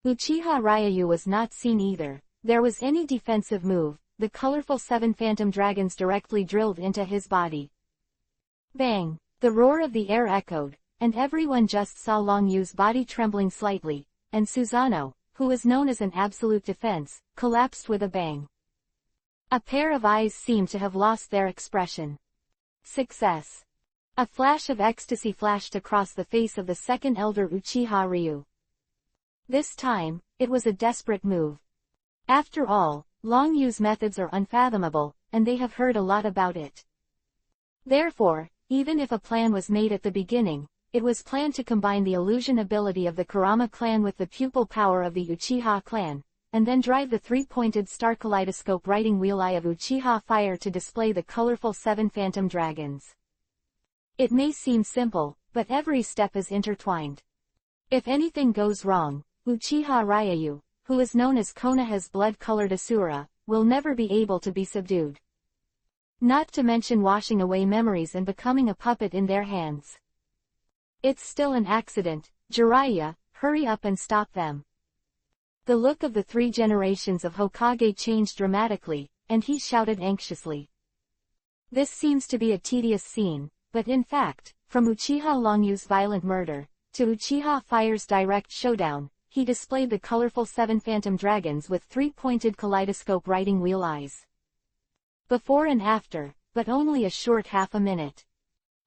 Uchiha Ryu was not seen either. There was any defensive move, the colorful 7 phantom dragons directly drilled into his body. Bang! The roar of the air echoed, and everyone just saw Long Yu's body trembling slightly, and Susanoo, who is known as an absolute defense, collapsed with a bang. A pair of eyes seemed to have lost their expression. Success! A flash of ecstasy flashed across the face of the second elder Uchiha Ryu. This time, it was a desperate move. After all, Long Yu's methods are unfathomable, and they have heard a lot about it. Therefore, even if a plan was made at the beginning, it was planned to combine the illusion ability of the Kurama clan with the pupil power of the Uchiha clan, and then drive the three-pointed star kaleidoscope writing wheel eye of Uchiha Fire to display the colorful 7 phantom dragons. It may seem simple, but every step is intertwined. If anything goes wrong, Uchiha Ryayu, who is known as Konoha's blood-colored Asura, will never be able to be subdued. Not to mention washing away memories and becoming a puppet in their hands. It's still an accident, Jiraiya, hurry up and stop them. The look of the 3 generations of Hokage changed dramatically, and he shouted anxiously. This seems to be a tedious scene, but in fact, from Uchiha Longyu's violent murder, to Uchiha Fire's direct showdown, he displayed the colorful 7 phantom dragons with 3-pointed kaleidoscope writing wheel eyes. Before and after, but only a short half a minute.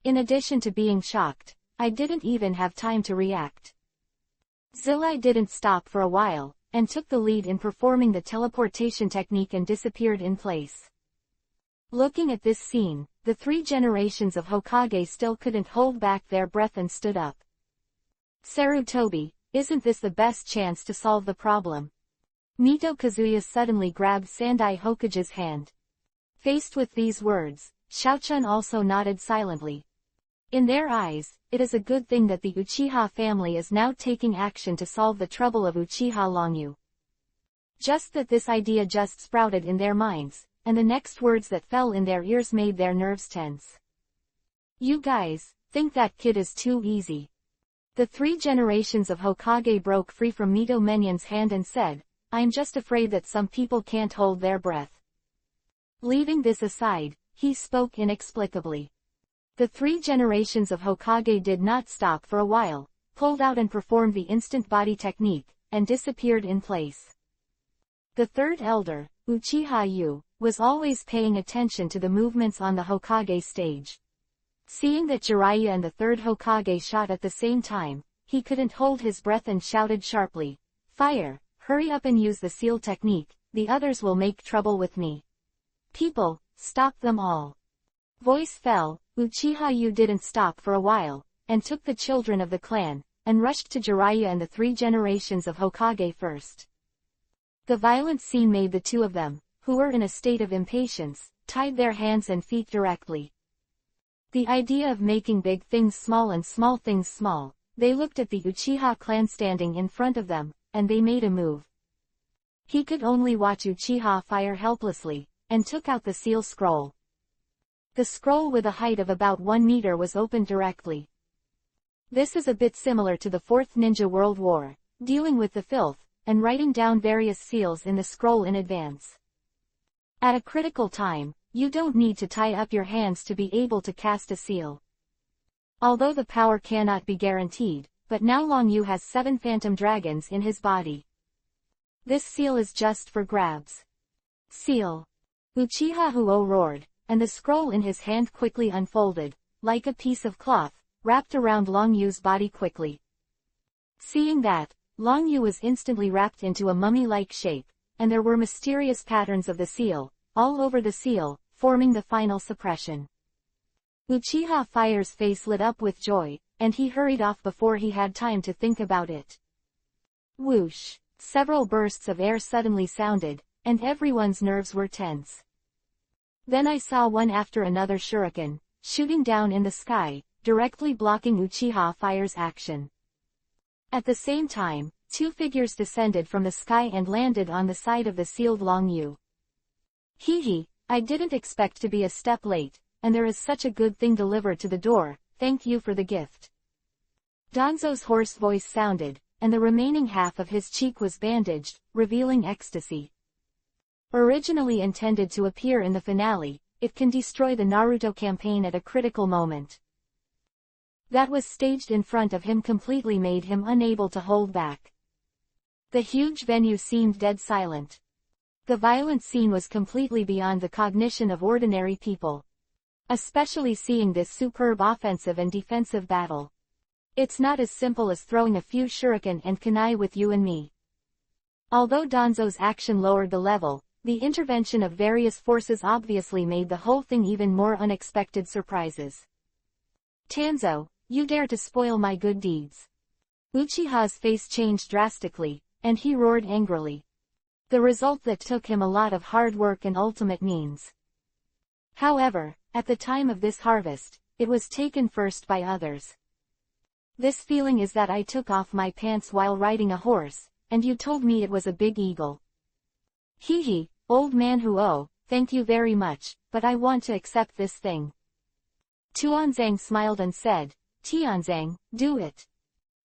In addition to being shocked, I didn't even have time to react. Zillai didn't stop for a while, and took the lead in performing the teleportation technique and disappeared in place. Looking at this scene, the 3 generations of Hokage still couldn't hold back their breath and stood up. Sarutobi, isn't this the best chance to solve the problem? Mito Kazuya suddenly grabbed Sandai Hokage's hand. Faced with these words, Xiaochun also nodded silently. In their eyes, it is a good thing that the Uchiha family is now taking action to solve the trouble of Uchiha Longyu. Just that this idea just sprouted in their minds, and the next words that fell in their ears made their nerves tense. You guys, think that kid is too easy. The 3 generations of Hokage broke free from Mito Menion's hand and said, I'm just afraid that some people can't hold their breath. Leaving this aside, he spoke inexplicably. The 3 generations of Hokage did not stop for a while, pulled out and performed the instant body technique, and disappeared in place. The 3rd elder, Uchiha Yu, was always paying attention to the movements on the Hokage stage. Seeing that Jiraiya and the 3rd Hokage shot at the same time, he couldn't hold his breath and shouted sharply, Fire, hurry up and use the seal technique, the others will make trouble with me. People, stop them all. Voice fell, Uchiha Yu didn't stop for a while, and took the children of the clan, and rushed to Jiraiya and the 3 generations of Hokage first. The violent scene made the 2 of them, who were in a state of impatience, tied their hands and feet directly. The idea of making big things small and small things small, they looked at the Uchiha clan standing in front of them, and they made a move. He could only watch Uchiha Fire helplessly, and took out the seal scroll. The scroll with a height of about 1 meter was opened directly. This is a bit similar to the 4th Ninja World War, dealing with the filth, and writing down various seals in the scroll in advance. At a critical time, you don't need to tie up your hands to be able to cast a seal. Although the power cannot be guaranteed, but now Longyu has 7 phantom dragons in his body. This seal is just for grabs. Seal. Uchiha Huo roared, and the scroll in his hand quickly unfolded, like a piece of cloth, wrapped around Longyu's body quickly. Seeing that, Longyu was instantly wrapped into a mummy-like shape, and there were mysterious patterns of the seal, all over the seal, forming the final suppression. Uchiha Fire's face lit up with joy, and he hurried off before he had time to think about it. Whoosh! Several bursts of air suddenly sounded, and everyone's nerves were tense. Then I saw one after another shuriken, shooting down in the sky, directly blocking Uchiha Fire's action. At the same time, 2 figures descended from the sky and landed on the side of the sealed Longyu. Hee, I didn't expect to be a step late, and there is such a good thing delivered to the door, thank you for the gift. Danzo's hoarse voice sounded, and the remaining half of his cheek was bandaged, revealing ecstasy. Originally intended to appear in the finale, it can destroy the Naruto campaign at a critical moment. That was staged in front of him completely made him unable to hold back. The huge venue seemed dead silent. The violent scene was completely beyond the cognition of ordinary people. Especially seeing this superb offensive and defensive battle. It's not as simple as throwing a few shuriken and kunai with you and me. Although Danzo's action lowered the level, the intervention of various forces obviously made the whole thing even more unexpected surprises. Tanzo, you dare to spoil my good deeds. Uchiha's face changed drastically, and he roared angrily. The result that took him a lot of hard work and ultimate means. However, at the time of this harvest, it was taken first by others. This feeling is that I took off my pants while riding a horse, and you told me it was a big eagle. Hee hee, old man Huo, thank you very much, but I want to accept this thing. Tuanzang smiled and said, Tianzang, do it.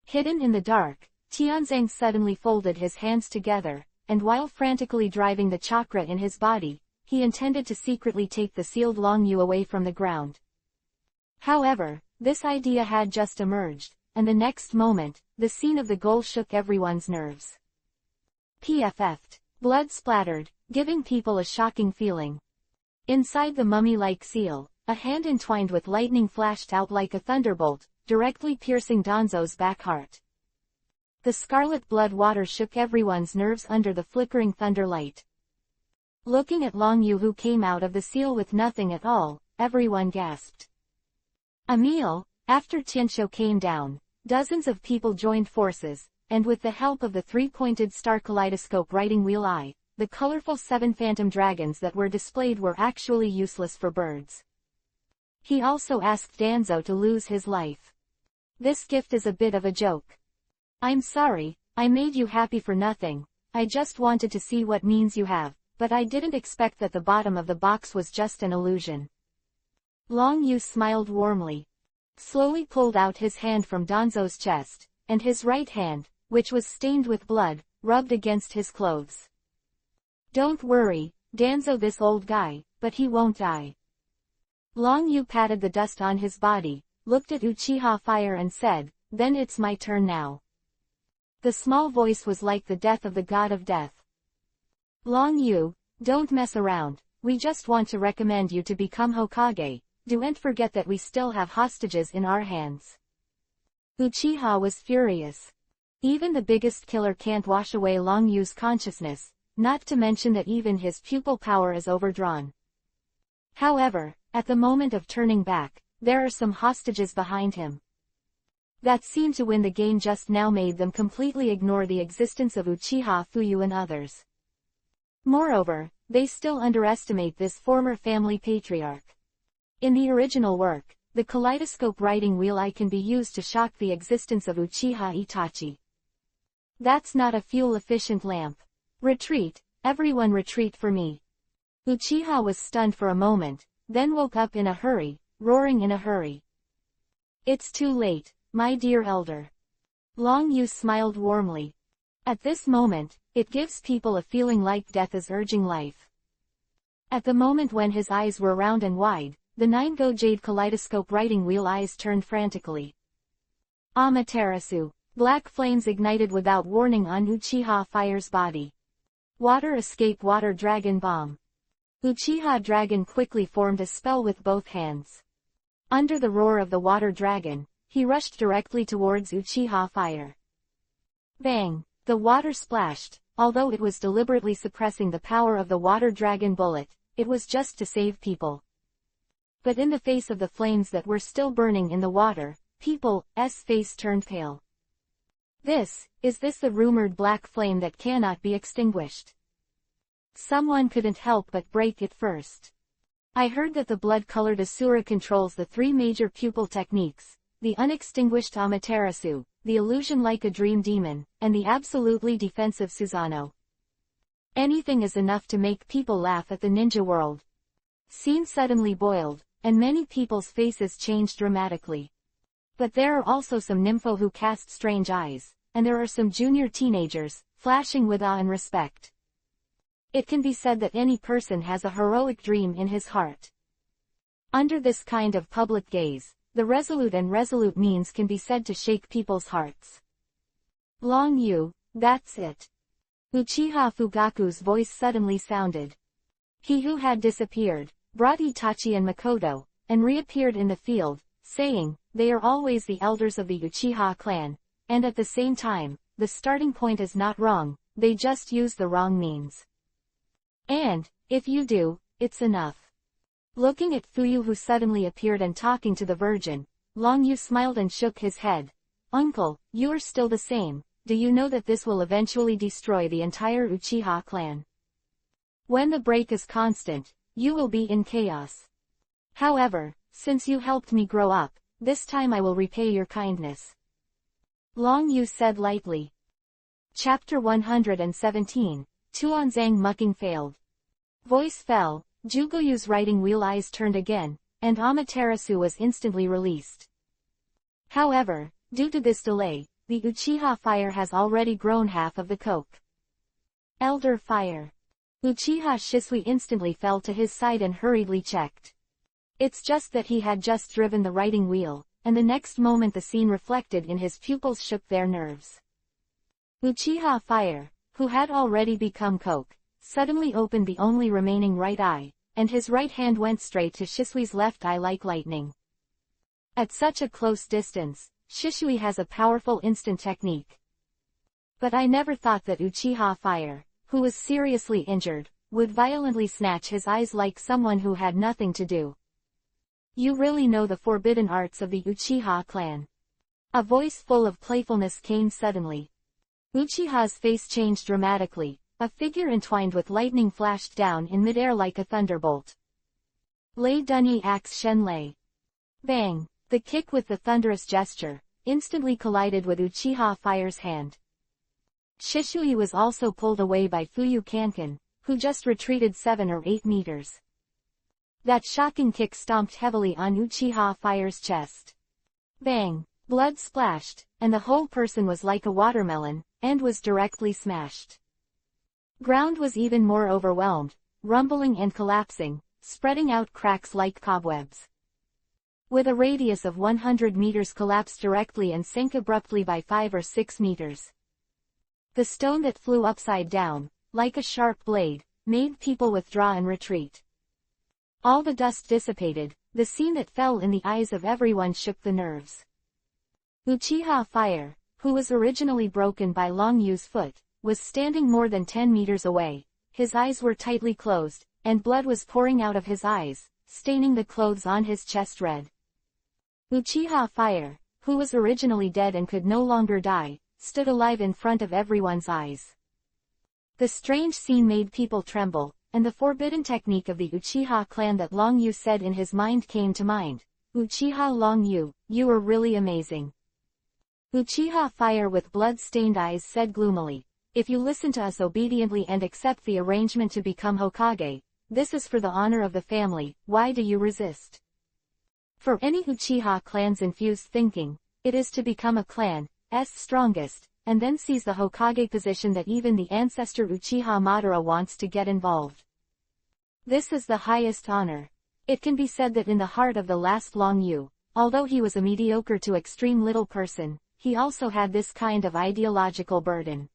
Hidden in the dark, Tianzang suddenly folded his hands together, and while frantically driving the chakra in his body, he intended to secretly take the sealed Long Yu away from the ground. However, this idea had just emerged, and the next moment, the scene of the goal shook everyone's nerves. PFF'd. Blood splattered, giving people a shocking feeling. Inside the mummy-like seal, a hand entwined with lightning flashed out like a thunderbolt, directly piercing Danzo's back heart. The scarlet blood water shook everyone's nerves under the flickering thunderlight. Looking at Long Yu who came out of the seal with nothing at all, everyone gasped. Emil, after Tianshou came down, dozens of people joined forces, and with the help of the three-pointed star kaleidoscope writing wheel eye, the colorful 7 phantom dragons that were displayed were actually useless for birds. He also asked Danzo to lose his life. This gift is a bit of a joke. I'm sorry, I made you happy for nothing, I just wanted to see what means you have, but I didn't expect that the bottom of the box was just an illusion. Long Yu smiled warmly. Slowly pulled out his hand from Danzo's chest, and his right hand, which was stained with blood, rubbed against his clothes. Don't worry, Danzo, this old guy, but he won't die. Long Yu patted the dust on his body, looked at Uchiha Fire and said, then it's my turn now. The small voice was like the death of the god of death. Long Yu, don't mess around, we just want to recommend you to become Hokage, don't forget that we still have hostages in our hands. Uchiha was furious. Even the biggest killer can't wash away Long Yu's consciousness, not to mention that even his pupil power is overdrawn. However, at the moment of turning back, there are some hostages behind him. That scene to win the game just now made them completely ignore the existence of Uchiha Fuyu and others. Moreover, they still underestimate this former family patriarch. In the original work, the kaleidoscope writing wheel eye can be used to shock the existence of Uchiha Itachi. That's not a fuel-efficient lamp. Retreat, everyone retreat for me. Uchiha was stunned for a moment, then woke up in a hurry, roaring in a hurry. It's too late, my dear elder. Long Yu smiled warmly. At this moment, it gives people a feeling like death is urging life. At the moment when his eyes were round and wide, the 9-go jade kaleidoscope writing wheel eyes turned frantically. Amaterasu. Black flames ignited without warning on Uchiha Fire's body. Water escape water dragon bomb. Uchiha Dragon quickly formed a spell with both hands. Under the roar of the water dragon, he rushed directly towards Uchiha Fire. Bang! The water splashed, although it was deliberately suppressing the power of the water dragon bullet, it was just to save people. But in the face of the flames that were still burning in the water, people's face turned pale. Is this the rumored black flame that cannot be extinguished? Someone couldn't help but break it first. I heard that the blood-colored Asura controls the 3 major pupil techniques, the unextinguished Amaterasu, the illusion like a dream demon, and the absolutely defensive Susanoo. Anything is enough to make people laugh at the ninja world. Scene suddenly boiled, and many people's faces changed dramatically. But there are also some nympho who cast strange eyes, and there are some junior teenagers, flashing with awe and respect. It can be said that any person has a heroic dream in his heart. Under this kind of public gaze, the resolute means can be said to shake people's hearts. Long Yu, that's it. Uchiha Fugaku's voice suddenly sounded. He who had disappeared, brought Itachi and Makoto, and reappeared in the field, saying, they are always the elders of the Uchiha clan, and at the same time, the starting point is not wrong, they just use the wrong means. And, if you do, it's enough. Looking at Fuyu who suddenly appeared and talking to the Virgin, Long Yu smiled and shook his head. Uncle, you're still the same, do you know that this will eventually destroy the entire Uchiha clan? When the break is constant, you will be in chaos. However, since you helped me grow up, this time I will repay your kindness. Long Yu said lightly. Chapter 117, Tuanzang mucking failed. Voice fell, Jugoyu's writing wheel eyes turned again, and Amaterasu was instantly released. However, due to this delay, the Uchiha fire has already grown half of the coke. Elder fire. Uchiha Shisui instantly fell to his side and hurriedly checked. It's just that he had just driven the writing wheel, and the next moment the scene reflected in his pupils shook their nerves. Uchiha Fire, who had already become coke, suddenly opened the only remaining right eye, and his right hand went straight to Shisui's left eye like lightning. At such a close distance, Shisui has a powerful instant technique. But I never thought that Uchiha Fire, who was seriously injured, would violently snatch his eyes like someone who had nothing to do. You really know the forbidden arts of the Uchiha clan. A voice full of playfulness came suddenly. Uchiha's face changed dramatically, a figure entwined with lightning flashed down in midair like a thunderbolt. Lei Dunyi Axe Shenlei. Bang! The kick with the thunderous gesture, instantly collided with Uchiha Fire's hand. Shisui was also pulled away by Fuyu Kankan, who just retreated 7 or 8 meters. That shocking kick stomped heavily on Uchiha Fire's chest. Bang! Blood splashed, and the whole person was like a watermelon, and was directly smashed. Ground was even more overwhelmed, rumbling and collapsing, spreading out cracks like cobwebs. With a radius of 100 meters collapsed directly and sank abruptly by 5 or 6 meters. The stone that flew upside down, like a sharp blade, made people withdraw and retreat. All the dust dissipated, the scene that fell in the eyes of everyone shook the nerves. Uchiha Fire, who was originally broken by Long Yu's foot, was standing more than 10 meters away. His eyes were tightly closed, and blood was pouring out of his eyes, staining the clothes on his chest red. Uchiha Fire, who was originally dead and could no longer die, stood alive in front of everyone's eyes. The strange scene made people tremble, and the forbidden technique of the Uchiha clan that Long Yu said in his mind came to mind. Uchiha Long Yu, you are really amazing. Uchiha Fire with blood-stained eyes said gloomily, if you listen to us obediently and accept the arrangement to become Hokage, this is for the honor of the family, why do you resist? For any Uchiha clan's infused thinking, it is to become a clan's strongest, and then seize the Hokage position that even the ancestor Uchiha Madara wants to get involved. This is the highest honor. It can be said that in the heart of the last Long Yu, although he was a mediocre to extreme little person, he also had this kind of ideological burden.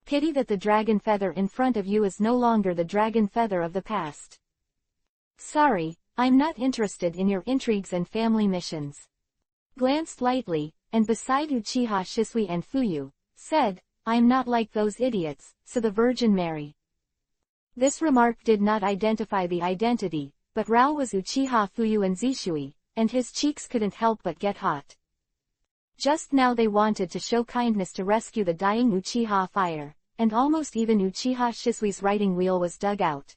Pity that the dragon feather in front of you is no longer the dragon feather of the past. Sorry, I'm not interested in your intrigues and family missions. Glanced lightly, and beside Uchiha Shisui and Fuyu, said, I'm not like those idiots, so the Virgin Mary. This remark did not identify the identity, but Rao was Uchiha Fuyu and Zishui, and his cheeks couldn't help but get hot. Just now they wanted to show kindness to rescue the dying Uchiha Fire, and almost even Uchiha Shisui's writing wheel was dug out.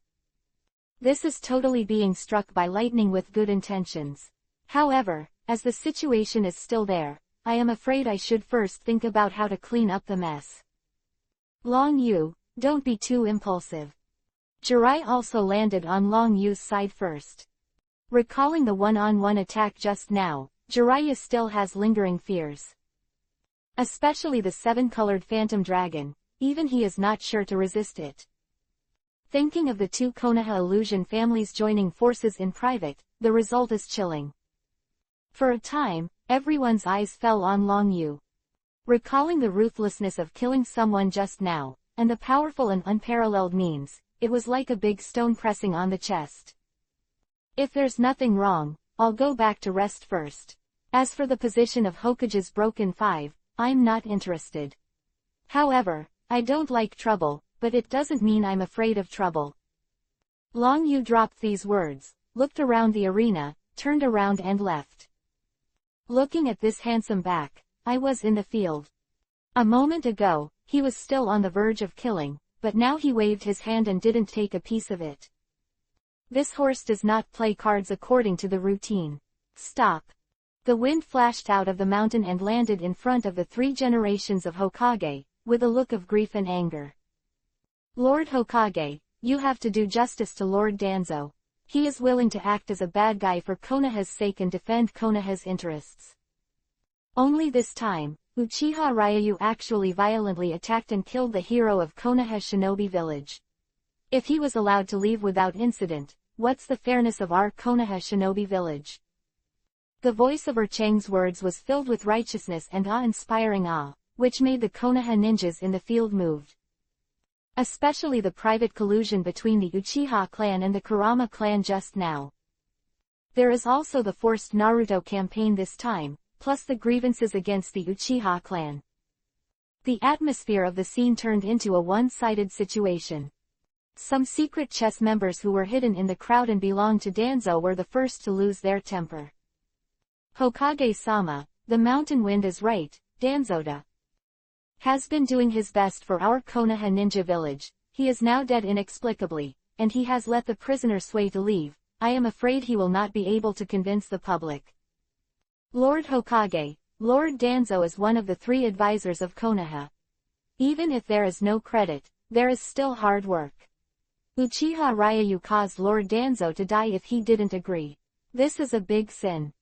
This is totally being struck by lightning with good intentions. However, as the situation is still there, I am afraid I should first think about how to clean up the mess. Long Yu, don't be too impulsive. Jirai also landed on Long Yu's side first. Recalling the one-on-one attack just now, Jiraiya still has lingering fears. Especially the 7-colored phantom dragon, even he is not sure to resist it. Thinking of the 2 Konoha illusion families joining forces in private, the result is chilling. For a time, everyone's eyes fell on Long Yu. Recalling the ruthlessness of killing someone just now, and the powerful and unparalleled means, it was like a big stone pressing on the chest. If there's nothing wrong, I'll go back to rest first. As for the position of Hokage's broken 5, I'm not interested. However, I don't like trouble, but it doesn't mean I'm afraid of trouble. Long Yu dropped these words, looked around the arena, turned around and left. Looking at this handsome back, I was in the field. A moment ago, he was still on the verge of killing, but now he waved his hand and didn't take a piece of it. This horse does not play cards according to the routine. Stop. The wind flashed out of the mountain and landed in front of the 3 generations of Hokage, with a look of grief and anger. Lord Hokage, you have to do justice to Lord Danzo. He is willing to act as a bad guy for Konoha's sake and defend Konoha's interests. Only this time, Uchiha Ryu actually violently attacked and killed the hero of Konoha Shinobi Village. If he was allowed to leave without incident, what's the fairness of our Konoha Shinobi Village? The voice of Chang's words was filled with righteousness and awe-inspiring awe, which made the Konoha ninjas in the field moved. Especially the private collusion between the Uchiha clan and the Kurama clan just now. There is also the forced Naruto campaign this time, plus the grievances against the Uchiha clan. The atmosphere of the scene turned into a one-sided situation. Some secret chess members who were hidden in the crowd and belonged to Danzo were the first to lose their temper. Hokage-sama, the mountain wind is right, Danzo has been doing his best for our Konoha ninja village. He is now dead inexplicably, and he has let the prisoner sway to leave. I am afraid he will not be able to convince the public. Lord Hokage, Lord Danzo is one of the 3 advisors of Konoha. Even if there is no credit, there is still hard work. Uchiha Ryu caused Lord Danzo to die if he didn't agree. This is a big sin.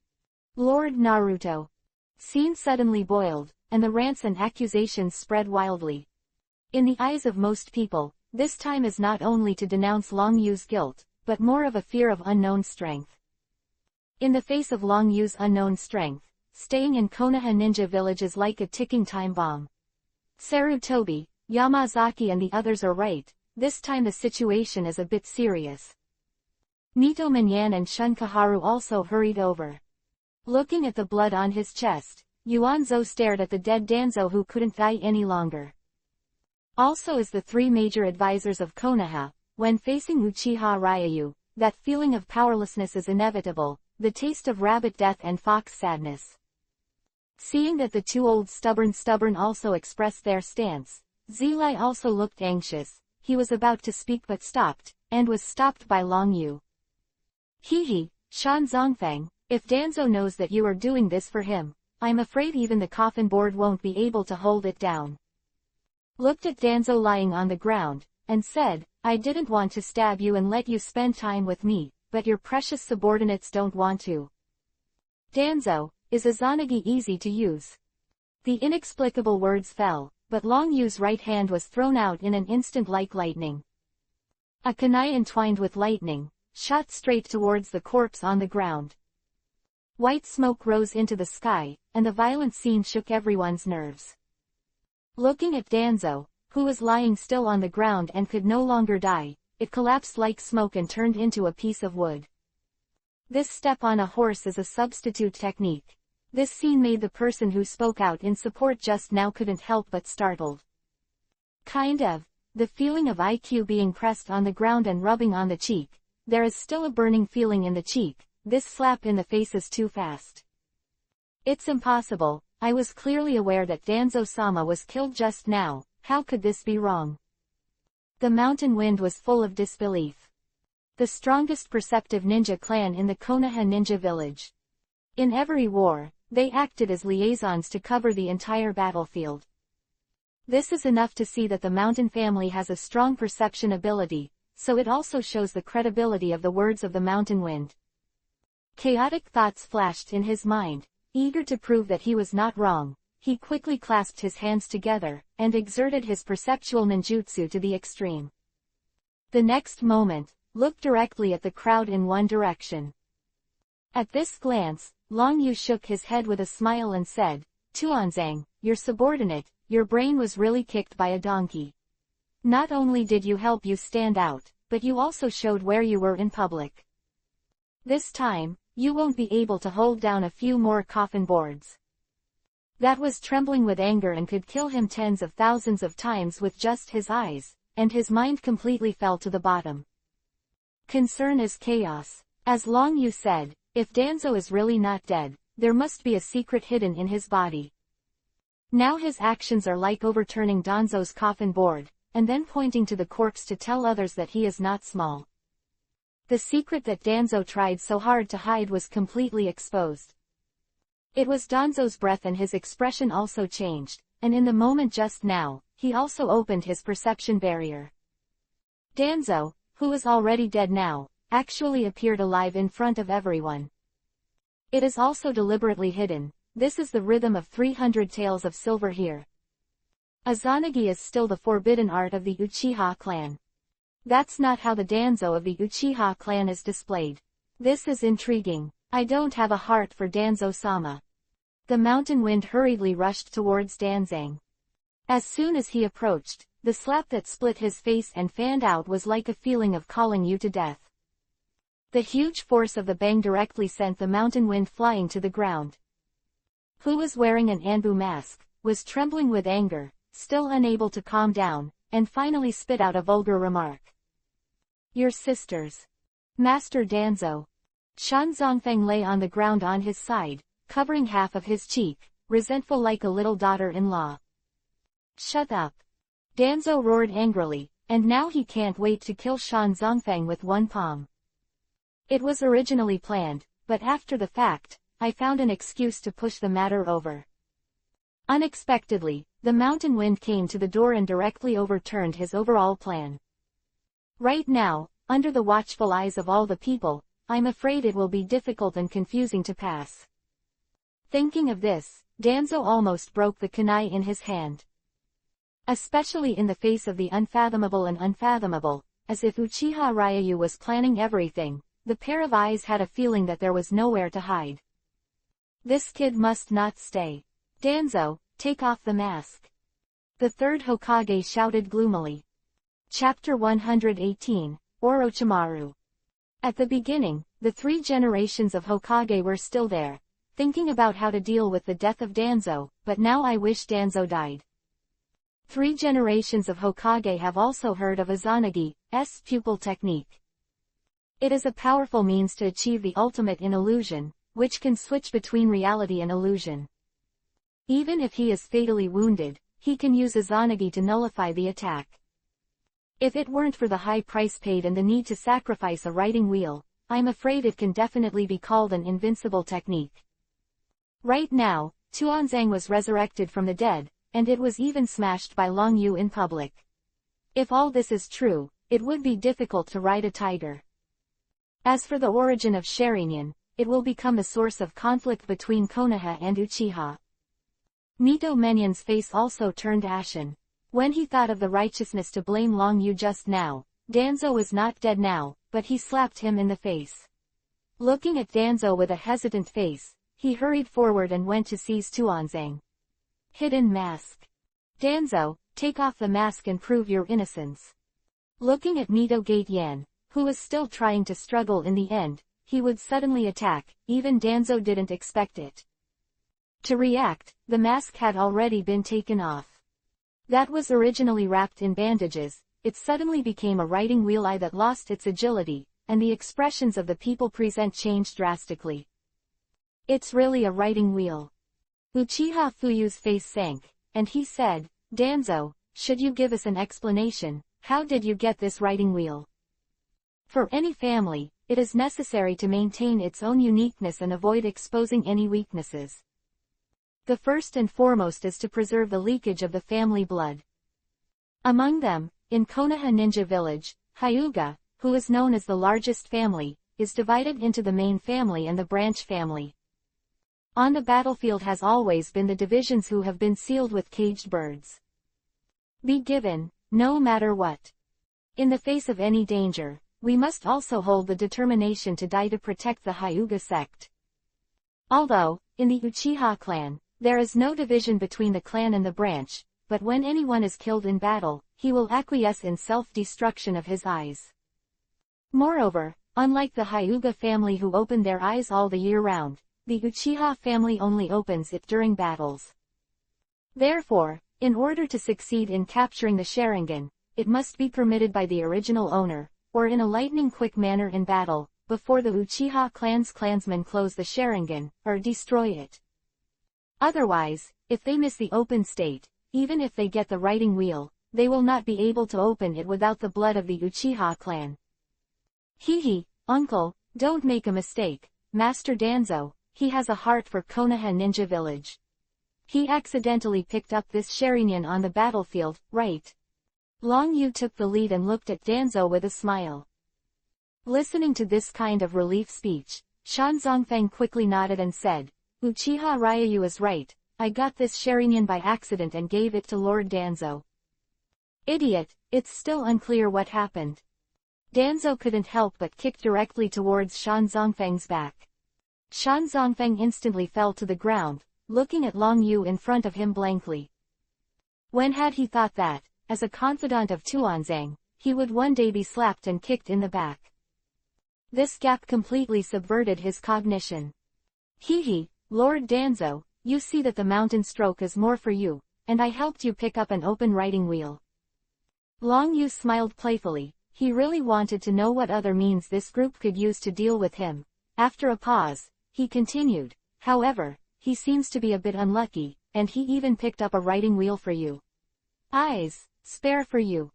Lord Naruto. Scene suddenly boiled, and the rants and accusations spread wildly. In the eyes of most people, this time is not only to denounce Long Yu's guilt, but more of a fear of unknown strength. In the face of Long Yu's unknown strength, staying in Konoha Ninja Village is like a ticking time bomb. Sarutobi, Yamazaki and the others are right, this time the situation is a bit serious. Nito Minyan and Shunkaharu also hurried over. Looking at the blood on his chest, Yuanzo stared at the dead Danzo who couldn't die any longer. Also as the 3 major advisors of Konoha, when facing Uchiha Ryu, that feeling of powerlessness is inevitable, the taste of rabbit death and fox sadness. Seeing that the 2 old stubborn also expressed their stance, Zilai also looked anxious. He was about to speak but stopped, and was stopped by Long Yu. Hehe, Shan Zongfang, if Danzo knows that you are doing this for him, I'm afraid even the coffin board won't be able to hold it down. Looked at Danzo lying on the ground, and said, I didn't want to stab you and let you spend time with me, but your precious subordinates don't want to. Danzo, is Izanagi easy to use? The inexplicable words fell, but Long Yu's right hand was thrown out in an instant like lightning. A kunai entwined with lightning, shot straight towards the corpse on the ground. White smoke rose into the sky, and the violent scene shook everyone's nerves. Looking at Danzo, who was lying still on the ground and could no longer die, it collapsed like smoke and turned into a piece of wood. This step on a horse is a substitute technique. This scene made the person who spoke out in support just now couldn't help but startled. Kind of. The feeling of IQ being pressed on the ground and rubbing on the cheek. There is still a burning feeling in the cheek. This slap in the face is too fast. It's impossible. I was clearly aware that Danzo-sama was killed just now. How could this be wrong? The mountain wind was full of disbelief. The strongest perceptive ninja clan in the Konoha ninja village. In every war, they acted as liaisons to cover the entire battlefield. This is enough to see that the mountain family has a strong perception ability, so it also shows the credibility of the words of the mountain wind. Chaotic thoughts flashed in his mind. Eager to prove that he was not wrong, he quickly clasped his hands together, and exerted his perceptual ninjutsu to the extreme. The next moment, looked directly at the crowd in one direction. At this glance, Long Yu shook his head with a smile and said, Tuanzang, your subordinate, your brain was really kicked by a donkey. Not only did you help you stand out, but you also showed where you were in public. This time, you won't be able to hold down a few more coffin boards. That was trembling with anger and could kill him tens of thousands of times with just his eyes, and his mind completely fell to the bottom. Concern is chaos. As Long Yu said, if Danzo is really not dead, there must be a secret hidden in his body. Now his actions are like overturning Danzo's coffin board, and then pointing to the corpse to tell others that he is not small. The secret that Danzo tried so hard to hide was completely exposed. It was Danzo's breath, and his expression also changed, and in the moment just now, he also opened his perception barrier. Danzo, who is already dead now, actually appeared alive in front of everyone. It is also deliberately hidden. This is the rhythm of 300 tales of silver here. Izanagi is still the forbidden art of the Uchiha clan. That's not how the Danzo of the Uchiha clan is displayed. This is intriguing. I don't have a heart for Danzo-sama. The mountain wind hurriedly rushed towards Danzang. As soon as he approached, the slap that split his face and fanned out was like a feeling of calling you to death. The huge force of the bang directly sent the mountain wind flying to the ground. Who was wearing an Anbu mask, was trembling with anger, still unable to calm down, and finally spit out a vulgar remark. Your sisters. Master Danzo. Shan Zongfeng lay on the ground on his side, covering half of his cheek, resentful like a little daughter-in-law. Shut up. Danzo roared angrily, and now he can't wait to kill Shan Zongfeng with one palm. It was originally planned, but after the fact, I found an excuse to push the matter over. Unexpectedly, the mountain wind came to the door and directly overturned his overall plan. Right now, under the watchful eyes of all the people, I'm afraid it will be difficult and confusing to pass. Thinking of this, Danzo almost broke the kunai in his hand. Especially in the face of the unfathomable and unfathomable, as if Uchiha Ryu was planning everything, the pair of eyes had a feeling that there was nowhere to hide. This kid must not stay. Danzo, take off the mask. The third Hokage shouted gloomily. Chapter 118, Orochimaru. At the beginning, the 3 generations of Hokage were still there, thinking about how to deal with the death of Danzo, but now I wish Danzo died. 3 generations of Hokage have also heard of Izanagi's pupil technique. It is a powerful means to achieve the ultimate in illusion, which can switch between reality and illusion. Even if he is fatally wounded, he can use Izanagi to nullify the attack. If it weren't for the high price paid and the need to sacrifice a writing wheel, I'm afraid it can definitely be called an invincible technique. Right now, Tuanzang was resurrected from the dead, and it was even smashed by Long Yu in public. If all this is true, it would be difficult to ride a tiger. As for the origin of Sharingan, it will become a source of conflict between Konoha and Uchiha. Mito Menion's face also turned ashen. When he thought of the righteousness to blame Long Yu just now, Danzo is not dead now, but he slapped him in the face. Looking at Danzo with a hesitant face, he hurried forward and went to seize Tuanzang. Hidden mask. Danzo, take off the mask and prove your innocence. Looking at Mito Gateyan, who was still trying to struggle in the end, he would suddenly attack, even Danzo didn't expect it. To react, the mask had already been taken off. That was originally wrapped in bandages, it suddenly became a writing wheel eye that lost its agility, and the expressions of the people present changed drastically. It's really a writing wheel. Uchiha Fuyu's face sank, and he said, Danzo, should you give us an explanation, how did you get this writing wheel? For any family, it is necessary to maintain its own uniqueness and avoid exposing any weaknesses. The first and foremost is to preserve the leakage of the family blood. Among them, in Konoha Ninja Village, Hyuga, who is known as the largest family, is divided into the main family and the branch family. On the battlefield has always been the divisions who have been sealed with caged birds. Be given, no matter what. In the face of any danger, we must also hold the determination to die to protect the Hyuga sect. Although, in the Uchiha clan, there is no division between the clan and the branch, but when anyone is killed in battle, he will acquiesce in self-destruction of his eyes. Moreover, unlike the Hyuga family who open their eyes all the year round, the Uchiha family only opens it during battles. Therefore, in order to succeed in capturing the Sharingan, it must be permitted by the original owner, or in a lightning-quick manner in battle, before the Uchiha clan's clansmen close the Sharingan, or destroy it. Otherwise, if they miss the open state, even if they get the writing wheel, they will not be able to open it without the blood of the Uchiha clan. Hee, uncle, don't make a mistake, Master Danzo, he has a heart for Konoha Ninja Village. He accidentally picked up this Sharingan on the battlefield, right? Long Yu took the lead and looked at Danzo with a smile. Listening to this kind of relief speech, Shan Zongfang quickly nodded and said, Uchiha Ryu is right, I got this Sharingan by accident and gave it to Lord Danzo. Idiot, it's still unclear what happened. Danzo couldn't help but kick directly towards Shan Zongfang's back. Shan Zongfang instantly fell to the ground, looking at Long Yu in front of him blankly. When had he thought that, as a confidant of Tuanzang, he would one day be slapped and kicked in the back? This gap completely subverted his cognition. Hee, Lord Danzo, you see that the mountain stroke is more for you, and I helped you pick up an open writing wheel. Long Yu smiled playfully, he really wanted to know what other means this group could use to deal with him. After a pause, he continued, however, he seems to be a bit unlucky, and he even picked up a writing wheel for you. Eyes, spare for you.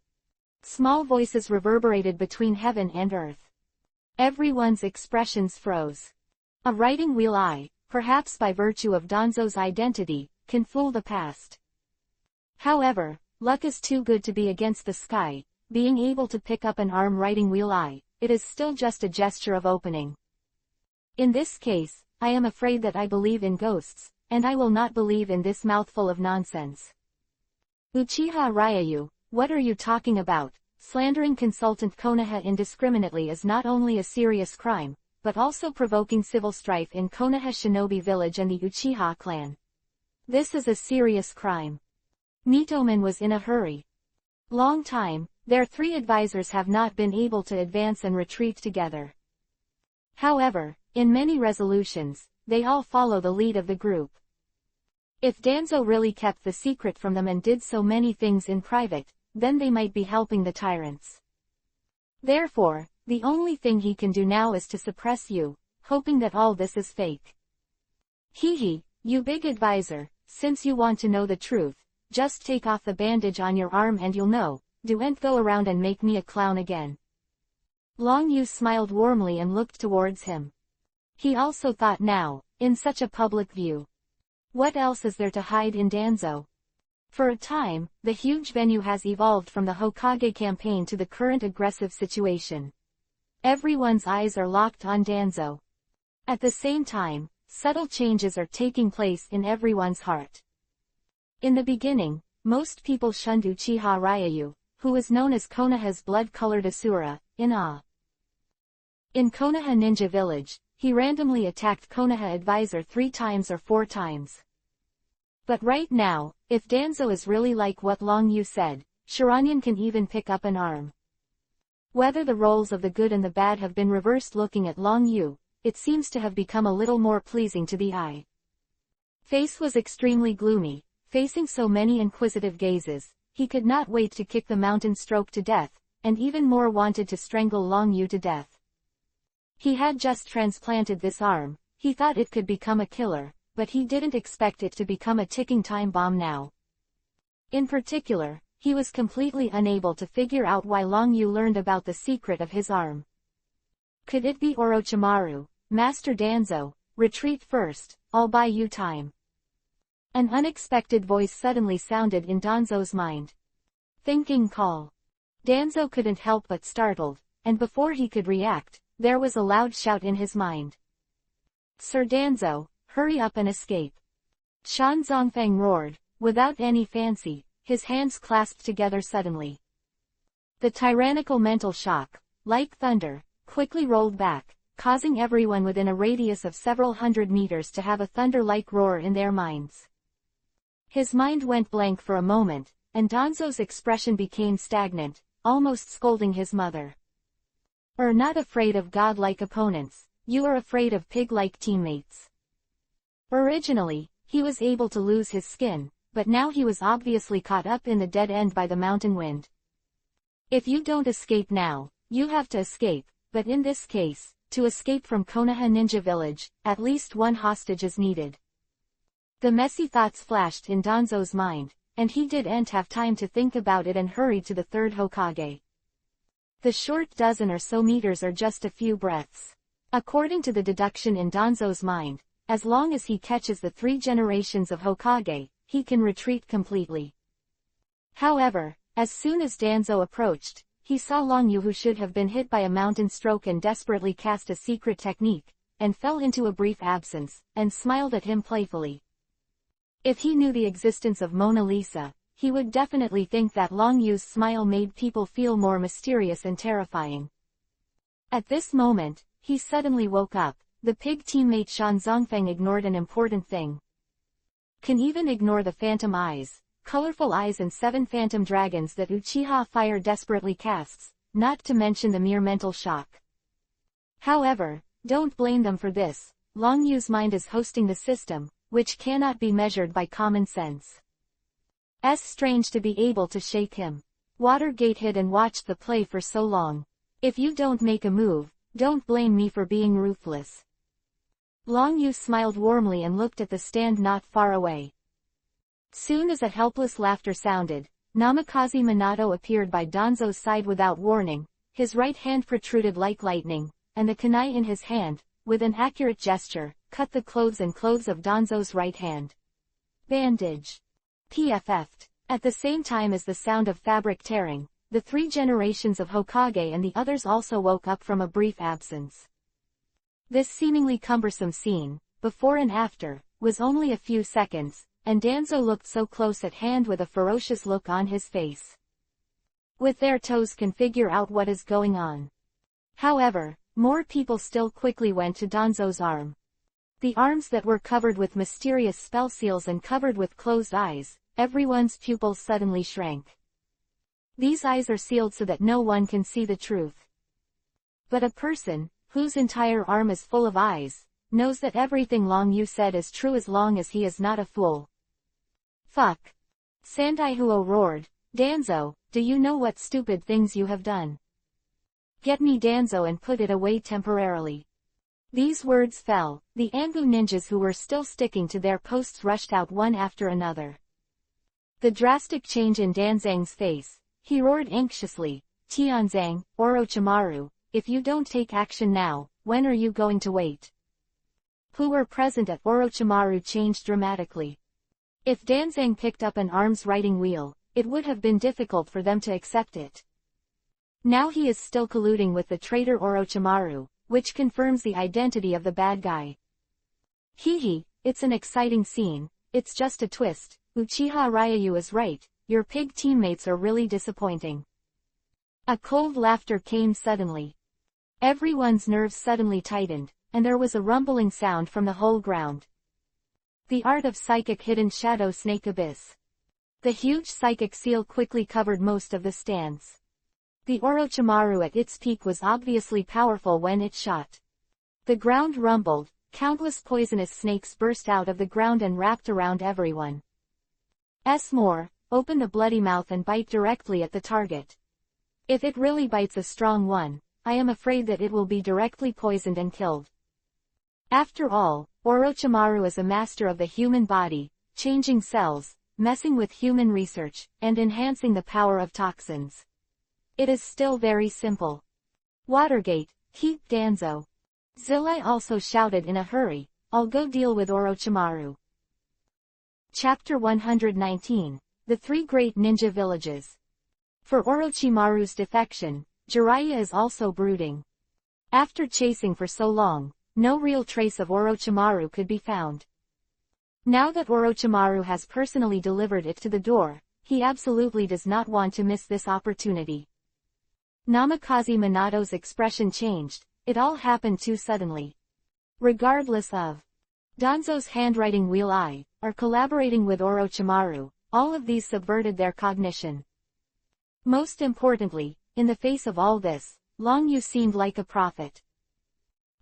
Small voices reverberated between heaven and earth. Everyone's expressions froze. A writing wheel, perhaps by virtue of Danzo's identity, can fool the past. However, luck is too good to be against the sky, being able to pick up an arm writing wheel, it is still just a gesture of opening. In this case, I am afraid that I believe in ghosts, and I will not believe in this mouthful of nonsense. Uchiha Ryu, what are you talking about? Slandering consultant Konoha indiscriminately is not only a serious crime, but also provoking civil strife in Konoha Shinobi Village and the Uchiha clan. This is a serious crime. Mitomen was in a hurry. Long time, their three advisors have not been able to advance and retreat together. However, in many resolutions, they all follow the lead of the group. If Danzo really kept the secret from them and did so many things in private, then they might be helping the tyrants. Therefore, the only thing he can do now is to suppress you, hoping that all this is fake. Hee, you big advisor, since you want to know the truth, just take off the bandage on your arm and you'll know, don't go around and make me a clown again. Long Yu smiled warmly and looked towards him. He also thought now, in such a public view. What else is there to hide in Danzo? For a time, the huge venue has evolved from the Hokage campaign to the current aggressive situation. Everyone's eyes are locked on Danzo. At the same time, subtle changes are taking place in everyone's heart. In the beginning, most people shunned Uchiha Ryu, who was known as Konoha's blood-colored Asura, in awe. In Konoha Ninja Village, he randomly attacked Konoha advisor 3 times or 4 times. But right now, if Danzo is really like what Long Yu said, Sharingan can even pick up an arm. Whether the roles of the good and the bad have been reversed, looking at Long Yu, it seems to have become a little more pleasing to the eye. Face was extremely gloomy, facing so many inquisitive gazes, he could not wait to kick the mountain stroke to death, and even more wanted to strangle Long Yu to death. He had just transplanted this arm, he thought it could become a killer, but he didn't expect it to become a ticking time bomb now. In particular, he was completely unable to figure out why Long Yu learned about the secret of his arm. Could it be Orochimaru? Master Danzo, retreat first, I'll buy you time. An unexpected voice suddenly sounded in Danzo's mind. Thinking call. Danzo couldn't help but startled, and before he could react, there was a loud shout in his mind. Sir Danzo, hurry up and escape. Shan Zongfang roared, without any fancy, his hands clasped together suddenly. The tyrannical mental shock, like thunder, quickly rolled back, causing everyone within a radius of several hundred meters to have a thunder-like roar in their minds. His mind went blank for a moment, and Danzo's expression became stagnant, almost scolding his mother. You're not afraid of godlike opponents, you are afraid of pig-like teammates. Originally, he was able to lose his skin, but now he was obviously caught up in the dead end by the mountain wind. If you don't escape now, you have to escape, but in this case, to escape from Konoha Ninja Village, at least one hostage is needed. The messy thoughts flashed in Danzo's mind, and he didn't have time to think about it and hurried to the third Hokage. The short dozen or so meters are just a few breaths. According to the deduction in Danzo's mind, as long as he catches the 3 generations of Hokage, he can retreat completely. However, as soon as Danzo approached, he saw Long Yu, who should have been hit by a mountain stroke and desperately cast a secret technique, and fell into a brief absence, and smiled at him playfully. If he knew the existence of Mona Lisa, he would definitely think that Long Yu's smile made people feel more mysterious and terrifying. At this moment, he suddenly woke up. The pig teammate Shan Zongfeng ignored an important thing. Can even ignore the phantom eyes, colorful eyes and 7 phantom dragons that Uchiha Fire desperately casts, not to mention the mere mental shock. However, don't blame them for this. Long Yu's mind is hosting the system, which cannot be measured by common sense. Strange to be able to shake him. Watergate hid and watched the play for so long. If you don't make a move, don't blame me for being ruthless. Long Yu smiled warmly and looked at the stand not far away. Soon as a helpless laughter sounded, Namikaze Minato appeared by Danzo's side without warning. His right hand protruded like lightning, and the kunai in his hand, with an accurate gesture, cut the clothes of Danzo's right hand. Bandage. PFF'd. At the same time as the sound of fabric tearing, the 3 generations of Hokage and the others also woke up from a brief absence. This seemingly cumbersome scene, before and after, was only a few seconds, and Danzo looked so close at hand with a ferocious look on his face. With their toes can figure out what is going on. However, more people still quickly went to Danzo's arm. The arms that were covered with mysterious spell seals and covered with closed eyes, everyone's pupils suddenly shrank. These eyes are sealed so that no one can see the truth. But a person, whose entire arm is full of eyes, knows that everything Long Yu said is true as long as he is not a fool. Fuck. Sandaihuo roared, Danzo, do you know what stupid things you have done? Get me Danzo and put it away temporarily. These words fell. The Anbu ninjas who were still sticking to their posts rushed out one after another. The drastic change in Danzang's face, he roared anxiously, Tianzang, Orochimaru, if you don't take action now, when are you going to wait? Who were present at Orochimaru changed dramatically. If Danzang picked up an arms writing wheel, it would have been difficult for them to accept it. Now he is still colluding with the traitor Orochimaru, which confirms the identity of the bad guy. Hee, it's an exciting scene, it's just a twist. Uchiha Ryu is right, your pig teammates are really disappointing. A cold laughter came suddenly. Everyone's nerves suddenly tightened, and there was a rumbling sound from the whole ground. The art of psychic hidden shadow snake abyss. The huge psychic seal quickly covered most of the stands. The Orochimaru at its peak was obviously powerful when it shot. The ground rumbled, countless poisonous snakes burst out of the ground and wrapped around everyone. More, open the bloody mouth and bite directly at the target. If it really bites a strong one, I am afraid that it will be directly poisoned and killed. After all, Orochimaru is a master of the human body, changing cells, messing with human research, and enhancing the power of toxins. It is still very simple. Watergate, keep Danzo. Zillai also shouted in a hurry, I'll go deal with Orochimaru. Chapter 119, The 3 Great Ninja Villages. For Orochimaru's defection, Jiraiya is also brooding. After chasing for so long, no real trace of Orochimaru could be found. Now that Orochimaru has personally delivered it to the door, he absolutely does not want to miss this opportunity. Namikaze Minato's expression changed, it all happened too suddenly. Regardless of Danzo's handwriting wheel are collaborating with Orochimaru, all of these subverted their cognition. Most importantly, in the face of all this, Long Yu seemed like a prophet.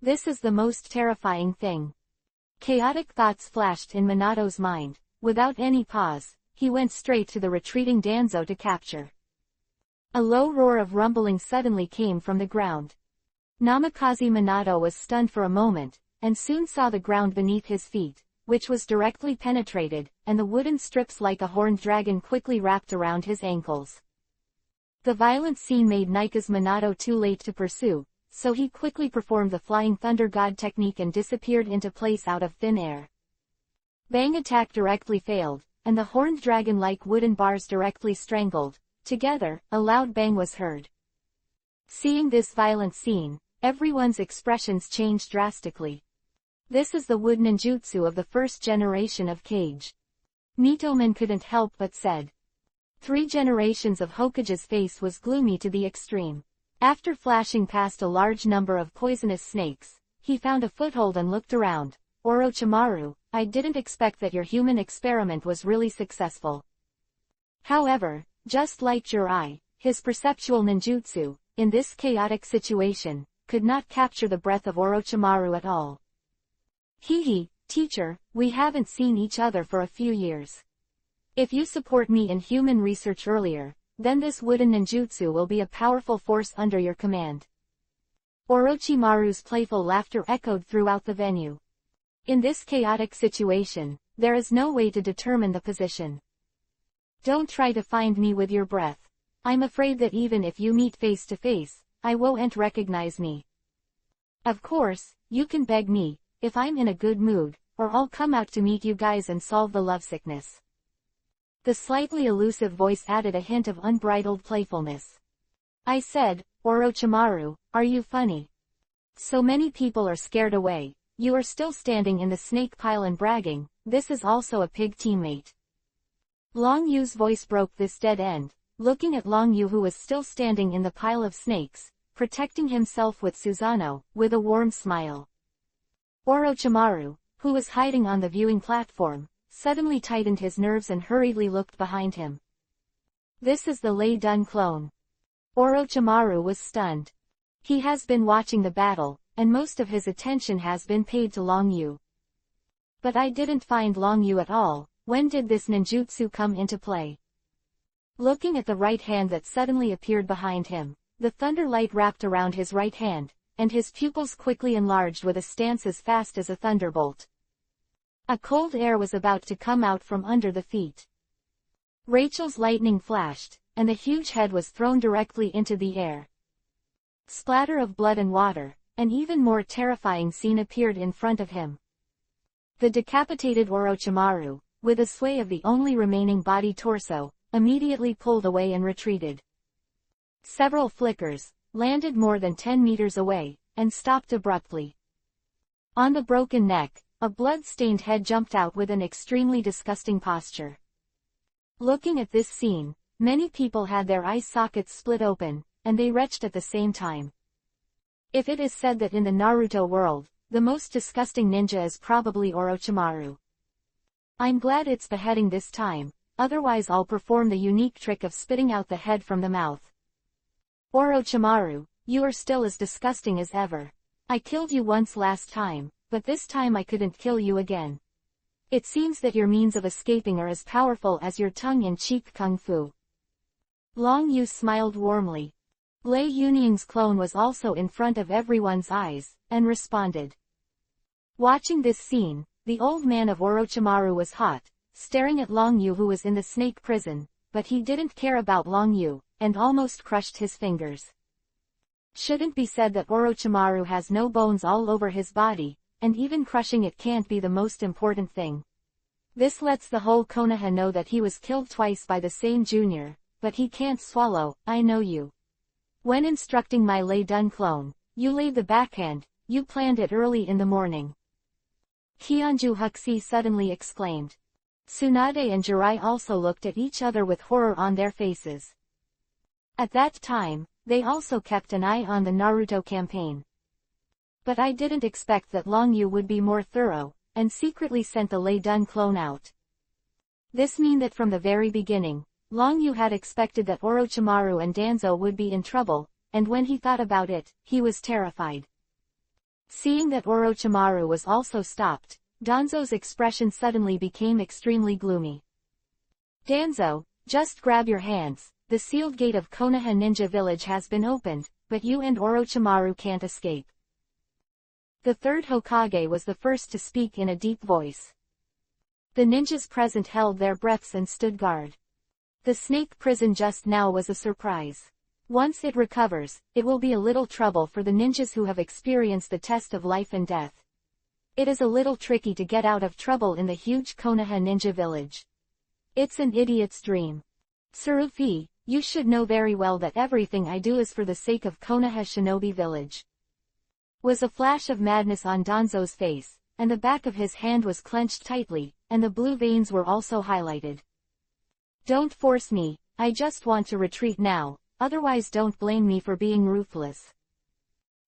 This is the most terrifying thing. Chaotic thoughts flashed in Minato's mind. Without any pause, he went straight to the retreating Danzo to capture. A low roar of rumbling suddenly came from the ground. Namikaze Minato was stunned for a moment, and soon saw the ground beneath his feet, which was directly penetrated, and the wooden strips like a horned dragon quickly wrapped around his ankles. The violent scene made Nika's Minato too late to pursue, so he quickly performed the Flying Thunder God technique and disappeared into place out of thin air. Bang attack directly failed, and the horned dragon-like wooden bars directly strangled. Together, a loud bang was heard. Seeing this violent scene, everyone's expressions changed drastically. This is the wood ninjutsu of the first generation of Kage. Mitoman couldn't help but said. 3 generations of Hokage's face was gloomy to the extreme. After flashing past a large number of poisonous snakes, he found a foothold and looked around. Orochimaru, I didn't expect that your human experiment was really successful. However, just like Jirai, his perceptual ninjutsu, in this chaotic situation, could not capture the breath of Orochimaru at all. Hehe, teacher, we haven't seen each other for a few years. If you support me in human research earlier, then this wooden ninjutsu will be a powerful force under your command. Orochimaru's playful laughter echoed throughout the venue. In this chaotic situation, there is no way to determine the position. Don't try to find me with your breath. I'm afraid that even if you meet face to face, I won't recognize me. Of course, you can beg me, if I'm in a good mood, or I'll come out to meet you guys and solve the lovesickness. The slightly elusive voice added a hint of unbridled playfulness. I said, Orochimaru, are you funny? So many people are scared away, you are still standing in the snake pile and bragging, this is also a pig teammate. Long Yu's voice broke this dead end, looking at Long Yu who was still standing in the pile of snakes, protecting himself with Susanoo, with a warm smile. Orochimaru, who was hiding on the viewing platform, suddenly tightened his nerves and hurriedly looked behind him. This is the Lei Dun clone. Orochimaru was stunned. He has been watching the battle, and most of his attention has been paid to Long Yu. But I didn't find Long Yu at all. When did this ninjutsu come into play? Looking at the right hand that suddenly appeared behind him, the thunder light wrapped around his right hand, and his pupils quickly enlarged with a stance as fast as a thunderbolt. A cold air was about to come out from under the feet. Rachel's lightning flashed, and the huge head was thrown directly into the air. Splatter of blood and water, an even more terrifying scene appeared in front of him. The decapitated Orochimaru, with a sway of the only remaining body torso, immediately pulled away and retreated. Several flickers, landed more than 10 meters away, and stopped abruptly. On the broken neck, a blood-stained head jumped out with an extremely disgusting posture. Looking at this scene, many people had their eye sockets split open, and they retched at the same time. If it is said that in the Naruto world, the most disgusting ninja is probably Orochimaru. I'm glad it's beheading this time, otherwise I'll perform the unique trick of spitting out the head from the mouth. Orochimaru, you are still as disgusting as ever. I killed you once last time, but this time I couldn't kill you again. It seems that your means of escaping are as powerful as your tongue-in-cheek kung fu. Long Yu smiled warmly. Lei Yuning's clone was also in front of everyone's eyes, and responded. Watching this scene, the old man of Orochimaru was hot, staring at Long Yu who was in the snake prison, but he didn't care about Long Yu, and almost crushed his fingers. Shouldn't be said that Orochimaru has no bones all over his body, and even crushing it can't be the most important thing. This lets the whole Konoha know that he was killed twice by the same junior, but he can't swallow, I know you. When instructing my Lei Dun clone, you laid the backhand, you planned it early in the morning. Kyeonju Huxi suddenly exclaimed. Tsunade and Jirai also looked at each other with horror on their faces. At that time, they also kept an eye on the Naruto campaign. But I didn't expect that Long Yu would be more thorough, and secretly sent the Lei Dun clone out. This means that from the very beginning, Long Yu had expected that Orochimaru and Danzo would be in trouble, and when he thought about it, he was terrified. Seeing that Orochimaru was also stopped, Danzo's expression suddenly became extremely gloomy. Danzo, just grab your hands, the sealed gate of Konoha Ninja Village has been opened, but you and Orochimaru can't escape. The third Hokage was the first to speak in a deep voice. The ninjas present held their breaths and stood guard. The snake prison just now was a surprise. Once it recovers, it will be a little trouble for the ninjas who have experienced the test of life and death. It is a little tricky to get out of trouble in the huge Konoha ninja village. It's an idiot's dream. Tsurufi, you should know very well that everything I do is for the sake of Konoha Shinobi Village. Was a flash of madness on Danzo's face, and the back of his hand was clenched tightly, and the blue veins were also highlighted. Don't force me, I just want to retreat now, otherwise don't blame me for being ruthless.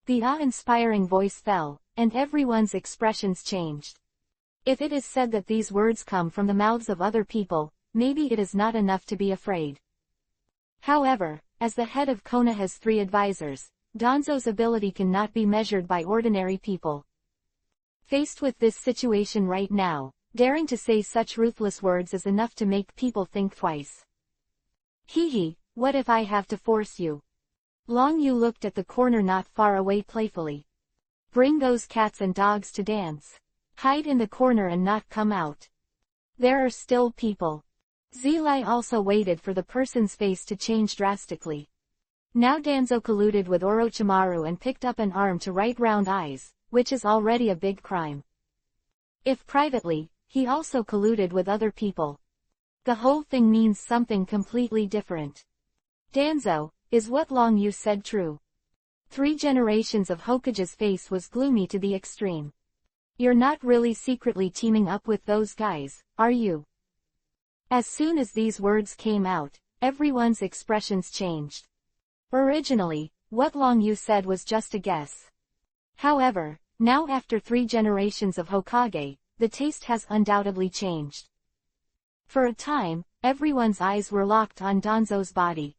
The awe-inspiring voice fell, and everyone's expressions changed. If it is said that these words come from the mouths of other people, maybe it is not enough to be afraid. However, as the head of Konoha's 3 advisors, Danzo's ability cannot be measured by ordinary people. Faced with this situation right now, daring to say such ruthless words is enough to make people think twice. Hee, what if I have to force you? Long Yu looked at the corner not far away playfully. Bring those cats and dogs to dance. Hide in the corner and not come out. There are still people. Zilai also waited for the person's face to change drastically. Now Danzo colluded with Orochimaru and picked up an arm to write round eyes, which is already a big crime. If privately, he also colluded with other people. The whole thing means something completely different. Danzo, is what Long Yu said true? 3 generations of Hokage's face was gloomy to the extreme. You're not really secretly teaming up with those guys, are you? As soon as these words came out, everyone's expressions changed. Originally, what Long Yu said was just a guess. However, now after 3 generations of Hokage, the taste has undoubtedly changed. For a time, everyone's eyes were locked on Danzo's body.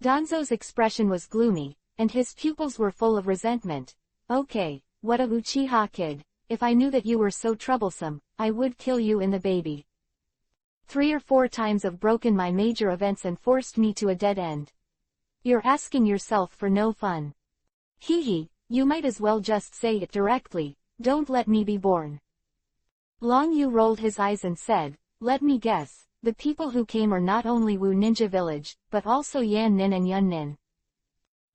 Danzo's expression was gloomy, and his pupils were full of resentment. Okay, what a Uchiha kid, if I knew that you were so troublesome, I would kill you in the baby. 3 or 4 times have broken my major events and forced me to a dead end. You're asking yourself for no fun. Hee, you might as well just say it directly, don't let me be born. Long Yu rolled his eyes and said, let me guess, the people who came are not only Wu Ninja Village, but also Yan Nin and Yun Nin.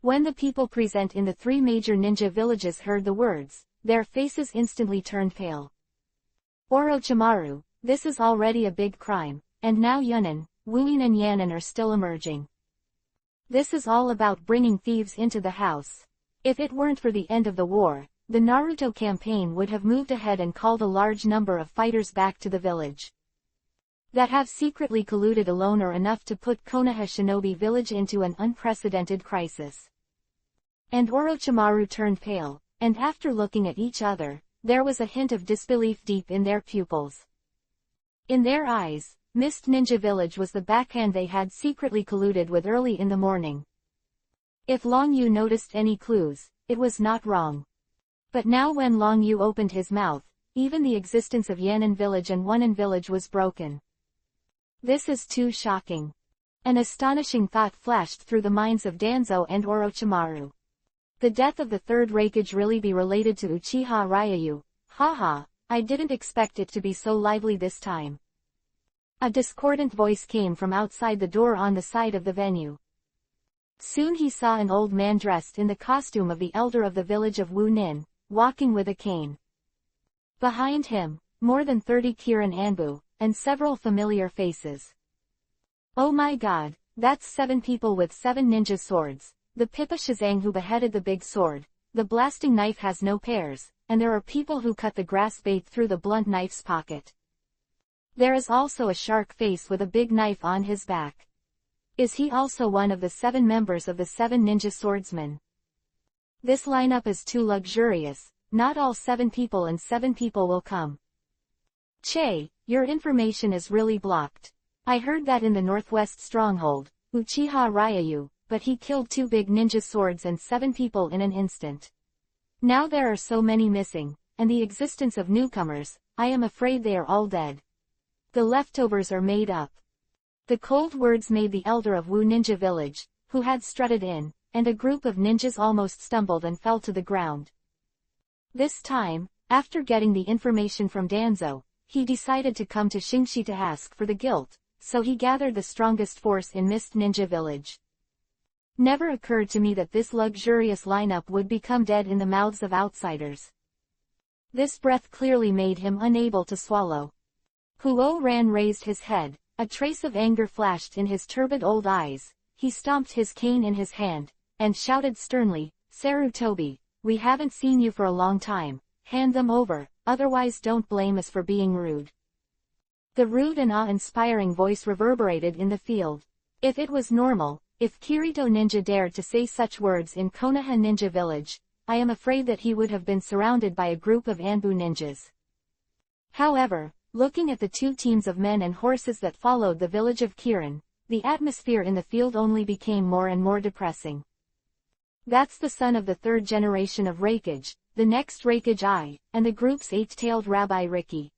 When the people present in the 3 major ninja villages heard the words, their faces instantly turned pale. Orochimaru, this is already a big crime, and now Yunnin, Wuin and Yannin are still emerging. This is all about bringing thieves into the house. If it weren't for the end of the war, the Naruto campaign would have moved ahead and called a large number of fighters back to the village. That have secretly colluded alone are enough to put Konoha Shinobi Village into an unprecedented crisis. And Orochimaru turned pale, and after looking at each other, there was a hint of disbelief deep in their pupils. In their eyes, Mist Ninja Village was the backhand they had secretly colluded with early in the morning. If Long Yu noticed any clues, it was not wrong. But now when Long Yu opened his mouth, even the existence of Yannin Village and Wunin Village was broken. This is too shocking. An astonishing thought flashed through the minds of Danzo and Orochimaru. The death of the 3rd Raikage really be related to Uchiha Ryu? Haha, I didn't expect it to be so lively this time. A discordant voice came from outside the door on the side of the venue. Soon he saw an old man dressed in the costume of the elder of the village of Wu Nin, walking with a cane. Behind him, more than 30 Kirin Anbu, and several familiar faces. Oh my god, that's 7 people with 7 ninja swords, the Pippa Shazang who beheaded the big sword, the blasting knife has no pairs, and there are people who cut the grass bait through the blunt knife's pocket. There is also a shark face with a big knife on his back. Is he also one of the 7 members of the 7 ninja swordsmen? This lineup is too luxurious, not all 7 people and 7 people will come. Che, your information is really blocked. I heard that in the Northwest Stronghold, Uchiha Ryu, but he killed 2 big ninja swords and 7 people in an instant. Now there are so many missing, and the existence of newcomers, I am afraid they are all dead. The leftovers are made up. The cold words made the elder of Wu Ninja Village, who had strutted in, and a group of ninjas almost stumbled and fell to the ground. This time, after getting the information from Danzo, he decided to come to Xingxi to ask for the guilt, so he gathered the strongest force in Mist Ninja Village. Never occurred to me that this luxurious lineup would become dead in the mouths of outsiders. This breath clearly made him unable to swallow. Huo Ran raised his head, a trace of anger flashed in his turbid old eyes, he stomped his cane in his hand, and shouted sternly, Sarutobi, we haven't seen you for a long time, hand them over, otherwise don't blame us for being rude. The rude and awe-inspiring voice reverberated in the field. If it was normal, if Kirito Ninja dared to say such words in Konoha Ninja Village, I am afraid that he would have been surrounded by a group of Anbu ninjas. However, looking at the two teams of men and horses that followed the village of Kirin, the atmosphere in the field only became more and more depressing. That's the son of the third generation of Raikage, the next Raikage I, and the group's eight-tailed Rabbi Riki.